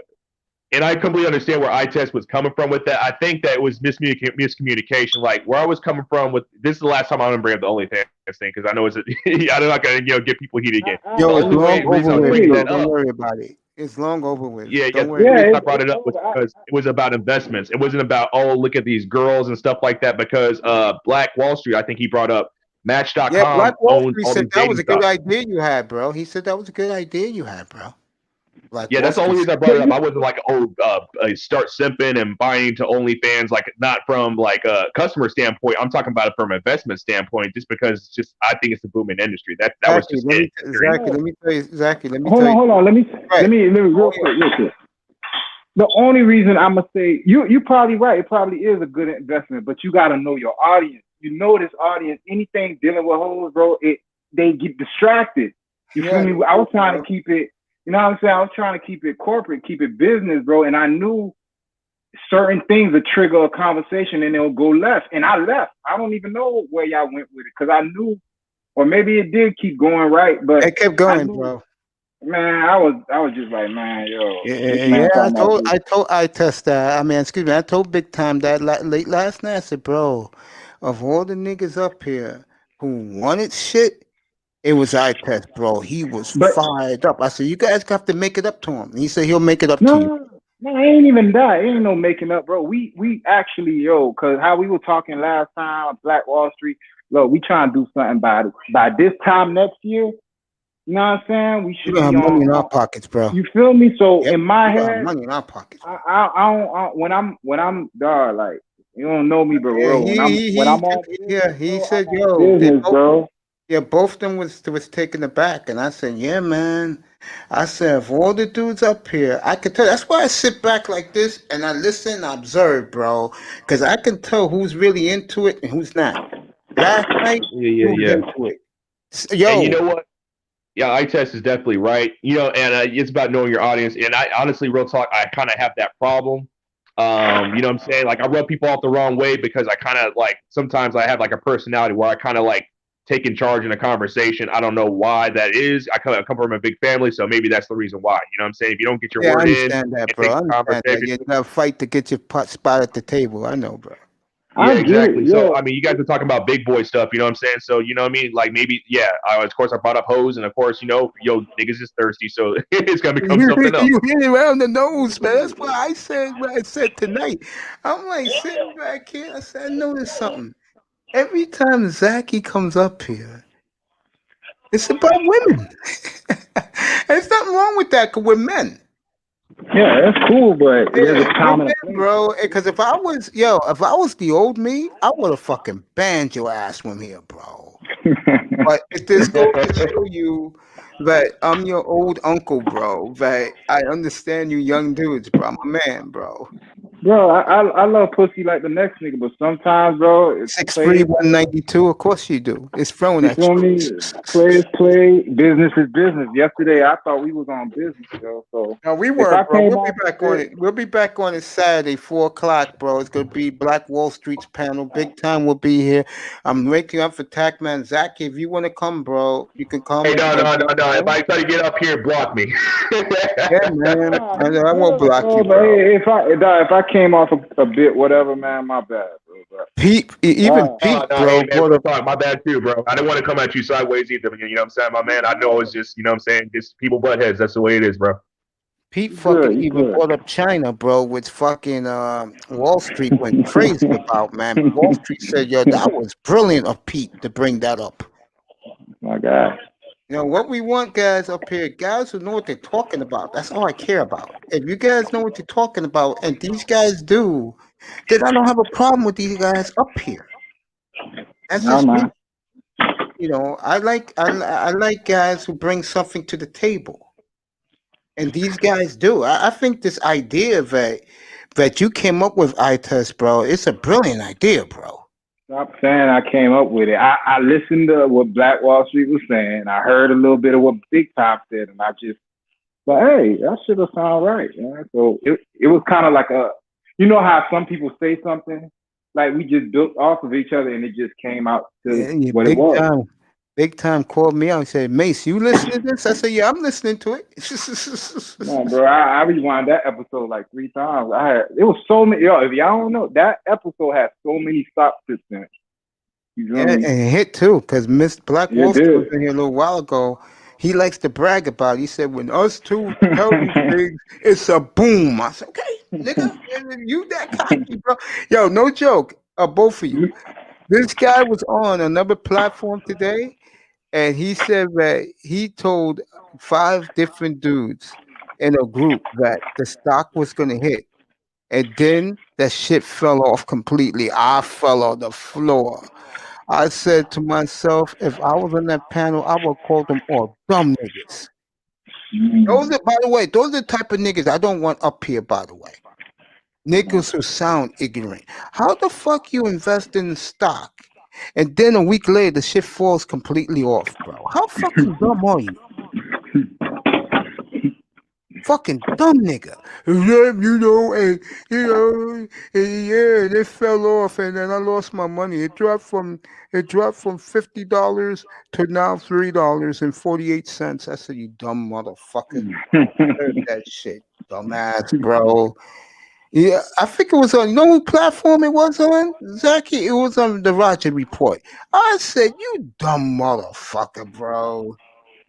And I completely understand where iTest was coming from with that. I think that it was miscommunication. Like where I was coming from with this is the last time I'm gonna bring up the OnlyFans thing, because I know it's I'm not gonna get people heated again. The Yo, it's only long reason I over was with, bringing bro. that Don't up, worry about it. It's long over with. yeah, Don't the worry. only Yeah, reason I brought it up was over. because it was about investments. It wasn't about look at these girls and stuff like that. Because Black Wall Street, I think he brought up Yeah, Match.com Black Wall owns Street all said these that was dating a good sites. idea you had, bro. He said that was a good idea you had, bro. Black Yeah, Wall that's the only Street. reason I brought it up. I wasn't like, start simping and buying into OnlyFans, like not from like a customer standpoint. I'm talking about it from an investment standpoint, just because it's just I think it's a booming industry. That was Exactly. just it. Period. Let me tell you, Zachy, let me Hold tell on, you. hold on. Let me Right. real quick. The only reason I'm gonna say you probably right. It probably is a good investment, but you gotta know your audience. You know this audience. Anything dealing with hoes, bro, they get distracted. You Yeah, feel me? I was trying to keep it. You know what I'm saying? I was trying to keep it corporate, keep it business, bro. And I knew certain things would trigger a conversation and it'll go left. And I left. I don't even know where y'all went with it, because I knew, or maybe it did keep going right, but it kept going, bro. Man, I was just like, man, yo, this Yeah, man I talking about this. told I test that. I mean, excuse me, I told Big Time that late last night. I said, bro, of all the niggas up here who wanted shit, it was I test, bro. He was But fired up. I said, you guys have to make it up to him. He said he'll make it up to you. no, it ain't even that. It ain't no making up, bro. We actually, yo, cause how we were talking last time on Black Wall Street. Look, we trying to do something by this time next year. You know what I'm saying? We We should gonna be have money in on. our pockets, bro. You feel me? So Yep, in my we gonna have head, money in our pockets. I don't. When I'm dog, like you don't know me, but Yeah, bro, when I'm on business, he bro, said, I'm on yo, business, bro. yeah, both of them was taken aback, and I said, yeah, man. I said, of all the dudes up here, I could tell. That's why I sit back like this and I listen, and observe, bro, because I can tell who's really into it and who's not. Last night, he was Yeah. into it. And you Yo, know what? Yeah, iTest is definitely right. And it's about knowing your audience. And I honestly, real talk, I kind of have that problem. You know what I'm saying? Like I rub people off the wrong way because I kind of like sometimes I have like a personality where I kind of like take in charge in a conversation. I don't know why that is. I come from a big family, so maybe that's the reason why. You know what I'm saying? If you don't get your yeah, I word in understand that, and bro. take I the understand that. conversation, Yeah, you gotta fight to get your spot at the table. I know, bro. yeah, I get it, exactly. So, yo. I mean, you guys are talking about big boy stuff, you know what I'm saying? So, you know what I mean? Like, maybe, yeah, of course, I brought up hoes, and of course, niggas is thirsty, so it's going to become something else. You hit it around the nose, man. That's why I said what I said tonight. I'm like sitting back here. I said, I noticed something. Every time Zachy comes up here, it's about women. There's nothing wrong with that, because we're men. Yeah, that's cool, but there's a Yeah, we're time and a men, place. bro. Because if I was the old me, I would have fucking banned your ass from here, bro. But it just goes to show you But I'm your old uncle, bro. But I understand you young dudes, bro. I'm a man, bro. Bro, I love pussy like the next nigga, but sometimes, bro, it's 6'3", play. 192. Of course you do. It's thrown You at feel you. me? Play is play. Business is business. Yesterday, I thought we was on business, yo. So No, we if were, I bro. came We'll be off the back on bed, it. We'll be back on it Saturday, 4 o'clock, bro. It's gonna be Black Wall Street's panel. Big time will be here. I'm waking up for Tackman. Zach, if you want to come, bro, you can come. Hey, no. Yeah, If I try to get up here, block me. man. nah, I you won't good, block bro. you, But bro. hey, if I came off a bit, whatever, man, my bad, bro. Pete, even But, Pete, No, hey bro, man, brought real up. talk. My bad too, bro. I didn't want to come at you sideways either. You know what I'm saying, my man? I know it's just, you know what I'm saying, just people butt heads. That's the way it is, bro. Pete you fucking good, you even good. brought up China, bro, which fucking Wall Street went crazy about, man. Wall Street said, yo, that was brilliant of Pete to bring that up. My God. You know, what we want, guys, up here, guys who know what they're talking about. That's all I care about. If you guys know what you're talking about, and these guys do, then I don't have a problem with these guys up here. That's Nah, just me. man. You know, I like guys who bring something to the table. And these guys do. I think this idea that you came up with, ITES, bro, it's a brilliant idea, bro. Stop saying I came up with it. I listened to what Black Wall Street was saying. I heard a little bit of what Big Top said, and I just, but hey, that should have sound right. Man. So it was kind of like you know how some people say something, like we just built off of each other, and it just came out to Yeah, what it big was. time. Big time called me out and said, Mace, you listening to this? I said, yeah, I'm listening to it. Man, bro, I rewind that episode like 3 times. It was so many. Yo, if y'all don't know, that episode had so many stop tips in it. You feel Yeah, and me? it hit too, because Miss Black Yeah, it Wolf was did. in here a little while ago. He likes to brag about it. He said, when us two tell these things, it's a boom. I said, okay, nigga, you that cocky, bro. Yo, no joke. Both of you. This guy was on another platform today, and he said that he told 5 different dudes in a group that the stock was going to hit. And then that shit fell off completely. I fell on the floor. I said to myself, if I was on that panel, I would call them all dumb niggas. Those are, by the way, those are the type of niggas I don't want up here, by the way. Niggas who sound ignorant. How the fuck you invest in stock and then a week later the shit falls completely off, bro? How fucking dumb are you? Fucking dumb nigga. Yeah, you know, and yeah, and it fell off, and then I lost my money. It dropped from $50 to now $3.48. I said, you dumb motherfucker. Heard that shit, dumbass, bro. Yeah, I think it was on. You know what platform it was on, Zachy? It was on the Roger Report. I said, you dumb motherfucker, bro.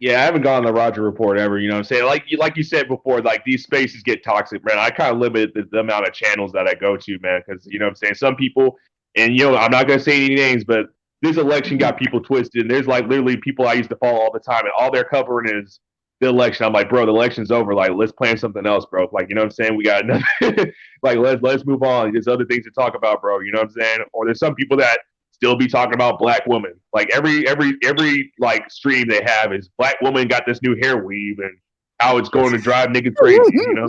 Yeah, I haven't gone on the Roger Report ever. You know what I'm saying? Like you said before, like these spaces get toxic, man. I kind of limit the amount of channels that I go to, man, because you know what I'm saying. Some people, and you know, I'm not gonna say any names, but this election got people twisted. And there's like literally people I used to follow all the time, and all they're covering is the election. I'm like, bro, the election's over. Like, let's plan something else, bro. Like, you know what I'm saying? We got nothing. Like, let's move on. There's other things to talk about, bro. You know what I'm saying? Or there's some people that still be talking about black women. Like every like stream they have is black woman got this new hair weave and how it's going to drive niggas crazy. You know.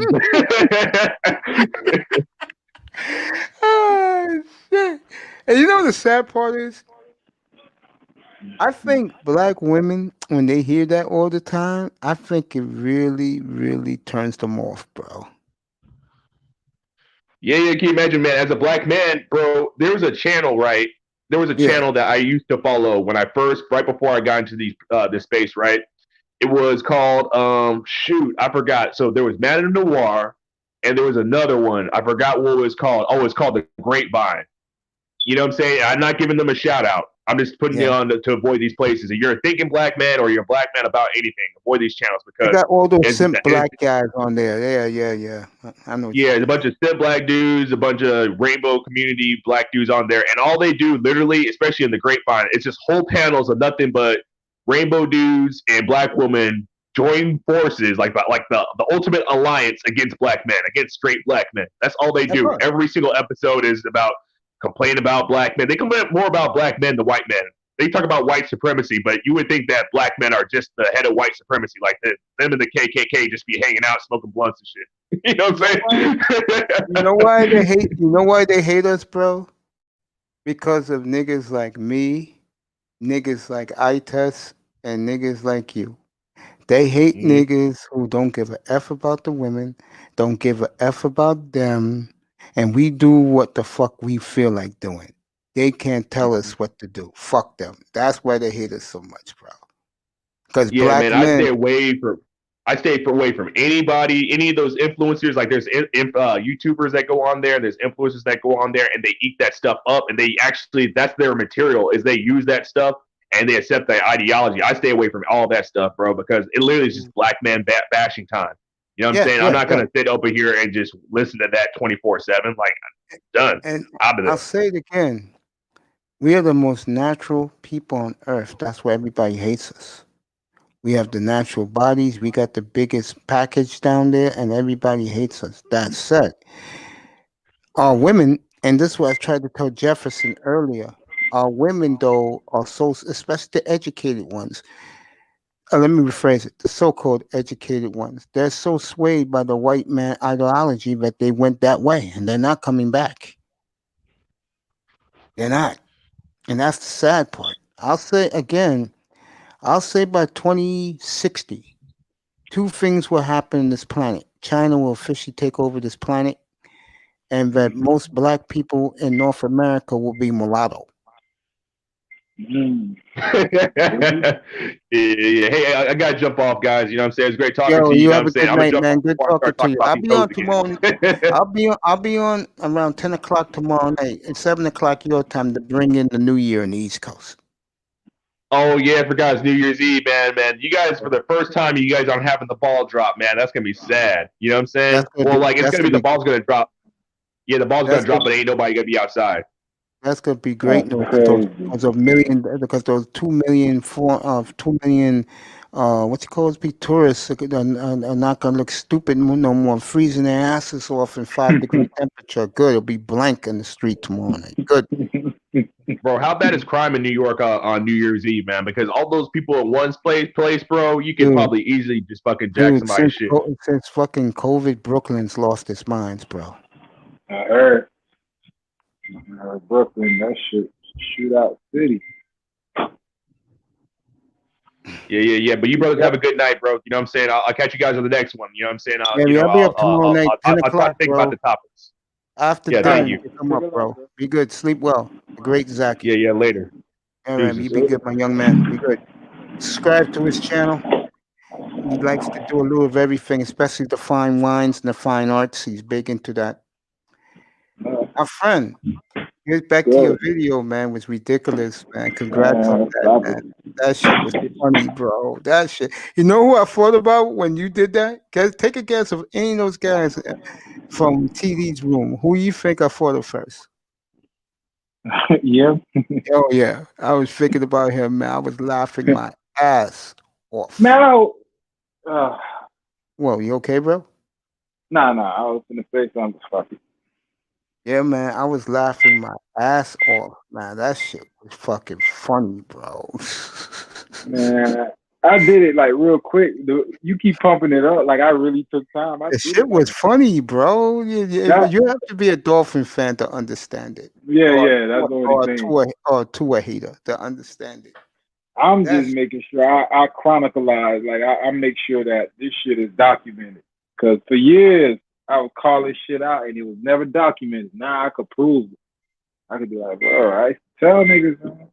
Oh, shit. And you know the sad part is, I think black women, when they hear that all the time, I think it really, really turns them off, bro. Yeah. Can you imagine, man? As a black man, bro, there was a channel, right? There was a Yeah. channel that I used to follow when I first, right before I got into this space, right? It was called shoot, I forgot. So there was Madame Noir, and there was another one. I forgot what it was called. Oh, it's called The Grapevine. You know what I'm saying? I'm not giving them a shout out. I'm just putting it Yeah. on to avoid these places. If you're a thinking black man or you're a black man about anything, avoid these channels They because got all those it's, simp it's black guys on there. Yeah. I know what yeah, you there's a bunch of stiff black dudes, a bunch of rainbow community black dudes on there, and all they do, literally, especially in the Grapevine, it's just whole panels of nothing but rainbow dudes and black women join forces, like the ultimate alliance against black men, against straight black men. That's all they That's do. right. Every single episode is about complain about black men. They complain more about black men than white men. they talk about white supremacy, but you would think that black men are just the head of white supremacy, like them and the KKK just be hanging out, smoking blunts and shit. You know what I'm saying? You know why they hate? You know why they hate us, bro? Because of niggas like me, niggas like ITES, and niggas like you. They hate niggas who don't give a F about the women, don't give a F about them, and we do what the fuck we feel like doing. They can't tell us what to do. Fuck them. That's why they hate us so much, bro. Because Yeah, black man, I men, stay away from anybody, any of those influencers. Like there's YouTubers that go on there, there's influencers that go on there, and they eat that stuff up, and they actually that's their material is they use that stuff and they accept that ideology. I stay away from all that stuff, bro, because it literally is just black man bashing time. You know what I'm saying? I'm not gonna sit over here and just listen to that 24/7. Like done. and Out of I'll there. say it again. We are the most natural people on earth. That's why everybody hates us. We have the natural bodies. We got the biggest package down there, and everybody hates us. That said, our women, and this is what I tried to tell Jefferson earlier, our women, though, are so, especially the educated ones, let me rephrase it, the so-called educated ones, they're so swayed by the white man ideology that they went that way, and they're not coming back. They're not. And that's the sad part. I'll say again, I'll say by 2060, two things will happen in this planet. China will officially take over this planet, and that most black people in North America will be mulatto. Yeah. Hey, I gotta jump off, guys. You know what I'm saying? It's great talking Yo, to you. you You know what have I'm a saying? good I'm gonna night, jump man. off Good before I talking start to talking you. about I'll these be hoes on tomorrow. I'll be on around 10 o'clock tomorrow night at 7 o'clock your time to bring in the new year in the East Coast. Oh yeah, for guys, New Year's Eve, man. You guys, for the first time, you guys aren't having the ball drop, man. That's gonna be sad. You know what I'm saying? Well, like it's gonna be the ball's gonna drop. Yeah, the ball's gonna drop, but ain't nobody gonna be outside. That's gonna be great news because of because those 2 million 2 million what you call it, tourists are not gonna look stupid no more, freezing their asses off in 5 degree temperature. Good, it'll be blank in the street tomorrow night. Good. Bro, how bad is crime in New York on New Year's Eve, man? Because all those people in one place, bro, you can probably easily just fucking jack somebody's shit. Since fucking COVID, Brooklyn's lost its minds, bro. I heard Brooklyn, that shit, shootout city. Yeah. But you brothers have a good night, bro. You know what I'm saying? I'll catch you guys on the next one. You know what I'm saying? I'll be up tomorrow night, 10 I'll try to o'clock, think bro. about the topics. After dinner, you can come up, bro. Be good. Sleep well. The great Zach. Yeah, later. All right, you be good, my young man. Be good. Subscribe to his channel. He likes to do a little of everything, especially the fine wines and the fine arts. He's big into that. Our friend, get back to your video, man. Was ridiculous, man. Congrats on that, man. That shit was funny, bro. That shit. You know who I thought about when you did that? Take a guess of any of those guys from TD's room. Who you think I thought of first? Yeah. Oh yeah, I was thinking about him, man. I was laughing my ass off. Now, well, you okay, bro? Nah. I was gonna say something fucking. Yeah, man. I was laughing my ass off, man. That shit was fucking funny, bro. Man, I did it like real quick. You keep pumping it up, like I really took time. The shit was funny, bro. You have to be a Dolphin fan to understand it. Yeah, that's the only thing. To a hater to understand it. I'm just making sure I chronicleize, like I make sure that this shit is documented. Because for years I would call this shit out and it was never documented. Now I could prove it. I could be like, bro, I tell niggas, man.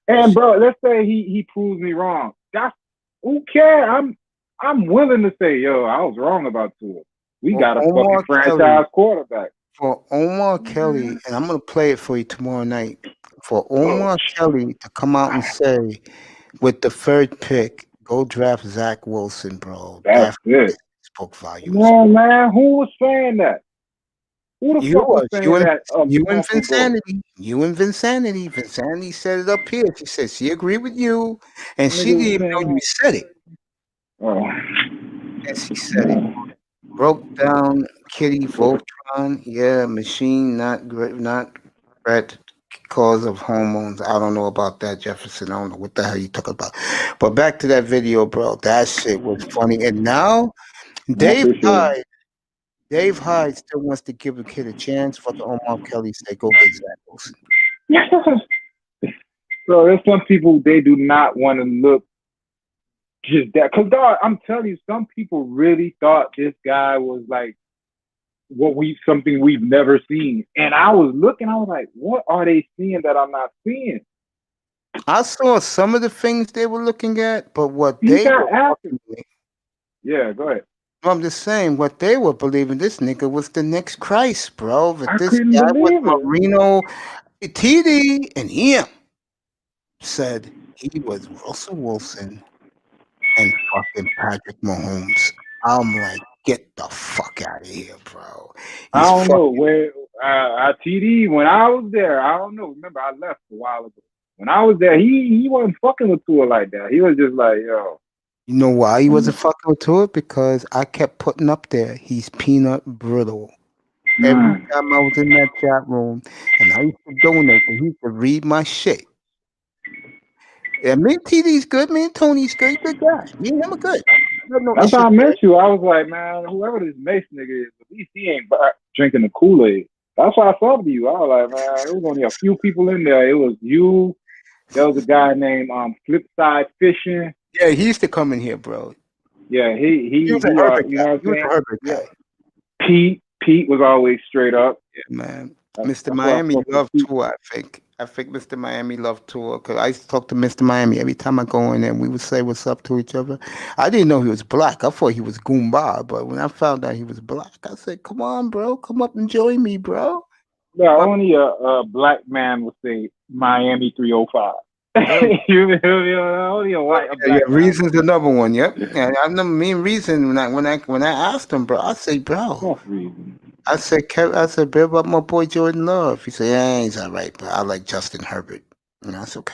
And bro, let's say he proves me wrong. That's who cares? I'm willing to say, yo, I was wrong about Tua. We got a fucking franchise quarterback. For Omar Kelly, and I'm gonna play it for you tomorrow night. For Omar Kelly to come out and say, with the third pick, go draft Zach Wilson, bro. That's it. Spoke volumes. No, man, who was saying that? Who the fuck was saying that? You and Vinsanity. You and Vinsanity. Vinsanity said it up here. She said she agreed with you, and she didn't even know you said it. Oh. And she said it. Broke down Kitty Voltron. Yeah, machine, not great, not red. cause of hormones. I don't know about that, Jefferson. I don't know what the hell you talking about. But back to that video, bro. That shit was funny. And now I Dave appreciate it. Hyde, Dave Hyde still wants to give a kid a chance. Fucking Omar Kelly say, go get Zach Wilson. So there's some people, they do not want to look just that. Because, dog, I'm telling you, some people really thought this guy was like something we've never seen. And I was looking, I was like, what are they seeing that I'm not seeing? I saw some of the things they were looking at, but what He they got were after. fucking, Yeah, go ahead. I'm just saying, what they were believing, this nigga was the next Christ, bro. But I this couldn't guy was believe it. Marino, TD, and him said he was Russell Wilson and fucking Patrick Mahomes. I'm like, get the fuck out of here, bro. I He's don't know fucking. where TD, when I was there, I don't know. Remember, I left a while ago. When I was there, he wasn't fucking with Tua like that. He was just like, yo. You know why he wasn't fucking to it? Because I kept putting up there, he's peanut brittle. Every time I was in that chat room, and I used to donate, and he used to read my shit. Yeah, me and TD's good, me and Tony's good, he's a good guy. Me and him are good. No That's how I issue met you. I was like, man, whoever this Mace nigga is, at least he ain't drinking the Kool-Aid. That's why I thought of you. I was like, man, there was only a few people in there. It was you. There was a guy named Flipside Fishing. Yeah, he used to come in here, bro. Yeah, he was a Herbert you guy. know what He I'm was saying? a Herbert Yeah. guy. Pete was always straight up. Yeah, man. That's Mr. why I Miami fuck with loved Pete. Tua, I think. I think Mr. Miami loved Tua because I used to talk to Mr. Miami every time I go in there. We would say what's up to each other. I didn't know he was black. I thought he was Goomba, but when I found out he was black, I said, "Come on, bro, come up and join me, bro." Yeah, only a black man would say Miami 305. You feel me? Only a white, a black man. Reason's another one. Yep. Yeah, I know me and Reason when I asked him, bro, I say, bro, That's Reason. I said, bro, about my boy Jordan Love. He said, yeah, he's all right, but I like Justin Herbert. And that's okay.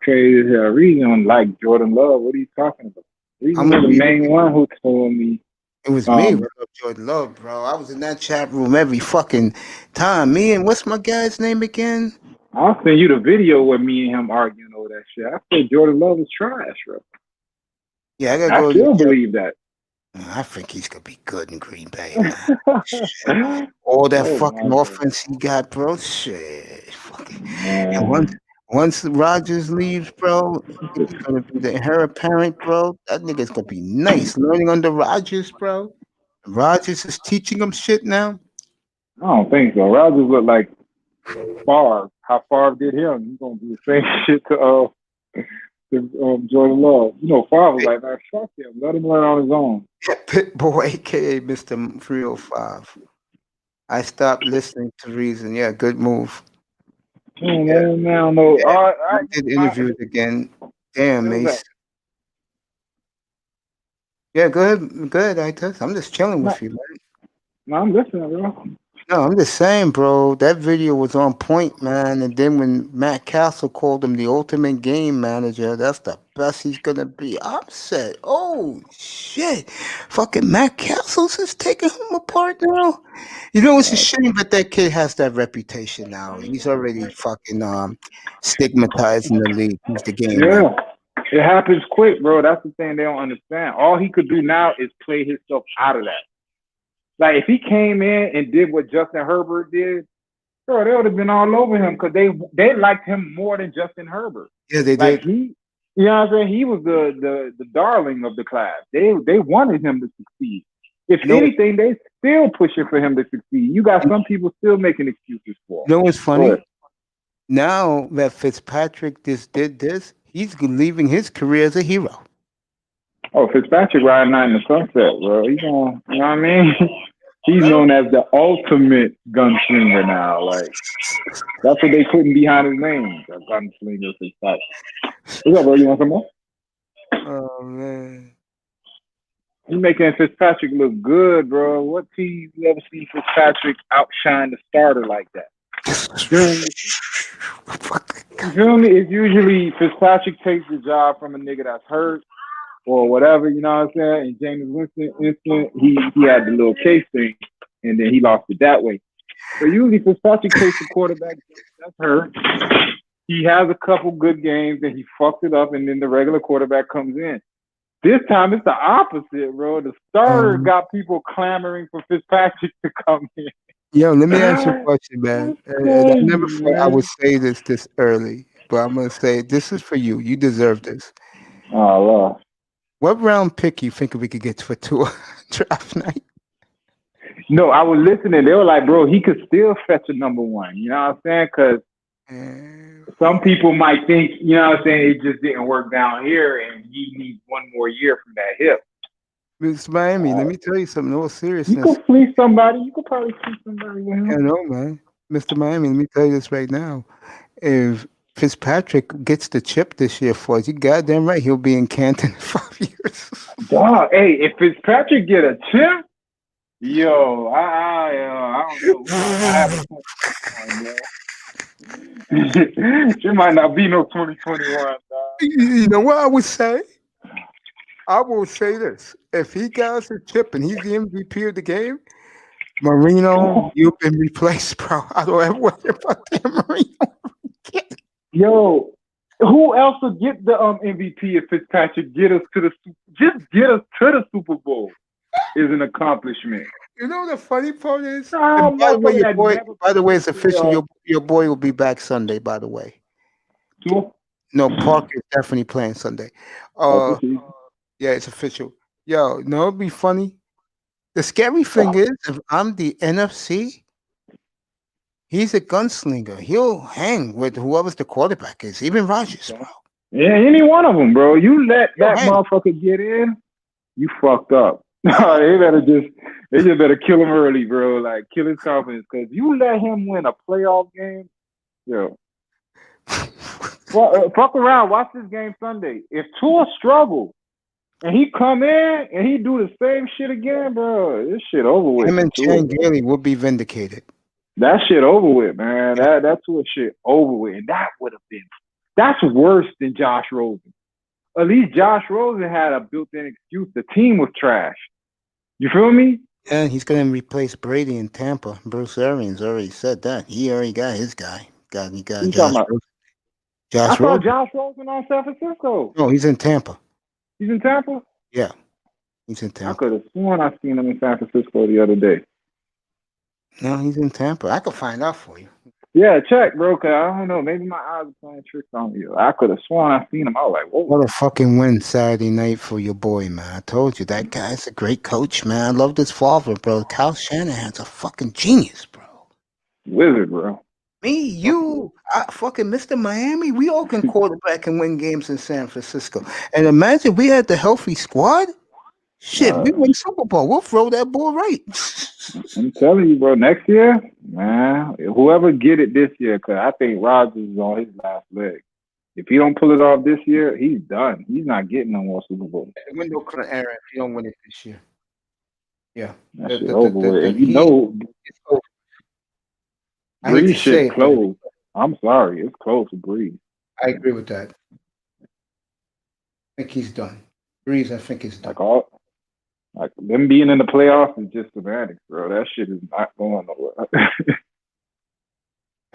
Crazy as hell. Reason like Jordan Love. What are you talking about? Reason was the main one who told me. It was me who loved Jordan Love, bro. I was in that chat room every fucking time. Me and what's my guy's name again? I'll send you the video with me and him arguing over that shit. I said Jordan Love is trash, bro. Yeah, I gotta go. I still believe that. I think he's gonna be good in Green Bay, man. All that fucking offense he got, bro. Shit, fucking. And once Rodgers leaves, bro, he's gonna be the heir apparent, bro. That nigga's gonna be nice learning under Rodgers, bro. Rodgers is teaching him shit now. I don't think so. Rodgers look like Favre. How Favre did him. He's gonna do the same shit to Jordan Love. You know, Favre was like, man, fuck him. Let him learn on his own. Pitbull, aka Mr. 305. I stopped listening to Reason. Yeah, good move. Oh, man, I don't know. Yeah, I did interviews again. Damn, Mace. Yeah, go ahead, Itus. I'm just chilling with you, man. No, I'm listening, bro. No, I'm just saying, bro, that video was on point, man. And then when Matt Castle called him the ultimate game manager, that's the best he's gonna be. I'm said, oh shit. Fucking Matt Castle's is taking him apart now. You know, it's a shame that kid has that reputation now. He's already fucking stigmatized in the league. He's the game manager. It happens quick, bro. That's the thing they don't understand. All he could do now is play himself out of that. Like, if he came in and did what Justin Herbert did, bro, they would have been all over him because they liked him more than Justin Herbert. Yeah, they like did. You know what I'm saying? He was the darling of the class. They wanted him to succeed. If anything, they still pushing for him to succeed. You got some people still making excuses for him. You know what's funny? Now that Fitzpatrick just did this, he's leaving his career as a hero. Oh, Fitzpatrick riding out in the sunset, bro. He's going, you know what I mean? He's known as the ultimate gunslinger now. Like, that's what they putting behind his name. The gunslinger Fitzpatrick. What's up, bro? You want some more? Oh, man. You making Fitzpatrick look good, bro. What team you ever seen Fitzpatrick outshine the starter like that? You feel me? It's usually Fitzpatrick takes the job from a nigga that's hurt or whatever, you know what I'm saying? And James Winston, he had the little case thing, and then he lost it that way. But usually Fitzpatrick takes the quarterback that's hurt. He has a couple good games and he fucked it up, and then the regular quarterback comes in. This time it's the opposite, bro. The starter got people clamoring for Fitzpatrick to come in. Yo, let me ask you a question, man. And I never thought I would say this early, but I'm gonna say this is for you. You deserve this. Oh, Lord. What round pick you think we could get for Tua draft night? No, I was listening. They were like, bro, he could still fetch a number one. You know what I'm saying? Because some people might think, you know what I'm saying, it just didn't work down here and he needs one more year from that hip. Mr. Miami, let me tell you something. No You seriousness. could fleece somebody. You could probably fleece somebody with him. I know, man. Mr. Miami, let me tell you this right now. If Fitzpatrick gets the chip this year for us, you goddamn right he'll be in Canton in 5 years. Dog, hey, if Fitzpatrick get a chip, yo, I don't know. I have a it might not be no 2021, dog. You know what I would say? I will say this. If he got a chip and he's the MVP of the game, Marino, you've been replaced, bro. I don't ever worry about that, Marino. Yo, who else will get the MVP if Fitzpatrick get us to the Super Bowl is an accomplishment. You know the funny part is, No, by the way, your boy. never- By the way, it's official. Your boy will be back Sunday. By the way, Sure. no, Parker is definitely playing Sunday. Yeah, it's official. Yo, no, it'd be funny. The scary thing is, if I'm the NFC, he's a gunslinger. He'll hang with whoever's the quarterback is, even Rodgers, bro. Yeah, any one of them, bro. You let that motherfucker get in, you fucked up. they just better kill him early, bro. Like kill his confidence, because you let him win a playoff game, yo. Fuck around. Watch this game Sunday. If Tua struggle and he come in and he do the same shit again, bro, this shit over with. Him and Chan Gailey will be vindicated. That shit over with, man. That's what shit over with. And that would have been, that's worse than Josh Rosen. At least Josh Rosen had a built-in excuse. The team was trash. You feel me? Yeah, he's going to replace Brady in Tampa. Bruce Arians already said that. He already got his guy. He got Josh Rosen. I saw Josh Rosen on San Francisco. No, he's in Tampa. He's in Tampa? Yeah, he's in Tampa. I could have sworn I seen him in San Francisco the other day. No, he's in Tampa. I could find out for you. Yeah, check, bro, because I don't know. Maybe my eyes are playing tricks on you. I could have sworn I seen him. I was like, whoa. What a fucking win Saturday night for your boy, man. I told you, that guy's a great coach, man. I love this father, bro. Kyle Shanahan's a fucking genius, bro. Wizard, bro. Me, you, fucking Mr. Miami, we all can quarterback and win games in San Francisco. And imagine we had the healthy squad. Shit, we win Super Bowl. We'll throw that ball right. I'm telling you, bro, next year, man, whoever get it this year, because I think Rodgers is on his last leg. If he don't pull it off this year, he's done. He's not getting no more Super Bowl. The window couldn't air if you don't win it this year. Yeah. That shit over with. And you know, it's over. Breeze shit closed. I'm sorry, it's closed for Breeze. I agree with that. I think he's done. Breeze, I think he's done. Like them being in the playoffs is just semantics, bro. That shit is not going nowhere.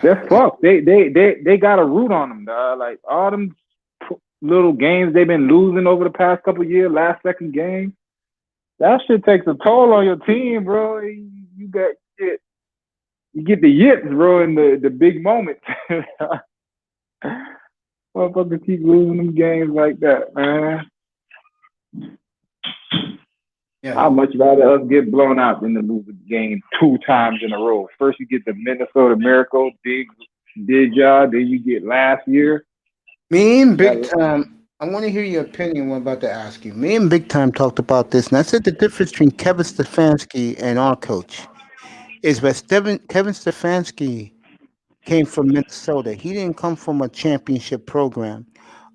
They're fucked. They got a root on them, dog. Like all them little games they've been losing over the past couple of years, last second game. That shit takes a toll on your team, bro. You got shit. You get the yips, bro, in the big moments. Motherfuckers keep losing them games like that, man. Yeah. I'd much rather us get blown out than to lose a game 2 times in a row. First you get the Minnesota Miracle, did y'all, then you get last year. Me and Big Time, I want to hear your opinion. What I'm about to ask you. Me and Big Time talked about this, and I said the difference between Kevin Stefanski and our coach is that Kevin Stefanski came from Minnesota. He didn't come from a championship program.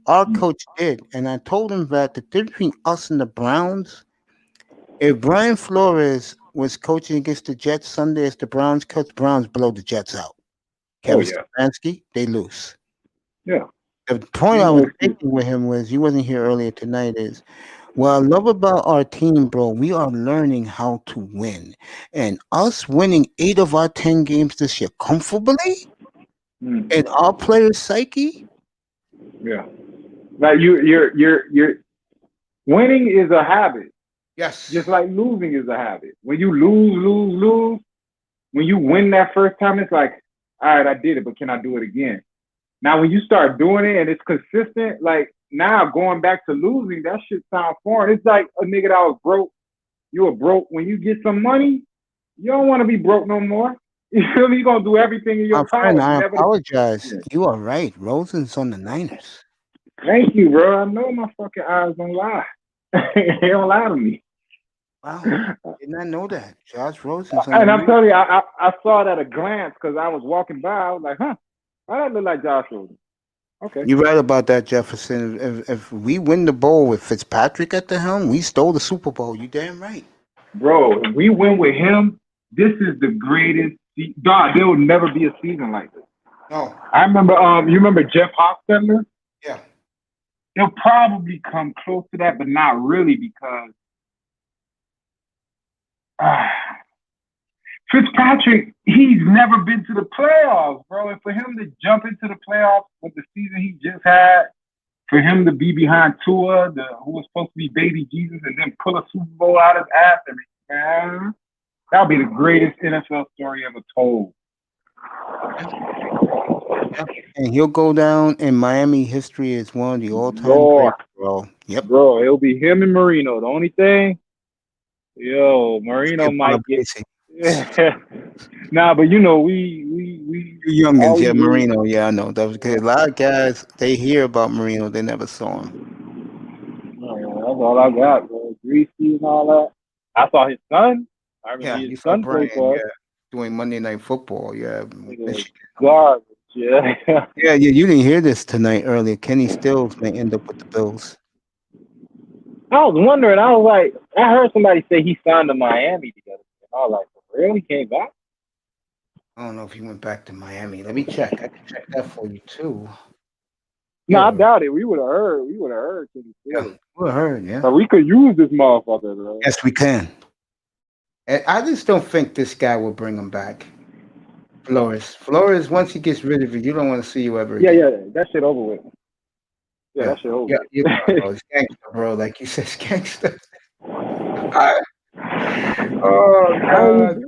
Our coach did, and I told him that the difference between us and the Browns, if Brian Flores was coaching against the Jets Sunday as the Browns coach, Browns blow the Jets out. Kevin Stefanski, they lose. Yeah. The point I was making with him was, you wasn't here earlier tonight, is What I love about our team, bro, we are learning how to win. And us winning 8 of our 10 games this year comfortably Mm, and our players' psyche, yeah. Like you're winning is a habit, Yes. just like losing is a habit. When you lose, when you win that first time, it's like, all right, I did it, but can I do it again? Now, when you start doing it and it's consistent, like now going back to losing, that shit sounds foreign. It's like a nigga that was broke. You were broke. When you get some money, you don't want to be broke no more. You feel me? You're going to do everything in my your friend, power. I Never to. apologize. Yeah. You are right. Rosen's on the Niners. Thank you, bro. I know my fucking eyes don't lie. They don't lie to me. Wow. Did not know that. Josh Rosen's on the And I'm Niners. telling you, I saw it at a glance because I was walking by. I was like, huh, why that look like Josh Rosen? Okay. You're right about that, Jefferson. If we win the bowl with Fitzpatrick at the helm, we stole the Super Bowl. You damn right. Bro, if we win with him, this is the greatest. God, there will never be a season like this. No. I remember, you remember Jeff Hostetler? Yeah. He'll probably come close to that, but not really because Fitzpatrick, he's never been to the playoffs, bro. And for him to jump into the playoffs with the season he just had, for him to be behind Tua, who was supposed to be baby Jesus, and then pull a Super Bowl out of his ass, man, that would be the greatest NFL story ever told. Yeah. And he'll go down in Miami history as one of the all-time Lord. greats, bro. Yep. Bro, it'll be him and Marino. The only thing, Marino Skip might Bob get. Casey. Nah, but you know, we You youngins, all yeah, we do. Marino, yeah, I know. That was good. A lot of guys, they hear about Marino, they never saw him. That's all I got, bro. Greasy and all that. I saw his son. I remember Yeah, you his saw son play Brian, for us. yeah, doing Monday Night Football, yeah. Nigga, garbage, yeah. Yeah, you didn't hear this tonight earlier. Kenny Stills may end up with the Bills. I was wondering. I was like, I heard somebody say he signed to Miami together. And I was like, for real? He came back? I don't know if he went back to Miami. Let me check. I can check that for you too. No, I Yeah, doubt it. We would have heard. We would have heard. yeah, we heard, yeah. But we could use this motherfucker, bro. Yes, we can. And I just don't think this guy will bring him back. Flores, once he gets rid of it, you don't want to see you ever Yeah, again. yeah. That shit over with. Yeah, that shit over Yeah, with. you know, bro. It's gangster, bro. Like you said, it's gangster. Oh God,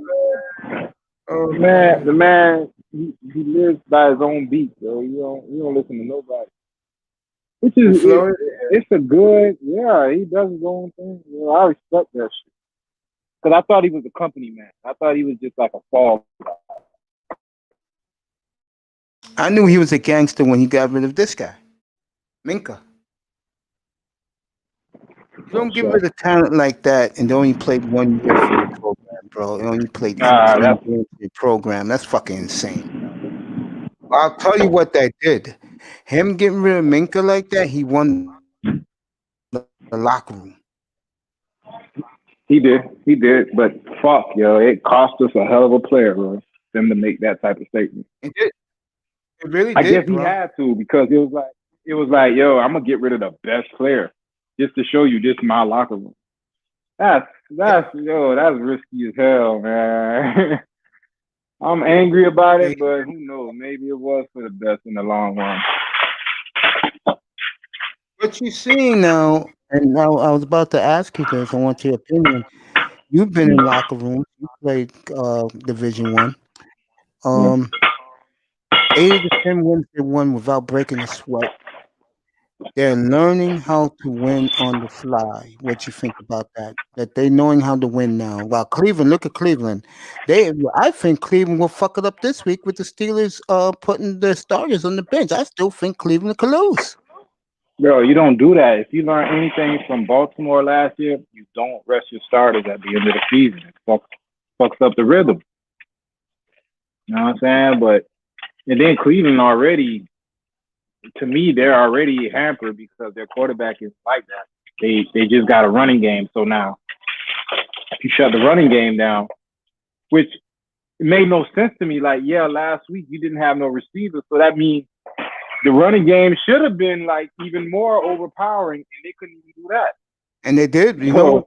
oh Man, the man, he lives by his own beat, bro. You don't listen to nobody. Which in is Florida. it's a good, yeah. He does his own thing. You know, I respect that shit. Cause I thought he was a company man. I thought he was just like a fall. I knew he was a gangster when he got rid of this guy, Minka. You don't get rid of talent like that and they only played 1 year for your program, bro. You only played 18 That's games for your program. That's fucking insane. I'll tell you what that did. Him getting rid of Minka like that, he won the locker room. he did. But fuck, yo, it cost us a hell of a player, bro. Them to make that type of statement. It did. It really I did, guess he bro. had to because it was like, yo, I'm gonna get rid of the best player just to show you this is my locker room. That's risky as hell, man. I'm angry about it, but who knows? Maybe it was for the best in the long run. What you're seeing now, and now I was about to ask you this. I want your opinion. You've been in locker rooms. You played Division One. Yeah. 8 of the 10 wins they won without breaking a sweat. They're learning how to win on the fly. What you think about that? That they knowing how to win now. While Cleveland, look at Cleveland. I think Cleveland will fuck it up this week with the Steelers putting their starters on the bench. I still think Cleveland could lose. Bro, you don't do that. If you learn anything from Baltimore last year, you don't rest your starters at the end of the season. It fucks up the rhythm. You know what I'm saying? But and then Cleveland already, to me, they're already hampered because their quarterback is like that. They just got a running game. So now, if you shut the running game down, which it made no sense to me. Like, yeah, last week you didn't have no receivers, so that means the running game should have been like even more overpowering, and they couldn't even do that. And they did. So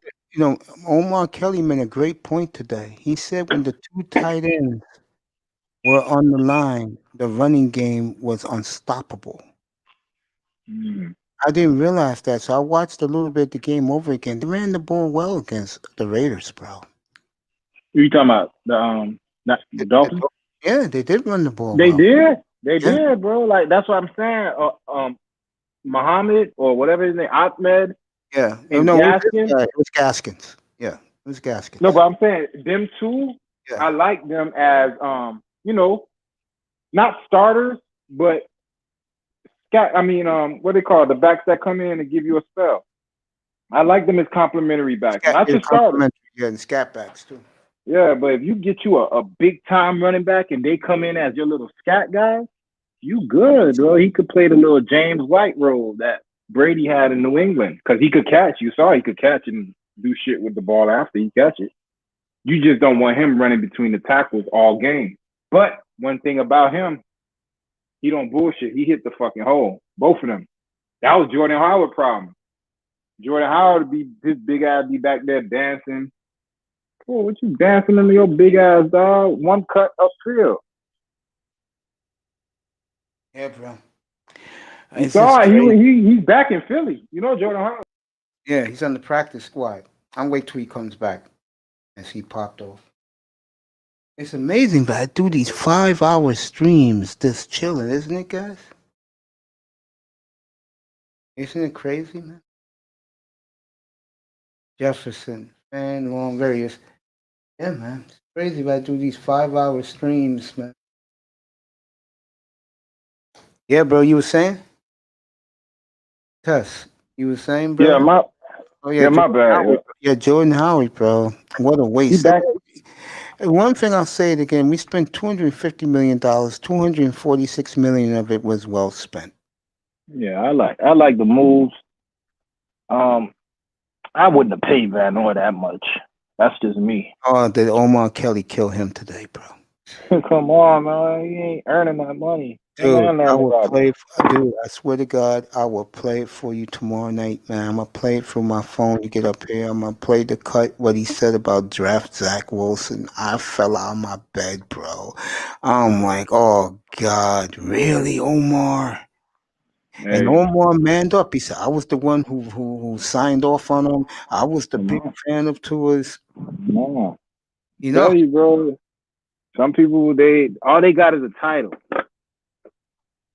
Omar Kelly made a great point today. He said when the two tight ends were on the line, the running game was unstoppable. I didn't realize that, so I watched a little bit of the game over again. They ran the ball well against the Raiders, bro. who you talking about? The Dolphins? Yeah, they did run the ball They well. did. They Yeah. did, bro. Like that's what I'm saying. Muhammad or whatever his name, Ahmed Yeah. and No, Gaskins. it was Gaskins. Yeah, it was Gaskins. No, but I'm saying them two. Yeah. I like them as not starters, but what they call it, the backs that come in and give you a spell. I like them as complimentary backs, not just starters. Yeah, and scat backs too. Yeah, but if you get you a big time running back and they come in as your little scat guy, you good, bro. He could play the little James White role that Brady had in New England because he could catch. You saw he could catch and do shit with the ball after he catch it. You just don't want him running between the tackles all game. But one thing about him, he don't bullshit. He hit the fucking hole. Both of them. That was Jordan Howard's problem. Jordan Howard his big ass be back there dancing. Oh, what you dancing into your big ass dog? One cut upfield. Yeah, bro. You saw it. He's back in Philly. You know Jordan Howard. Yeah, he's on the practice squad. I'll wait till he comes back as he popped off. It's amazing, but I do these 5-hour streams just chilling, isn't it, guys? Isn't it crazy, man? Jefferson, man, long various. Yeah, man. It's crazy, but I do these 5-hour streams, man. Yeah, bro, you were saying? Tess, you were saying, bro? Yeah, my Jordan bad. Howard. Yeah, Jordan Howard, bro. What a waste. One thing I'll say it again, we spent $250 million. $246 million of it was well spent. Yeah, I like the moves. I wouldn't have paid Van Noy that much. That's just me. Oh, did Omar Kelly kill him today, bro? Come on, man. He ain't earning that money. Dude, I will play. Dude, I swear to God, I will play it for you tomorrow night, man. I'm gonna play it from my phone. You get up here. I'm gonna play the cut. What he said about draft Zach Wilson. I fell out of my bed, bro. I'm like, oh God, really, Omar? Hey. And Omar manned up. He said, I was the one who signed off on him. I was the big fan of Tua's. No. You know, tell you, bro. Some people all they got is a title.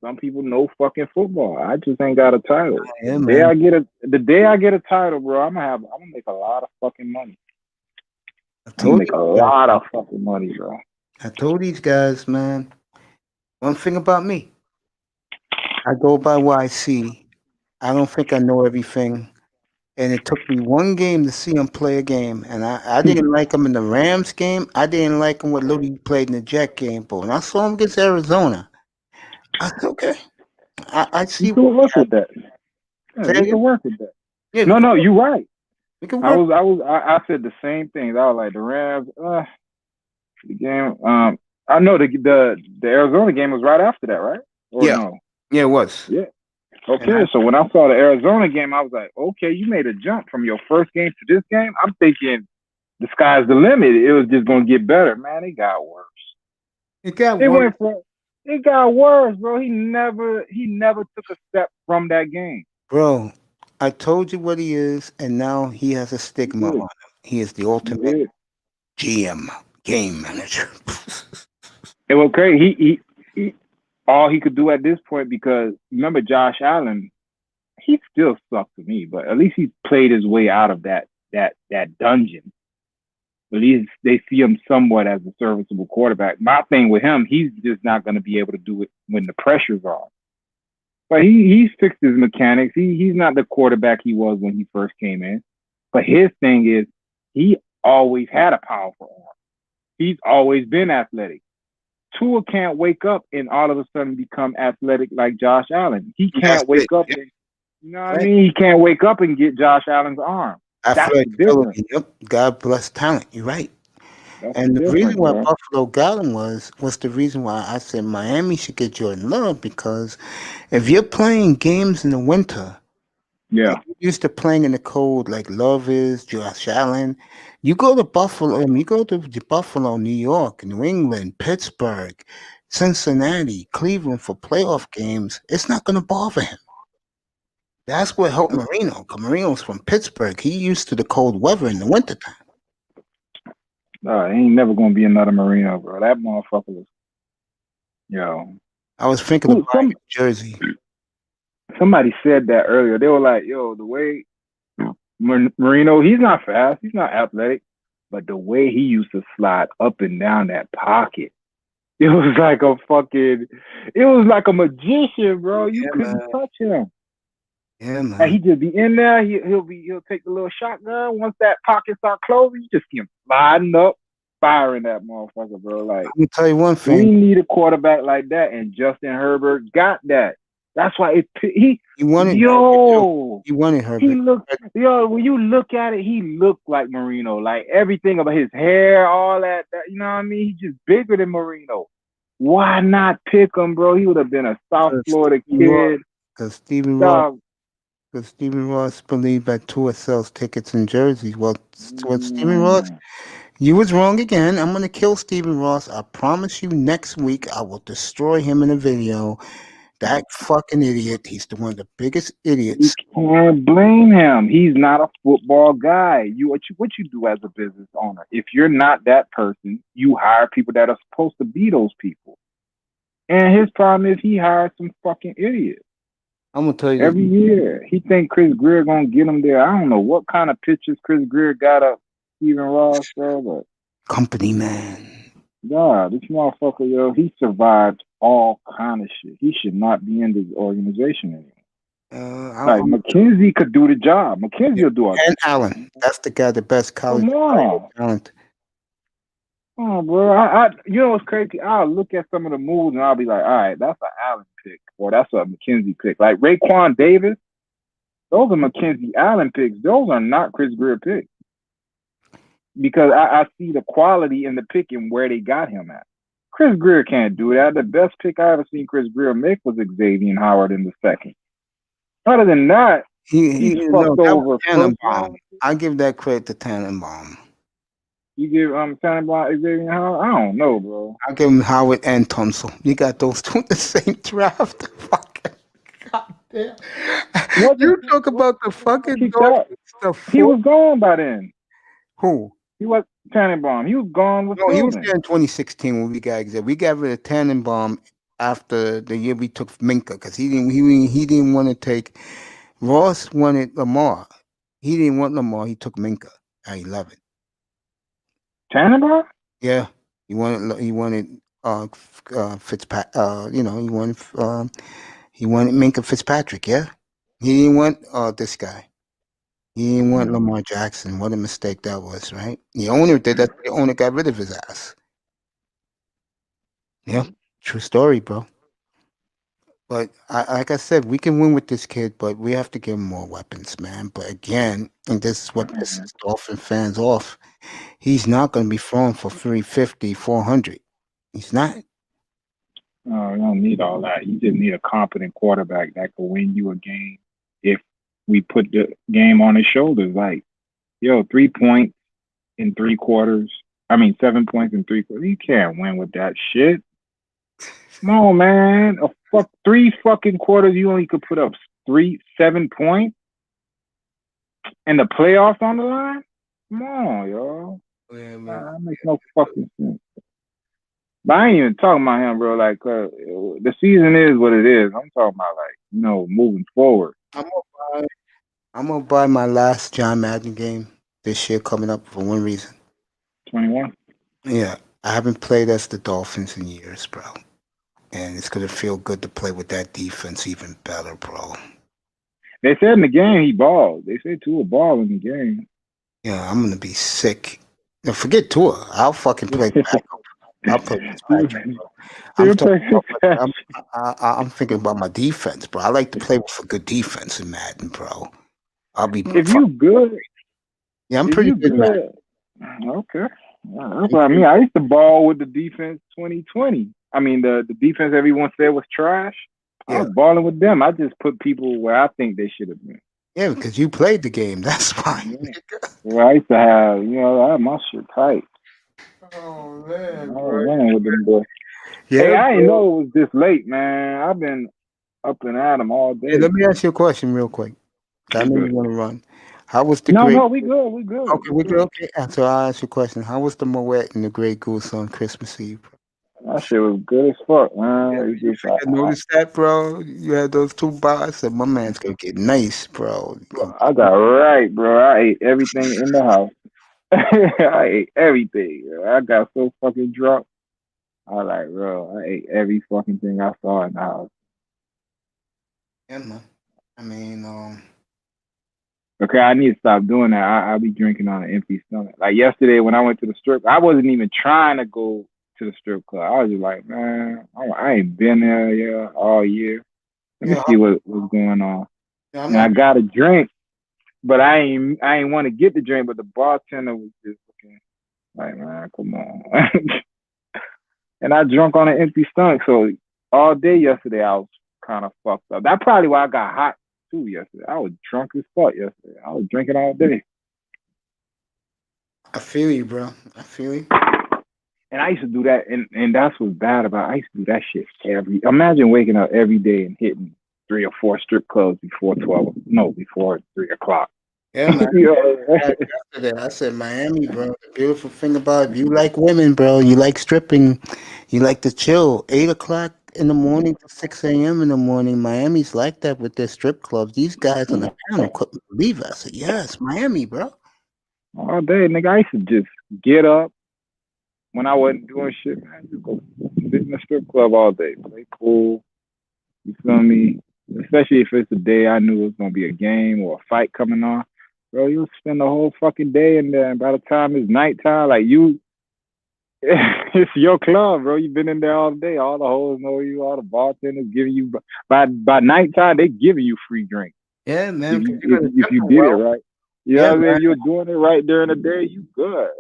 Some people know fucking football. I just ain't got a title. Yeah, the day I get a title, bro, I'm gonna make a lot of fucking money. Lot of fucking money, bro. I told these guys, man. One thing about me, I go by what I see. I don't think I know everything. And it took me one game to see him play a game. And I didn't like him in the Rams game. I didn't like him what little he played in the Jet game. But when I saw him against Arizona, I said, okay. I see. You can work with that. Yeah, you can work with that. Yeah, no, you're right. We can work. I said the same thing. I was like the Rams, the game. I know the Arizona game was right after that, right? Or yeah. No? Yeah, it was. Yeah. Okay, so when I saw the Arizona game, I was like, okay, you made a jump from your first game to this game. I'm thinking the sky's the limit. It was just gonna get better. Man, it got worse. It got worse, bro. He never took a step from that game. Bro, I told you what he is, and now he has a stigma on him. He is the ultimate GM, game manager. It was crazy. He all he could do at this point, because remember Josh Allen, he still sucks to me, but at least he played his way out of that dungeon. At least they see him somewhat as a serviceable quarterback. My thing with him, he's just not going to be able to do it when the pressure's on. But he's fixed his mechanics. He's not the quarterback he was when he first came in. But his thing is, he always had a powerful arm. He's always been athletic. Tua can't wake up and all of a sudden become athletic like Josh Allen. He can't wake up and, you know what I mean? He can't wake up and get Josh Allen's arm. That's the difference. Yep. God bless talent. You're right. And the reason why Buffalo got him was the reason why I said Miami should get Jordan Love, because if you're playing games in the winter Yeah. Used to playing in the cold like Love is, Josh Allen. You go to Buffalo, you go to Buffalo, New York, New England, Pittsburgh, Cincinnati, Cleveland for playoff games. It's not going to bother him. That's what helped Marino. 'Cause Marino's from Pittsburgh. He used to the cold weather in the wintertime. Ain't never gonna be another Marino, bro. That motherfucker was, yo. I was thinking of buying a jersey. Somebody said that earlier. They were like, yo, the way Marino, he's not fast, he's not athletic, but the way he used to slide up and down that pocket, it was like a magician, bro. You couldn't touch him. Yeah, man. And he just be in there. He'll take the little shotgun. Once that pocket start closing, you just see him sliding up, firing that motherfucker, bro. Like, Let me tell you one we thing. need a quarterback like that, and Justin Herbert got that. That's why He wanted yo. He wanted Herbert. He looked, yo, when you look at it, he looked like Marino. Like everything about his hair, all that, you know what I mean? He's just bigger than Marino. Why not pick him, bro? He would have been a South Florida kid. Because Stephen Ross believed that Tua sells tickets and jerseys. Well, Stephen Ross, you was wrong again. I'm going to kill Stephen Ross. I promise you next week I will destroy him in a video. That fucking idiot. He's one of the biggest idiots. You can't blame him. He's not a football guy. What you do as a business owner? If you're not that person, you hire people that are supposed to be those people. And his problem is he hired some fucking idiots. I'm gonna tell you every year. He think Chris Greer gonna get him there. I don't know what kind of pictures Chris Greer got up Stephen Ross, bro, but company man. God, this motherfucker, yo, he survived all kind of shit. He should not be in this organization anymore. Like McKenzie could do the job. McKenzie will do it. And Allen, that's the guy, the best college talent. Oh, bro, I you know what's crazy? I'll look at some of the moves and I'll be like, all right, that's an Allen pick or that's a McKenzie pick. Like Raekwon Davis, those are McKenzie Allen picks. Those are not Chris Greer picks. Because I see the quality in the pick and where they got him at. Chris Greer can't do that. The best pick I ever seen Chris Greer make was Xavier Howard in the second. Other than that, he fucked over. I give that credit to Tannenbaum. You give Tannenbaum Xavier Howard? I don't know, bro. I give him Howard and Tunsil. You got those two in the same draft. Fucking goddamn. You talk about the fucking stuff. He was gone by then. Who? He was Tannenbaum. He was gone with he was there in 2016 when we got Xavier. We got rid of Tannenbaum after the year we took Minka because he didn't want to take. Ross wanted Lamar. He didn't want Lamar. He took Minka at 11. Tannenbaum? Yeah, he wanted Fitzpatrick. He wanted Minka Fitzpatrick. Yeah, he didn't want this guy. He didn't want Lamar Jackson. What a mistake that was, right? The owner did that. The owner got rid of his ass. Yeah, true story, bro. But like I said, we can win with this kid, but we have to give him more weapons, man. But again, and this is what pisses Dolphin fans off. He's not going to be throwing for 350, 400. He's not. No, you don't need all that. You just need a competent quarterback that can win you a game if we put the game on his shoulders. Like, 3 points in 3 quarters. 7 points in 3 quarters. You can't win with that shit. Come on, man. 3 fucking quarters, you only could put up 7 points? And the playoffs on the line? Come on, yo. Yeah, that makes no fucking sense. But I ain't even talking about him, bro. Like, the season is what it is. I'm talking about, moving forward. I'm gonna buy my last John Madden game this year coming up for one reason. 21? Yeah. I haven't played as the Dolphins in years, bro. And it's gonna feel good to play with that defense even better, bro. They said in the game he balled. They said Tua ball in the game. Yeah, I'm gonna be sick. No, forget Tua. I'll fucking play backup. I'll play Fitzpatrick. I'm thinking about my defense, bro. I like to play with a good defense in Madden, bro. I'll be. If you good, yeah, I'm pretty good. Okay, that's what I mean. I used to ball with the defense 2020. The defense everyone said was trash. I was balling with them. I just put people where I think they should have been. Yeah, because you played the game. That's why. Yeah, I used to have, I had my shit tight. Oh I man, was bro. running with them boys. Hey, Yeah, I didn't bro. know it was this late, man. I've been up and at 'em all Hey, day. let me ask you a question real quick. I We know good. you're gonna run. How was the No, great? no, we good. We good. Okay, we're good. Okay, so I'll ask you a question. How was the Moet and the Grey Goose on Christmas Eve? That shit was good as fuck, Yeah, man. you think I noticed that, bro? You had those two bars. Said my man's gonna get nice, bro. I got right, bro. I ate everything in the house. I ate everything. Bro. I got so fucking drunk. I was like, bro, I ate every fucking thing I saw in the house. Yeah, man. I mean, Okay, I need to stop doing that. I'll be drinking on an empty stomach. Like yesterday when I went to the strip, I wasn't even trying to go to the strip club. I was just like, man, I ain't been there all year. Let me yeah, see what's going on. yeah, I'm And I not. got a drink, but I ain't want to get the drink. But the bartender was just looking like, man, come on. And I drunk on an empty stomach. So all day yesterday, I was kind of fucked up. That's probably why I got hot too yesterday. I was drunk as fuck yesterday. I was drinking all day. I feel you, bro. I feel you. And I used to do that, and that's what's bad about it. I used to do that shit imagine waking up every day and hitting 3 or 4 strip clubs before 3 o'clock. Yeah, man. You know? Yesterday, I said Miami, bro. The beautiful thing about it, if you like women, bro, you like stripping, you like to chill. 8 o'clock in the morning to 6 a.m. in the morning. Miami's like that with their strip clubs. These guys on the panel couldn't believe it. I said, yes, Miami, bro. All day, nigga. I used to just get up when I wasn't doing shit, man. Just go sit in the strip club all day, play pool. You feel me? Especially if it's a day I knew it was gonna be a game or a fight coming on. Bro, you'll spend the whole fucking day in there, and by the time it's nighttime, like it's your club, bro. You've been in there all day. All the hoes know you. All the bartenders giving you by nighttime they giving you free drinks Yeah, if man, 'cause you you're if, gonna if you strip did it well. right. You Yeah, know what I man. mean? You're doing it right during the day. You good.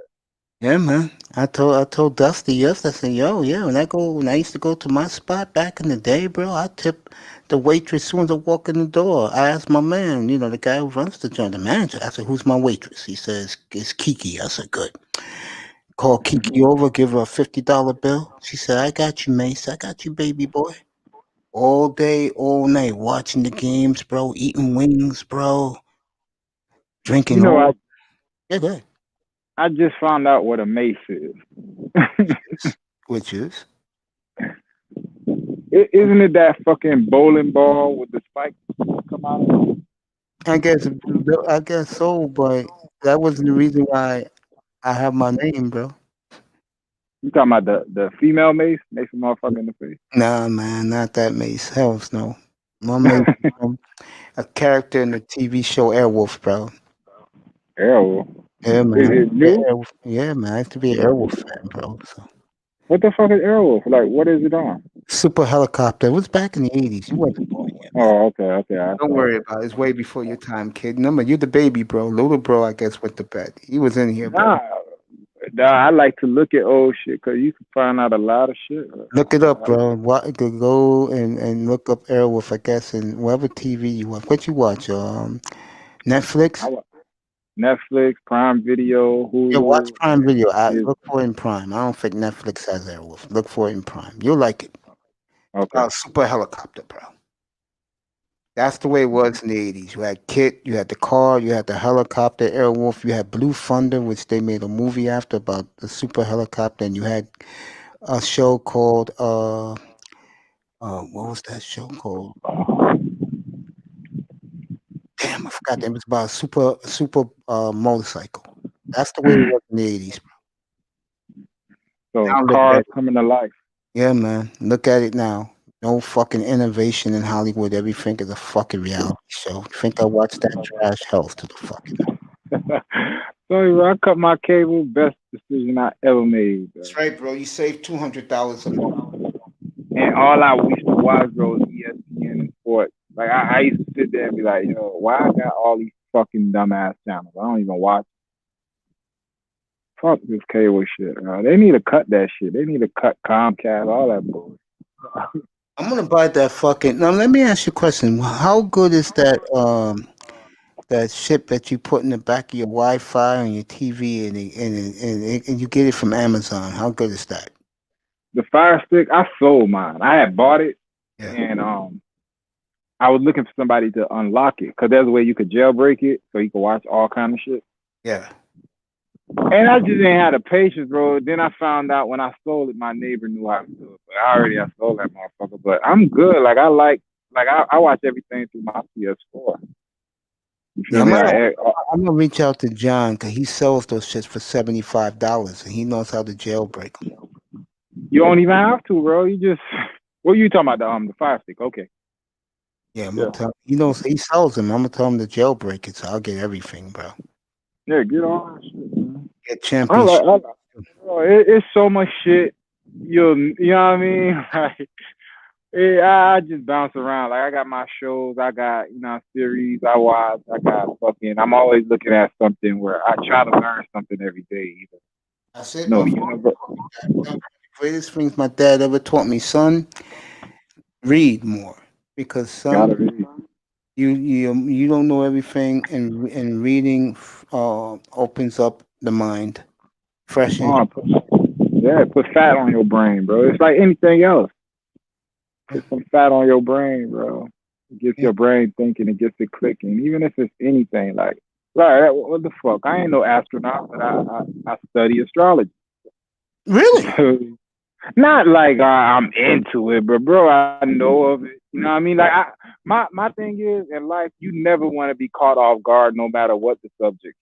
Yeah, man. I told Dusty yesterday. I said, yo, yeah, when I used to go to my spot back in the day, bro, I tip the waitress as soon as I walk in the door. I asked my man, the guy who runs the joint, the manager. I said, who's my waitress? He says, it's Kiki. I said, good. Call Kiki over, give her a $50 bill. She said, I got you, Mace. I got you, baby boy. All day, all night, watching the games, bro, eating wings, bro, You drinking know, all. Yeah, go ahead. I just found out what a mace is. Which is? Isn't it that fucking bowling ball with the spikes come out of it? I guess so, but that wasn't the reason why I have my name, bro. You talking about the female mace? Mace a motherfucker in the face. Nah, man, not that Mace. Hells no. My Mace is a character in the TV show Airwolf, bro. Arrow. Yeah, man. Is it new? Yeah, man. I used to be an Airwolf fan, bro. So What the fuck is Arrow? Like, what is it on? Super Helicopter. It was back in the 80s. You wasn't born yet, man. Oh, okay. I Don't saw worry it. about it. It's way before your time, kid. Remember, you're the baby, bro. Little bro, I guess, went to bed. He was in here, bro. Nah, I like to look at old shit because you can find out a lot of shit. Look it up, bro. Go and look up Airwolf, I guess, and whatever TV you watch. What you watch? Netflix? Netflix, Prime Video, Yeah, watch Hulu, Prime Video. I Disney. look for it in Prime. I don't think Netflix has Airwolf. Look for it in Prime. You'll like it. Okay. Super Helicopter, bro. That's the way it was in the 80s. You had Kit, you had the car, you had the helicopter, Airwolf, you had Blue Thunder, which they made a movie after about the super helicopter, and you had a show called what was that show called? Damn, I forgot. It was about a super motorcycle. That's the way it was in the 80s. So Now look at cars it. coming to life. Yeah, man. Look at it now. No fucking innovation in Hollywood. Everything is a fucking reality show. Think I watched that trash? Hell to the fucking. Sorry, bro. I cut my cable. Best decision I ever made, bro. That's right, bro. You save $200 a month. And all I used to watch, bro, was ESPN and sports. Like I used to sit there and be like, yo, why I got all these fucking dumbass channels? I don't even watch. Fuck this cable shit, bro. They need to cut that shit. They need to cut Comcast, all that bullshit. I'm gonna buy that fucking. Now let me ask you a question. How good is that? that shit that you put in the back of your Wi-Fi on your TV, and you get it from Amazon. How good is that? The Fire Stick, I sold mine. I had bought it, Yeah. and I was looking for somebody to unlock it because there's a way you could jailbreak it so you could watch all kind of shit. Yeah. And I just didn't have the patience, bro. Then I found out when I sold it, my neighbor knew how to do it. But I sold that motherfucker. But I'm good. Like I watch everything through my PS4. You feel me? I'm gonna reach out to John because he sells those shits for $75, and he knows how to jailbreak them. You don't even have to, bro. You just what are you talking about? The Fire Stick. Okay. Yeah, I'm gonna tell. He knows he sells them. I'm gonna tell him to jailbreak it, so I'll get everything, bro. Yeah, get all that shit, man. Get championship. It's so much shit. You know what I mean? Like, I just bounce around. Like I got my shows, I got series I watch. I got fucking. I'm always looking at something where I try to learn something every day. Either. That's it. No, the greatest things my dad ever taught me, son. Read more, because son, you don't know everything, and reading opens up the mind. Fresh. Put fat on your brain, bro. It's like anything else. Put some fat on your brain, bro. It gets your brain thinking, it gets it clicking. Even if it's anything, like what the fuck? I ain't no astronaut, but I study astrology. Really? Not like I'm into it, but bro, I know of it. You know what I mean? Like my thing is in life, you never want to be caught off guard, no matter what the subject.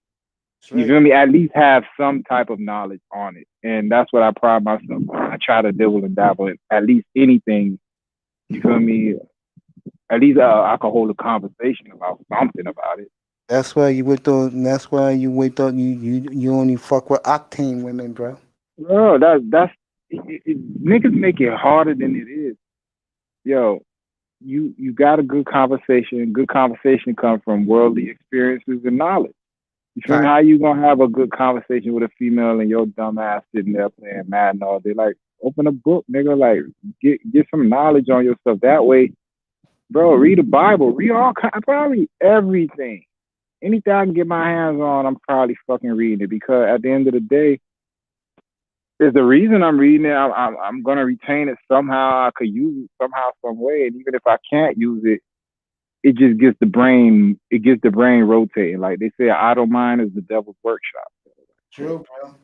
You feel me? At least have some type of knowledge on it, and that's what I pride myself on. I try to dibble and dabble in at least anything. You feel me? At least I can hold a conversation about something about it. That's why you with those. That's why you you only fuck with octane women, bro. Bro, that's niggas make it harder than it is. Yo, you got a good conversation. Good conversation comes from worldly experiences and knowledge. You feel me? How you gonna have a good conversation with a female and your dumb ass sitting there playing Madden all day? Like, open a book, nigga. Like, get some knowledge on yourself. That way, bro, read the Bible. Read probably everything. Anything I can get my hands on, I'm probably fucking reading it, because at the end of the day, there's a reason I'm reading it. I'm gonna retain it somehow. I could use it somehow, some way, and even if I can't use it, it just gets the brain. It gets the brain rotating. Like they say, idle mind is the devil's workshop. True, bro.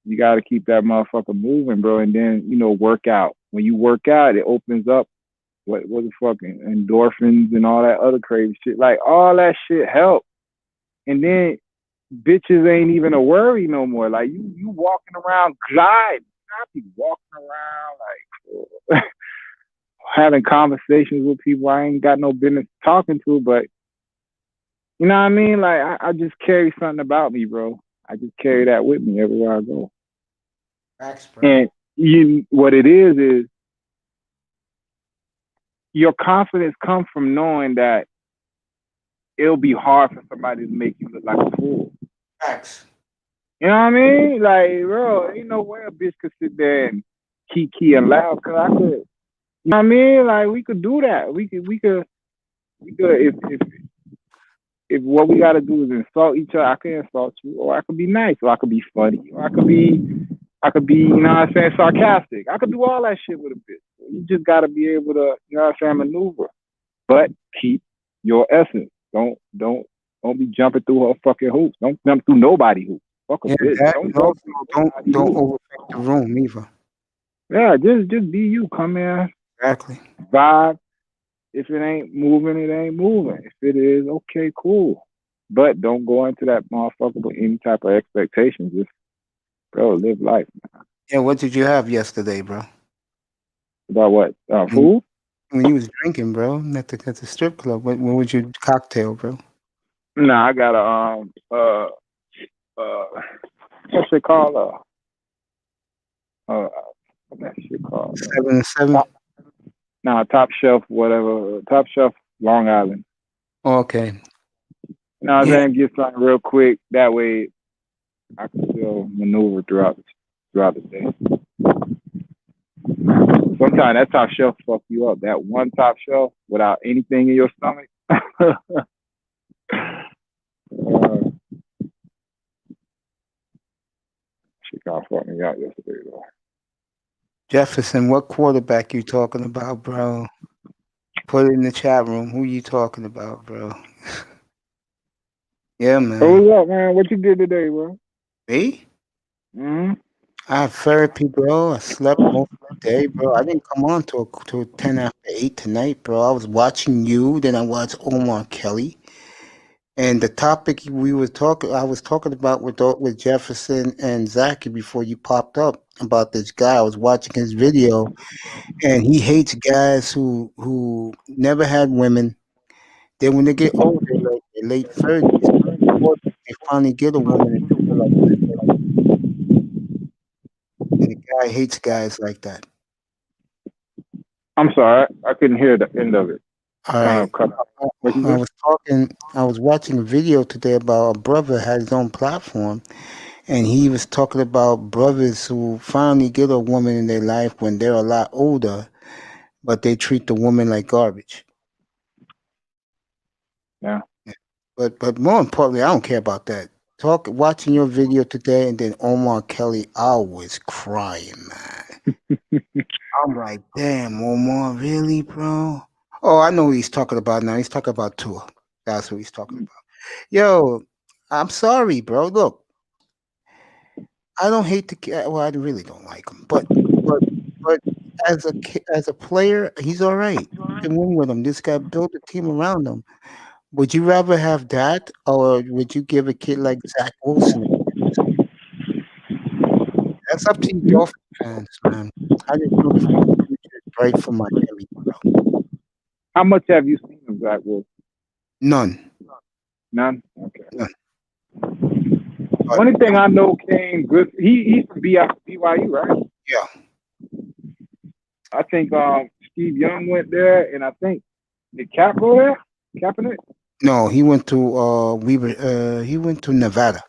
You got to keep that motherfucker moving, bro, and then work out. When you work out, it opens up what the fucking endorphins and all that other crazy shit. Like all that shit helps, and then bitches ain't even a worry no more. Like you walking around glide. I be walking around like having conversations with people I ain't got no business talking to, but you know what I mean? Like I just carry something about me, bro. I just carry that with me everywhere I go. Facts, bro. And what it is your confidence comes from knowing that it'll be hard for somebody to make you look like a fool. Facts. You know what I mean? Like, bro, ain't no way a bitch could sit there and key and laugh, because I could. You know what I mean? Like, we could do that. We could if what we gotta do is insult each other, I can insult you, or I could be nice, or I could be funny, or I could be, you know what I'm saying, sarcastic. I could do all that shit with a bitch. You just gotta be able to, you know what I'm saying, maneuver. But keep your essence. Don't be jumping through her fucking hoops. Don't jump through nobody's hoops. Fuck a bitch. Don't overthink the room either. Yeah, just be you. Come in. Exactly. Vibe. If it ain't moving, it ain't moving. If it is, okay, cool. But don't go into that motherfucker with any type of expectations. Just, bro, live life, man. Yeah, what did you have yesterday, bro? About what? Food? When you was drinking, bro, at the strip club, what was your cocktail, bro? Nah, I got a what's it called? What's that shit called? 7-7. Top Shelf, whatever. Top Shelf, Long Island. Okay. You know what I'm saying? Get something real quick. That way, I can still maneuver throughout the day. Sometimes that Top Shelf fuck you up. That one Top Shelf without anything in your stomach. She kind of fucked me out yesterday, though. Jefferson, what quarterback you talking about, bro? Put it in the chat room. Who you talking about, bro? Yeah, man. Hey, what's up, man? What you did today, bro? Me? Mm-hmm. I had therapy, bro. I slept most of the day, bro. I didn't come on till 10 after 8 tonight, bro. I was watching you, then I watched Omar Kelly. And the topic I was talking about with Jefferson and Zachy before you popped up about this guy. I was watching his video, and he hates guys who never had women. Then when they get older, like their late 30s, they finally get a woman and they feel like, and the guy hates guys like that. I'm sorry, I couldn't hear the end of it. All right. I was watching a video today about a brother had his own platform, and he was talking about brothers who finally get a woman in their life when they're a lot older, but they treat the woman like garbage. Yeah. But more importantly, I don't care about that. Watching your video today, and then Omar Kelly, I was crying, man. I'm like, damn, Omar, really, bro? Oh, I know what he's talking about now. He's talking about Tua. That's what he's talking about. Yo, I'm sorry, bro. Look, I don't hate the kid. Well, I really don't like him, but as a player, he's all right. You can win with him. This guy built a team around him. Would you rather have that, or would you give a kid like Zach Wilson? That's up to you, Dolphin fans, man. I just know the future is bright for Miami, bro. How much have you seen of Zach Wilson? None. None? Okay. None. Only thing I know came good. He's from BYU, right? Yeah. I think Steve Young went there, and I think did Cap go there? Kaepernick? No, he went to he went to Nevada.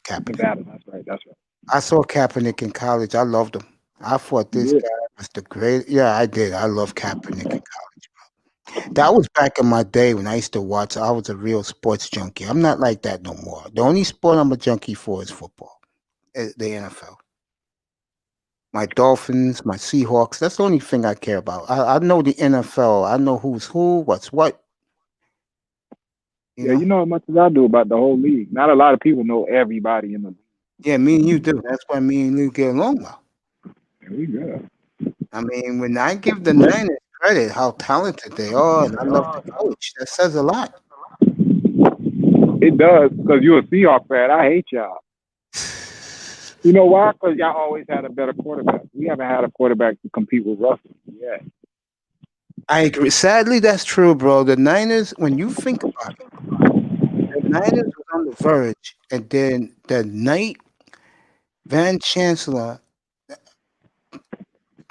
Kaepernick. Nevada, that's right. I saw Kaepernick in college. I loved him. I thought this guy was the great. Yeah, I did. I love Kaepernick in college, bro. That was back in my day when I used to watch. I was a real sports junkie. I'm not like that no more. The only sport I'm a junkie for is football, the NFL. My Dolphins, my Seahawks. That's the only thing I care about. I know the NFL. I know who's who, what's what. You know as much as I do about the whole league. Not a lot of people know everybody in the league. Yeah, me and you do. That's why me and you get along well. Yeah, we good. I mean, when I give the Niners credit, how talented they are, and I love the coach, that says a lot. It does, because you're a Seahawks fan. I hate y'all. You know why? Because y'all always had a better quarterback. We haven't had a quarterback to compete with Russell yet. I agree. Sadly, that's true, bro. The Niners, when you think about it, the Niners was on the verge, and then the night Van Chancellor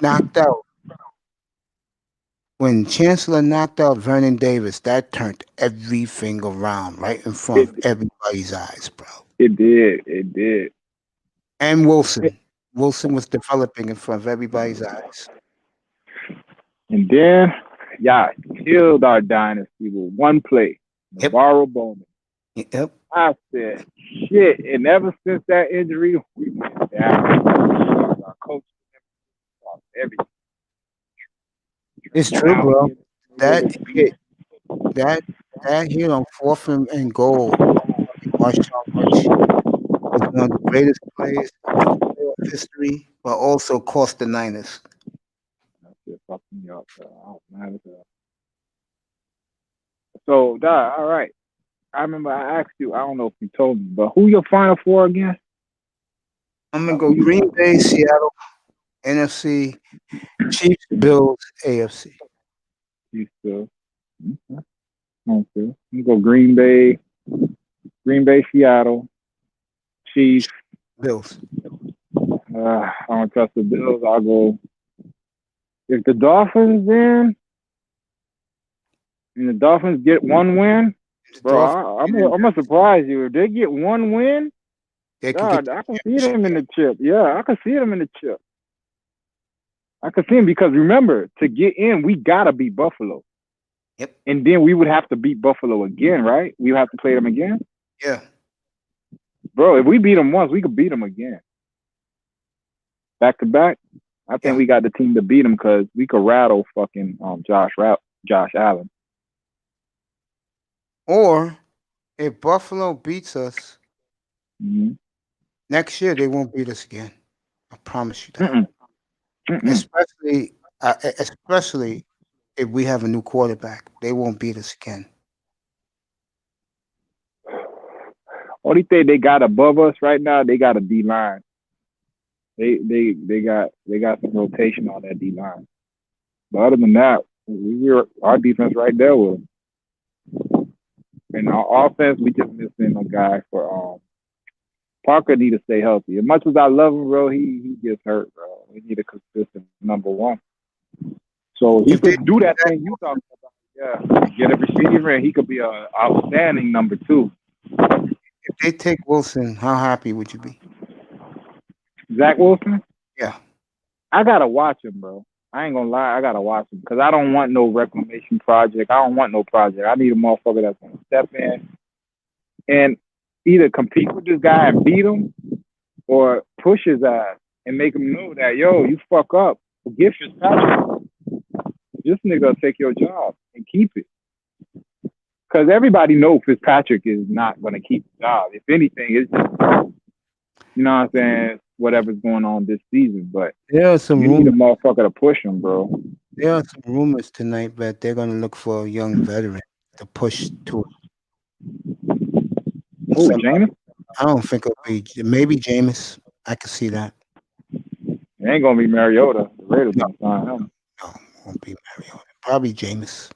knocked out, when Chancellor knocked out Vernon Davis, that turned everything around right in front of everybody's eyes, bro. It did. And Wilson. Wilson was developing in front of everybody's eyes. And then, y'all killed our dynasty with one play. Navarro Bowman. Yep. I said, shit. And ever since that injury, we went down. Our coach lost everything. It's true, bro. That hit on 4th and goal, Marshawn Lynch was one of the greatest plays in playoff history, but also cost the Niners. That shit fucked me up. So, all right. I remember I asked you, I don't know if you told me, but who your Final Four again? I'm going to go Green Bay, Seattle, NFC, Chiefs, Bills, AFC. Chiefs, Bills. Okay. You go Green Bay, Seattle, Chiefs, Bills. I don't trust the Bills. I'll go. If the Dolphins win, and the Dolphins get one win, bro, I'm gonna surprise you. If they get one win, God, I can see them in the chip. Yeah, I can see them in the chip. I can see them because remember, to get in, we gotta beat Buffalo. Yep. And then we would have to beat Buffalo again, right? We would have to play them again. Yeah. Bro, if we beat them once, we could beat them again. Back to back. I think Yeah. we got the team to beat them because we could rattle fucking Josh Allen. Or if Buffalo beats us Mm-hmm. next year, they won't beat us again. I promise you that. Mm-mm. Mm-mm. Especially if we have a new quarterback, they won't beat us again. Only thing they got above us right now, they got a D line. They got some rotation on that D line. But other than that, our defense right there with them. And our offense, we just missing a guy for Parker need to stay healthy. As much as I love him, bro, he gets hurt, bro. We need a consistent number one. So he If they could do that thing you talking about. Yeah, get a receiver, and he could be an outstanding number two. if they take Wilson, how happy would you be? Zach Wilson, Yeah. I gotta watch him, bro. I ain't gonna lie, I gotta watch him because I don't want no reclamation project. I don't want no project. I need a motherfucker that's gonna step in and either compete with this guy and beat him, or push his ass and make him know that, yo, you fuck up. Forget Fitzpatrick. This nigga will take your job and keep it. Because everybody knows Fitzpatrick is not going to keep the job. If anything, it's just, you know what I'm saying, whatever's going on this season. But There are some you need a rumors. motherfucker to push him, bro. There are some rumors tonight that they're going to look for a young veteran to push to. Oh, Jameis? I don't think it'll be maybe Jameis. I could see that. It ain't going to be Mariota. The Raiders going to sign him. No, it won't be Mariota. Probably Jameis.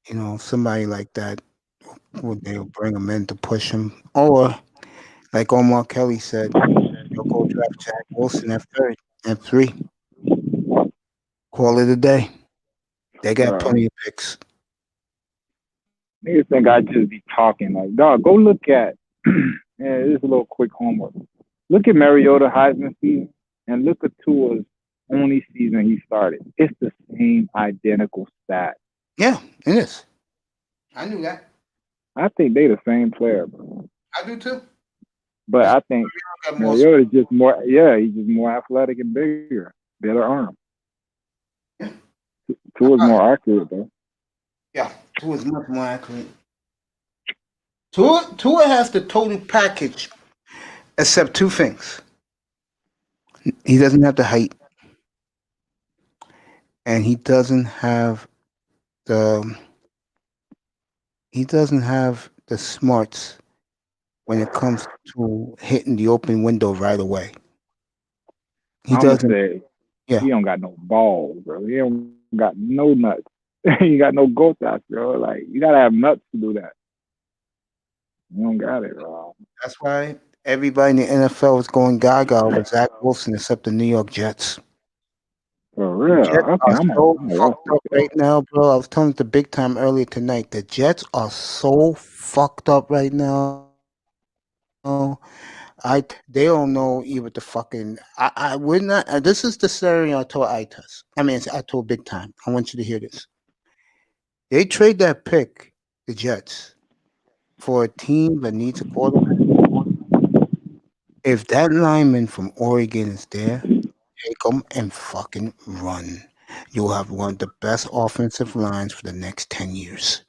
You know, somebody like that. They'll bring him in to push him, or like Omar Kelly said, they'll go draft Jack Wilson at third, at 3. Call it a day. They got plenty of picks. Niggas think I just be talking. Like, dog, go look at, this is a little quick homework. Look at Mariota Heisman season and look at Tua's only season he started. It's the same identical stat. Yeah, it is. I knew that. I think they the same player, bro. I do too. But I think Mariota's just more, he's just more athletic and bigger, better arm. Yeah. Tua's more accurate, though. Yeah, Tua's much more accurate. Tua has the total package, except 2 things. He doesn't have the height, and he doesn't have the smarts when it comes to hitting the open window right away. He doesn't. Say, Yeah. He don't got no balls, bro. He don't got no nuts. He got no gotas, bro. Like, you gotta have nuts to do that. You don't got it, bro. That's why everybody in the NFL is going gaga over Zach Wilson, except the New York Jets. For real? Jets Okay, are I'm so gonna fucked up right now, bro. I was telling the big time earlier tonight. The Jets are so fucked up right now. They don't know even the fucking. I would not. This is the scenario I told Itas. I told big time. I want you to hear this. They trade that pick, the Jets, for a team that needs a quarterback. If that lineman from Oregon is there, take him and fucking run. You'll have one of the best offensive lines for the next 10 years.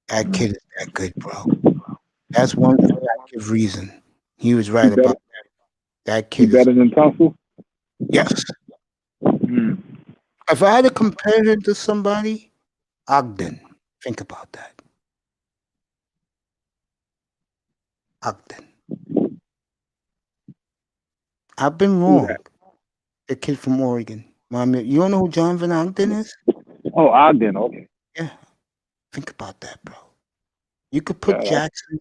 That kid is that good, bro. That's one active reason. He was right about that. That He kid is. better than Tunsil? Yes. Hmm. If I had to compare him to somebody, Ogden. Think about that. Ogden. I've been wrong. The kid from Oregon. Mommy, you don't know who John Van Ogden is? Oh, Ogden, okay. Yeah. Think about that, bro. You could put Jackson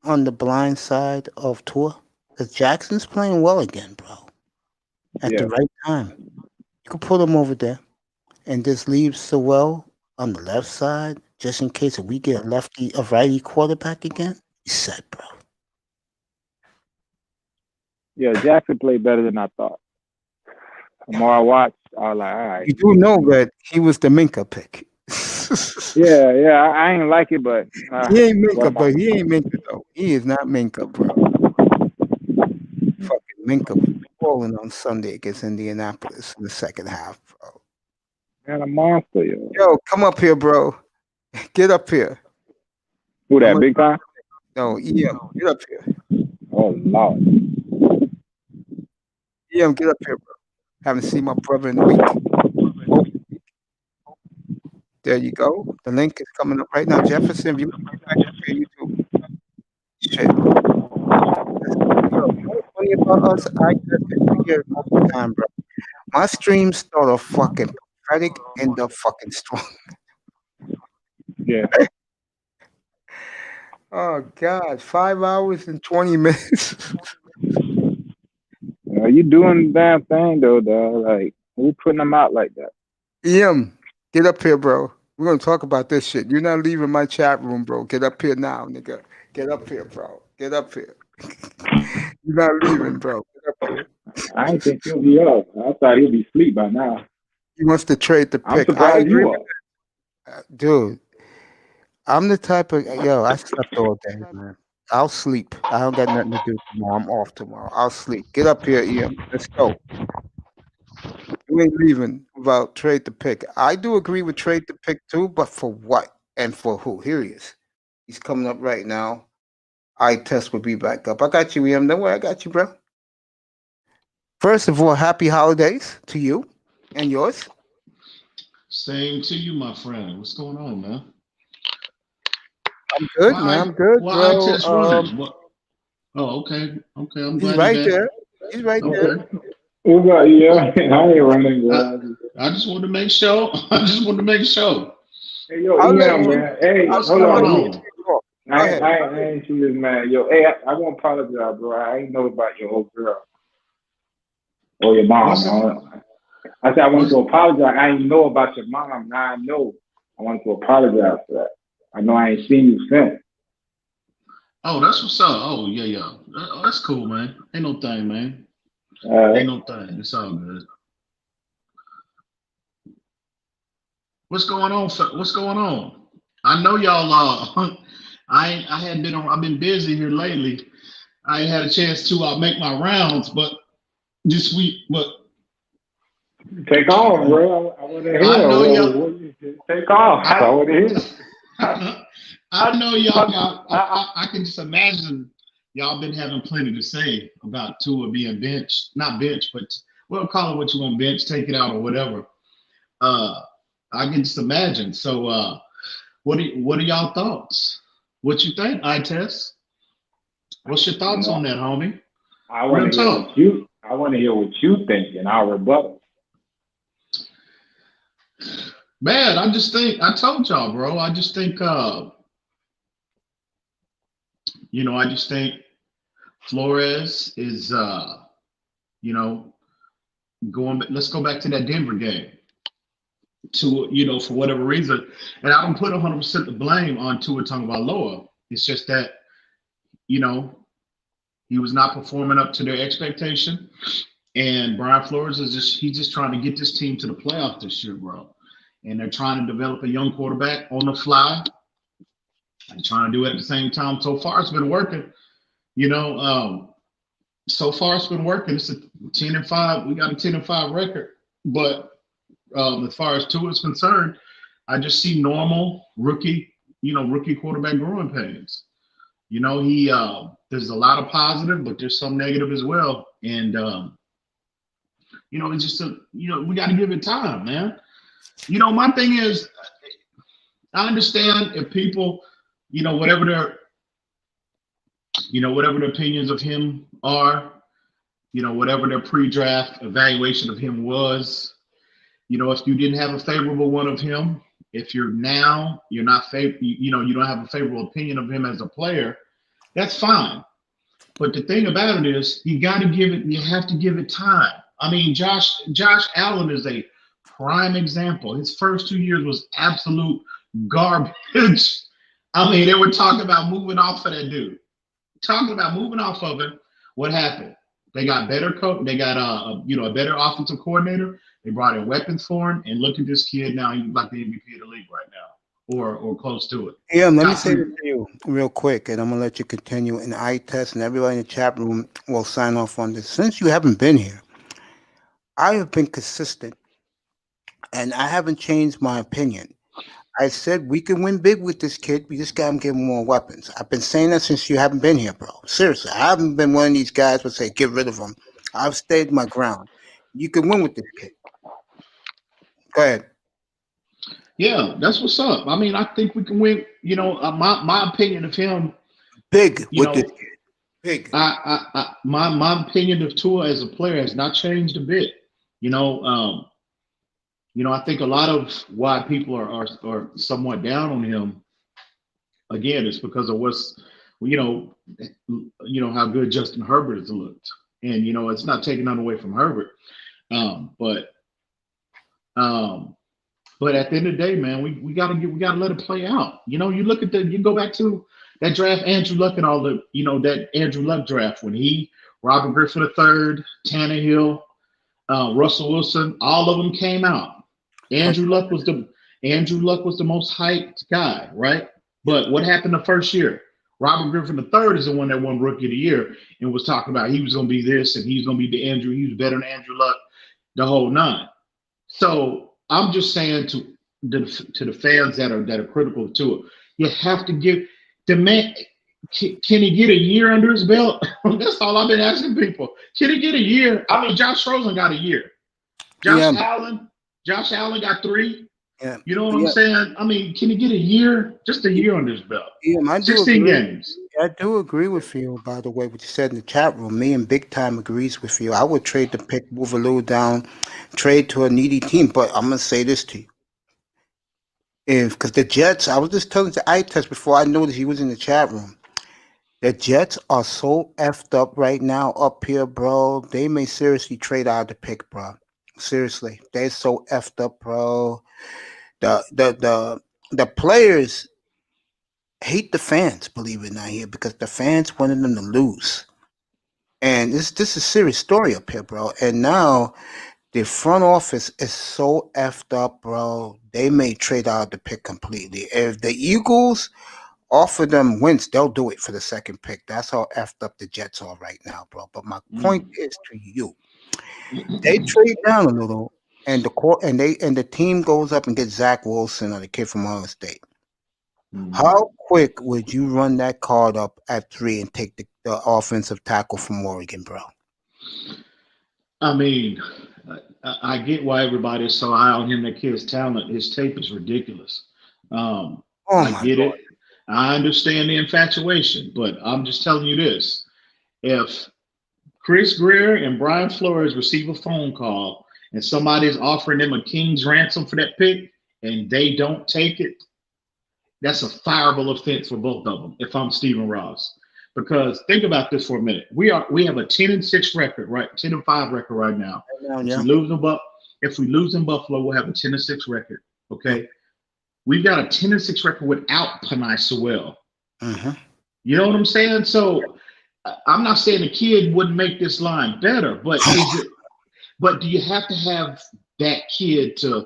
on the blind side of Tua, because Jackson's playing well again, bro. At the right time. You could put him over there and just leave Sewell on the left side, just in case if we get a righty quarterback again. He's set, bro. Yeah, Jackson played better than I thought. The more I watched, I was like, all right. You do know that he was the Minka pick. Yeah, I ain't like it, but He ain't what Minka, am I? but he ain't Minka though. He is not Minka, bro. Fucking Minka was balling on Sunday against Indianapolis in the second half, bro. Man, a monster, yo. Yo, come up here, bro. Get up here. Who I'm that? gonna, Big time? no, EM, get up here. Oh Lord. EM, get up here, bro. Haven't seen my brother in a week. Oh, there you go. The link is coming up right now. Jefferson, if you want to get back up here, you too. Shit. Yo, you know what's funny about us? I hear it all the time, bro. My streams start off fucking pathetic, end up fucking strong. Yeah. Oh God, 5 hours and 20 minutes. You doing the damn thing though, dog. Like, who putting them out like that? EM, get up here, bro. We're gonna talk about this shit. You're not leaving my chat room, bro. Get up here now, nigga. Get up here, bro. Get up here. You're not leaving, bro. Get up here. I ain't think he'll be up. I thought he'd be asleep by now. He wants to trade the I'm pick. I surprised agree you with up. that, dude. I'm the type of yo. I slept all day, man. I'll sleep. I don't got nothing to do tomorrow. I'm off tomorrow. I'll sleep. Get up here, EM. Let's go. You ain't leaving without trade the pick. I do agree with trade the pick too, but for what and for who? Here he is. He's coming up right now. I test will be back up. I got you, EM. Don't worry, I got you, bro. First of all, happy holidays to you and yours. Same to you, my friend. What's going on, man? I'm good, man. I'm good, Why I bro. test running? What? Oh, okay. Okay, I'm He's glad right you there. He's right there. Okay. What's up? Yeah, I ain't running, bro. I just wanted to make sure. I just wanted to make sure. Hey, yo, I'll let EM, you. man. Hey, What's hold going on. on? Go I ahead. ain't see this, man. Yo, hey, I want to apologize, bro. I ain't know about your old girl or your mom. What's it? I said I wanted What's, to apologize. I didn't know about your mom. Now I know. I wanted to apologize for that. I know I ain't seen you since. oh, that's what's up. Oh, yeah, yeah. That's cool, man. Ain't no thing, man. Ain't no thing. It's all good. What's going on? What's going on? I know y'all. I hadn't been on. I've been busy here lately. I ain't had a chance to make my rounds, but this week. But Take off, bro. I want to hear. I know y'all. Take off. I want to hear. I know y'all got. I can just imagine y'all been having plenty to say about Tua being benched, not benched, but we'll call it what you want, bench, take it out or whatever. I can just imagine. So, what are y'all thoughts? What you think, I-Test? What's your thoughts on that, homie? I want to hear what you. I want to hear what you think, and I'll rebuttal. Man, I just think I told y'all, bro. I just think, I just think Flores is, going. Let's go back to that Denver game. For whatever reason, and I don't put 100% the blame on Tua Tagovailoa. It's just that, he was not performing up to their expectation. And Brian Flores he's just trying to get this team to the playoffs this year, bro. And they're trying to develop a young quarterback on the fly and trying to do it at the same time. So far, it's been working. So far it's been working. It's a 10-5. We got a 10-5 record. But as far as Tua is concerned, I just see normal rookie quarterback growing pains. There's a lot of positive, but there's some negative as well. And it's just we got to give it time, man. My thing is, I understand if people, whatever their opinions of him are, whatever their pre-draft evaluation of him was, if you didn't have a favorable one of him, if you're not you don't have a favorable opinion of him as a player, that's fine. But the thing about it is, you have to give it time. I mean, Josh Allen is a prime example. His first 2 years was absolute garbage. I mean, they were talking about moving off of that dude. Talking about moving off of him. What happened? They got better coach. They got a better offensive coordinator. They brought in weapons for him. And look at this kid now. He's like the MVP of the league right now. or close to it. Yeah, let me Top say three. this to you real quick, and I'm gonna let you continue. And I test, and everybody in the chat room will sign off on this. Since you haven't been here, I have been consistent, and I haven't changed my opinion. I said we can win big with this kid. We just got to give him more weapons. I've been saying that since you haven't been here, bro. Seriously, I haven't been one of these guys who say get rid of him. I've stayed my ground. You can win with this kid. Go ahead. Yeah, that's what's up. I mean, I think we can win. You know, my opinion of him. Big You with know, this kid. Big. my opinion of Tua as a player has not changed a bit. You know, I think a lot of why people are somewhat down on him again is because of what's how good Justin Herbert has looked, and it's not taking none away from Herbert, but at the end of the day, man, we gotta let it play out. You look at you go back to that draft, Andrew Luck and all that Andrew Luck draft when Robert Griffin III, Tannehill, Russell Wilson, all of them came out. Andrew Luck was the most hyped guy, right? But what happened the first year? Robert Griffin III is the one that won Rookie of the Year and was talking about he was going to be this and he's going to be he was better than Andrew Luck, the whole nine. So I'm just saying to the fans that are critical to it, you have to give the man. Can he get a year under his belt? That's all I've been asking people. Can he get a year? I mean, Josh Rosen got a year. Josh Allen got 3. Yeah. You know what I'm saying? I mean, can he get a year? Just a year under his belt. Yeah, I do 16 agree. games. I do agree with you, by the way, what you said in the chat room. Me and Big Time agrees with you. I would trade the pick, move a little down, trade to a needy team. But I'm going to say this to you. Because the Jets, I was just telling the eye test before I noticed he was in the chat room. The Jets are so effed up right now up here, bro. They may seriously trade out the pick, bro. Seriously. They're so effed up, bro. The players hate the fans, believe it or not, here, because the fans wanted them to lose. And this is a serious story up here, bro. And now the front office is so effed up, bro. They may trade out the pick completely. If the Eagles offer them wins, they'll do it for the second pick. That's how effed up the Jets are right now, bro. But my point is to you, they trade down a little, and the team goes up and gets Zach Wilson or the kid from Ohio State. How quick would you run that card up at 3 and take the offensive tackle from Oregon, bro? I mean, I get why everybody's so high on him. That kid's talent, his tape is ridiculous. I get it. I understand the infatuation, but I'm just telling you this. If Chris Greer and Brian Flores receive a phone call and somebody's offering them a king's ransom for that pick and they don't take it, that's a fireable offense for both of them if I'm Stephen Ross. Because think about this for a minute. We have a 10-6 record, right? 10-5 record right now. If we lose in Buffalo, we'll have a 10-6 record. Okay. We've got a 10-6 record without Panay Sewell. You know what I'm saying? So I'm not saying the kid wouldn't make this line better, but but do you have to have that kid to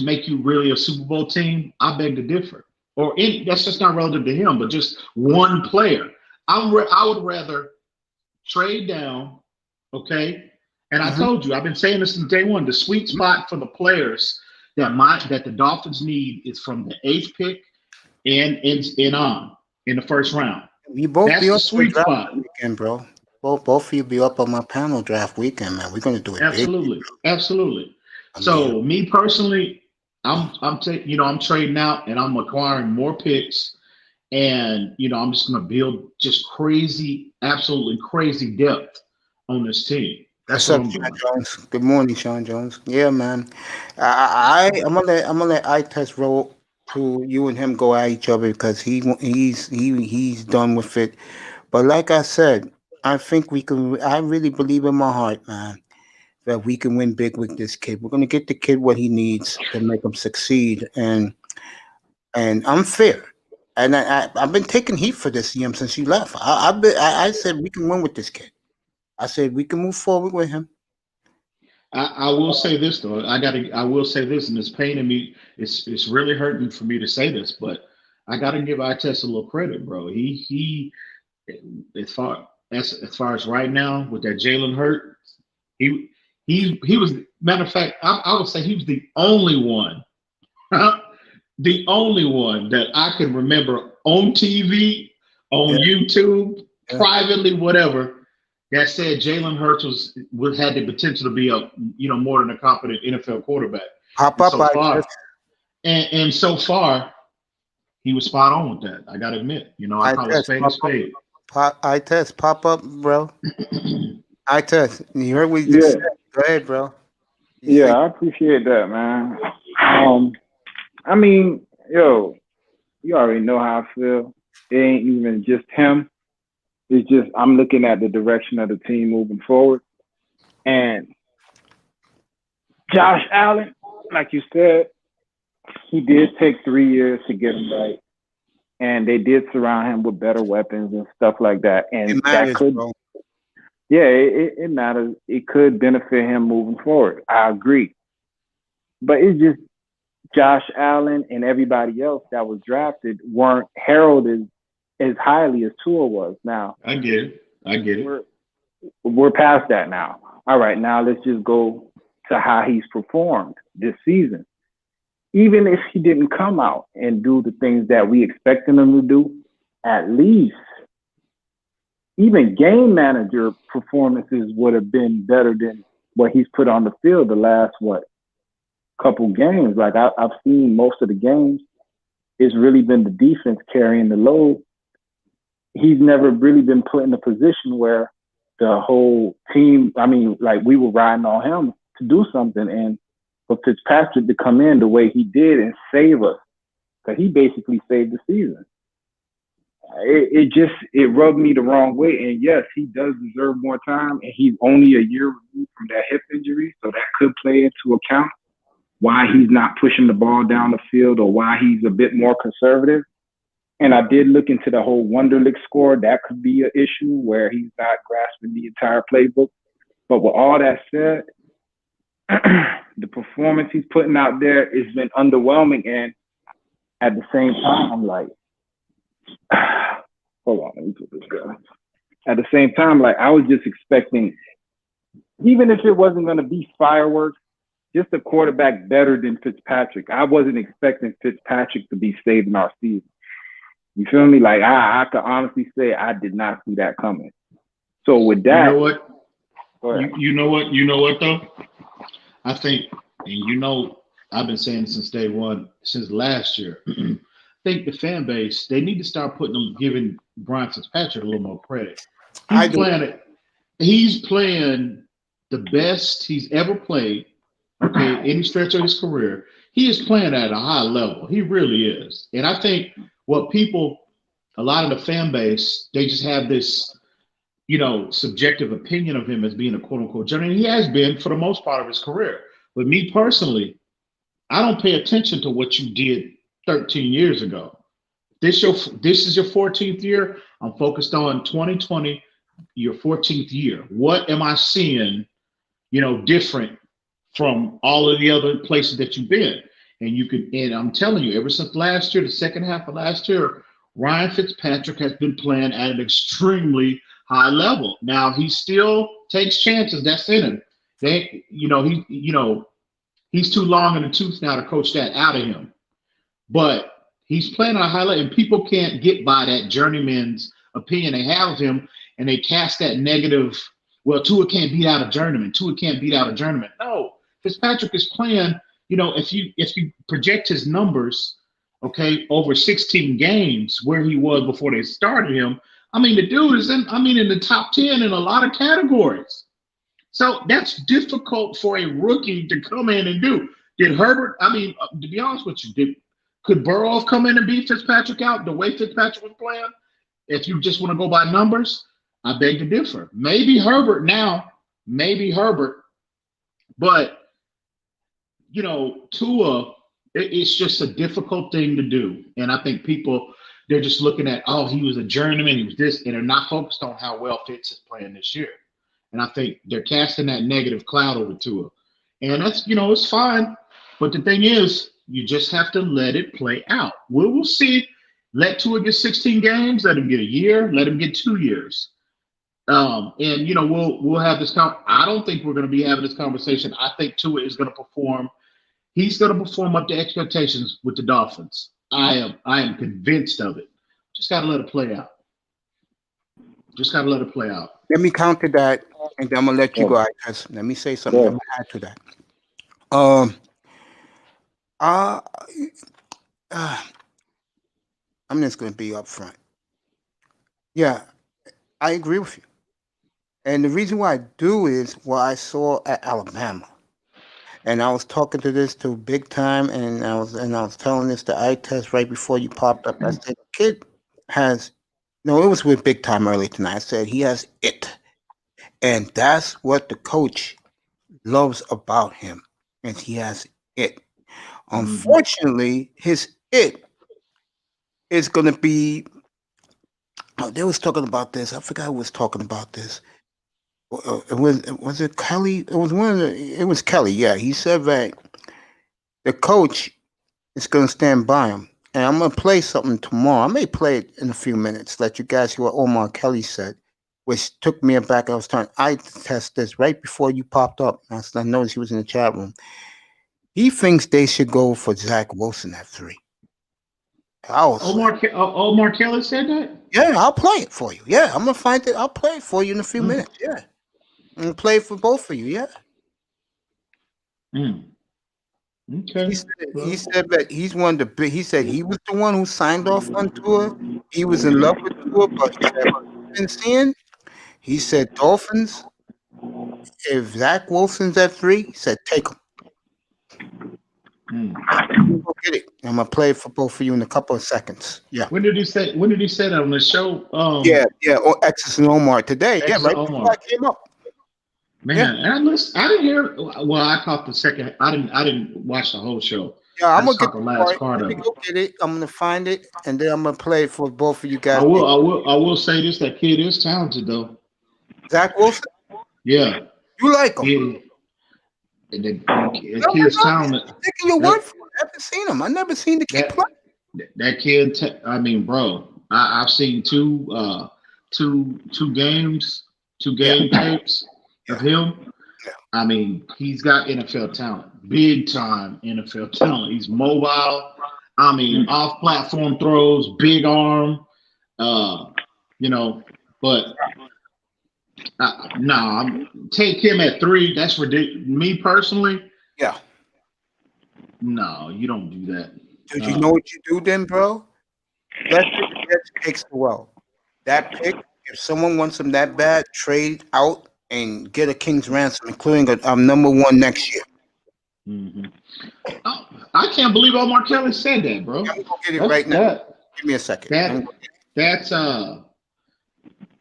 make you really a Super Bowl team? I beg to differ. That's just not relative to him, but just one player. I would rather trade down, okay? And I told you, I've been saying this since day one. The sweet spot for the players that the Dolphins need is from the 8th pick and on in the first round. You both That's be the up sweet draft spot weekend, bro. Both of you be up on my panel draft weekend, man. We're gonna do it. Absolutely, absolutely. So me personally, I'm trading out and I'm acquiring more picks, and I'm just gonna build just absolutely crazy depth on this team. That's up, Sean Jones. Good morning, Sean Jones. Yeah, man. I'm gonna let I test roll to you and him go at each other because he's done with it. But like I said, I think we can. I really believe in my heart, man, that we can win big with this kid. We're gonna get the kid what he needs to make him succeed, and I'm fair. And I've been taking heat for this, since you left. I said we can win with this kid. I said we can move forward with him. I will say this though. I will say this, and it's paining me. It's really hurting for me to say this, but I gotta give Itest a little credit, bro. He as far as right now with that Jalen Hurt, he he was, matter of fact, I would say he was the only one, the only one that I can remember on TV, on Yeah. YouTube, Yeah. privately, whatever, that said Jalen Hurts had the potential to be a more than a competent NFL quarterback. Pop And up, so I far, test. and so far, he was spot on with that. I gotta admit, I I call a test. spade a Pop up. spade. I test. Pop up, bro. I test. You heard what you just Yeah, said. Go ahead, bro. You yeah, think I appreciate that, man. I mean, yo, you already know how I feel. It ain't even just him. It's just I'm looking at the direction of the team moving forward. And Josh Allen, like you said, he did take 3 years to get him right. And they did surround him with better weapons and stuff like that. And it that matters, could, bro? yeah, it matters. It could benefit him moving forward. I agree. But it's just Josh Allen and everybody else that was drafted weren't heralded as highly as Tua was. Now I get it. I get it. we're past that now. All right, now let's just go to how he's performed this season. Even if he didn't come out and do the things that we expected him to do, at least even game manager performances would have been better than what he's put on the field the last couple games. Like I've seen most of the games, it's really been the defense carrying the load. He's never really been put in a position where the whole team, I mean, like we were riding on him to do something, and for Fitzpatrick to come in the way he did and save us, because he basically saved the season. It rubbed me the wrong way. And yes, he does deserve more time, and he's only a year removed from that hip injury, so that could play into account why he's not pushing the ball down the field or why he's a bit more conservative. And I did look into the whole Wonderlic score. That could be an issue where he's not grasping the entire playbook. But with all that said, the performance he's putting out there has been underwhelming. And at the same time, I'm like, hold on, let me put this guy. At the same time, like I was just expecting, even if it wasn't going to be fireworks, just a quarterback better than Fitzpatrick. I wasn't expecting Fitzpatrick to be saving our season. You feel me? Like I could honestly say I did not see that coming. So with that, You know what? You know what though? I think, and I've been saying it since day one, since last year. I think the fan base, they need to start giving Brian Fitzpatrick a little more credit. He's playing the best he's ever played. Okay, any stretch of his career, he is playing at a high level. He really is. And I think a lot of the fan base, they just have this, subjective opinion of him as being a quote unquote journeyman. He has been for the most part of his career. But me personally, I don't pay attention to what you did 13 years ago. This is your 14th year. I'm focused on 2020, your 14th year. What am I seeing, different from all of the other places that you've been? And I'm telling you, ever since last year, the second half of last year, Ryan Fitzpatrick has been playing at an extremely high level. Now he still takes chances. That's in him. He's too long in the tooth now to coach that out of him. But he's playing at a high level, and people can't get by that journeyman's opinion they have of him, and they cast that negative. Well, Tua can't beat out a journeyman. Tua can't beat out a journeyman. No, Fitzpatrick is playing. If you project his numbers, okay, over 16 games where he was before they started him, I mean, the dude is in the top 10 in a lot of categories. So that's difficult for a rookie to come in and do. Did Herbert, to be honest with you, could Burrow have come in and beat Fitzpatrick out the way Fitzpatrick was playing? If you just want to go by numbers, I beg to differ. Maybe Herbert, but Tua, it's just a difficult thing to do. And I think people, they're just looking at, oh, he was a journeyman, he was this, and they're not focused on how well Fitz is playing this year. And I think they're casting that negative cloud over Tua. And that's, it's fine. But the thing is, you just have to let it play out. We'll see. Let Tua get 16 games. Let him get a year. Let him get 2 years. And we'll have this. I don't think we're going to be having this conversation. I think Tua is going to perform. He's going to perform up to expectations with the Dolphins. I am convinced of it. Just got to let it play out. Let me counter that, and then I'm gonna let you go. Because let me say something. I'm gonna add to that. I'm just gonna be upfront. Yeah, I agree with you. And the reason why I do is what I saw at Alabama. And I was talking to Big Time, and I was telling this to I test right before you popped up. I said, kid has it was with Big Time early tonight. I said he has it. And that's what the coach loves about him. And he has it. Unfortunately, his it is gonna be they was talking about this. I forgot who was talking about this. Was it Kelly? It was Kelly. Yeah, he said that the coach is going to stand by him, and I'm going to play something tomorrow. I may play it in a few minutes. Let you guys hear what Omar Kelly said, which took me aback. I test this right before you popped up. I noticed he was in the chat room. He thinks they should go for Zach Wilson at 3. Omar Kelly said that? Yeah, I'll play it for you. Yeah, I'm gonna find it. I'll play it for you in a few minutes. Yeah. And play for both of you, yeah. Okay. He said that he's one of the big. He said he was the one who signed off on Tua. He was in love with Tua, but he said what he's been seeing. He said Dolphins. If Zach Wilson's at 3, he said take him. Go get it. I'm gonna play it for both of you in a couple of seconds. Yeah. When did he say that on the show? Yeah. Or X's and Omar today. X's right Omar. before I came up. Man, Yeah. and I didn't hear. Well, I caught the second. I didn't watch the whole show. Yeah, I'm gonna caught get the last part Let me of it. go get it. I'm gonna find it, and then I'm gonna play it for both of you guys. I will say this: that kid is talented, though. Zach Wilson. Yeah, You like him? yeah. The kid's talented. I'm taking your word for it. I haven't seen him. I never seen the kid play. That kid. I mean, bro, I've seen two game tapes of him. I mean, he's got NFL talent, big time NFL talent. He's mobile. I mean, off platform throws, big arm. But take him at 3. That's ridiculous. Me personally, Yeah. no, you don't do that. Dude, you know what you do then, bro? Let's picks the well. That pick, if someone wants him that bad, trade out and get a king's ransom, including a number 1 next year. I can't believe Omar Kelly said that, bro. I'm gonna go get it right now. Give me a second. That's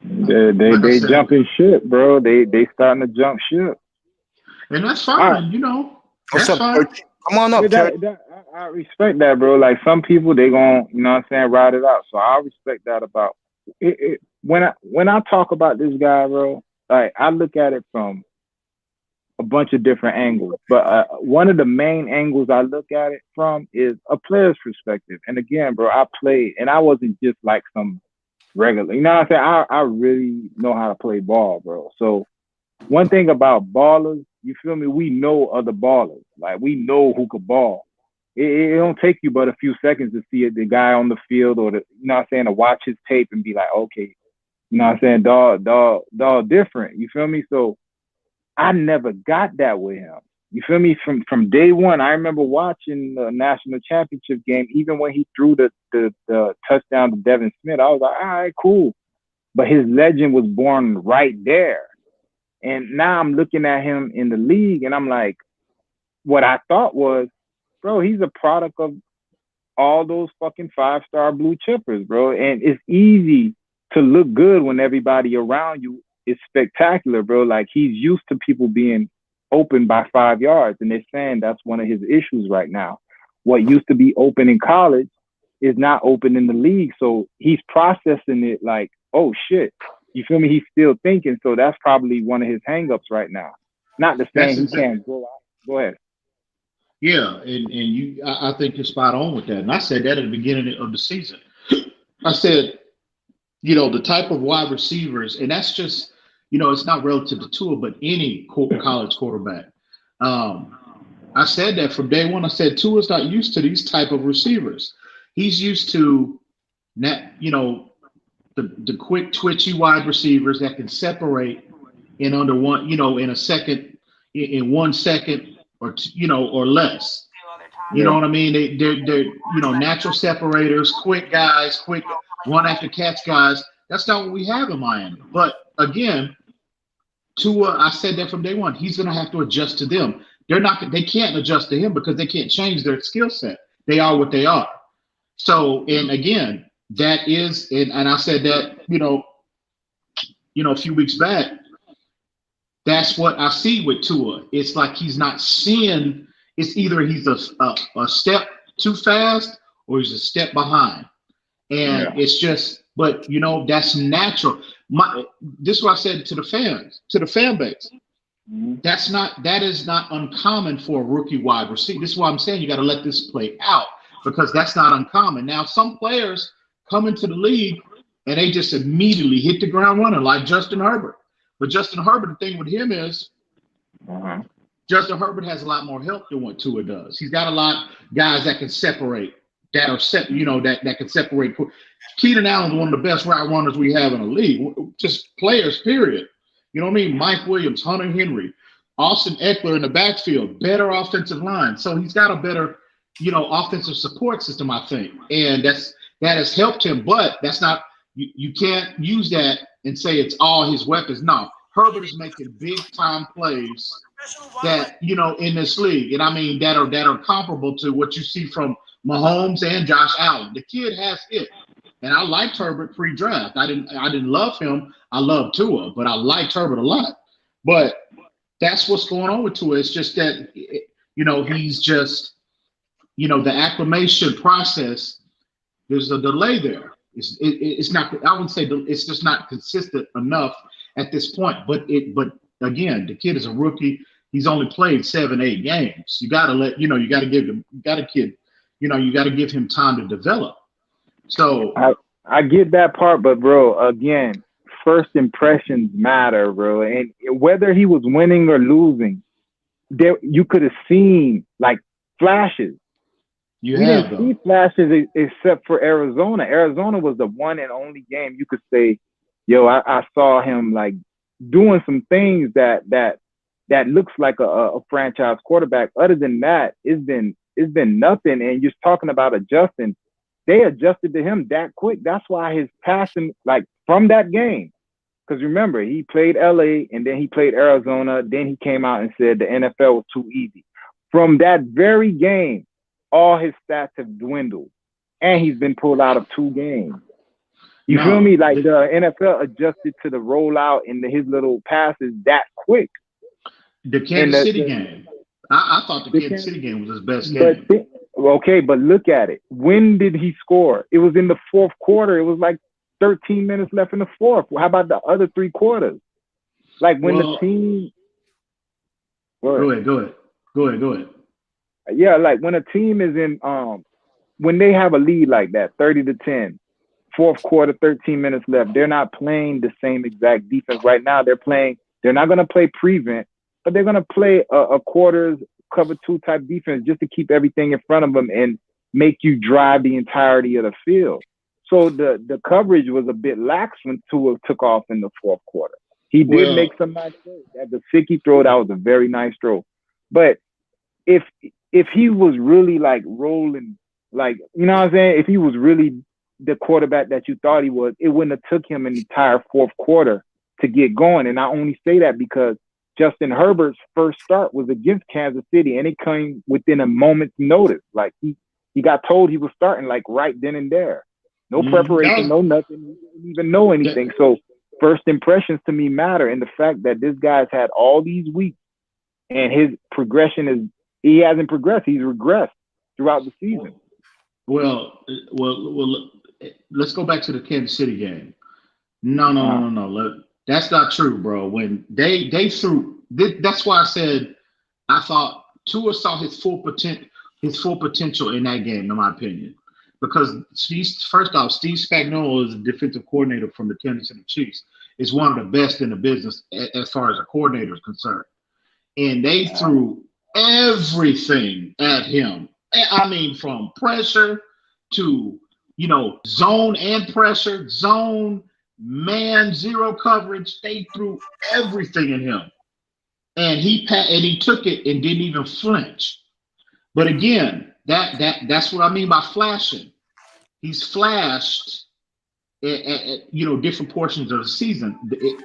They jumping ship, bro. They starting to jump ship. And that's fine, What's up, fine. Church? Come on up, Church. I respect that, bro. Like some people, they gon', ride it out. So I respect that about it. When I talk about this guy, bro, like I look at it from a bunch of different angles. But one of the main angles I look at it from is a player's perspective. And again, bro, I played, and I wasn't just like some regular. You know what I'm saying? I really know how to play ball, bro. So one thing about ballers, you feel me? We know other ballers. Like we know who could ball. It don't take you but a few seconds to see the guy on the field or to watch his tape and be like, okay, dog different. You feel me? So I never got that with him. You feel me? From day one, I remember watching the national championship game, even when he threw the touchdown to Devin Smith. I was like, all right, cool. But his legend was born right there. And now I'm looking at him in the league, and I'm like, what I thought was, bro, he's a product of all those fucking 5-star blue chippers, bro. And it's easy to look good when everybody around you is spectacular, bro. Like he's used to people being open by 5 yards, and they're saying that's one of his issues right now. What used to be open in college is not open in the league. So he's processing it like, oh shit. You feel me? He's still thinking. So that's probably one of his hangups right now. Not to say he can't go out. Go ahead. Yeah, and I think you're spot on with that. And I said that at the beginning of the season. I said, the type of wide receivers, and that's just, it's not relative to Tua, but any college quarterback. I said that from day one. I said Tua's not used to these type of receivers. He's used to, the quick, twitchy wide receivers that can separate in under one, in a second, in 1 second or or less. You know what I mean? They're natural separators, quick guys, quick run after catch guys. That's not what we have in Miami. But again, Tua, I said that from day one. He's going to have to adjust to them. They can't adjust to him because they can't change their skill set. They are what they are. So, and again, that is, and I said that, a few weeks back. That's what I see with Tua. It's like he's not seeing. It's either he's a step too fast or he's a step behind, and it's just. But that's natural. This is what I said to the fan base. That is not uncommon for a rookie wide receiver. This is why I'm saying you got to let this play out because that's not uncommon. Now, some players come into the league and they just immediately hit the ground running, like Justin Herbert. But Justin Herbert, the thing with him is Justin Herbert has a lot more help than what Tua does. He's got a lot of guys that can separate, that can separate. Keenan Allen's one of the best route runners we have in the league. Just players, period. You know what I mean? Mike Williams, Hunter Henry, Austin Eckler in the backfield, better offensive line. So he's got a better, offensive support system, I think. And that has helped him, but that's not you can't use that and say it's all his weapons. No, Herbert is making big time plays that in this league, and I mean that are comparable to what you see from Mahomes and Josh Allen. The kid has it, and I liked Herbert pre-draft. I didn't love him. I love Tua, but I liked Herbert a lot. But that's what's going on with Tua. It's just that he's just the acclimation process. There's a delay there. It's not. I wouldn't say it's just not consistent enough at this point. But again, the kid is a rookie. He's only played 7-8 games. You got to let you got to give him. You got to give him time to develop. So I get that part, but bro, again, first impressions matter, bro. And whether he was winning or losing, you could have seen like flashes. We didn't see flashes except for Arizona. Arizona was the one and only game you could say, I saw him like doing some things that looks like a franchise quarterback. Other than that, it's been nothing. And you're talking about adjusting. They adjusted to him that quick. That's why his passing, like from that game, because remember, he played LA and then he played Arizona. Then he came out and said the NFL was too easy. From that very game, all his stats have dwindled, and he's been pulled out of 2 games. You feel me? Like the NFL adjusted to the rollout and his little passes that quick. The Kansas City game. I thought the Kansas City game was his best game. But look at it. When did he score? It was in the fourth quarter. It was like 13 minutes left in the fourth. How about the other 3 quarters? Like when the team. Go ahead. Yeah, like when a team is in, when they have a lead like that, 30-10, fourth quarter, 13 minutes left, they're not playing the same exact defense right now. They're not going to play prevent, but they're going to play a quarters cover 2 type defense just to keep everything in front of them and make you drive the entirety of the field. So the coverage was a bit lax when Tua took off in the fourth quarter. He did make some nice throws. At the Sicky throw, that was a very nice throw. But if he was really like rolling, like, you know what I'm saying? If he was really the quarterback that you thought he was, it wouldn't have took him an entire fourth quarter to get going. And I only say that because Justin Herbert's first start was against Kansas City, and it came within a moment's notice. Like he got told he was starting like right then and there. No preparation, no nothing. He didn't even know anything. So first impressions to me matter. And the fact that this guy's had all these weeks and his progression he hasn't progressed. He's regressed throughout the season. Well, let's go back to the Kansas City game. No. That's not true, bro. When they threw, that's why I said I thought Tua saw his full potential in that game, in my opinion. Because first off, Steve Spagnuolo is a defensive coordinator from the Kansas City Chiefs. Is one of the best in the business as far as a coordinator is concerned. And they threw everything at him. I mean, from pressure to, zone and pressure, zone, man, zero coverage. They threw everything at him. And he took it and didn't even flinch. But again, that's what I mean by flashing. He's flashed at different portions of the season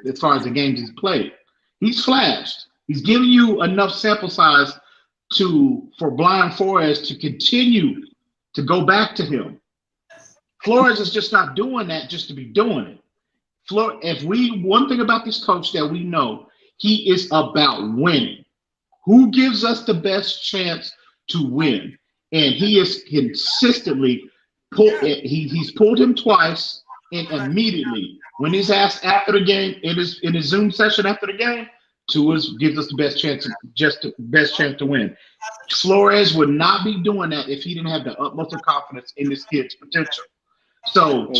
as far as the games he's played. He's flashed. He's giving you enough sample size for Brian Flores to continue to go back to him. Flores is just not doing that just to be doing it. One thing about this coach that we know, he is about winning. Who gives us the best chance to win? And he is consistently he's pulled him twice, and immediately when he's asked after the game in his Zoom session after the game, Tua gives us the best chance to win. Flores would not be doing that if he didn't have the utmost of confidence in this kid's potential. So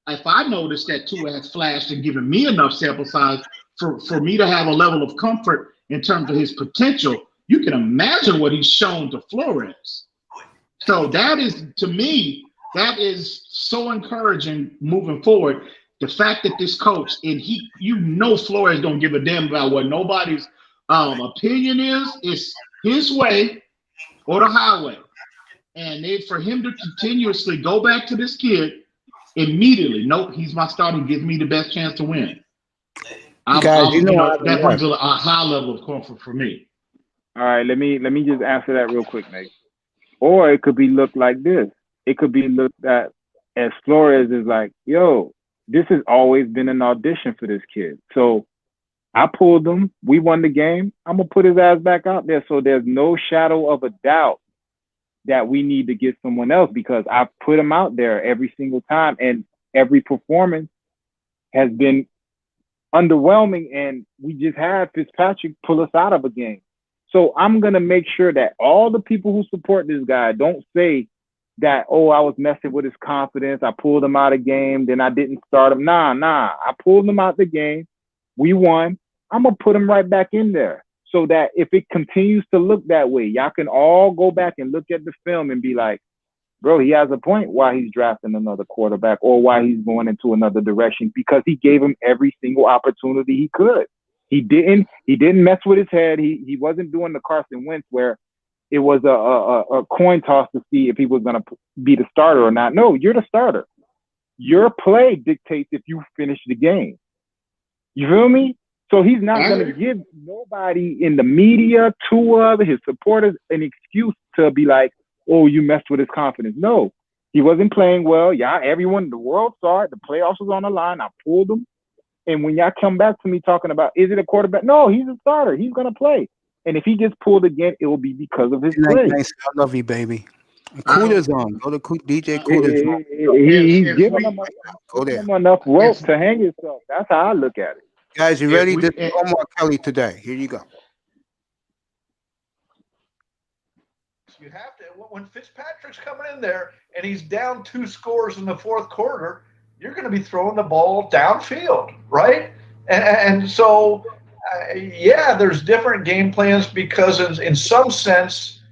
if I notice that Tua has flashed and given me enough sample size for me to have a level of comfort in terms of his potential, you can imagine what he's shown to Flores. So that is, to me, that is so encouraging moving forward. The fact that this coach, and Flores don't give a damn about what nobody's opinion is. It's his way or the highway. And for him to continuously go back to this kid immediately, nope, he's my starter, gives me the best chance to win. That brings a high level of comfort for me. All right, let me just answer that real quick, Nate. Or it could be looked like this. It could be looked at as Flores is like, yo, this has always been an audition for this kid. So I pulled him. We won the game. I'm going to put his ass back out there. So there's no shadow of a doubt that we need to get someone else, because I've put him out there every single time, and every performance has been underwhelming, and we just had Fitzpatrick pull us out of a game. So I'm going to make sure that all the people who support this guy don't say that, oh, I was messing with his confidence, I pulled him out of the game, then I didn't start him. Nah, I pulled him out the game. We won. I'm going to put him right back in there, so that if it continues to look that way, y'all can all go back and look at the film and be like, bro, he has a point why he's drafting another quarterback or why he's going into another direction, because he gave him every single opportunity he could. He didn't mess with his head. He wasn't doing the Carson Wentz where it was a coin toss to see if he was going to be the starter or not. No, you're the starter. Your play dictates if you finish the game. You feel me? So he's not going to give nobody in the media, Tua, his supporters, an excuse to be like, oh, you messed with his confidence. No, he wasn't playing well. Yeah, everyone in the world saw it. The playoffs was on the line. I pulled him. And when y'all come back to me talking about, is it a quarterback? No, he's a starter. He's going to play. And if he gets pulled again, it will be because of his play. Nice. I love you, baby. Cooler's on. Go to DJ Cooler's on. He's giving him enough rope to hang himself. That's how I look at it. Guys, you ready? This is Omar Kelly today. Here you go. You have to, when Fitzpatrick's coming in there and he's down 2 scores in the fourth quarter, you're going to be throwing the ball downfield, right? And so, there's different game plans because in some sense,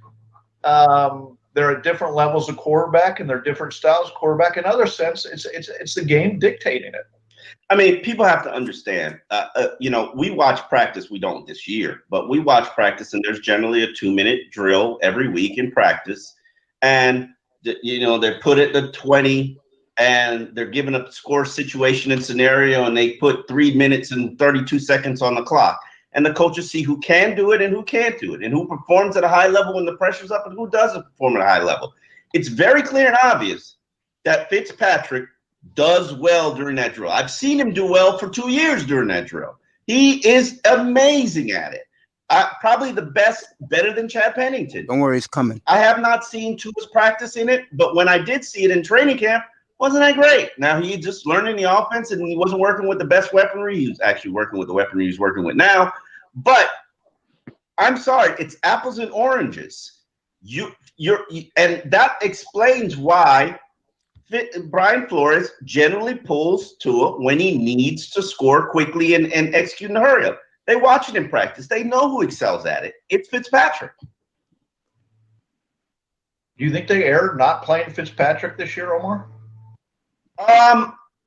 there are different levels of quarterback and there are different styles of quarterback. In other sense, it's the game dictating it. I mean, people have to understand, we watch practice. We don't this year, but we watch practice, and there's generally a 2-minute drill every week in practice. And, they're put at the 20 and they're given a score situation and scenario, and they put 3 minutes and 32 seconds on the clock. And the coaches see who can do it and who can't do it, and who performs at a high level when the pressure's up and who doesn't perform at a high level. It's very clear and obvious that Fitzpatrick does well during that drill. I've seen him do well for 2 years during that drill. He is amazing at it. Probably the best, better than Chad Pennington. Don't worry, it's coming. I have not seen Tua's practice in it, but when I did see it in training camp, wasn't that great. Now, he's just learning the offense, and he wasn't working with the best weaponry. He was actually working with the weaponry he's working with now. But I'm sorry, it's apples and oranges. And that explains why Brian Flores generally pulls Tua when he needs to score quickly and execute in a hurry up. They watch it in practice. They know who excels at it. It's Fitzpatrick. Do you think they erred not playing Fitzpatrick this year, Omar?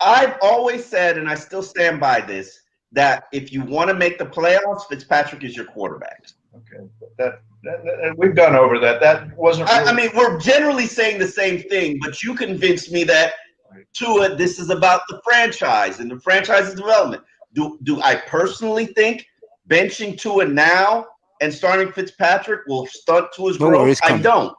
I've always said, and I still stand by this, that if you want to make the playoffs, Fitzpatrick is your quarterback. Okay, that we've gone over that. That wasn't. Really... I mean, we're generally saying the same thing, but you convinced me that Tua, this is about the franchise and the franchise's development. Do I personally think benching Tua now and starting Fitzpatrick will stunt Tua's growth? I don't.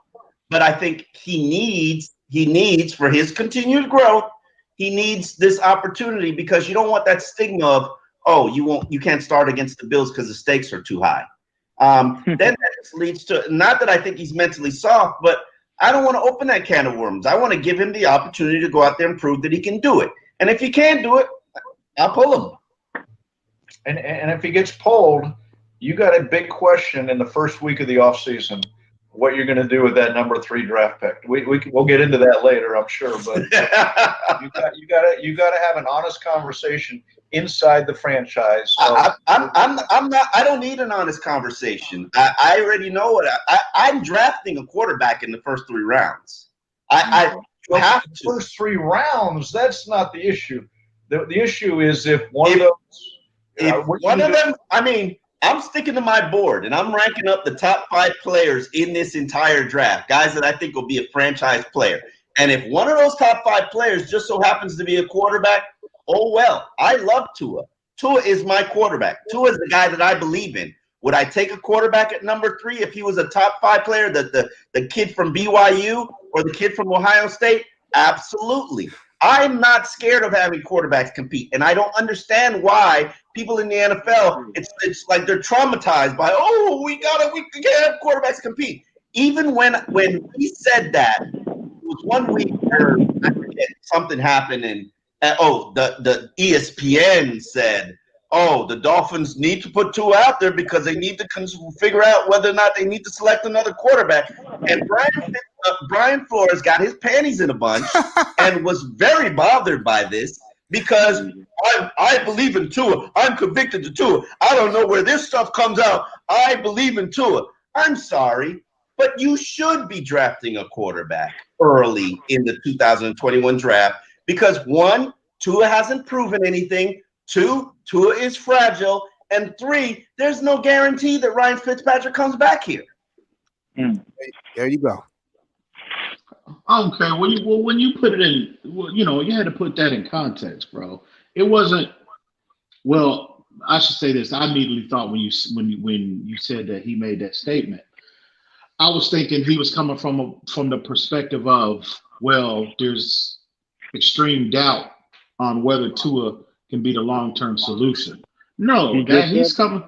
But I think he needs for his continued growth, he needs this opportunity, because you don't want that stigma of, oh, you can't start against the Bills because the stakes are too high. Then that just leads to, not that I think he's mentally soft, but I don't want to open that can of worms. I want to give him the opportunity to go out there and prove that he can do it. And if he can't do it, I'll pull him. And if he gets pulled, you got a big question in the first week of the offseason, what you're going to do with that number 3 draft pick. We'll get into that later, I'm sure, but you got to have an honest conversation inside the franchise. So. I don't need an honest conversation. I already know what I'm drafting a quarterback in the first 3 rounds. I have to. First 3 rounds, that's not the issue. The issue is if one of those, I mean, I'm sticking to my board, and I'm ranking up the top 5 players in this entire draft, guys that I think will be a franchise player. And if one of those top 5 players just so happens to be a quarterback, oh, well, I love Tua. Tua is my quarterback. Tua is the guy that I believe in. Would I take a quarterback at number 3 if he was a top 5 player, the kid from BYU or the kid from Ohio State? Absolutely. I'm not scared of having quarterbacks compete, and I don't understand why people in the NFL, it's like they're traumatized by, we can't have quarterbacks compete. Even when he said that, it was one week where I forget, something happened, and the ESPN said, the Dolphins need to put Tua out there because they need to figure out whether or not they need to select another quarterback. And Brian Flores got his panties in a bunch and was very bothered by this because I believe in Tua. I'm convicted to Tua. I don't know where this stuff comes out. I believe in Tua. I'm sorry, but you should be drafting a quarterback early in the 2021 draft because 1, Tua hasn't proven anything. 2, Tua is fragile. And 3, there's no guarantee that Ryan Fitzpatrick comes back here. There you go. Okay, when you put it in, you had to put that in context, bro. It wasn't. Well, I should say this. I immediately thought when you said that he made that statement, I was thinking he was coming from the perspective of, well, there's extreme doubt on whether Tua can be the long-term solution. No, he's coming.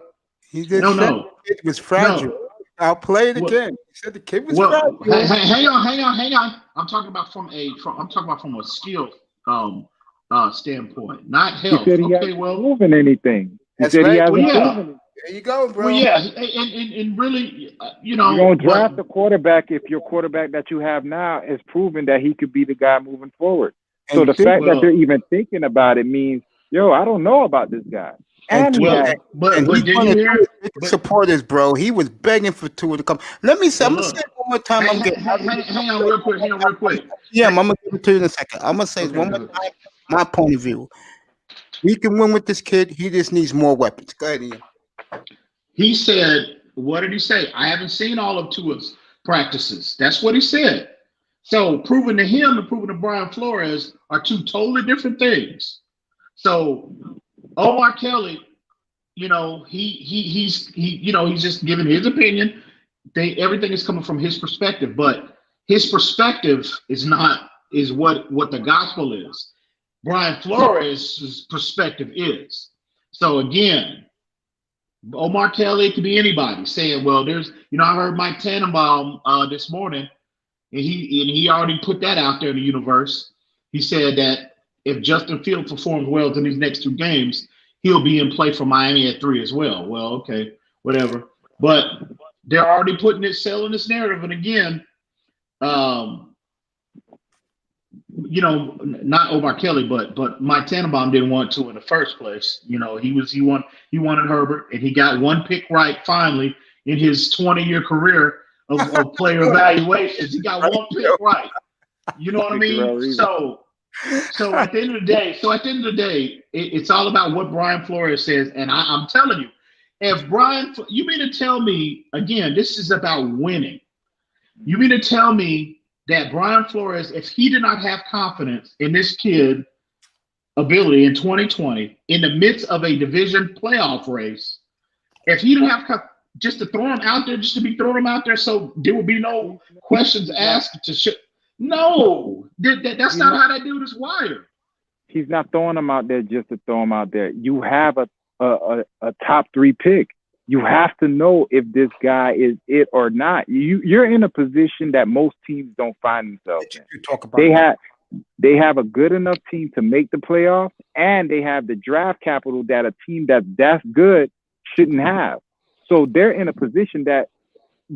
He just said it was fragile. No. I'll play it again. He said the kid was fragile. Hang on. I'm talking about from a skill standpoint, not health. He said he hasn't proven anything. He said he hasn't proven anything. There you go, bro. Well, yeah, and really, you don't draft a quarterback if your quarterback that you have now is proven that he could be the guy moving forward. So the fact that they're even thinking about it means, I don't know about this guy. But did you hear supporters, bro? He was begging for Tua to come. Let me say, I'm gonna say it one more time. Hang on real quick. Yeah, I'm gonna give it to you in a second. I'm gonna say it one more time. My point of view. We can win with this kid. He just needs more weapons. Go ahead, Ian. He said, what did he say? I haven't seen all of Tua's practices. That's what he said. So proving to him and proving to Brian Flores are 2 totally different things. So Omar Kelly, he's just giving his opinion. Everything is coming from his perspective, but his perspective is what the gospel is. Brian Flores' perspective is. So again, Omar Kelly could be anybody saying, well, there's, I heard Mike Tannenbaum this morning, and he already put that out there in the universe. He said that if Justin Fields performs well in these next 2 games, he'll be in play for Miami at 3 as well. Well, okay, whatever. But they're already selling this narrative. And again, not Omar Kelly, but Mike Tannenbaum didn't want to in the first place. He wanted Herbert, and he got one pick right finally in his 20-year career of player evaluations. He got one pick right. You know what I mean? So at the end of the day, it's all about what Brian Flores says. And I'm telling you, you mean to tell me, again, this is about winning. You mean to tell me that Brian Flores, if he did not have confidence in this kid's ability in 2020, in the midst of a division playoff race, if he didn't have just to throw him out there, just to be throwing him out there, so there would be no questions asked to no, that's not how that dude is wired. He's not throwing him out there just to throw him out there. You have a top 3 pick. You have to know if this guy is it or not. You're in a position that most teams don't find themselves in. They have a good enough team to make the playoffs, and they have the draft capital that a team that's good shouldn't have. So they're in a position that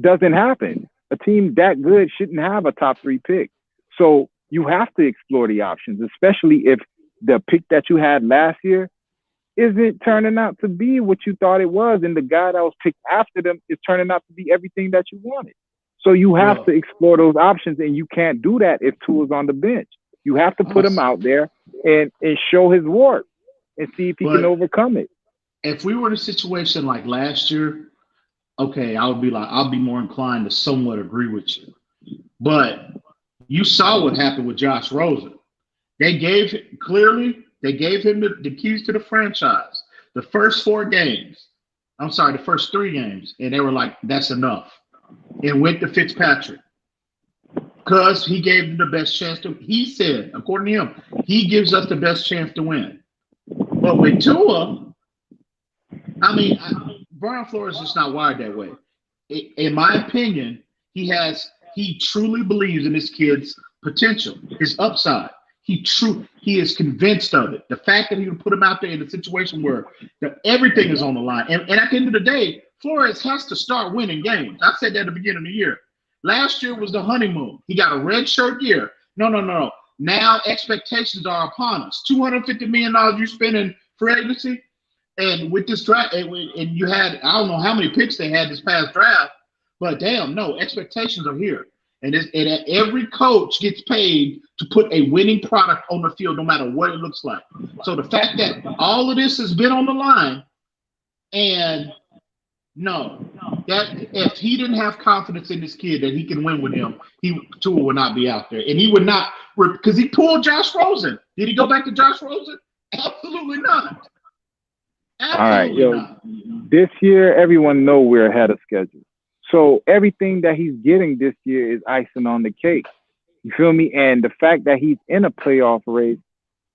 doesn't happen. A team that good shouldn't have a top 3 pick. So you have to explore the options, especially if the pick that you had last year isn't turning out to be what you thought it was, and the guy that was picked after them is turning out to be everything that you wanted. So you have to explore those options, and you can't do that if Tua's on the bench. You have to put him out there and show his work and see if he can overcome it. If we were in a situation like last year, okay, I'll be more inclined to somewhat agree with you. But you saw what happened with Josh Rosen. They gave him the keys to the franchise. The first 3 games, and they were like, that's enough. And went to Fitzpatrick. Because he gave them the best chance he said, according to him, he gives us the best chance to win. But with Tua, Brian Flores is not wired that way. In my opinion, he truly believes in this kid's potential, his upside. He is convinced of it. The fact that he would put him out there in a situation where everything is on the line. And at the end of the day, Flores has to start winning games. I said that at the beginning of the year. Last year was the honeymoon. He got a red shirt year. No. Now expectations are upon us. $250 million you spend in free agency. And with this draft, and you had, I don't know how many picks they had this past draft, but damn, no, expectations are here. And every coach gets paid to put a winning product on the field, no matter what it looks like. So the fact that all of this has been on the line, and that if he didn't have confidence in this kid that he can win with him, Tua would not be out there. And he would not, because he pulled Josh Rosen. Did he go back to Josh Rosen? Absolutely not. Absolutely all right, this year, everyone know we're ahead of schedule. So everything that he's getting this year is icing on the cake. You feel me? And the fact that he's in a playoff race,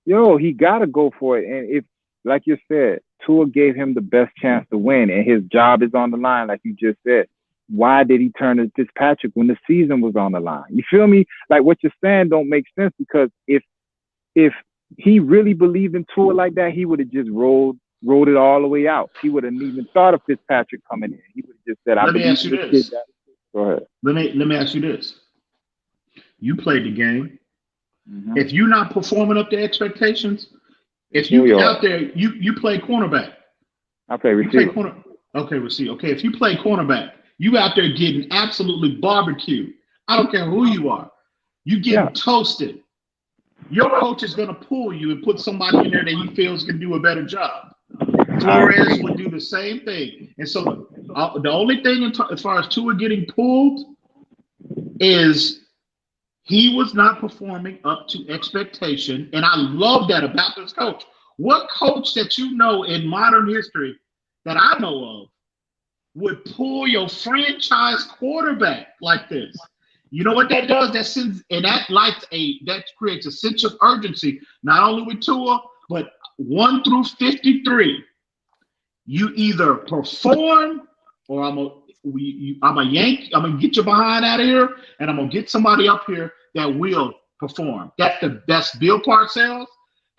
he got to go for it. And if, like you said, Tua gave him the best chance to win, and his job is on the line, like you just said, why did he turn to Fitzpatrick when the season was on the line? You feel me? Like what you're saying don't make sense, because if he really believed in Tua like that, he would have just rolled it all the way out. He would have even thought of Fitzpatrick coming in. He would have just said, Let me ask you this. Go ahead. Let me ask you this. You played the game. Mm-hmm. If you're not performing up to expectations, if you out there, you play cornerback. I play receiver. Receiver. Okay, if you play cornerback, you out there getting absolutely barbecued. I don't care who you are. You getting toasted. Your coach is going to pull you and put somebody in there that he feels can do a better job. Flores would do the same thing. And so the only thing as far as Tua getting pulled is he was not performing up to expectation. And I love that about this coach. What coach that you know in modern history that I know of would pull your franchise quarterback like this? You know what that does? That creates a sense of urgency, not only with Tua, but 1 through 53. You either perform, or I'm gonna get your behind out of here, and I'm gonna get somebody up here that will perform. That's Bill Parcells,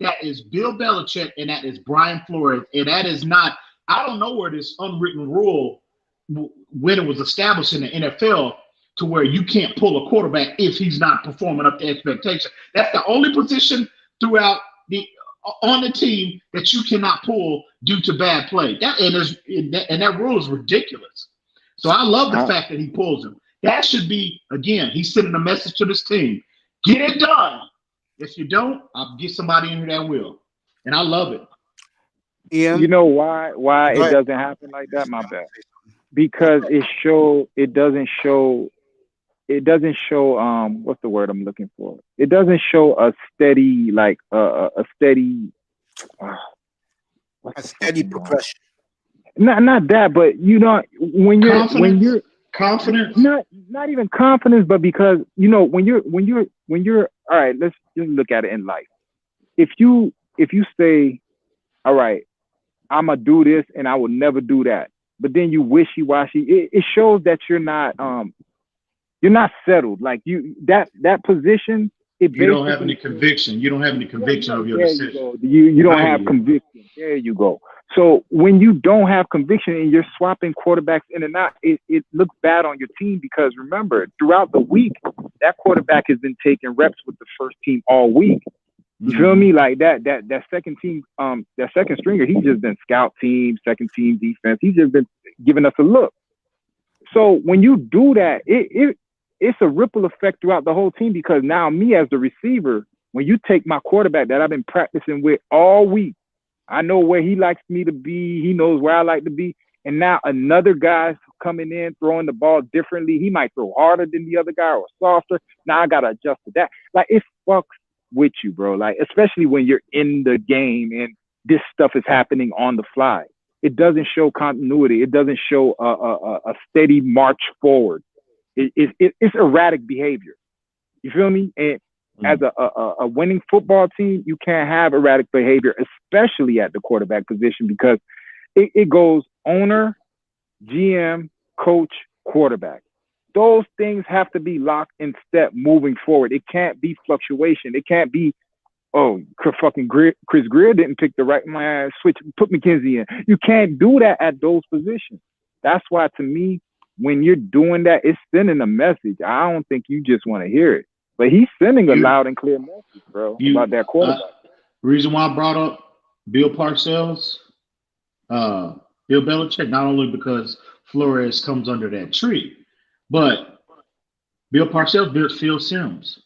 that is Bill Belichick, and that is Brian Flores. And that is not, I don't know where this unwritten rule when it was established in the NFL to where you can't pull a quarterback if he's not performing up to expectation. That's the only position throughout on the team that you cannot pull due to bad play. That rule is ridiculous. So I love the fact that he pulls him. That should be, again, he's sending a message to this team. Get it done. If you don't, I'll get somebody in here that will. And I love it. You know why it doesn't happen like that? My bad. Because it doesn't show what's the word I'm looking for? It doesn't show a steady a steady progression. Not that, but when you're confidence, not even confidence, but because when you're all right, let's just look at it in life. If you say, all right, I'm gonna do this and I will never do that, but then you wishy-washy, it shows that you're not settled. Like that position, you don't have any conviction. You don't have any conviction of your decision. You don't have conviction. There you go. So when you don't have conviction and you're swapping quarterbacks in and out, it looks bad on your team, because remember, throughout the week, that quarterback has been taking reps with the first team all week. You feel me? Like that second team, that second stringer, he's just been scout team, second team defense. He's just been giving us a look. So when you do that, it's a ripple effect throughout the whole team, because now me as the receiver, when you take my quarterback that I've been practicing with all week, I know where he likes me to be. He knows where I like to be. And now another guy's coming in, throwing the ball differently. He might throw harder than the other guy or softer. Now I got to adjust to that. Like, it fucks with you, bro. Like, especially when you're in the game and this stuff is happening on the fly. It doesn't show continuity. It doesn't show a steady march forward. It's erratic behavior. You feel me? And as a winning football team, you can't have erratic behavior, especially at the quarterback position, because it goes owner, GM, coach, quarterback. Those things have to be locked in step moving forward. It can't be fluctuation. It can't be, fucking Chris Greer didn't pick the right man, put McKenzie in. You can't do that at those positions. That's why, to me, when you're doing that, it's sending a message. I don't think you just want to hear it. But he's sending a loud and clear message, bro, about that quarterback. Reason why I brought up Bill Parcells, Bill Belichick, not only because Flores comes under that tree, but Bill Parcells built Phil Simms,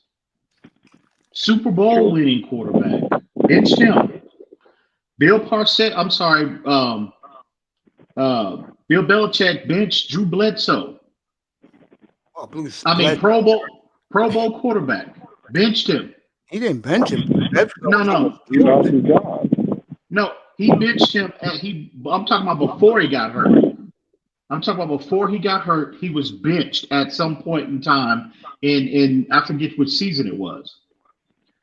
Super Bowl winning quarterback, benched him. Bill Belichick benched Drew Bledsoe. Pro Bowl quarterback, benched him. He didn't bench him. No. He lost his job. No, he benched him. I'm talking about before he got hurt. He was benched at some point in time in I forget which season it was.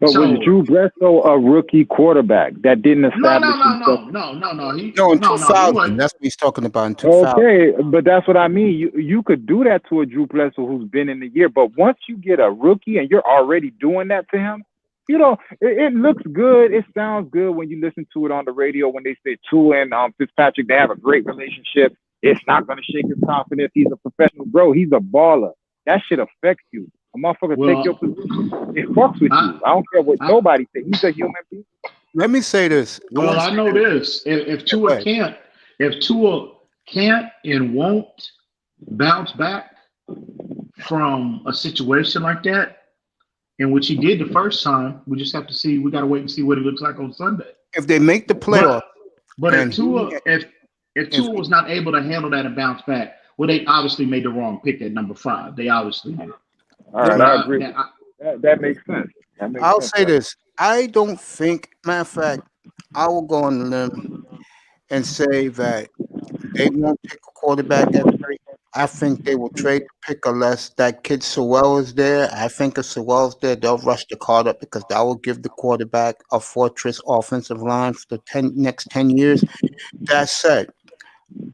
But was Drew Bledsoe a rookie quarterback that didn't establish himself? No. In 2000. That's what he's talking about, in 2000. Okay, but that's what I mean. You could do that to a Drew Bledsoe who's been in the year, but once you get a rookie and you're already doing that to him, it looks good. It sounds good when you listen to it on the radio when they say Tua and Fitzpatrick, they have a great relationship. It's not going to shake his confidence. He's a professional, bro. He's a baller. That shit affects you. A motherfucker take your position. It fucks with you. I don't care what nobody says. He's a human being. Let me say this. Well, I know this. If Tua can't and won't bounce back from a situation like that, in which he did the first time, we just have to see. We got to wait and see what it looks like on Sunday. If they make the playoff, but if Tua was not able to handle that and bounce back, well, they obviously made the wrong pick at number 5. They obviously did. All right, I agree. That makes sense. I'll say this. I don't think, matter of fact, I will go on the limb and say that they won't pick a quarterback at 3. I think they will trade the pick unless that kid Sewell is there. I think if Sewell's there, they'll rush the card up, because that will give the quarterback a fortress offensive line for the next 10 years. That said,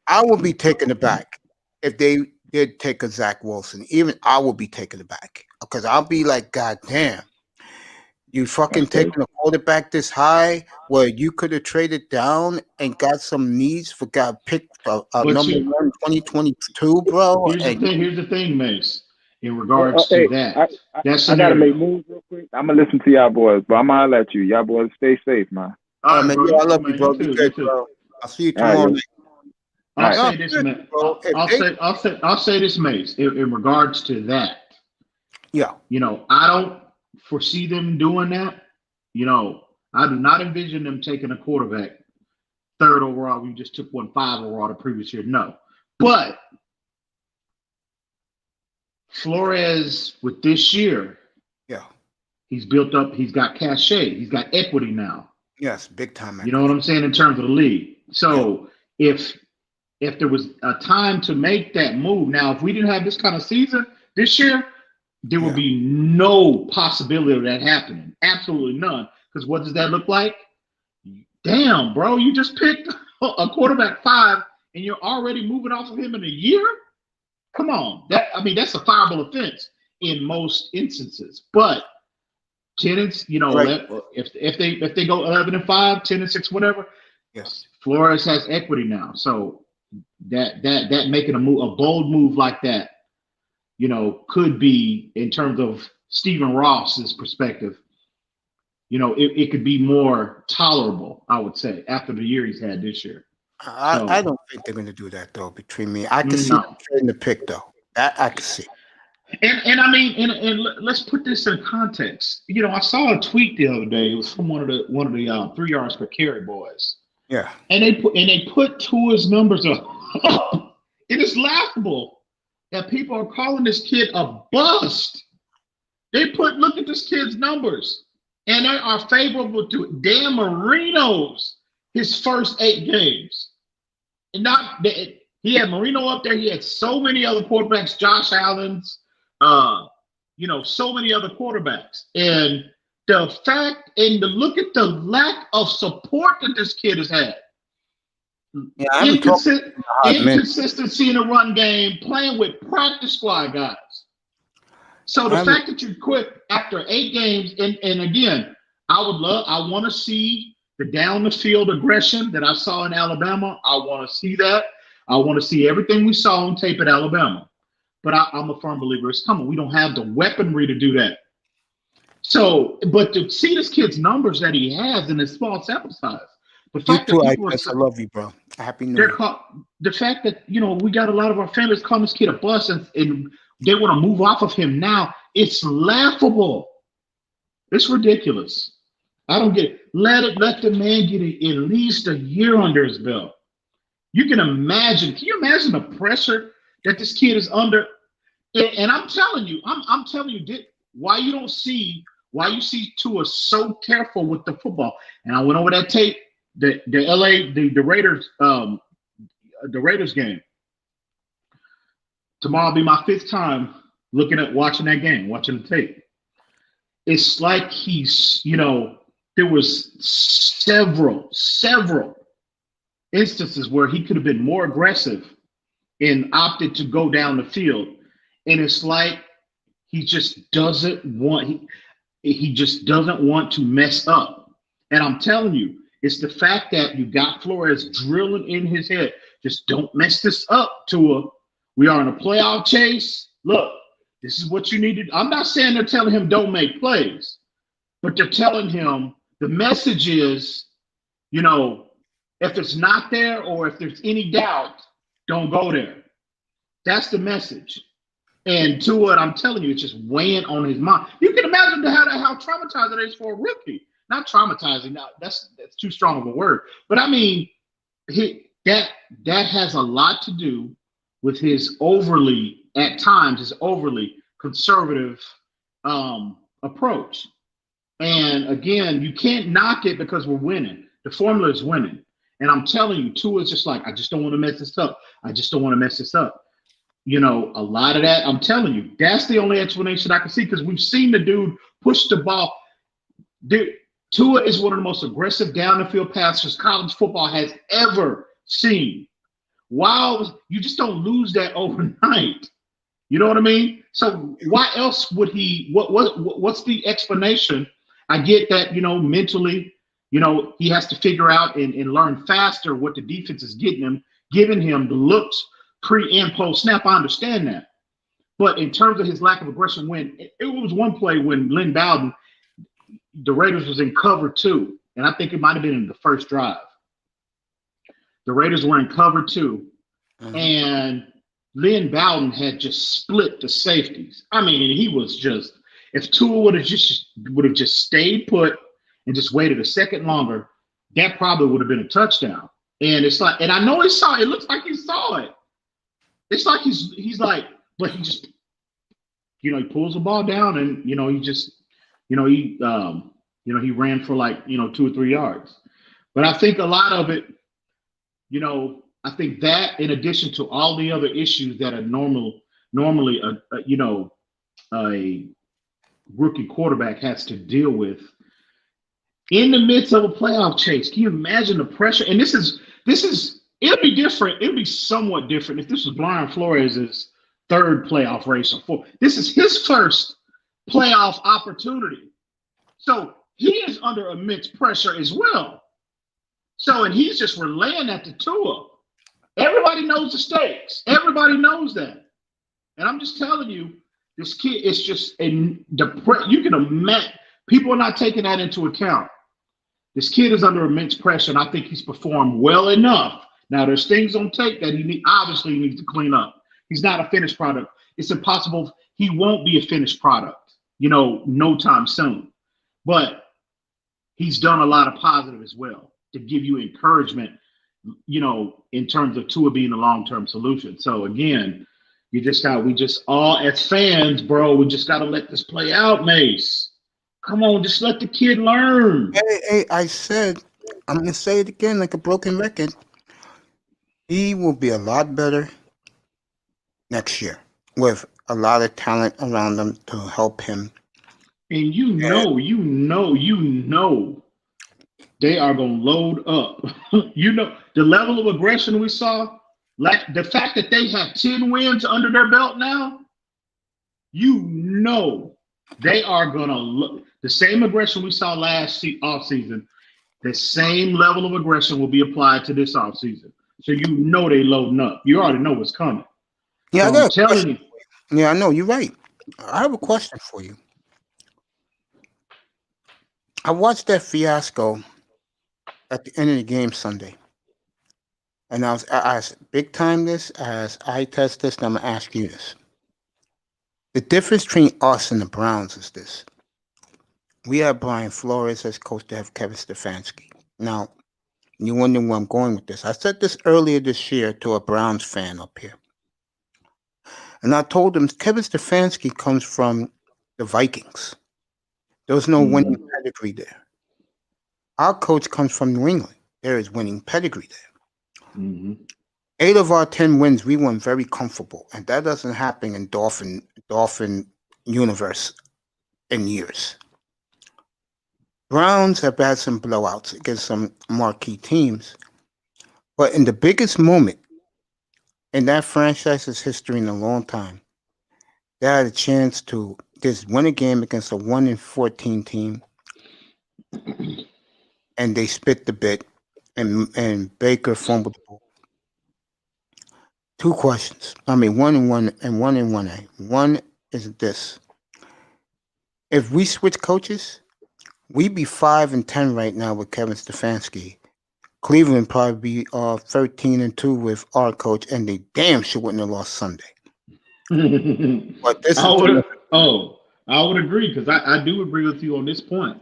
I will be taken aback if they did take a Zach Wilson. Even I will be taken aback, because I'll be like, God damn. You fucking Okay. taking a quarterback this high where you could have traded down and got some needs for got picked But number you, 1 2022, bro. here's the And thing. Here's the thing, Mace. In regards to Hey, that I that gotta make scenario. moves real quick. I'm gonna listen to y'all boys, but I'm gonna let you. Y'all boys stay safe, man. All right, man, bro. yeah, You I too, love you, man. bro. You Be too. You good, too. bro. I'll see you All right, tomorrow yo. night. All I'll right. say No, this, good, man. bro. If they, I'll say this, Mace. In regards to that, yeah, you know, I don't foresee them doing that. You know, I do not envision them taking a quarterback 3rd overall. We just took 5 overall the previous year. No, but Flores with this year, yeah, he's built up. He's got cachet. He's got equity now. yes, big time. You know what I'm saying in terms of the league. So if there was a time to make that move, now if we didn't have this kind of season this year, there would be no possibility of that happening. Absolutely none. Because what does that look like? Damn, bro, you just picked a quarterback 5 and you're already moving off of him in a year? Come on. That's a fireable offense in most instances. But tenants, you know, Right. if they go 11-5, 10-6, whatever, Yes. Flores has equity now. So that making a bold move like that, you know, could be, in terms of Stephen Ross's perspective, you know, it could be more tolerable, I would say, after the year he's had this year. I don't think they're going to do that, though, between me. I can see them trading the pick, though. That I can see. And I mean, and let's put this in context. You know, I saw a tweet the other day. It was from one of the 3 yards per carry boys. Yeah. And they put Tua's numbers up. It is laughable that people are calling this kid a bust. Look at this kid's numbers, and they are favorable to Dan Marino's his first 8 games. And he had Marino up there. He had so many other quarterbacks, Josh Allen's, you know, so many other quarterbacks. And the fact, and the look at the lack of support that this kid has had. Yeah, Inconsistency in the run game, playing with practice squad guys. So the fact that you quit after 8 games, and again, I want to see the down the field aggression that I saw in Alabama. I want to see that. I want to see everything we saw on tape at Alabama. But I'm a firm believer it's coming. We don't have the weaponry to do that. So, but to see this kid's numbers that he has in his small sample size, the fact that people I love you, bro. Happy New Year. Year. The fact that, you know, we got a lot of our families calling this kid a bust, and they want to move off of him now. It's laughable. It's ridiculous. I don't get it. Let the man get at least a year under his belt. Can you imagine the pressure that this kid is under? And I'm telling you, why you see Tua so careful with the football. And I went over that tape, the Raiders game. Tomorrow will be my 5th time watching that game, watching the tape. It's like he's, you know, there was several instances where he could have been more aggressive and opted to go down the field. And it's like he just doesn't want to mess up. And I'm telling you, it's the fact that you got Flores drilling in his head. Just don't mess this up, Tua. We are in a playoff chase. Look, this is what you need to. I'm not saying they're telling him don't make plays, but they're telling him the message is, you know, if it's not there or if there's any doubt, don't go there. That's the message. And Tua, I'm telling you, it's just weighing on his mind. You can imagine how traumatizing it is for a rookie. Not traumatizing. Now, that's too strong of a word. But I mean, that has a lot to do with his overly conservative approach. And again, you can't knock it because we're winning. The formula is winning. And I'm telling you, Tua is just like, I just don't want to mess this up. You know, a lot of that, I'm telling you, that's the only explanation I can see, because we've seen the dude push the ball. Tua is one of the most aggressive down the field passers college football has ever seen. Wow, you just don't lose that overnight. You know what I mean? So why else would he? What's the explanation I get that, mentally, he has to figure out and learn faster what the defense is giving him the looks pre and post snap. I understand that. But in terms of his lack of aggression, it was one play when Lynn Bowden, the Raiders was in cover 2, and I think it might have been in the first drive. The Raiders were in cover 2, and Lynn Bowden had just split the safeties. I mean, he was just, if Tua would have just stayed put and just waited a second longer, that probably would have been a touchdown. And it's like, and I know he saw it. It looks like he saw it. It's like he's like, but he just, he pulls the ball down and he just, he ran for like 2 or 3 yards. But I think a lot of it, I think that in addition to all the other issues that are normally a rookie quarterback has to deal with in the midst of a playoff chase. Can you imagine the pressure? And this is it'll be different. It'll be somewhat different if this was Brian Flores' third playoff race or fourth. This is his first playoff opportunity. So he is under immense pressure as well. So, and he's just relaying that to Tua. Everybody knows the stakes. Everybody knows that. And I'm just telling you, this kid is just you can imagine, people are not taking that into account. This kid is under immense pressure, and I think he's performed well enough. Now, there's things on tape that he obviously needs to clean up. He's not a finished product. It's impossible. He won't be a finished product, no time soon. But he's done a lot of positive as well to give you encouragement, in terms of Tua being a long-term solution. So again, we just all as fans, bro, we just got to let this play out, Mace. Come on, just let the kid learn. Hey, I said, I'm going to say it again like a broken record. He will be a lot better next year with a lot of talent around him to help him. And they are going to load up. The level of aggression we saw, like the fact that they have 10 wins under their belt now, they are going to look the same aggression we saw last offseason. The same level of aggression will be applied to this offseason. So they loading up. You already know what's coming. Yeah, so I'm telling you. Yeah, I know. You're right. I have a question for you. I watched that fiasco at the end of the game Sunday. And I asked big time this, as I test this, and I'm going to ask you this. The difference between us and the Browns is this. We have Brian Flores as coach to have Kevin Stefanski. Now, you're wondering where I'm going with this. I said this earlier this year to a Browns fan up here. And I told him Kevin Stefanski comes from the Vikings. There was no winning pedigree there. Our coach comes from New England. There is winning pedigree there. 8 of our 10 wins, we won very comfortable. And that doesn't happen in Dolphin universe in years. Browns have had some blowouts against some marquee teams. But in the biggest moment in that franchise's history in a long time, they had a chance to just win a game against a 1-14 team. And they spit the bit, and Baker fumbled the ball. 2 questions. I mean, one and 1A. One is this: if we switch coaches, we'd be 5-10 right now with Kevin Stefanski. Cleveland probably be 13-2 with our coach, and they damn sure wouldn't have lost Sunday. But this I would agree, because I do agree with you on this point.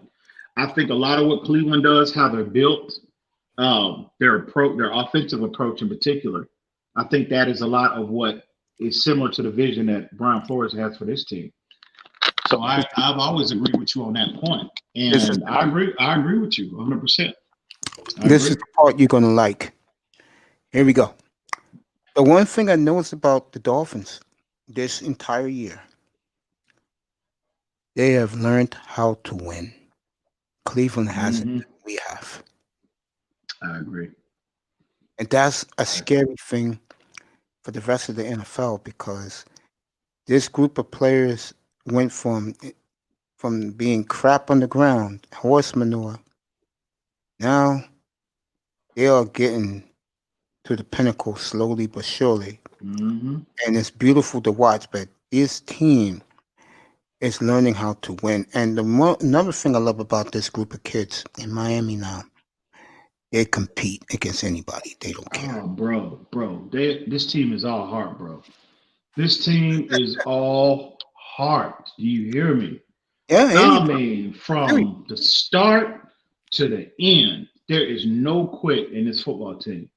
I think a lot of what Cleveland does, how they're built, their offensive approach in particular, I think that is a lot of what is similar to the vision that Brian Flores has for this team. So I've always agreed with you on that point, and I agree with you 100%. This is the part you're gonna like. Here we go. The one thing I noticed about the Dolphins this entire year, they have learned how to win. Cleveland hasn't. We have. I agree. And that's a scary thing for the rest of the NFL, because this group of players went from from being crap on the ground, horse manure. Now they are getting to the pinnacle slowly but surely. Mm-hmm. And it's beautiful to watch. But this team is learning how to win. And another thing I love about this group of kids in Miami now, they compete against anybody. They don't care. Oh, bro, this team is all heart, bro. This team is all heart. Do you hear me? Yeah, I anybody. mean, from the start to the end, there is no quit in this football team.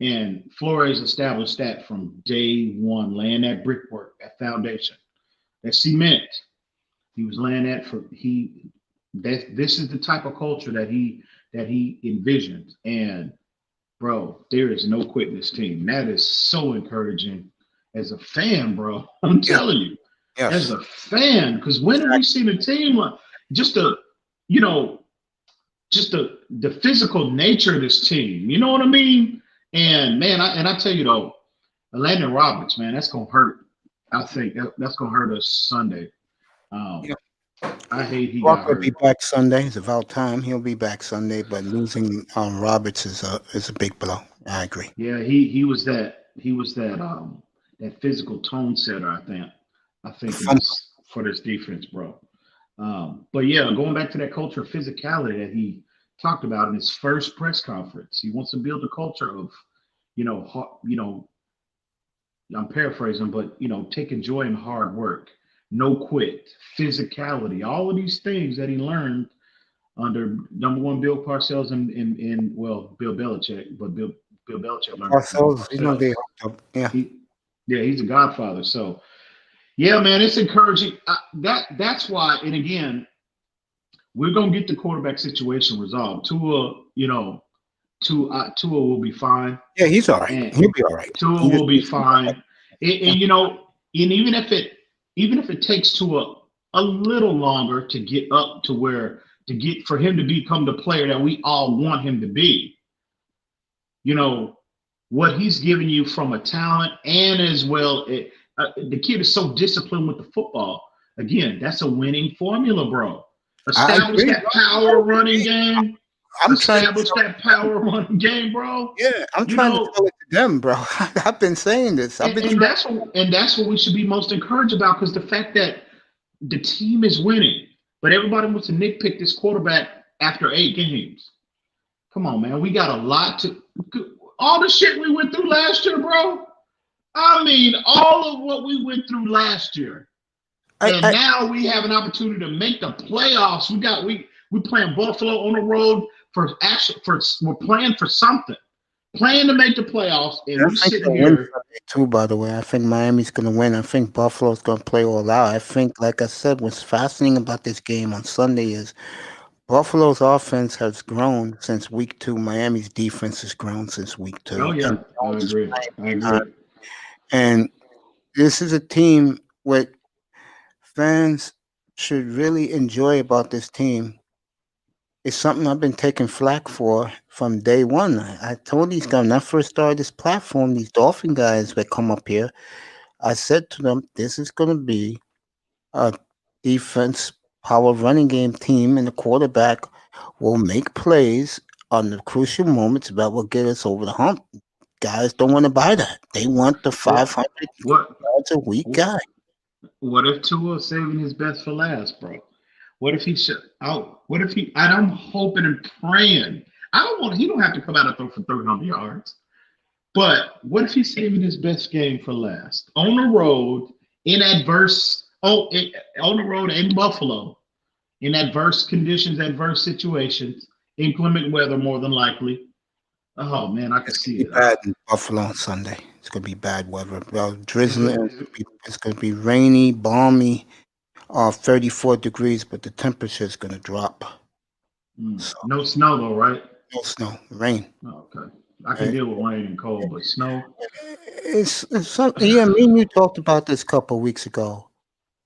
And Flores established that from day one, laying that brickwork, that foundation, that cement. He was laying that for this is the type of culture that he envisioned. And bro, there is no quit in this team. That is so encouraging as a fan, bro. I'm telling you, as Yes. a fan, because when have we seen a team like just the, you know, just the physical nature of this team? You know what I mean? And man, I tell you though, Landon Roberts, man, that's gonna hurt. I think that's gonna hurt us Sunday. Yeah. I hate he got Walker will be hurt. back Sunday. It's about time. He'll be back Sunday. But losing Roberts is a big blow. I agree. Yeah, he was that that physical tone setter. I think in From this for this defense, bro. But yeah, going back to that culture of physicality that he talked about in his first press conference, he wants to build a culture of, you know, I'm paraphrasing, but taking joy in hard work, no quit, physicality, all of these things that he learned under number one Bill Parcells and well Bill Belichick, but Bill Belichick learned it from Bill Parcells, he's gonna Parcells. be hooked up. Yeah. Yeah, he's a godfather. So yeah, man, it's encouraging. That's why. And again, we're gonna get the quarterback situation resolved. Tua will be fine, Yeah, he's all right. and He'll be all right. Tua He just will be needs to fine. get And even if it takes Tua a little longer to get up to where to get for him to become the player that we all want him to be, what he's giving you from a talent and as well, the kid is so disciplined with the football. Again, that's a winning formula, bro. I Establish agree. that power running game. I'm trying to Establish that power running game, bro. Yeah, I'm You trying to know, tell it to them, bro. I've been saying this. I've been and trying. that's what we should be most encouraged about, because the fact that the team is winning, but everybody wants to nitpick this quarterback after 8 games. Come on, man. We got a lot to all the shit we went through last year, bro. I mean, all of what we went through last year. And now we have an opportunity to make the playoffs. We playing Buffalo on the road we're playing for something. Playing to make the playoffs, and I we think sitting they'll win here. Sunday too, by the way. I think Miami's going to win. I think Buffalo's going to play all out. I think, like I said, what's fascinating about this game on Sunday is Buffalo's offense has grown since week 2. Miami's defense has grown since week 2. Oh yeah, And I Jones is agree. playing I agree. behind. And this is a team what fans should really enjoy about this team. It's something I've been taking flack for from day one. I told these guys when I first started this platform, these Dolphin guys that come up here, I said to them, this is going to be a defense power running game team, and the quarterback will make plays on the crucial moments that will get us over the hump. Guys don't want to buy that. They want the 500 What yards a week guy. what if Tua is saving his best for last, bro? What if he should out? What if he? And I'm hoping and praying. He don't have to come out and throw for 300 yards. But what if he's saving his best game for last? On the road, on the road in Buffalo, in adverse conditions, adverse situations, inclement weather, more than likely. Oh man, I can It's see gonna be it. bad in Buffalo on Sunday. It's gonna be bad weather. Well, drizzling. It's gonna be rainy, balmy, 34 degrees, but the temperature is gonna drop. So No snow though, right? no snow, rain. Oh, okay. I can Right? deal with rain and cold, but snow. It's something. Yeah, me and you talked about this a couple of weeks ago,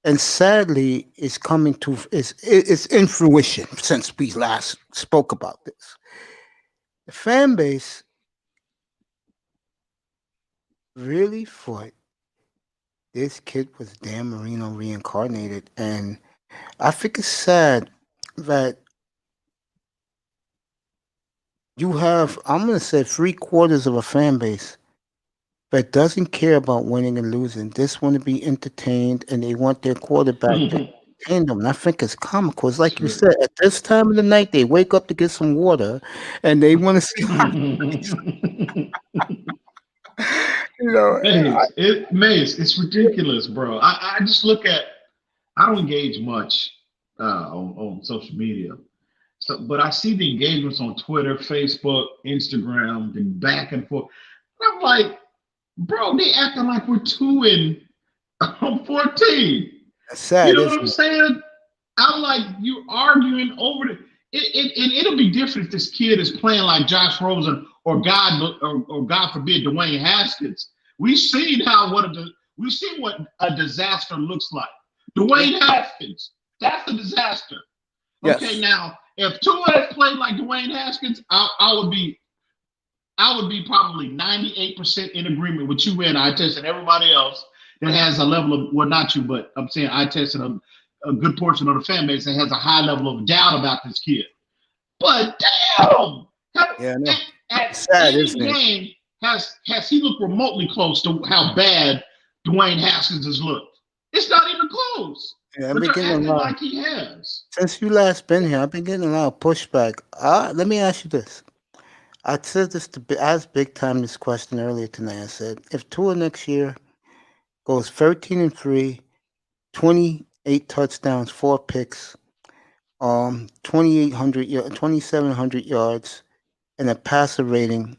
and sadly, it's coming to it's in fruition since we last spoke about this. The fan base really thought this kid was Dan Marino reincarnated, and I think it's sad that you have, I'm going to say, 3/4 of a fan base that doesn't care about winning and losing. They just want to be entertained, and they want their quarterback to entertain them. And I think it's comical. It's like you said, at this time of the night, they wake up to get some water, and they want to see. You know, Mace, it's ridiculous, bro. I just look at, I don't engage much on social media. So, but I see the engagements on Twitter, Facebook, Instagram, and back and forth. And I'm like, bro, they acting like we're 2-14. that's sad. You know what Isn't I'm it? saying? I'm like, you arguing over and it'll be different if this kid is playing like Josh Rosen or God forbid Dwayne Haskins. We've seen what a disaster looks like. Dwayne Haskins, that's a disaster. Yes. Okay, now if Tua had played like Dwayne Haskins, I would be probably 98% in agreement with you and I test and everybody else that has a level of, well, not you, but I'm saying I tested a good portion of the fan base that has a high level of doubt about this kid. But damn, Yeah, I know. at Sad, any isn't it? game has he looked remotely close to how bad Dwayne Haskins has looked? It's not even close. Yeah, I've But been they're getting a acting lot. like he has. Since you last been here, I've been getting a lot of pushback. Let me ask you this. I said this to I asked Big Time this question earlier tonight. I said, if Tua next year goes 13-3, 28 touchdowns, 4 picks, 2,700 yards, and a passer rating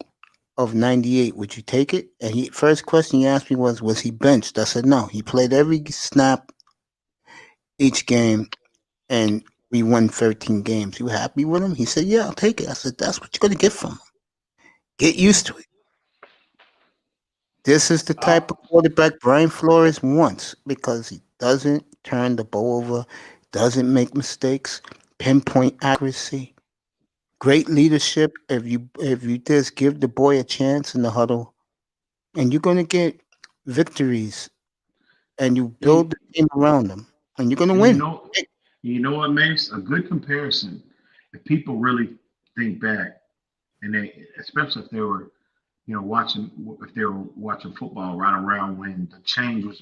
of 98, would you take it? And first question he asked me was he benched? I said no. He played every snap each game, and we won 13 games. You happy with him? He said, yeah, I'll take it. I said, that's what you're going to get from him. Get used to it. This is the type of quarterback Brian Flores wants because he doesn't turn the ball over, doesn't make mistakes, pinpoint accuracy, great leadership. If you just give the boy a chance in the huddle, and you're going to get victories, and you build the team around them, and you're going to And win. you know what makes a good comparison? If people really think back, and they, especially if they were, if they were watching football right around when the change was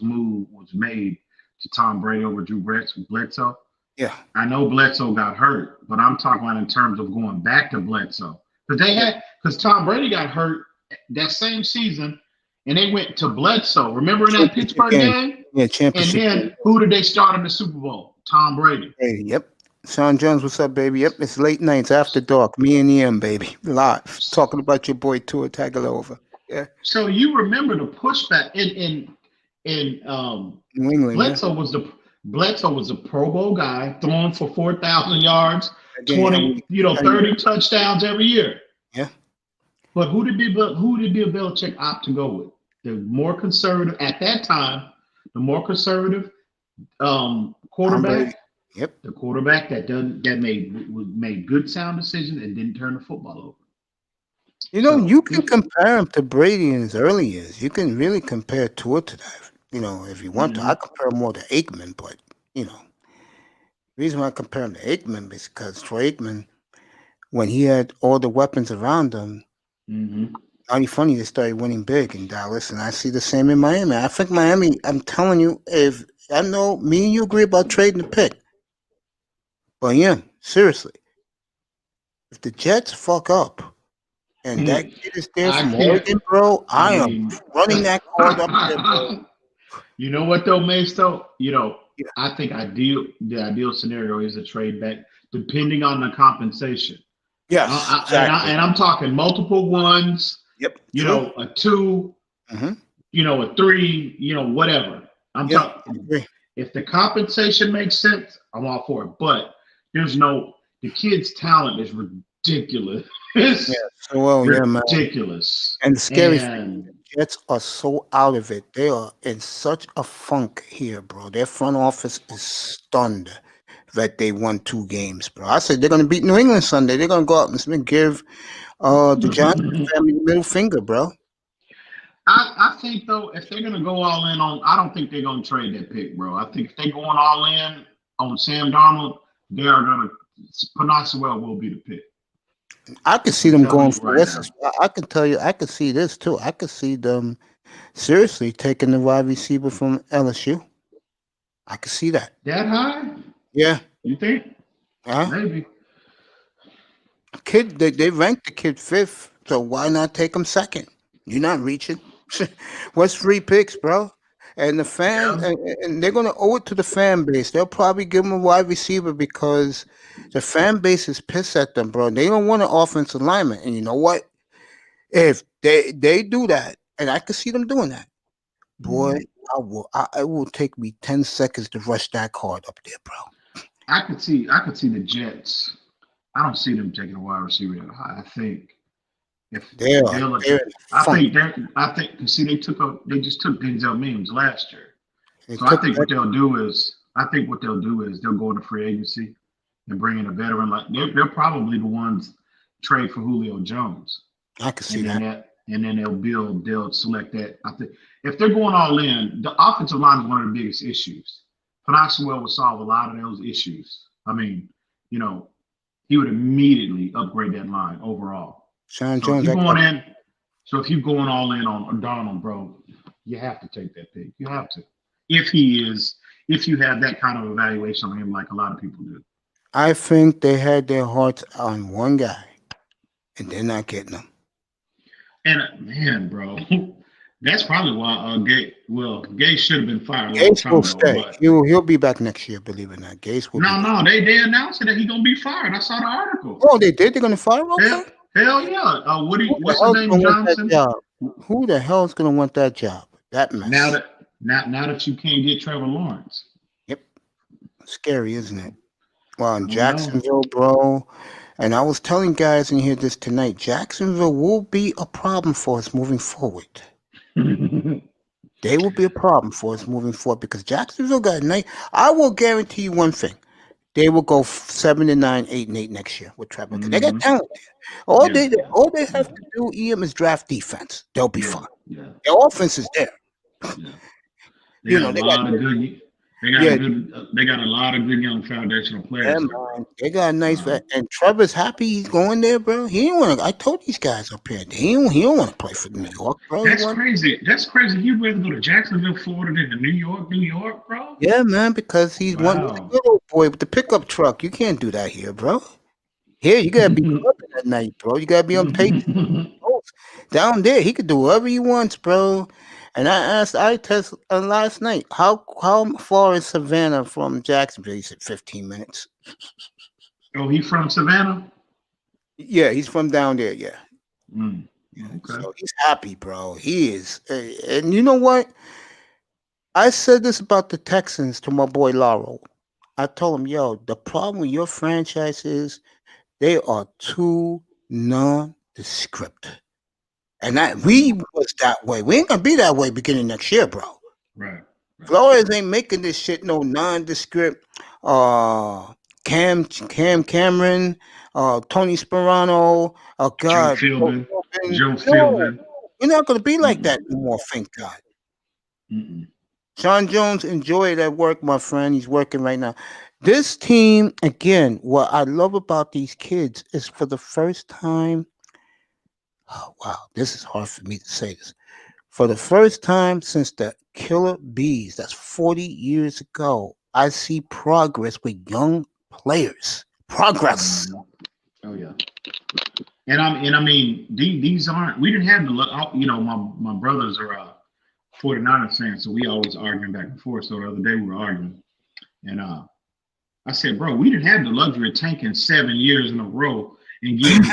made to Tom Brady over Drew Bledsoe. Yeah. I know Bledsoe got hurt, but I'm talking about in terms of going back to Bledsoe because Tom Brady got hurt that same season, and they went to Bledsoe. Remember in that Pittsburgh game? Yeah, And championship. then who did they start in the Super Bowl? Tom Brady. Hey, yep. Sean Jones, what's up, baby? Yep, it's late nights after dark. Me and EM, baby, live talking about your boy Tua Tagovailoa. Yeah. So you remember the pushback in New England. Bledsoe was a Pro Bowl guy throwing for 4,000 yards, 30 touchdowns every year. Yeah. But who did Bill Belichick opt to go with? The more conservative at that time, quarterback. Yep. The quarterback that made good sound decisions and didn't turn the football over. You can compare him to Brady in his early years. You can really compare Tua to that. If you want to. I compare him more to Aikman, but the reason why I compare him to Aikman is because for Aikman, when he had all the weapons around him, not funny, they started winning big in Dallas, and I see the same in Miami. I think Miami, I'm telling you, if I know me and you agree about trading the pick. But yeah, seriously, if the Jets fuck up and that kid is there from Oregon, bro, I am running that card up there, bro. You know what though, Mace? Though I think the ideal scenario is a trade back, depending on the compensation. Yes, exactly. And I'm talking multiple ones. Yep. A 2. A 3. Whatever. I'm talking. If the compensation makes sense, I'm all for it. But the kid's talent is ridiculous. Ridiculous. And the scary thing, the Jets are so out of it. They are in such a funk here, bro. Their front office is stunned that they won 2 games, bro. I said they're going to beat New England Sunday. They're going to go out and give the Johnson family the middle finger, bro. I think, though, if they're going to go all in on, I don't think they're going to trade that pick, bro. I think if they're going all in, on Sam Darnold, they are gonna. Panaswell will be the pick. I could see I'm them telling going you for right this. I can tell you, I could see this too. I could see them seriously taking the wide receiver from LSU. I could see that. That high? Yeah. You think? Huh? Maybe. Kid, they ranked the kid 5th, so why not take him 2nd? You're not reaching. What's 3 picks, bro? And the fans, Yeah. and they're gonna owe it to the fan base. They'll probably give him a wide receiver because the fan base is pissed at them, bro. They don't want an offensive lineman. And you know what? If they do that, and I can see them doing that, boy, it will take me 10 seconds to rush that card up there, bro. I could see the Jets. I don't see them taking a wide receiver that high. I think if They're I think see they just took Denzel Mims last year. They So I took think that- what they'll do is they'll go into free agency and bring in a veteran. Like they're probably the ones trade for Julio Jones. I can see And that. then they'll select that. I think if they're going all in, the offensive line is one of the biggest issues. Panaswell will solve a lot of those issues. I mean, you know, he would immediately upgrade that line overall. Sean So Jones. if you're going all in on Donald, bro, you have to take that pick. You have to. If you have that kind of evaluation on him, like a lot of people do. I think they had their hearts on one guy, and they're not getting him. And man, bro, that's probably why Gay should have been fired. Gase will stay. But He'll be back next year, believe it or not. Gase will. no, they announced that he's gonna be fired. I saw the article. Oh, they did. They're gonna fire him. Okay. Hell yeah. What's his name? Want that Johnson. job? Who the hell's gonna want that job? That mess. Now that you can't get Trevor Lawrence. Yep. Scary, isn't it? Well, in Jacksonville, bro. And I was telling guys in here this tonight. Jacksonville will be a problem for us moving forward. They will be a problem for us moving forward because Jacksonville got nice. I will guarantee you one thing: they will go 7-9, 8-8 next year with Trevor. They got talent. All they have to do, Ian, is draft defense. They'll be fine. Yeah. Their offense is there. Yeah. They got a lot of good young foundational players. Yeah, man. They got a nice and Trevor's happy he's going there, bro. He didn't want to. I told these guys up here, he don't want to play for New York, bro. That's crazy. That's crazy. He'd rather go to Jacksonville, Florida than to New York, bro. Yeah, man, because he's one good old boy with the pickup truck. You can't do that here, bro. Here, you gotta be clubbing at night, bro. You gotta be on pace. Down there, he could do whatever he wants, bro. And I asked test last night, how far is Savannah from Jacksonville? He said 15 minutes. Oh, he's from Savannah? Yeah, he's from down there, yeah. Okay. So he's happy, bro. He is. And you know what? I said this about the Texans to my boy Lauro. I told him, yo, the problem with your franchise is they are too nondescript. And we was that way. We ain't gonna be that way beginning next year, bro. Right. Flores ain't making this shit no nondescript. Cam Cameron, Tony Sperano, God, Joe Philbin. We're not gonna be like that no more, thank God. Sean Jones, enjoy that work, my friend. He's working right now. This team, again, what I love about these kids is for the first time. Oh, wow, this is hard for me to say this. For the first time since the Killer Bees, that's 40 years ago, I see progress with young players. Progress. Oh yeah. And I mean, these aren't. We didn't have the luck. You know, my brothers are 49ers fans, so we always arguing back and forth. So the other day we were arguing, and I said, bro, we didn't have the luxury of tanking 7 years in a row and getting,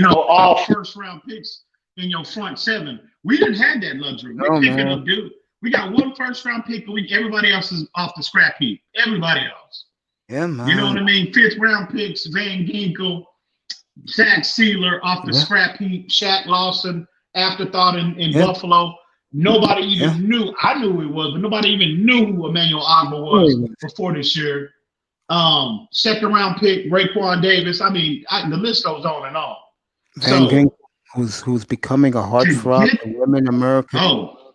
all first round picks in your front seven. We didn't have that luxury. We're picking up, dude. We got one first round pick, but everybody else is off the scrap heap. Everybody else. Yeah, man. You know what I mean? 5th round picks, Van Ginkel, Zach Sealer off the scrap heap, Shaq Lawson, afterthought in Buffalo. Nobody even knew. I knew who he was, but nobody even knew who Emmanuel Ogba was before this year. 2nd round pick, Raekwon Davis. I mean, the list goes on and on. Van Ginkel, who's becoming a heartthrob for women in America. Oh,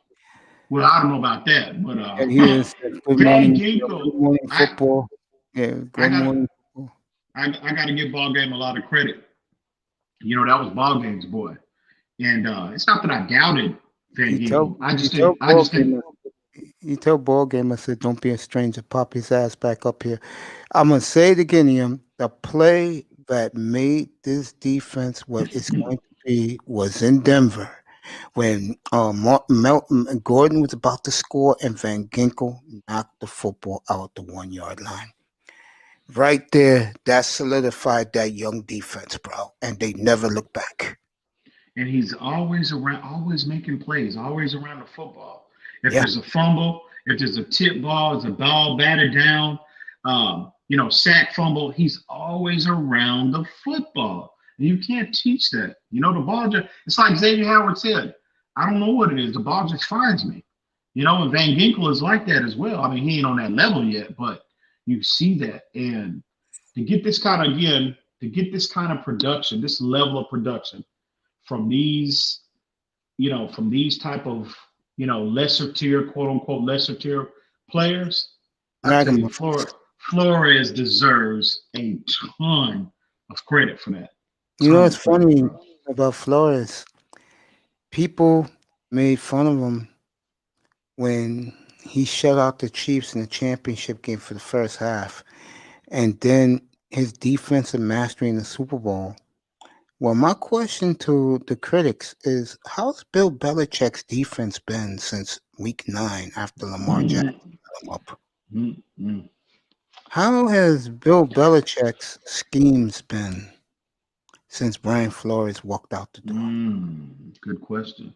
well, I don't know about that, but and he is Van Ginkel, football. Yeah, I good got morning. I got to give Ball Game a lot of credit. You know, that was Ball Game's boy, and it's not that I doubted Van Ginkel. You tell ball game, I said, don't be a stranger. Pop his ass back up here. I'm gonna say it again, Ian. The play that made this defense what it's going to be was in Denver when Gordon was about to score and Van Ginkel knocked the football out the 1 yard line. Right there, that solidified that young defense, bro, and they never look back. And he's always around, always making plays, always around the football. If Yeah. there's a fumble, if there's a tip ball, it's a ball batted down, sack fumble, he's always around the football. And you can't teach that. You know, the ball just, it's like Xavier Howard said, I don't know what it is. The ball just finds me. You know, and Van Ginkel is like that as well. I mean, he ain't on that level yet, but you see that. And to get this kind of production, this level of production, from these type of, lesser tier, quote unquote, lesser tier players, I tell you, Flores deserves a ton of credit for that. You know what's funny about Flores? People made fun of him when he shut out the Chiefs in the championship game for the first half, and then his defensive mastery in the Super Bowl. Well, my question to the critics is, how's Bill Belichick's defense been since Week 9 after Lamar Jackson put him up? How has Bill Belichick's schemes been since Brian Flores walked out the door? Good question.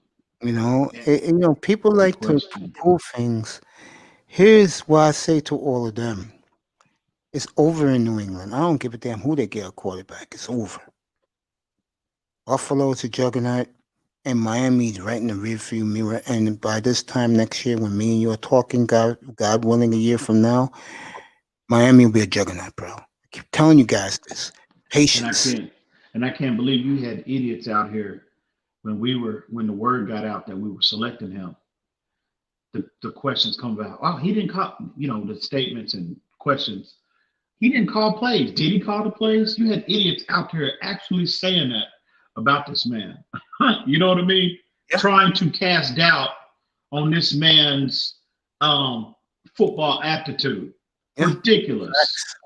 People like to pull things. Here's what I say to all of them. It's over in New England. I don't give a damn who they get a quarterback. It's over. Buffalo is a juggernaut, and Miami's right in the rearview mirror. And by this time next year, when me and you are talking, God willing, a year from now, Miami will be a juggernaut, bro. I keep telling you guys this. Patience. And I can't believe you had idiots out here when the word got out that we were selecting him. The questions come about. Oh, he didn't call, the statements and questions. He didn't call plays. Did he call the plays? You had idiots out there actually saying that about this man. You know what I mean? Yeah. Trying to cast doubt on this man's football aptitude. Yeah. Ridiculous.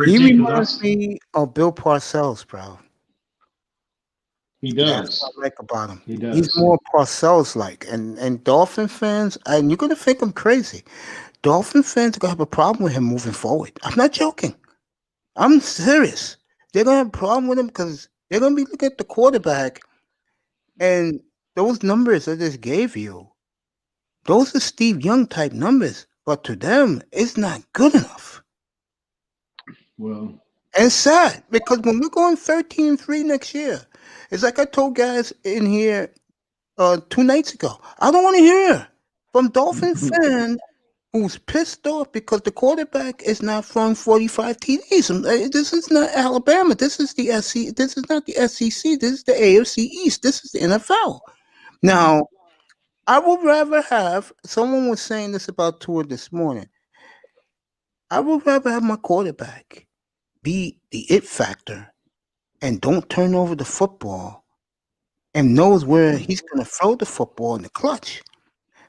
He reminds me of Bill Parcells, bro. He does. That's what I like about him. He does. He's more Parcells-like. And Dolphin fans, and you're going to think I'm crazy, Dolphin fans are going to have a problem with him moving forward. I'm not joking. I'm serious. They're going to have a problem with him because they're going to be looking at the quarterback, and those numbers I just gave you, those are Steve Young type numbers, but to them, it's not good enough. Well, and it's sad because when we're going 13-3 next year, it's like I told guys in here 2 nights ago. I don't want to hear from Dolphin fan who's pissed off because the quarterback is not throwing 45 TDs. This is not Alabama. This is the SEC. This is not the SEC. This is the AFC East. This is the NFL. Now, I would rather have, someone was saying this about Tua this morning, I would rather have my quarterback be the it factor and don't turn over the football and knows where he's going to throw the football in the clutch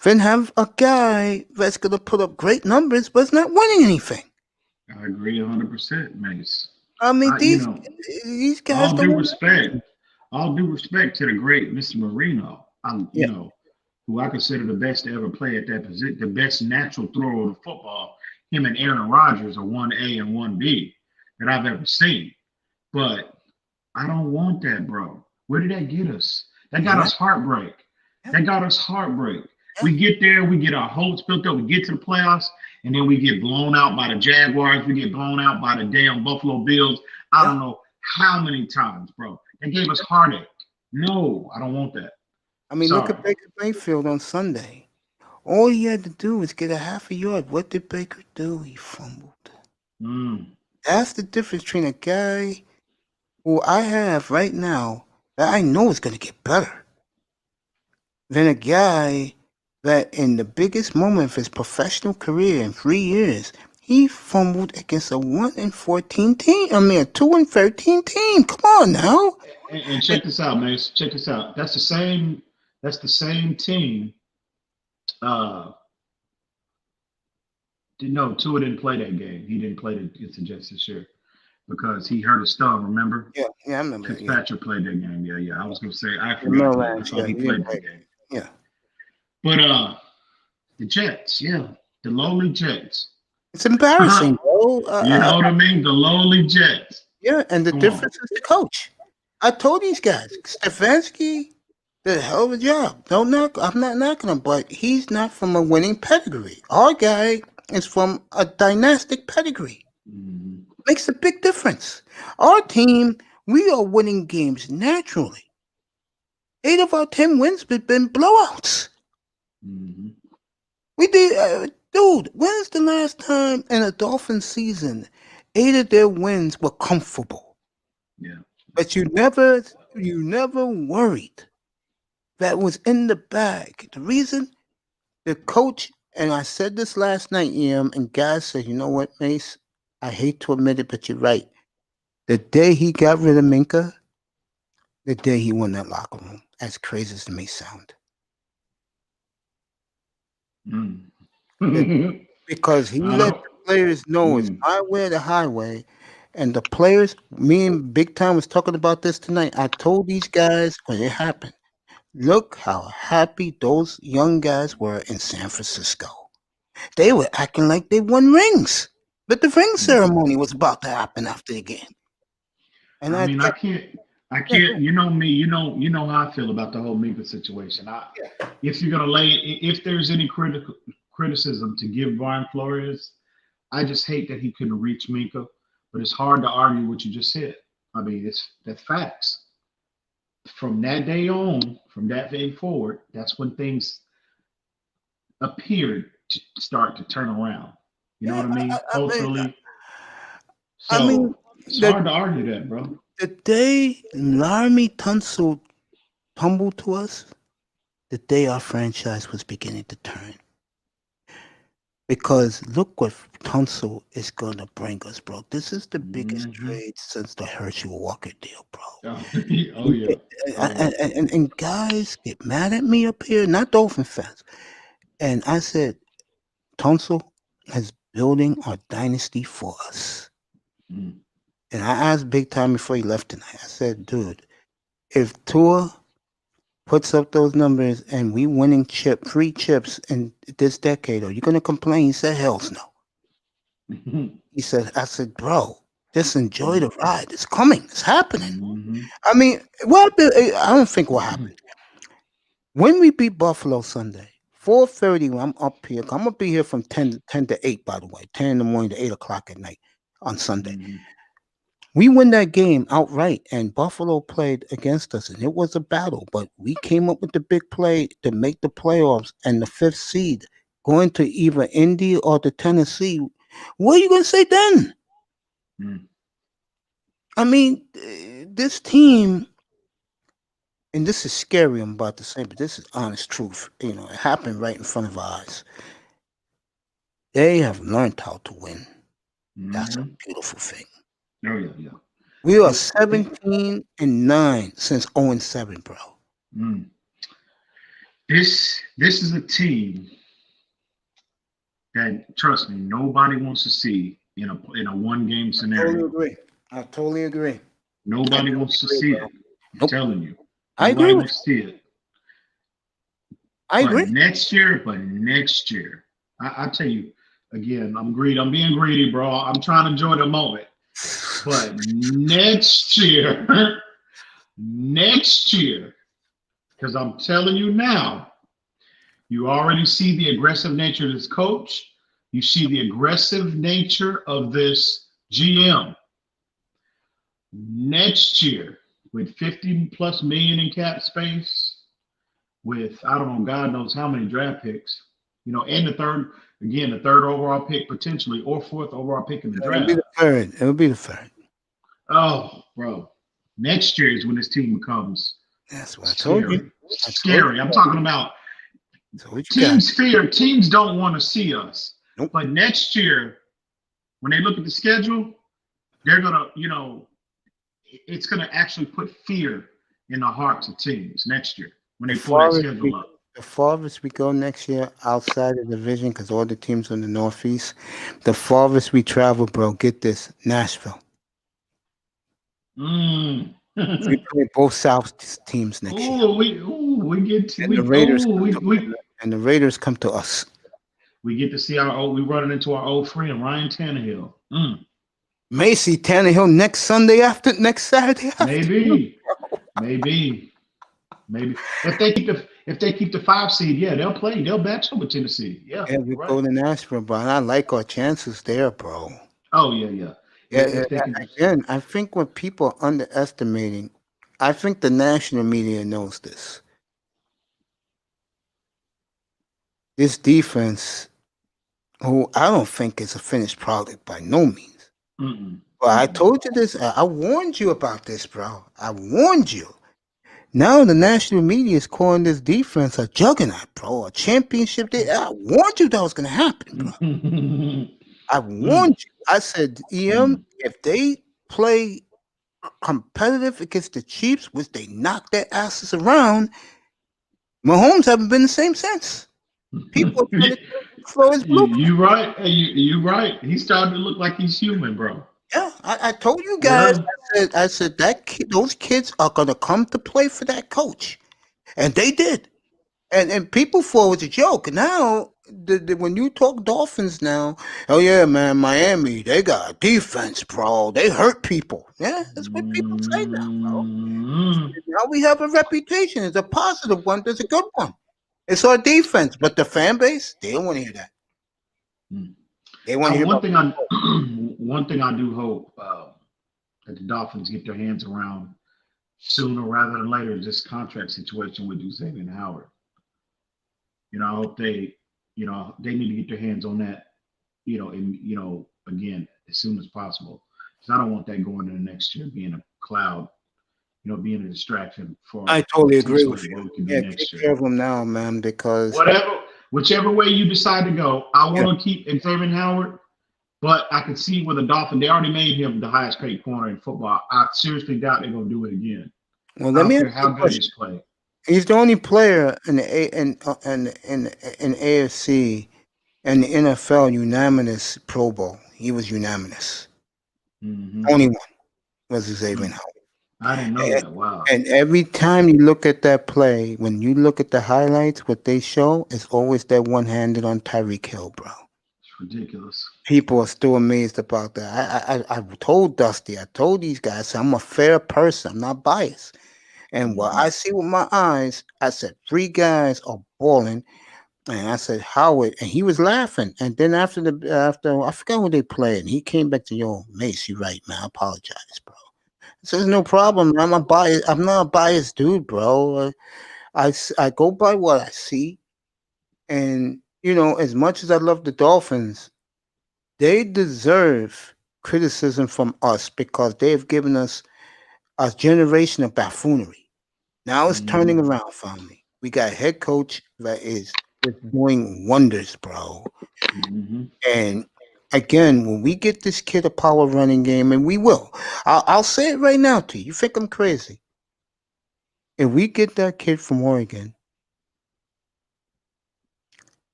than have a guy that's going to put up great numbers but is not winning anything. I agree 100%, Mace. I mean, these guys all due respect to the great Mr. Marino, who I consider the best to ever play at that position, the best natural thrower of the football. Him and Aaron Rodgers are 1A and 1B that I've ever seen. But I don't want that, bro. Where did that get us? That got us heartbreak. That got us heartbreak. We get there, we get our hopes built up, we get to the playoffs, and then we get blown out by the Jaguars, we get blown out by the damn Buffalo Bills. I don't know how many times, bro. That gave us heartache. No, I don't want that. I mean, look at Baker Mayfield on Sunday. All he had to do was get a half a yard. What did Baker do? He fumbled. That's the difference between a guy who I have right now that I know is going to get better than a guy that in the biggest moment of his professional career in 3 years, He fumbled against a 1-14 team. I mean, a 2-13 team. Come on now. And check this out, Mace. Check this out. That's the same team. No, Tua didn't play that game. He didn't play against the Jets this year because he hurt his thumb. Remember? Yeah, I remember. Fitzpatrick played that game. Yeah. I was gonna say I forgot. I thought he played that game. Yeah. But the Jets, the lowly Jets. It's embarrassing, bro. You know what I mean? The lowly Jets. Yeah, and the difference is the coach. I told these guys, Stefanski did a hell of a job. I'm not knocking him, but he's not from a winning pedigree. Our guy is from a dynastic pedigree. Mm-hmm. Makes a big difference. Our team, we are winning games naturally. 8 of our 10 wins have been blowouts. Mm-hmm. We did, dude. When's the last time in a Dolphins season 8 of their wins were comfortable? Yeah. But you never worried that was in the bag. The reason the coach, and I said this last night, and guys said, you know what, Mace? I hate to admit it, but you're right. The day he got rid of Minka, the day he won that locker room, as crazy as it may sound. Because he let the players know it's my way or the highway. And the players, me and Big Time was talking about this tonight. I told these guys when it happened, look how happy those young guys were in San Francisco. They were acting like they won rings. But the ring ceremony was about to happen after the game. And I mean, I can't. You know me. You know how I feel about the whole Minka situation. If you're gonna if there's any criticism to give Brian Flores, I just hate that he couldn't reach Minka. But it's hard to argue what you just said. I mean, that's facts. From that day on, from that day forward, that's when things appeared to start to turn around. You know what I mean? Culturally. It's hard to argue that, bro. The day Laremy Tunsil tumbled to us, the day our franchise was beginning to turn. Because look what Tunsil is going to bring us, bro. This is the biggest trade since the Herschel Walker deal, bro. Oh, yeah. And guys get mad at me up here, not Dolphin fans. And I said, Tunsil is building our dynasty for us. And I asked Big Time before he left tonight. I said, dude, if Tua puts up those numbers and we winning free chips in this decade, are you going to complain? He said, hell's no. He said, I said, bro, just enjoy the ride. It's coming. It's happening. I mean, I don't think what happened. When we beat Buffalo Sunday, 4:30, I'm up here. I'm going to be here from 10 to 8, by the way, 10 in the morning to 8 o'clock at night on Sunday. We win that game outright, and Buffalo played against us, and it was a battle. But we came up with the big play to make the playoffs and the 5th seed, going to either Indy or to Tennessee. What are you going to say then? I mean, this team, and this is scary, I'm about to say, but this is honest truth. You know, it happened right in front of our eyes. They have learned how to win. That's a beautiful thing. Oh, yeah. We are 17-9 since 0-7, bro. This is a team that, trust me, nobody wants to see in a one-game scenario. I totally agree. Nobody wants to see it. I'm telling you. I agree. Nobody wants to see it. I agree. Next year, I tell you, again, I'm greedy. I'm being greedy, bro. I'm trying to enjoy the moment. But next year, because I'm telling you now, you already see the aggressive nature of this coach. You see the aggressive nature of this GM. Next year, with 50+ million in cap space, with, I don't know, God knows how many draft picks, and the third overall pick potentially, or 4th overall pick in the draft. It would be the third. Oh, bro. Next year is when this team becomes That's what I told you. Scary. I'm talking about teams fear. Teams don't want to see us. Nope. But next year, when they look at the schedule, they're gonna, it's gonna actually put fear in the hearts of teams next year when they pull that schedule up. The farthest we go next year outside of the division, because all the teams in the Northeast, the farthest we travel, bro, get this, Nashville. Mm. We play both South teams next year. We get to And the Raiders come to us. We get to see we running into our old friend Ryan Tannehill. Macy Tannehill next Saturday after. Maybe. If they keep the 5 seed, yeah, they'll play. They'll match up with Tennessee. Yeah, we go to Nashville, bro. And I like our chances there, bro. Oh yeah. Again, I think what people are underestimating, I think the national media knows this. This defense, who I don't think is a finished product by no means. But I told you this. I warned you about this, bro. I warned you. Now the national media is calling this defense a juggernaut, bro, a championship. I warned you that was going to happen, bro. I warned you. I said, EM, if they play competitive against the Chiefs, which they knock their asses around, Mahomes haven't been the same since. People are trying to throw his blueprint. You right. You right. He's starting to look like he's human, bro. Yeah, I told you guys. Yeah. I said those kids are gonna come to play for that coach, and they did. And people thought it was a joke. Now, when you talk Dolphins now, oh yeah, man, Miami, they got a defense, bro. They hurt people. Yeah, that's what people say now, bro. Now we have a reputation. It's a positive one. It's a good one. It's our defense, but the fan base, they don't want to hear that. They want to hear one thing I do hope that the Dolphins get their hands around sooner rather than later is this contract situation with Xavier Howard. I hope they need to get their hands on that, again, as soon as possible. Because I don't want that going into next year being a cloud, being a distraction for. I totally agree with you. Yeah, take care of them now, man, because whichever way you decide to go, I want to keep Xavier Howard, but I can see where the Dolphins, they already made him the highest paid corner in football. I seriously doubt they're going to do it again. Well, let me ask how good he's played. He's the only player in the AFC and the NFL unanimous Pro Bowl. He was unanimous. Only one was Xavier Howard. I didn't know that. Wow. And every time you look at that play, when you look at the highlights, what they show is always that one-handed on Tyreek Hill, bro. It's ridiculous. People are still amazed about that. I told Dusty, I told these guys, I'm a fair person. I'm not biased. And what I see with my eyes, I said, 3 guys are balling. And I said, Howard, and he was laughing. And then after I forgot what they played, and he came back to, yo, Mace, you're right, man. I apologize, bro. So there's no problem. I'm not a biased dude, bro. I go by what I see. And, as much as I love the Dolphins, they deserve criticism from us because they've given us a generation of buffoonery. Now it's turning around finally. We got a head coach that is doing wonders, bro. And again, when we get this kid a power running game, and we will, I'll say it right now to you. You think I'm crazy? If we get that kid from Oregon,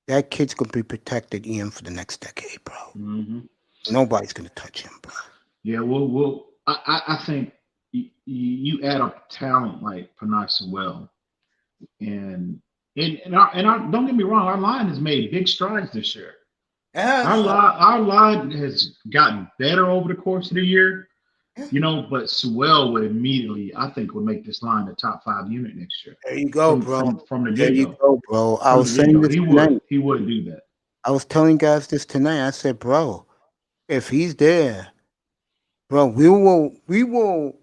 that kid's gonna be protected, Ian, for the next decade, bro. Nobody's gonna touch him, bro. Yeah, well, I think you add up talent like Panay Sewell, and our don't get me wrong, our line has made big strides this year. Our line has gotten better over the course of the year, but Sewell would immediately, I think, would make this line the top 5 unit next year. There you go, bro. From the there get-go. you go, bro. I was saying this tonight. He would do that. I was telling guys this tonight. I said, bro, if he's there, bro, we will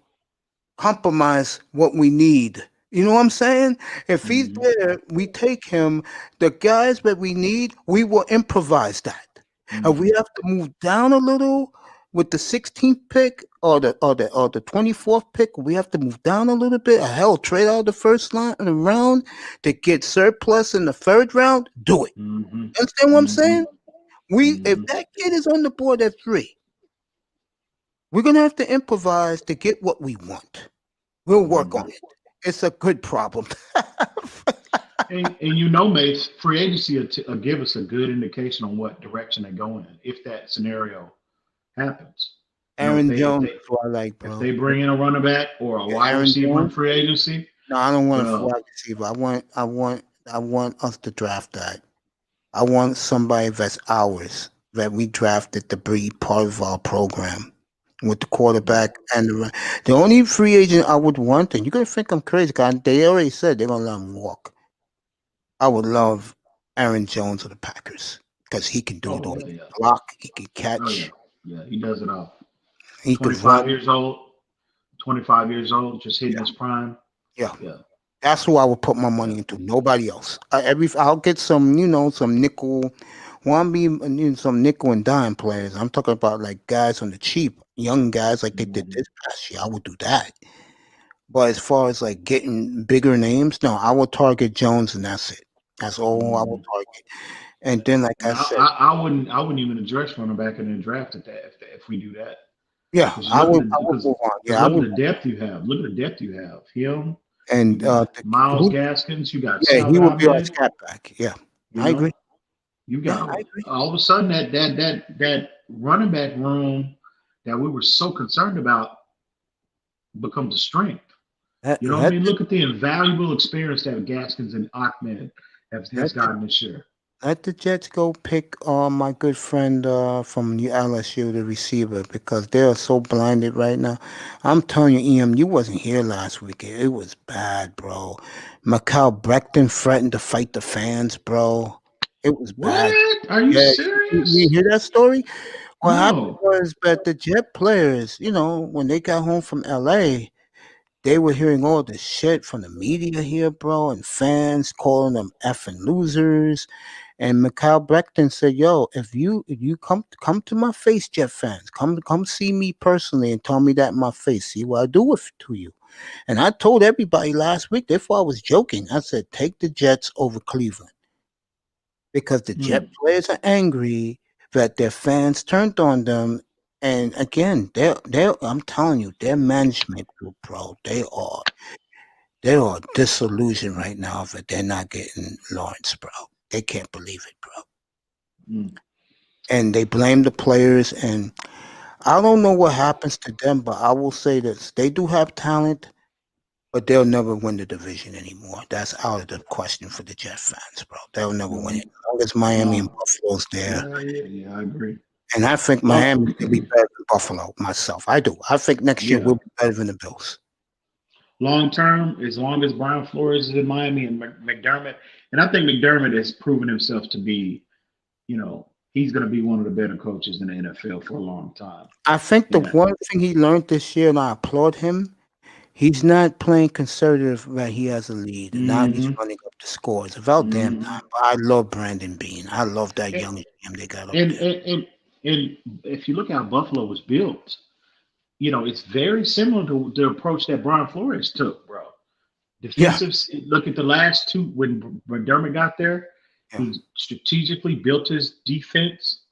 compromise what we need. You know what I'm saying? If he's there, we take him. The guys that we need, we will improvise that. And we have to move down a little with the 16th pick or the 24th pick. We have to move down a little bit. Hell, trade out the first round to get surplus in the 3rd round. Do it. Understand what I'm saying? If that kid is on the board at 3, we're gonna have to improvise to get what we want. We'll work on it. It's a good problem. And Mace, free agency will give us a good indication on what direction they're going in if that scenario happens. Aaron Jones is what I like, bro. If they bring in a running back or a wide receiver in free agency. No, I don't want a wide receiver. I want us to draft that. I want somebody that's ours, that we drafted to be part of our program with the quarterback and the only free agent I would want, and you're gonna think I'm crazy, because they already said they're gonna let him walk. I would love Aaron Jones of the Packers because he can do it all. He can block, he can catch. Yeah, he does it all. He 25 years old, just hitting his prime. Yeah. That's who I would put my money into. Nobody else. I'll get some, some nickel. Some nickel and dime players. I'm talking about like guys on the cheap, young guys like they did this past year. I would do that. But as far as like getting bigger names, no, I will target Jones and that's it. That's all I will target. And then, like I said, I wouldn't even address running back in the draft if we do that. Yeah, I would move on. Yeah, look at the depth you have. Look at the depth you have. Him and Miles Gaskins. You got he would be our scat back. Yeah, I agree. You got all of a sudden that running back room that we were so concerned about becomes a strength. You know what I mean? Look at the invaluable experience that Gaskins and Ahmed has gotten this year. Let the Jets go pick my good friend from LSU, the receiver, because they are so blinded right now. I'm telling you, EM, you wasn't here last week. It was bad, bro. Mikal Breckton threatened to fight the fans, bro. It was bad. What? Are you serious? You hear that story? What happened was that the Jet players, when they got home from LA, they were hearing all this shit from the media here, bro, and fans calling them effing losers. And Mikal Breckton said, "Yo, if you come to my face, Jet fans, come see me personally and tell me that in my face. See what I do to you." And I told everybody last week, therefore I was joking. I said, take the Jets over Cleveland. Because the Jet players are angry that their fans turned on them. And again, I'm telling you, their management group, bro, they are disillusioned right now that they're not getting Lawrence, bro. They can't believe it, bro. And they blame the players, and I don't know what happens to them, but I will say this. They do have talent, but they'll never win the division anymore. That's out of the question for the Jet fans, bro. They'll never win it. As long as Miami and Buffalo's there. Yeah, I agree. And I think Miami will be better than Buffalo, myself. I do. I think next year we'll be better than the Bills. Long term, as long as Brian Flores is in Miami and McDermott, and I think McDermott has proven himself to be, he's going to be one of the better coaches in the NFL for a long time. I think the one thing he learned this year, and I applaud him, he's not playing conservative that he has a lead. And now he's running up the scores. It's about damn time. But I love Brandon Bean. I love that young GM they got up there. And if you look how Buffalo was built, it's very similar to the approach that Brian Flores took, bro. Defensive. Look at the last two when McDermott got there. He strategically built his defense.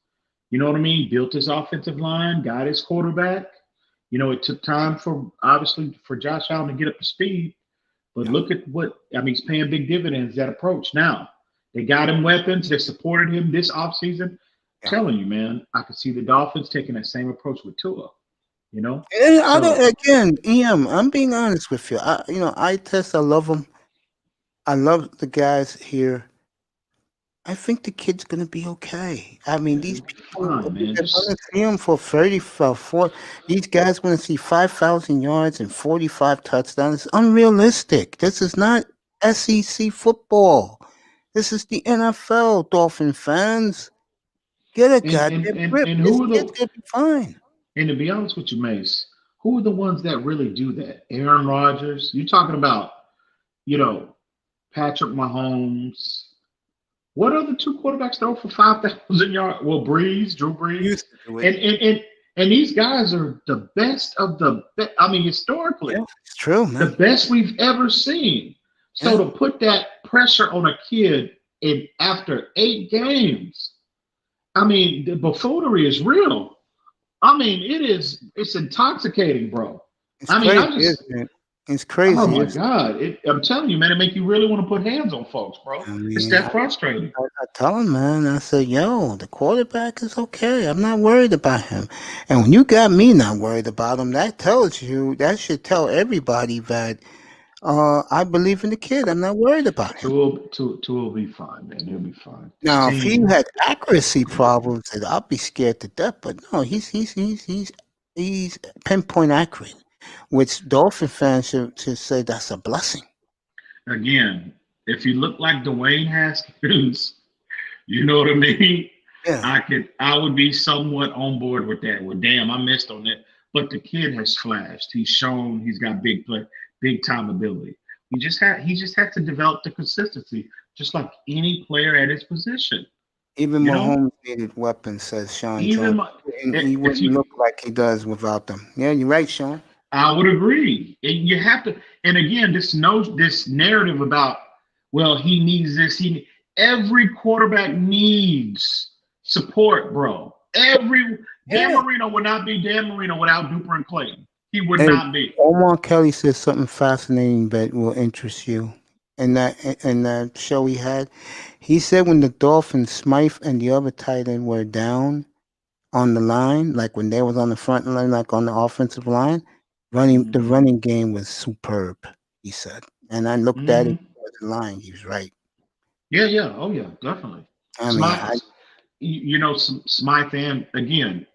You know what I mean? Built his offensive line, got his quarterback. It took time for Josh Allen to get up to speed. But look at he's paying big dividends, that approach. Now, they got him weapons. They supported him this offseason. I'm telling you, man, I could see the Dolphins taking that same approach with Tua. And again, EM, I'm being honest with you. I love him. I love the guys here. I think the kid's gonna be okay. I mean, these people are gonna see him for 40. These guys gonna see 5,000 yards and 45 touchdowns. It's unrealistic. This is not SEC football. This is the NFL. Dolphin fans, get a goddamn grip. This kid's gonna be fine. And to be honest with you, Mace, who are the ones that really do that? Aaron Rodgers. You're talking about, Patrick Mahomes. What other two quarterbacks throw for 5,000 yards? Well, Drew Brees. And these guys are the best of the best. I mean, historically. Yeah, it's true, man. The best we've ever seen. So to put that pressure on a kid after 8 games, I mean, the buffoonery is real. I mean, it's intoxicating, bro. It's I mean, crazy, I just, isn't it? It's oh crazy. my God. I'm telling you, man, it make you really want to put hands on folks, bro. I It's mean, that frustrating. I tell him, man, I said, yo, the quarterback is okay. I'm not worried about him. And when you got me not worried about him, that should tell everybody that I believe in the kid. I'm not worried about him. Two will be fine, man. He'll be fine. Now, if he Team. had accuracy problems, then I'll be scared to death. But no, he's pinpoint accurate, which Dolphin fans should say that's a blessing. Again, if you look like Dwayne Haskins, you know what I mean? Yeah. I would be somewhat on board with that. Well, damn, I missed on that. But the kid has flashed. He's shown he's got big time ability. He just had to develop the consistency, just like any player at his position. Even You know? Mahomes needed weapons, says Sean Even Jones. And he wouldn't look like he does without them. Yeah, you're right, Sean. I would agree. And you have to, and again, this narrative about, well, he needs this. Every quarterback needs support, bro. Dan Marino would not be Dan Marino without Duper and Clayton. He would not be. Omar Kelly said something fascinating that will interest you. In that show he had, he said when the Dolphins, Smythe and the other tight end were down on the line, like when they was on the front line, like on the offensive line, the running game was superb. He said, and I looked at it as a line. He was right. Yeah. Oh yeah, definitely. Smythe, Smythe and again,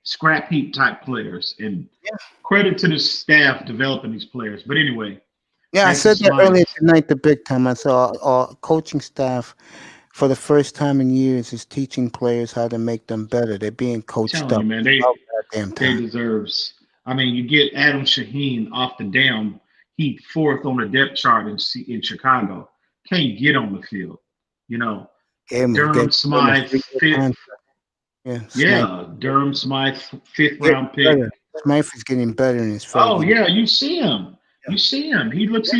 scrap heap type players, and credit to the staff developing these players. But anyway. Yeah, I said that earlier tonight, the big time. I saw our coaching staff for the first time in years is teaching players how to make them better. They're being coached up. You, man, they deserves. I mean, you get Adam Shaheen off the down. He fourth on the depth chart in Chicago. Can't get on the field. You know, Durham Smythe fifth. Durham Smythe fifth round pick. Smythe is getting better in his. Oh yeah, you see him. You see him. He looks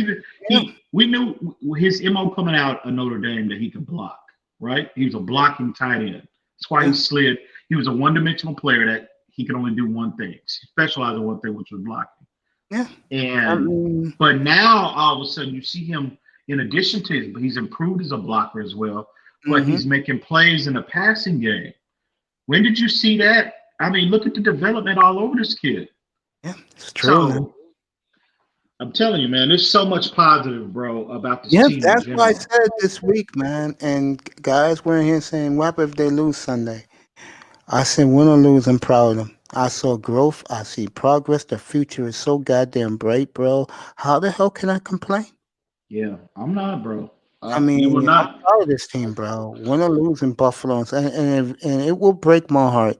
we knew his MO coming out of Notre Dame that he could block, right? He was a blocking tight end. That's why he slid. He was a one-dimensional player that he could only do one thing. He specialized in one thing, which was blocking. Yeah. And but now all of a sudden you see him, in addition to he's improved as a blocker as well, but he's making plays in the passing game. When did you see that? I mean, look at the development all over this kid. Yeah, it's true. So, I'm telling you, man, there's so much positive, bro, about this team. Yeah, that's what I said this week, man. And guys were in here saying, what if they lose Sunday? I said, win or lose, I'm proud of them. I saw growth. I see progress. The future is so goddamn bright, bro. How the hell can I complain? Yeah, I'm not, bro. I mean, I'm proud of this team, bro. Win or lose in Buffalo. And it will break my heart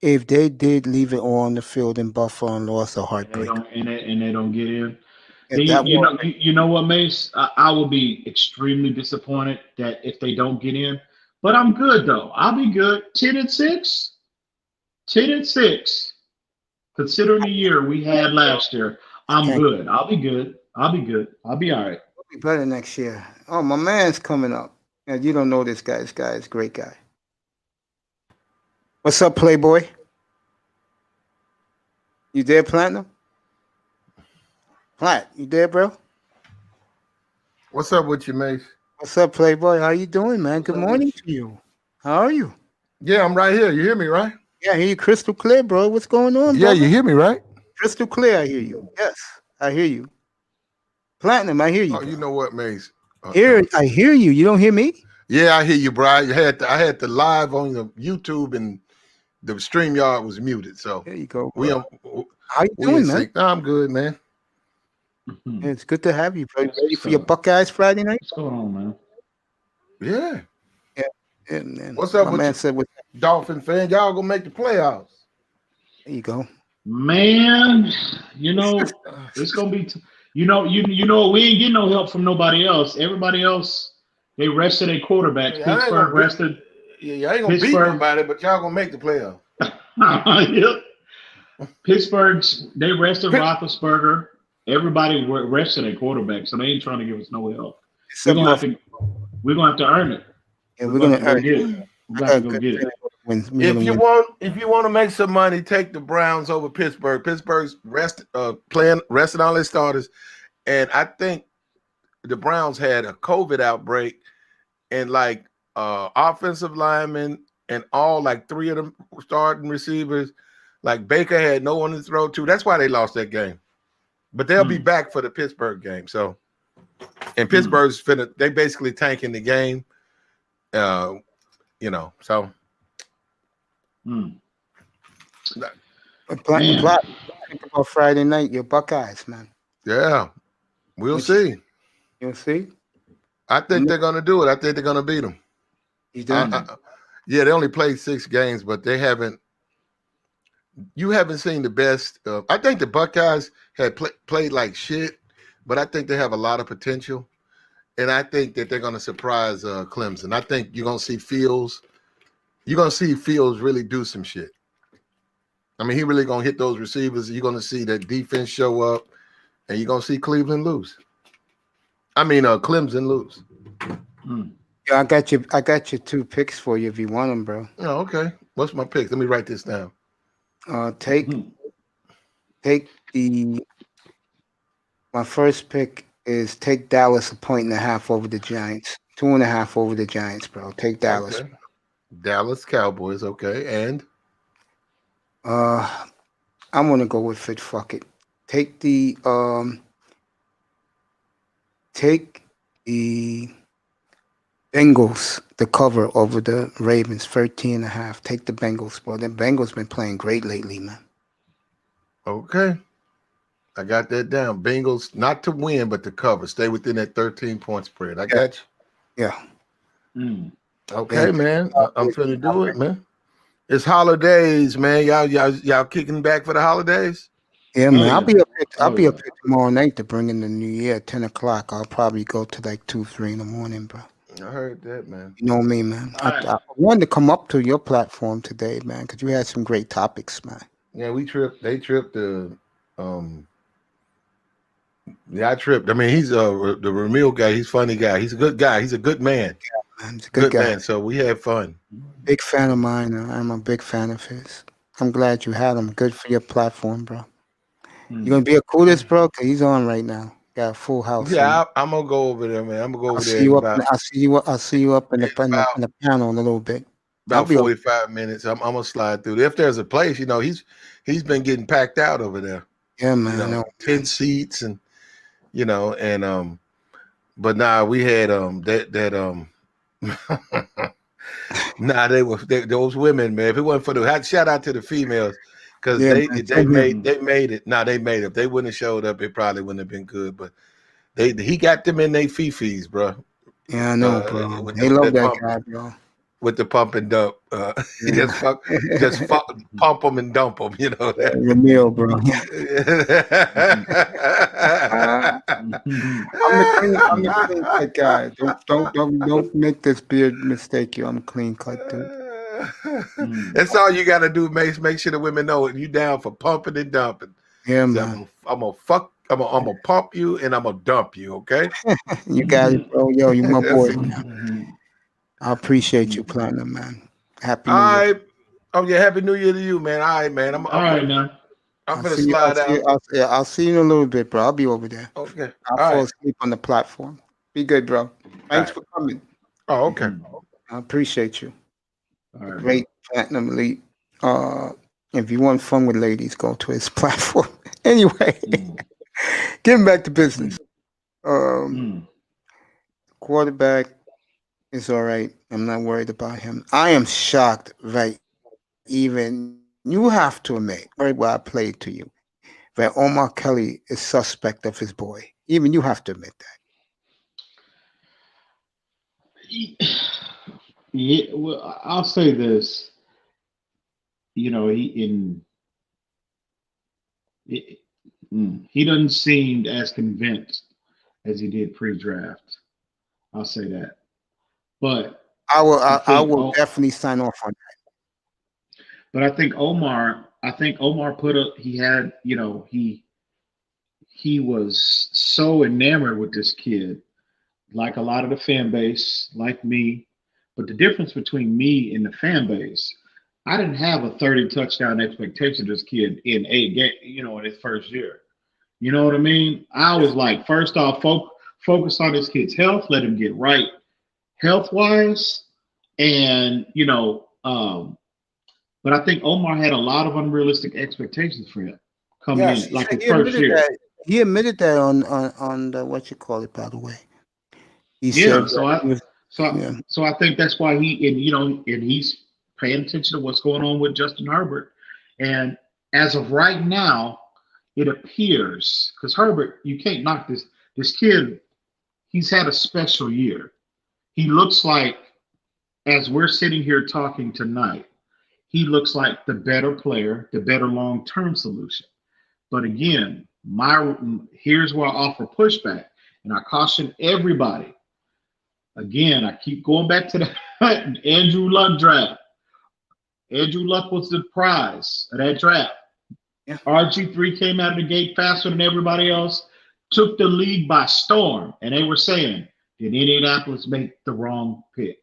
if they did leave it all on the field in Buffalo and lost a heartbreak. And they don't get in. You know what, Mace? I will be extremely disappointed that if they don't get in. But I'm good, though. I'll be good. 10-6. 10-6. Considering the year we had last year, I'm good. I'll be good. I'll be good. I'll be all right. We'll be better next year. Oh, my man's coming up. And you don't know this guy. This guy is a great guy. What's up, Playboy? You there, Platinum? Plat, you there, bro? What's up with you, Mace? What's up, Playboy? How you doing, man? Good morning to you. How are you? Yeah, I'm right here. You hear me, right? Yeah, I hear you crystal clear, bro. What's going on, Yeah, brother? you hear me, right? Crystal clear, I hear you. Yes, I hear you. Platinum, I hear you. Oh, you know what, Mace? I hear you. You don't hear me? Yeah, I hear you, bro. I had the live on the YouTube and the StreamYard was muted. So there you go. How you doing, man? I'm good, man. Yeah, it's good to have you, bro. Ready for your Buckeyes Friday night? What's going on, man? Yeah. Yeah, man. What's up My with man you, said with Dolphin fan? Y'all gonna make the playoffs. There you go. Man, it's gonna be we ain't getting no help from nobody else. Everybody else, they rested their quarterbacks. Yeah, Pittsburgh rested. Yeah, I ain't gonna beat nobody, but y'all gonna make the playoffs. Yep. Pittsburgh, they rested Roethlisberger. Everybody rested their quarterback, so they ain't trying to give us no help. We're gonna have to earn it. Yeah, we're gonna earn it. I'm I about got to a go good get feeling it. we're gonna If win. you want to make some money, take the Browns over Pittsburgh. Pittsburgh's resting all their starters, and I think the Browns had a COVID outbreak, and like offensive linemen and all like 3 of them starting receivers, like Baker had no one to throw to. That's why they lost that game. But they'll be back for the Pittsburgh game. So, and Pittsburgh's they basically tanking the game. So. Plot. Think about Friday night, your Buckeyes, man. Yeah, we'll see. You'll see. I think they're going to do it. I think they're going to beat them. You done? Yeah, they only played 6 games, but they haven't. You haven't seen the best. I think the Buckeyes had played like shit, but I think they have a lot of potential, and I think that they're going to surprise Clemson. I think you're going to see Fields. You're going to see Fields really do some shit. I mean, he really going to hit those receivers. You're going to see that defense show up, and you're going to see Cleveland lose. I mean, Clemson lose. Yeah, I got you 2 picks for you if you want them, bro. Oh, okay. What's my pick? Let me write this down. Take my first pick is take Dallas 1.5 over the Giants, 2.5 over the Giants, bro. Take Dallas. Okay. Dallas Cowboys, okay, and I'm gonna go with it. Fuck it. Take the Bengals, the cover over the Ravens, 13.5. Take the Bengals, bro. The Bengals been playing great lately, man. okay. I got that down. Bengals not to win, but to cover. Stay within that 13-point spread. I got you. Yeah. Okay, man. I'm finna do it, man. It's holidays, man. Y'all kicking back for the holidays? Yeah, man. I'll be up here tomorrow night to bring in the new year at 10 o'clock. I'll probably go to like 2, 3 in the morning, bro. I heard that, man. You know me, man. I wanted to come up to your platform today, man, because you had some great topics, man. Yeah, they tripped I tripped. I mean, he's the Ramil guy. He's a funny guy. He's a good guy. He's a good man. Yeah, man. He's a good guy. Man. So we had fun. Big fan of mine. I'm a big fan of his. I'm glad you had him. Good for your platform, bro. You gonna be a coolest, bro? Cause he's on right now. Got a full house. Yeah, I'm gonna go over there, man. I'm gonna go over there. I'll see you up in the panel in a little bit. About 45 minutes. I'm gonna slide through. If there's a place, he's been getting packed out over there. Yeah, man. 10 seats and but nah, we had those women, man. If it wasn't for shout out to the females, because they made it. Nah, they made it. If they wouldn't have showed up, it probably wouldn't have been good. But he got them in their fifis, bro. Yeah, I know, bro. They love that guy, bro. With the pump and dump, just pump them and dump them. You know that. Ramil, bro. I'm a clean cut guy. Don't make this beard mistake you. I'm a clean cut dude. That's all you got to do. Make sure the women know it. You down for pumping and dumping. Yeah, man. I'm gonna pump you and I'm gonna dump you. Okay. You got it, bro. Yo, you my boy. I appreciate you, Platinum, man. Happy New Year. Oh yeah, Happy New Year to you, man. All right, man. I'm gonna slide out. I'll see you in a little bit, bro. I'll be over there. Okay. I'll fall asleep on the platform. Be good, bro. Thanks for coming. Oh, okay. I appreciate you. Great Platinum Elite. If you want fun with ladies, go to his platform. Anyway, getting back to business. Quarterback is all right. I'm not worried about him. I am shocked that even you have to admit, right where I played to you, that Omar Kelly is suspect of his boy. Even you have to admit that. Yeah, well, I'll say this. He doesn't seem as convinced as he did pre-draft. I'll say that. But I will definitely sign off on that. But I think Omar he was so enamored with this kid, like a lot of the fan base, like me. But the difference between me and the fan base, I didn't have a 30 touchdown expectation of this kid in 8 games, in his first year. You know what I mean? I was like, first off, focus on this kid's health, let him get right health wise, and but I think Omar had a lot of unrealistic expectations for him coming Yes, in, like his first year. He admitted that on the what you call it, by the way. He Yeah, said yeah. so I think that's why he's paying attention to what's going on with Justin Herbert. And as of right now, it appears, because Herbert, you can't knock this kid, he's had a special year. He looks like, as we're sitting here talking tonight, he looks like the better player, the better long-term solution. But again, here's where I offer pushback, and I caution everybody. Again, I keep going back to the Andrew Luck draft. Andrew Luck was the prize of that draft. Yeah. RG3 came out of the gate faster than everybody else, took the league by storm, and they were saying, did Indianapolis make the wrong pick?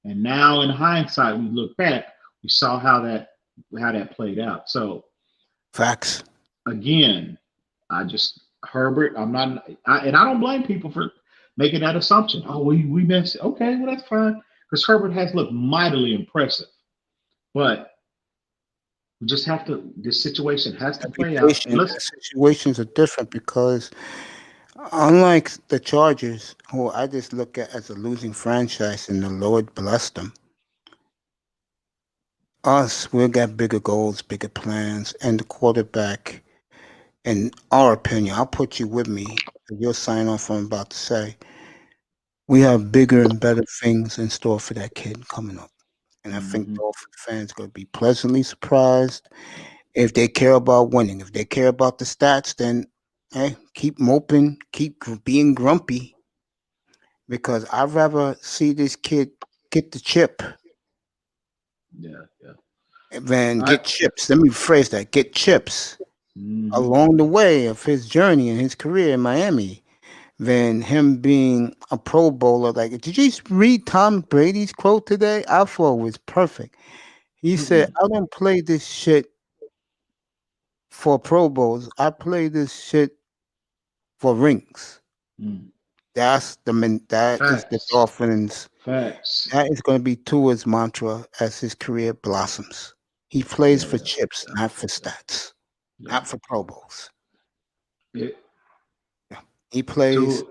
And now in hindsight, we look back, we saw how that played out. So Facts. Again, Herbert, and I don't blame people for making that assumption. Oh, we missed it. Okay, well, that's fine. Because Herbert has looked mightily impressive. But we just have to, this situation has to play out. Situations are different because unlike the Chargers, who I just look at as a losing franchise and the Lord blessed them, we've got bigger goals, bigger plans, and the quarterback, in our opinion, I'll put you with me, you'll sign off on what I'm about to say. We have bigger and better things in store for that kid coming up. And I think Dolphin fans are going to be pleasantly surprised if they care about winning. If they care about the stats, then keep moping, keep being grumpy, because I'd rather see this kid get the chip than get chips. Let me rephrase that. Get chips along the way of his journey and his career in Miami than him being a Pro Bowler. Like, did you read Tom Brady's quote today? I thought it was perfect. He said, I don't play this shit for Pro Bowls. I play this shit for rings. That's that is the Dolphins. Facts. That is going to be Tua's mantra as his career blossoms. He plays for chips, not for stats, not for Pro Bowls. He plays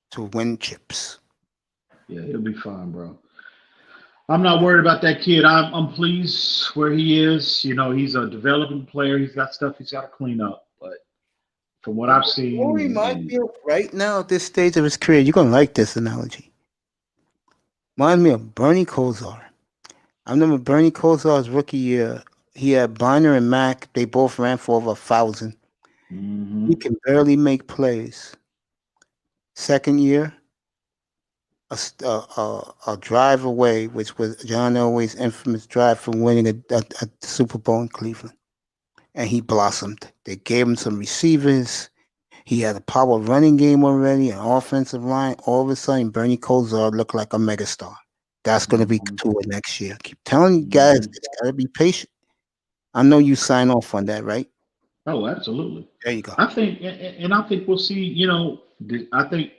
to win chips. Yeah, he'll be fine, bro. I'm not worried about that kid. I'm pleased where he is. He's a developing player. He's got stuff he's got to clean up. But from what I've seen, He might be right now at this stage of his career. You're gonna like this analogy. Reminds me of Bernie Kosar. I remember Bernie Kosar's rookie year. He had Bonner and Mack. They both ran for over 1,000. He can barely make plays. Second year, a drive away, which was John Elway's infamous drive from winning a Super Bowl in Cleveland. And he blossomed. They gave him some receivers. He had a power running game already, an offensive line. All of a sudden, Bernie Kosar looked like a megastar. That's going to be Tua next year. I keep telling you guys, it's got to be patient. I know you sign off on that, right? Oh, absolutely. There you go. I think we'll see. I think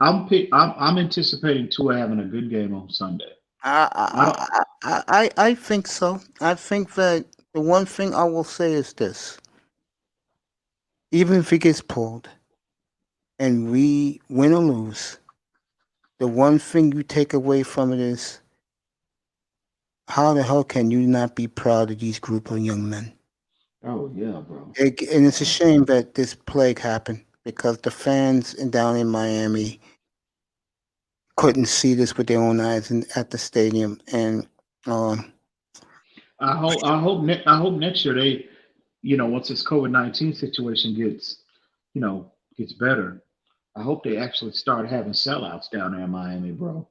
I'm anticipating Tua having a good game on Sunday. I think so. I think that the one thing I will say is this: even if he gets pulled, and we win or lose, the one thing you take away from it is, how the hell can you not be proud of these group of young men? Oh yeah, bro. And it's a shame that this plague happened because the fans down in Miami couldn't see this with their own eyes at the stadium. And I hope next year they, once this COVID-19 situation gets better, I hope they actually start having sellouts down there in Miami, bro.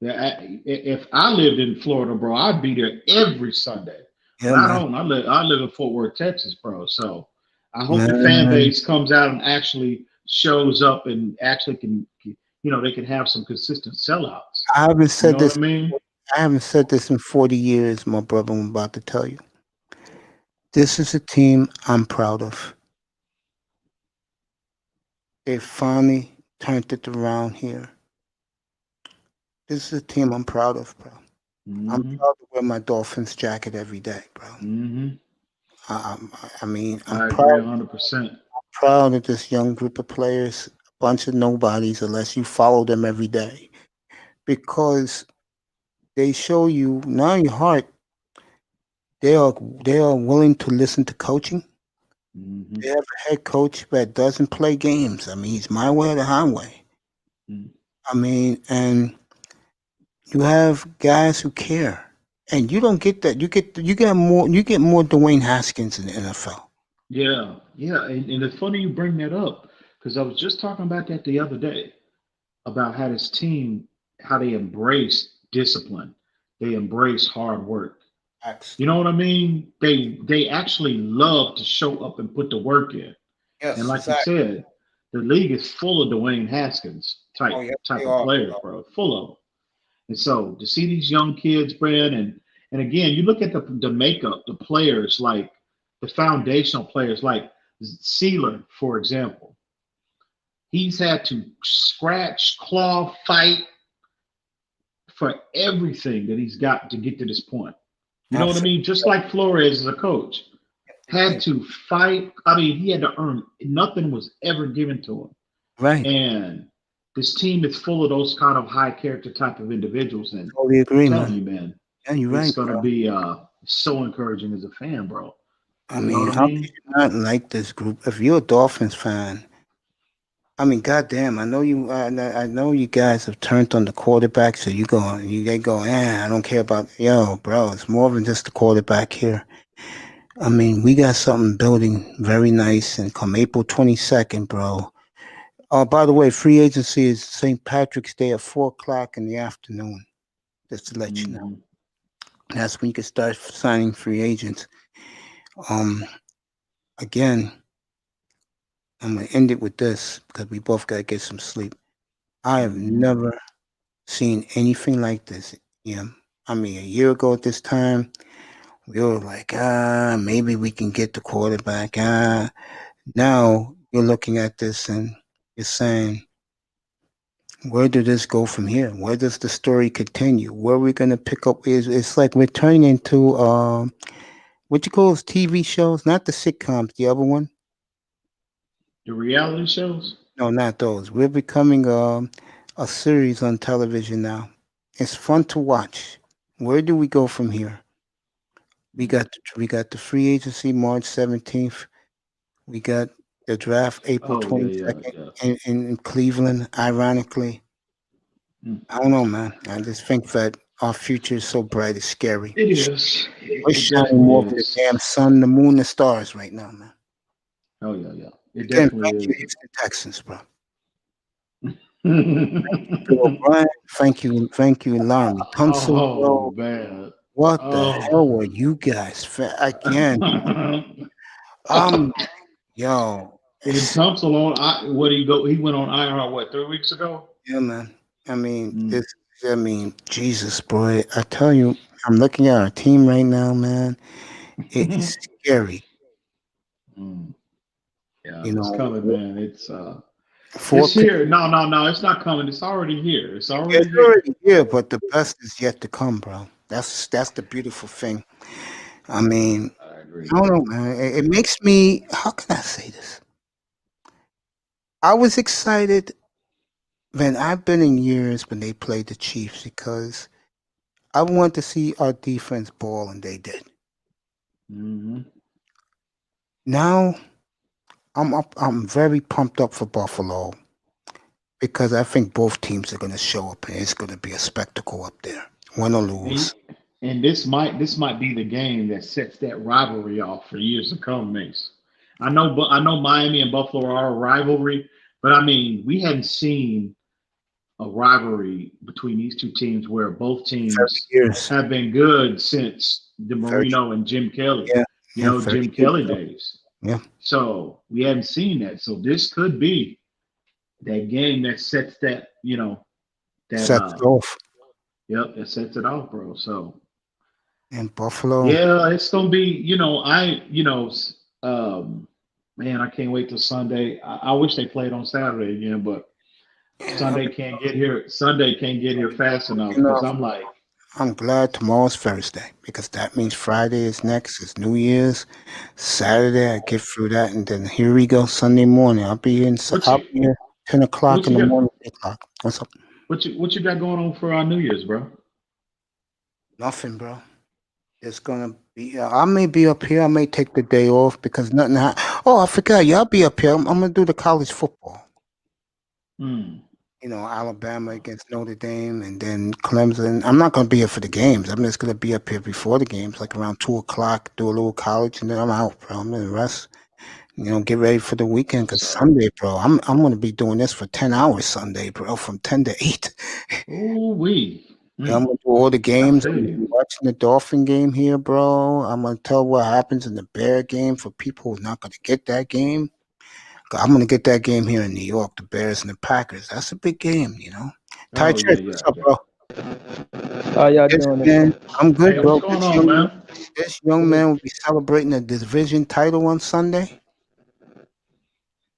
If I lived in Florida, bro, I'd be there every Sunday. Yeah, I live in Fort Worth, Texas, bro. So I hope the fan base comes out and actually shows up and actually can, they can have some consistent sellouts. I haven't said this. I mean? I haven't said this in 40 years, my brother. I'm about to tell you. This is a team I'm proud of. They finally turned it around here. This is a team I'm proud of, bro. I'm Mm-hmm. proud to wear my Dolphins jacket every day, bro. Mm-hmm. I mean, I'm I proud, agree 100%. proud of this young group of players, a bunch of nobodies, unless you follow them every day, because they show you now in your heart they are willing to listen to coaching. Mm-hmm. They have a head coach that doesn't play games. I mean, he's my way or the highway. Mm. I mean, and you have guys who care, and you don't get that. You get more Dwayne Haskins in the NFL. Yeah, yeah, and it's funny you bring that up because I was just talking about that the other day about how this team, how they embrace discipline, they embrace hard work. Facts. You know what I mean? They actually love to show up and put the work in. And Yes, like you exactly. said, the league is full of Dwayne Haskins Oh, yes, type they of are. players, bro. Full of them. And so to see these young kids, Brad, and again, you look at the makeup, the players, like the foundational players, like Sealer, for example. He's had to scratch, claw, fight for everything that he's got to get to this point. You know what I Absolutely. mean? Just like Flores as a coach had to fight. I mean, he had to earn. Nothing was ever given to him. Right. And this team is full of those kind of high character type of individuals. And Totally I'm agree, telling man. you, man, Yeah, you're it's right, going to bro. be so encouraging as a fan, bro. I You know mean, what I how could mean? you not like this group? If you're a Dolphins fan, I mean, goddamn, I know you. I know you guys have turned on the quarterback, so they go, I don't care about yo, bro. It's more than just the quarterback here. I mean, we got something building very nice, and come April 22nd, bro. Oh, by the way, free agency is St. Patrick's Day at 4 o'clock in the afternoon. Just to let you know, Mm-hmm. that's when you can start signing free agents. Um, again, I'm gonna end it with this because we both gotta get some sleep. I have Mm-hmm. never seen anything like this. Yeah, I mean, a year ago at this time, we were like, maybe we can get the quarterback. Now you're looking at this and you're saying, where did this go from here? Where does the story continue? Where are we going to pick up? It's like we're turning into what you call those TV shows, not the sitcoms, the other one. The reality shows? No, not those. We're becoming a series on television now. It's fun to watch. Where do we go from here? We got the free agency March 17th. We got the draft April Oh, yeah, yeah, 22nd yeah. in Cleveland. Ironically, Mm. I don't know, man. I just think that our future is so bright, it's scary. It is. We're It shining more definitely than the is. damn sun, the moon, the stars right now, man. Oh, yeah, yeah. It Again, definitely thank you, is. Houston Texans, bro. Bill O'Brien, thank you, Laramie Tunsil, Oh, bro. man. What the Oh. hell were you guys? Again, yo, And it's, Tunsil on what he go? He went on IR what 3 weeks ago? yeah, man. I mean, Mm. Jesus, boy. I tell you, I'm looking at our team right now, man. It is scary. Mm. Yeah, You it's know, coming, man. four It's picks. here. No, no, no. It's not coming. It's already here. It's already It's here. already here, but the best is yet to come, bro. That's the beautiful thing. I mean, I agree. I don't know, man. It makes me. How can I say this? I was excited when I've been in years when they played the Chiefs because I wanted to see our defense ball, and they did. Mm-hmm. Now I'm up. I'm very pumped up for Buffalo because I think both teams are going to show up, and it's going to be a spectacle up there, win or lose. And this might be the game that sets that rivalry off for years to come, Mace. I know Miami and Buffalo are a rivalry, but I mean we hadn't seen a rivalry between these two teams where both 30 teams years. have been good since the 30, Marino and Jim Kelly, yeah, yeah, 30 Jim years. Kelly days. Yeah. So we haven't seen that. So this could be that game that sets that, that Sets it off. Yep, it sets it off, bro. So And Buffalo. yeah, it's gonna be. Man, I can't wait till Sunday. I wish they played on Saturday again, but Sunday can't get here. Sunday can't get here fast enough because I'm like, I'm glad tomorrow's Thursday because that means Friday is next. It's New Year's. Saturday, I get through that, and then here we go. Sunday morning, I'll be in. what I'll you be here 10 o'clock what in you the got? morning. 8 o'clock. What's up? What you got going on for our New Year's, bro? Nothing, bro. It's gonna be. I may be up here. I may take the day off because nothing. Oh, I forgot. Y'all be up here. I'm gonna do the college football. Hmm. Alabama against Notre Dame, and then Clemson. I'm not gonna be here for the games. I'm just gonna be up here before the games, like around 2 o'clock. Do a little college, and then I'm out, bro. I'm gonna rest. Get ready for the weekend. Cause So, Sunday, bro, I'm gonna be doing this for 10 hours Sunday, bro, from 10 to 8. ooh wee. I'm gonna do all the I games. I'm feel gonna you. be watching the Dolphin game here, bro. I'm gonna tell what happens in the Bear game for people who are not gonna get that game. I'm gonna get that game here in New York, the Bears and the Packers. That's a big game. Ty Oh yeah, Church, yeah, what's up, yeah. bro? How y'all Yes, doing this man. morning? I'm good, Hey, what's bro. going on, man? This young man will be celebrating a division title on Sunday.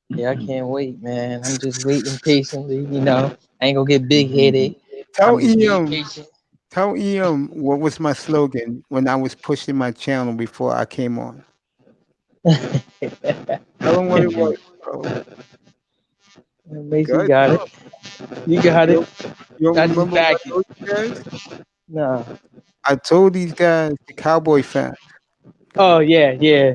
Yeah, I can't wait, man. I'm just waiting patiently. I ain't gonna get big headed. Tell I'm just being EM, patient. tell EM what was my slogan when I was pushing my channel before I came on. Tell him what it was, bro. Mason, you Good. got it. You got it. You don't I just remember what I back it. told you guys? No. I told these guys, the Cowboy fans, Oh yeah, yeah.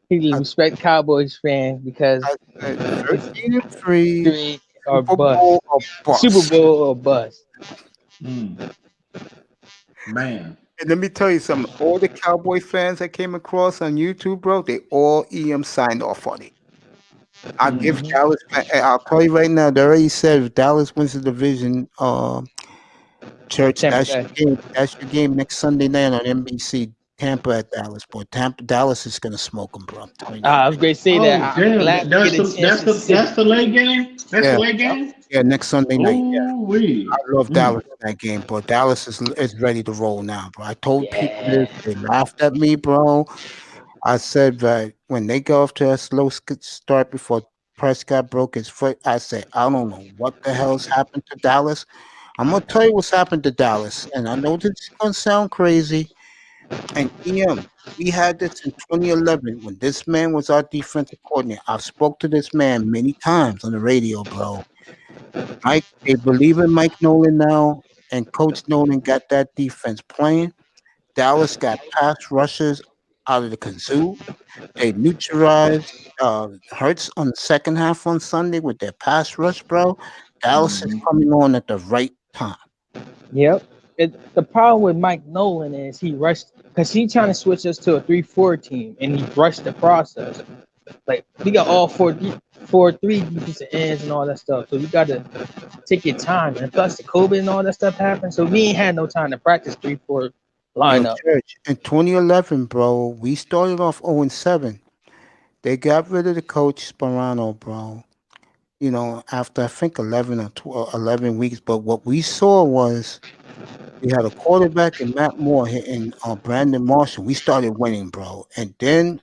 He I, respect Cowboys fans because I said it's 13-3, 3 or Super bust. Bowl or Super bust. Bowl or bust. Man. And let me tell you something. All the Cowboy fans I came across on YouTube, bro, they all EM signed off on it. I give Dallas. I'll tell you right now. They already said if Dallas wins the division, Church, Tampa that's Bay. your game. That's your game next Sunday night on NBC. Tampa at Dallas, boy. Dallas is gonna smoke them, bro. I'm telling you that. I was going to say that. Oh I'm damn, glad we that's get a the chance to sit. that's the late game. That's the Yeah, late game. yeah. Next Sunday night. Yeah, Oh wee. I love Dallas in that game, bro. Dallas is ready to roll now, bro. I told people this. Yeah. They laughed at me, bro. I said that when they go off to a slow start before Prescott broke his foot, I said, I don't know what the hell's happened to Dallas. I'm going to tell you what's happened to Dallas. And I know this is going to sound crazy. And EM, we had this in 2011 when this man was our defensive coordinator. I've spoke to this man many times on the radio, bro. They believe in Mike Nolan now, and Coach Nolan got that defense playing. Dallas got pass rushers out of the kazoo. They neutralized Hurts on the second half on Sunday with their pass rush, bro. Dallas is coming on at the right time. Yep. The problem with Mike Nolan is he rushed because he's trying to switch us to a 3-4 team, and he rushed the process. Like we got all 4-3 defensive ends and all that stuff, so you got to take your time. And plus, the COVID and all that stuff happened, so we ain't had no time to practice 3-4 lineup. Church, in 2011, bro, we started off 0-7. They got rid of the coach Sperano, bro. After I think 11 or 12, 11 weeks. But what we saw was we had a quarterback in Matt Moore hitting Brandon Marshall. We started winning, bro. And then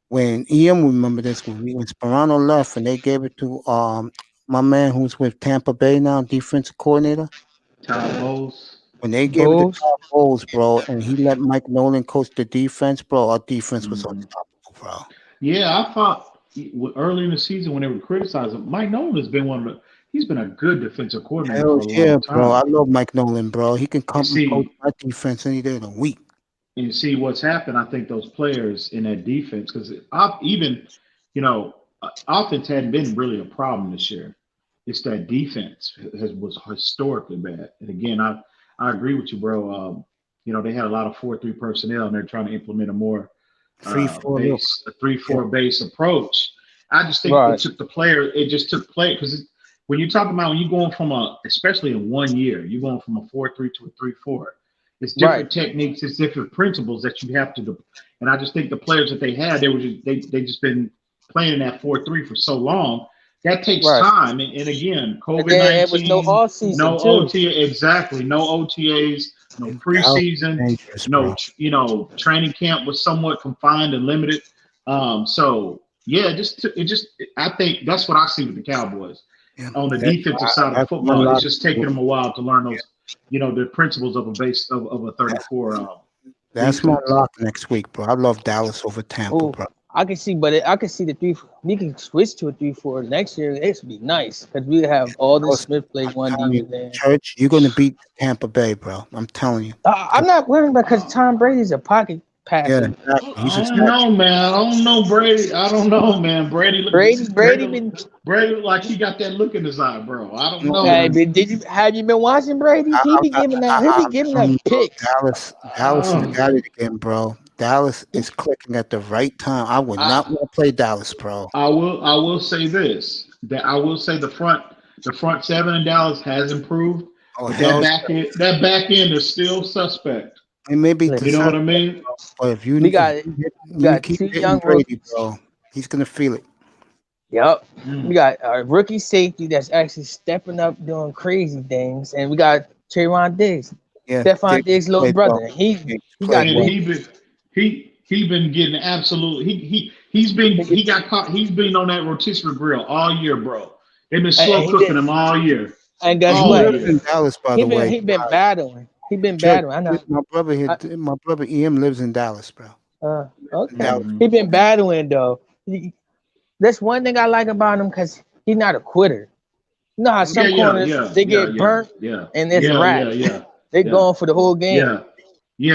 when EM remember this, when Sperano left and they gave it to my man who's with Tampa Bay now, defensive coordinator. Todd Bowles. When they gave it to Todd Bowles, bro, and he let Mike Nolan coach the defense, bro, our defense was unstoppable, bro. Yeah, I thought early in the season when they were criticizing Mike Nolan has been he's been a good defensive coordinator Hell for a yeah, long bro. I time. love Mike Nolan, bro. He can come and coach See, my defense any day of the week. and you see what's happened. I think those players in that defense, because even, offense hadn't been really a problem this year. It's that defense was historically bad. And again, I agree with you, bro. They had a lot of 4-3 personnel, and they're trying to implement a more 3-4 base approach. I just think it just took play because when you're talking about when you're going from especially in 1 year, you're going from a 4-3 to a 3-4. It's different techniques, it's different principles that you have to do. And I just think the players that they had, they just been playing in that 4-3 for so long that takes Right. time. And again, And then it was no COVID-19, off season no too. OTA, exactly, no OTAs, no Dallas preseason, dangerous, bro. training camp was somewhat confined and limited. So yeah, I think that's what I see with the Cowboys. Yeah. On the defensive side of That's football, one it's just taking them a while to learn those, the principles of a 34. That's my defense. lock next week, bro. I love Dallas over Tampa, Ooh, bro. I can see, but I can see the 3. We can switch to a 3-4 next year. It should be nice because we have all this Smith play one telling you, defense. Church, you're gonna beat Tampa Bay, bro. I'm telling you. I'm not worried about because Tom Brady's a pocket passer. Yeah, exactly. He's I a don't know, man. I don't know Brady. I don't know, man. Brady Brady look like he got that look in his eye, bro. I don't know. Hey, have you been watching Brady? He be giving up picks. Dallas has got it again, bro. Dallas is clicking at the right time. I would not want to play Dallas, bro. I will say this. That I will say the front seven in Dallas has improved. Oh, But that back end is still suspect. It may be, You know what I mean? but if you got keep two hitting young Brady, rookies. bro, he's gonna feel it. Yep. We got a rookie safety that's actually stepping up doing crazy things, and we got Trayvon Diggs. Yeah, Stephon Diggs' little played brother. well. He played got well. He been getting absolute. He's been on that rotisserie grill all year, bro. They've been slow cooking him all year. And guess He what? lives in Dallas, by the way. He been battling. He been Church, battling. I know. my brother EM lives in Dallas, bro. Okay. Dallas. He been battling though. That's one thing I like about him because he's not a quitter. You know how some corners they get burnt and it's wrapped. They going for the whole game. Yeah. In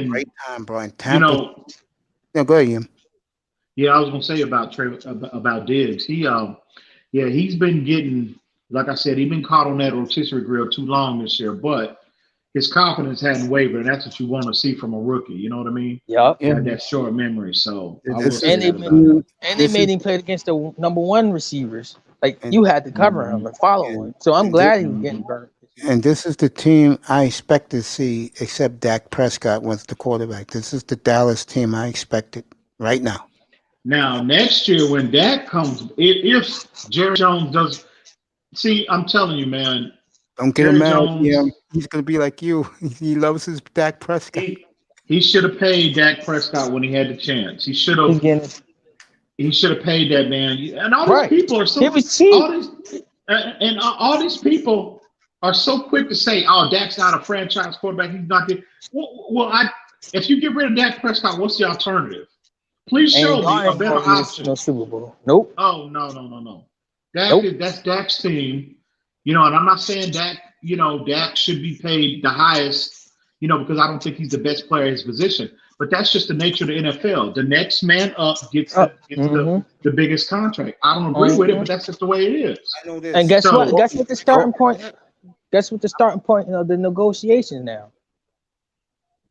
great time, bro. In Tampa. Go ahead, Ian. Yeah, I was gonna say about Diggs. He's been getting, like I said, he's been caught on that rotisserie grill too long this year, but his confidence hadn't wavered, and that's what you want to see from a rookie. You know what I mean? Yep. Got that short memory. So they made him play against the number one receivers. Like you had to cover him and follow him. So I'm glad he was getting burnt. And this is the team I expect to see, except Dak Prescott was the quarterback. This is the Dallas team I expected right now. Now, next year when Dak comes, if Jerry Jones does, see, I'm telling you, man. Don't get him mad. Yeah, he's going to be like you. He loves his Dak Prescott. He should have paid Dak Prescott when he had the chance. He should have paid that man. And all these people are so all these people are so quick to say, "Oh, Dak's not a franchise quarterback. He's not good." Well, if you get rid of Dak Prescott, what's the alternative? Please show me a better option. No Super Bowl. Nope. Oh no. That's Dak's team. And I'm not saying Dak. Dak should be paid the highest. Because I don't think he's the best player in his position. But that's just the nature of the NFL. The next man up gets the biggest contract. I don't agree with it, but that's just the way it is. I know this. And guess what? Guess what the starting point? Guess what the starting point of the negotiation now?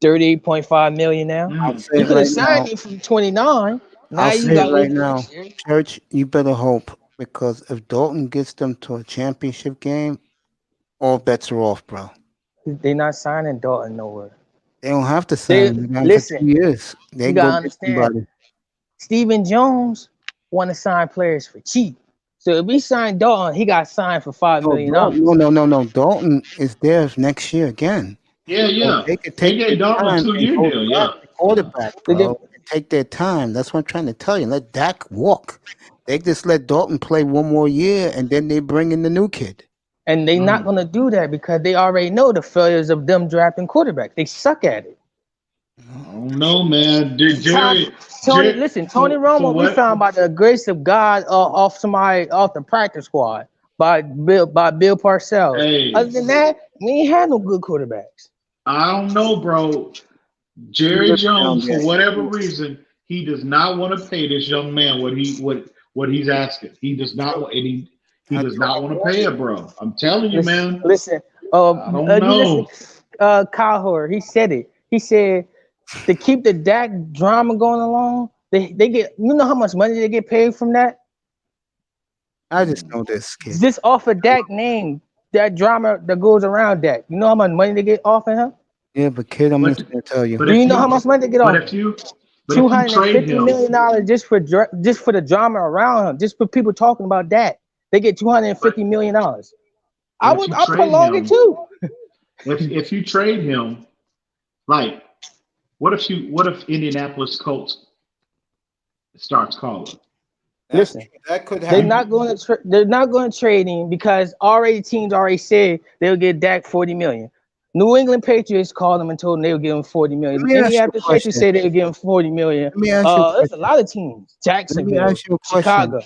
$38.5 million now. You could have signed him from 29. Now you got right now, Church. You better hope, because if Dalton gets them to a championship game, all bets are off, bro. They're not signing Dalton nowhere. They don't have to sign him for 2 years. You gotta understand. Stephen Jones want to sign players for cheap. So if we sign Dalton, he got signed for $5 million. No. Dalton is there next year again. Yeah. They could take Dalton a 2-year deal. Yeah. Quarterback, bro. Take their time. That's what I'm trying to tell you. Let Dak walk. They just let Dalton play one more year, and then they bring in the new kid. And they're not going to do that because they already know the failures of them drafting quarterbacks. They suck at it. Oh no, man. Tony Romo, we found by the grace of God off the practice squad by Bill Parcells. Hey. Other than that, we ain't had no good quarterbacks. I don't know, bro. Jerry Jones, for whatever reason, he does not want to pay this young man what he's asking. He does not want He does not want to pay it, bro. I'm telling you, man. Listen, Kyle Horror, he said it. He said to keep the Dak drama going along, they get, you know how much money they get paid from that? I just know this kid. Just off of Dak name, that drama that goes around Dak. You know how much money they get off of him? Yeah, but kid, I'm just gonna tell you. Do you know how much money they get off? But if you trade $250 him, million just for the drama around him, just for people talking about that. They get $250 million. I if would you I trade prolong him, it too. if you trade him, like, what if Indianapolis Colts starts calling? Listen, That could they're happen. not going to they're not going to trade him because teams already said they'll get Dak $40 million. New England Patriots called him and told him they would give him $40 million. Let me ask you a Indianapolis Patriots question. said they would give him $40 million. Let me ask you a There's a question. lot of teams. Let me Jacksonville, ask you a question. Chicago.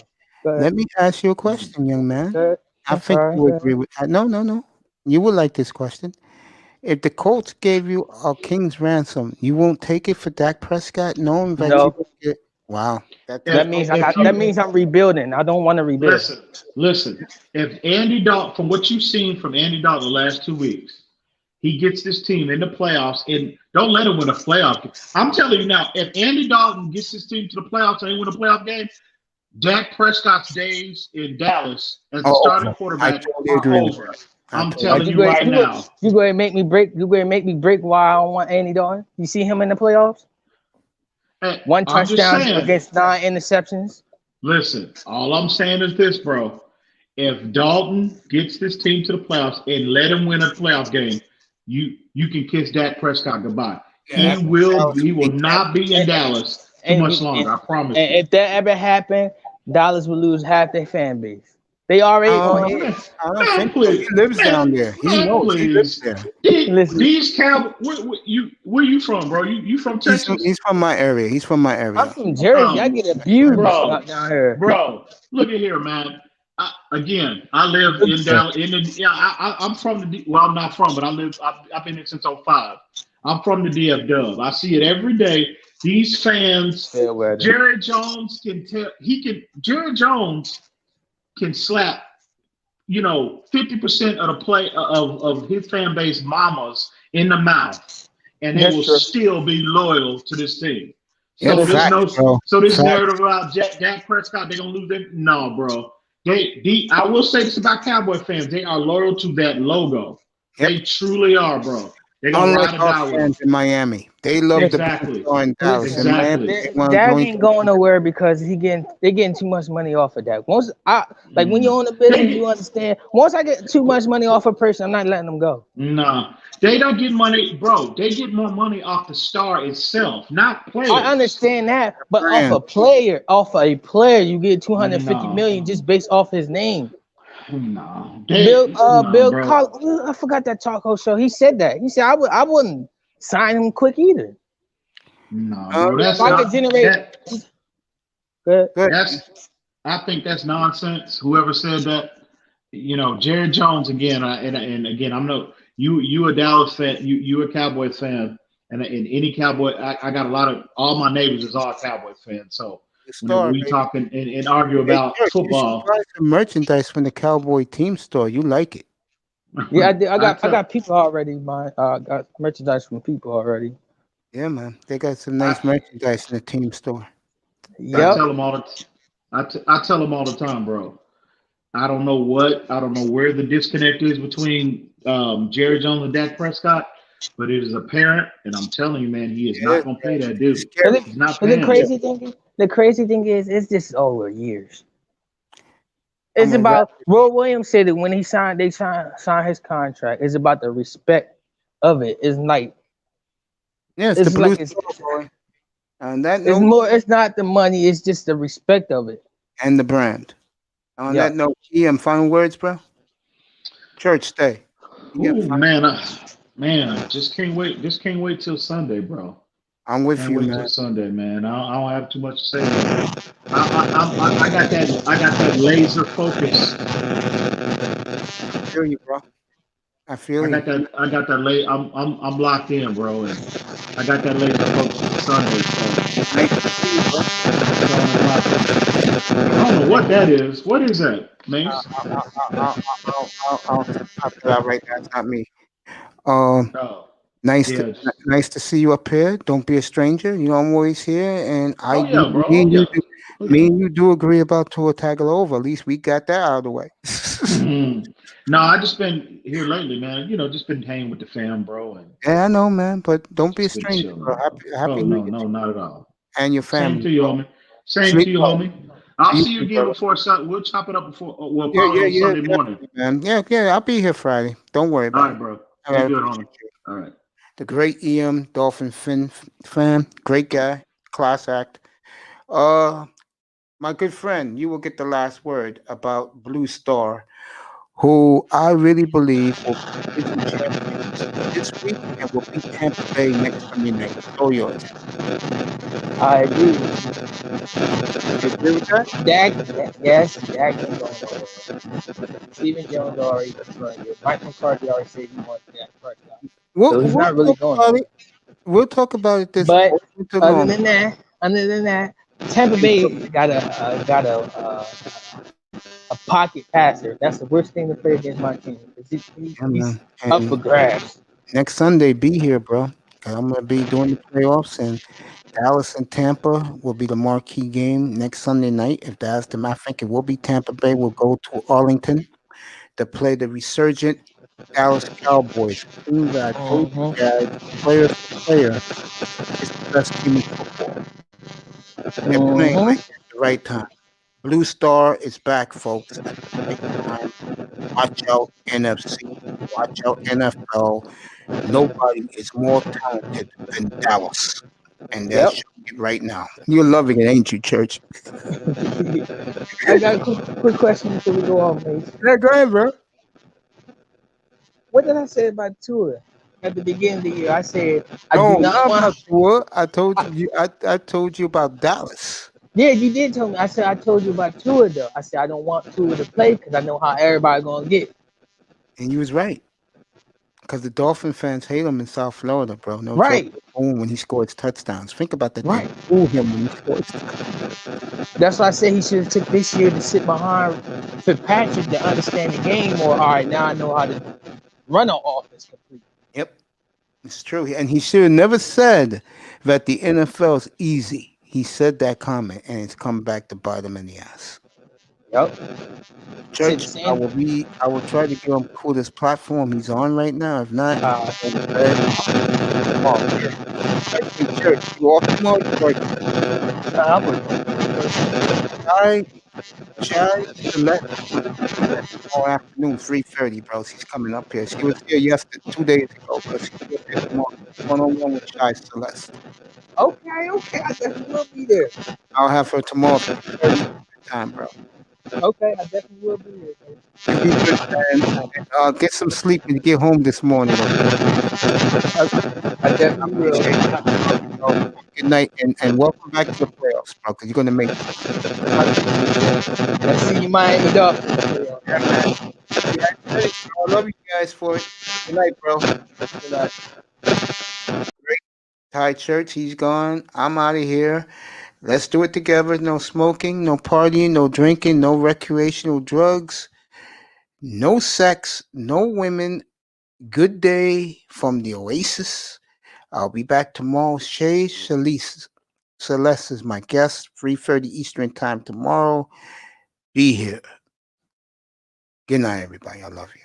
Go ahead. Let me ask you a question, young man. Go ahead. I I'm think sorry. you Go agree ahead. with. No. You would like this question. If the Colts gave you a king's ransom, you won't take it for Dak Prescott, knowing that No. you will get. Wow, That If, means if you that means I'm rebuilding. I don't want to rebuild. listen, if Andy Dalton, from what you've seen from Andy Dalton the last 2 weeks, he gets this team in the playoffs, and don't let him win a playoff game. I'm telling you now, if Andy Dalton gets his team to the playoffs and they win a playoff game, Dak Prescott's days in Dallas as the starting I quarterback totally are agree with over. that. I'm totally telling you right now. You going to make me break? You going to make me break why I don't want Andy Dalton? You see him in the playoffs? Hey, One I'm just touchdown saying. against 9 interceptions. Listen, all I'm saying is this, bro. If Dalton gets this team to the playoffs and let him win a playoff game, you can kiss Dak Prescott goodbye. Yeah, He will not be in Dallas too much longer. I promise you. And if that ever happened, Dallas would lose half their fan base. They already on Man, it. I don't man, think so. please. He lives down there. He Man, knows. He lives please. there. Listen. These Cowboys, where you from, bro? You from Texas? He's from my area. He's from my area. I'm from Jersey. I get abused out down here. Bro, look at here, man. I live in Dallas. I'm from the. Well, I'm not from, but I've been here since 05. I'm from the DF Dub. I see it every day. These fans. Jerry Jones can tell. Jerry Jones can slap, 50% of the play of his fan base mamas in the mouth, and they will still be loyal to this team. So this narrative about Dak Prescott, they're gonna lose it. No, bro. I will say this about Cowboy fans: they are loyal to that logo. Yep. They truly are, bro. They're gonna ride or die with fans in Miami. They love exactly. the Dallas. Exactly. Dak ain't going nowhere because they're getting too much money off of that. When you own a business, you understand. Once I get too much money off a person, I'm not letting them go. No, they don't get money, bro. They get more money off the star itself, not players. I understand that, but off a player, you get $250 million just based off his name. No, Bill Cosby, I forgot that talk show. He said that. He said I wouldn't sign him quick either. No, bro, that's I could generate. I think that's nonsense. Whoever said that, Jerry Jones again. And again, I'm no you a Dallas fan. You a Cowboys fan, and any Cowboy. I got all my neighbors is all Cowboys fans. So. Whenever we talk and argue about football, you should buy some merchandise from the Cowboy team store. You like it? Yeah, I did. I got people already. Got merchandise from people already. Yeah, man, they got some nice merchandise in the team store. Yeah, I tell them all the time, bro. I don't know where the disconnect is between Jerry Jones and Dak Prescott. But it is apparent, and I'm telling you, man, he is not going to pay that dude. He's not paying. The crazy thing is, it's just over years. It's about Roy Williams said that when they signed his contract. It's about the respect of it. It's like it's the blue. And that it's not the money. It's just the respect of it and the brand. On that note, Ian, final words, bro. Church stay. Ooh, man, just can't wait. Just can't wait till Sunday, bro. I'm with you, man. man. Till Sunday, man. I don't have too much to say. I got that laser focus. I feel you, bro. I got that. I'm locked in, bro, and I got that laser focus for Sunday. So. Nice to see you, bro. I don't know what that is. What is that, man? I'll pop it out right now. It's not me. Nice to see you up here. Don't be a stranger. I'm always here, and me and you do agree about Tua Tagovailoa. At least we got that out of the way. No, I just been here lately, man. Just been hanging with the fam, bro. And yeah, I know, man. But don't be a stranger, bro. Happy no, not at all. and your Same family. to you, bro. homie. Same Sleep to you, well. homie. I'll You see you too, again brother. before Sunday. We'll chop it up before. Well, Yeah, probably yeah, on yeah, Sunday morning. definitely, man. Yeah, yeah. I'll be here Friday. Don't worry All about right, it. bro. I Be good, appreciate homie. you. All right. The great EM Dolphin fan, great guy, class act. Uh, my good friend, you will get the last word about Blue Star, who I really believe will be division champions this week and will beat Tampa Bay next Sunday night. All yours. I agree with You agree with that? you. Yes, Dak ain't going nowhere. Stephen Jones already confirmed it. Mike McCarthy already said he wants Dak Prescott. So he's We'll not really talk going about nowhere. it. We'll talk about it this But winter other long. than that, Tampa Bay got a pocket passer. That's the worst thing to play against my team. 'Cause he's Yeah, man. up for And grabs. next Sunday, be here, bro. 'Cause I'm gonna be doing the playoffs, and Dallas and Tampa will be the marquee game next Sunday night. If that's the, I think it will be Tampa Bay. Will go to Arlington to play the resurgent Dallas Cowboys. A team that I told you guys, player for player, is the best team in football. They're playing right at the right time. Blue Star is back, folks, at the right time. Watch out, NFC. Watch out, NFL. Nobody is more talented than Dallas. And they're Yep. showing it right now. You're loving it, ain't you, Church? I got a quick question before we go on, Mace. Yeah, go ahead, bro. What did I say about Tua at the beginning of the year? I said I do No, not not want about to. Tua. I told you. I told you about Dallas, Yeah, you did tell me. I said I told you about Tua though. I said I don't want Tua to play because I know how everybody gonna get. and you was right. Because the Dolphin fans hate him in South Florida, bro. No joke. Right, Boom, when he scores touchdowns. Think about that. They right. boo him when he scores touchdowns. That's why I said he should have took this year to sit behind Fitzpatrick to understand the game more. All right, now I know how to run an offense completely. Yep, it's true. And he should have never said that the NFL is easy. He said that comment, and it's come back to bite him in the ass. Yep. Church, Said the I same. will be. I will try to get him cool this platform he's on right now. If not, go to bed. Oh, hey, Church, you off tomorrow? You working? I'm with Chai Select tomorrow afternoon, 3:30, bro. She's coming up here. She was here yesterday, 2 days ago, but she'll be up here tomorrow. One-on-one with Chai Celeste. Okay, I definitely will be there. I'll have her tomorrow, 3:30 time, bro. Okay, I definitely will be there. You be good, man. Get some sleep when you get home this morning. I definitely will. Appreciate it. Bro. Good night, and welcome back to the playoffs, bro, because you're going to make it. I see you, Miami Dolphins. Yeah, man. Yeah, I love you guys for it. Good night, bro. Good night. Great. Ty Church, he's gone. I'm out of here. Let's do it together. No smoking, no partying, no drinking, no recreational drugs, no sex, no women. Good day from the Oasis. I'll be back tomorrow. Shay Celeste is my guest. 3:30 Eastern time tomorrow. Be here. Good night, everybody. I love you.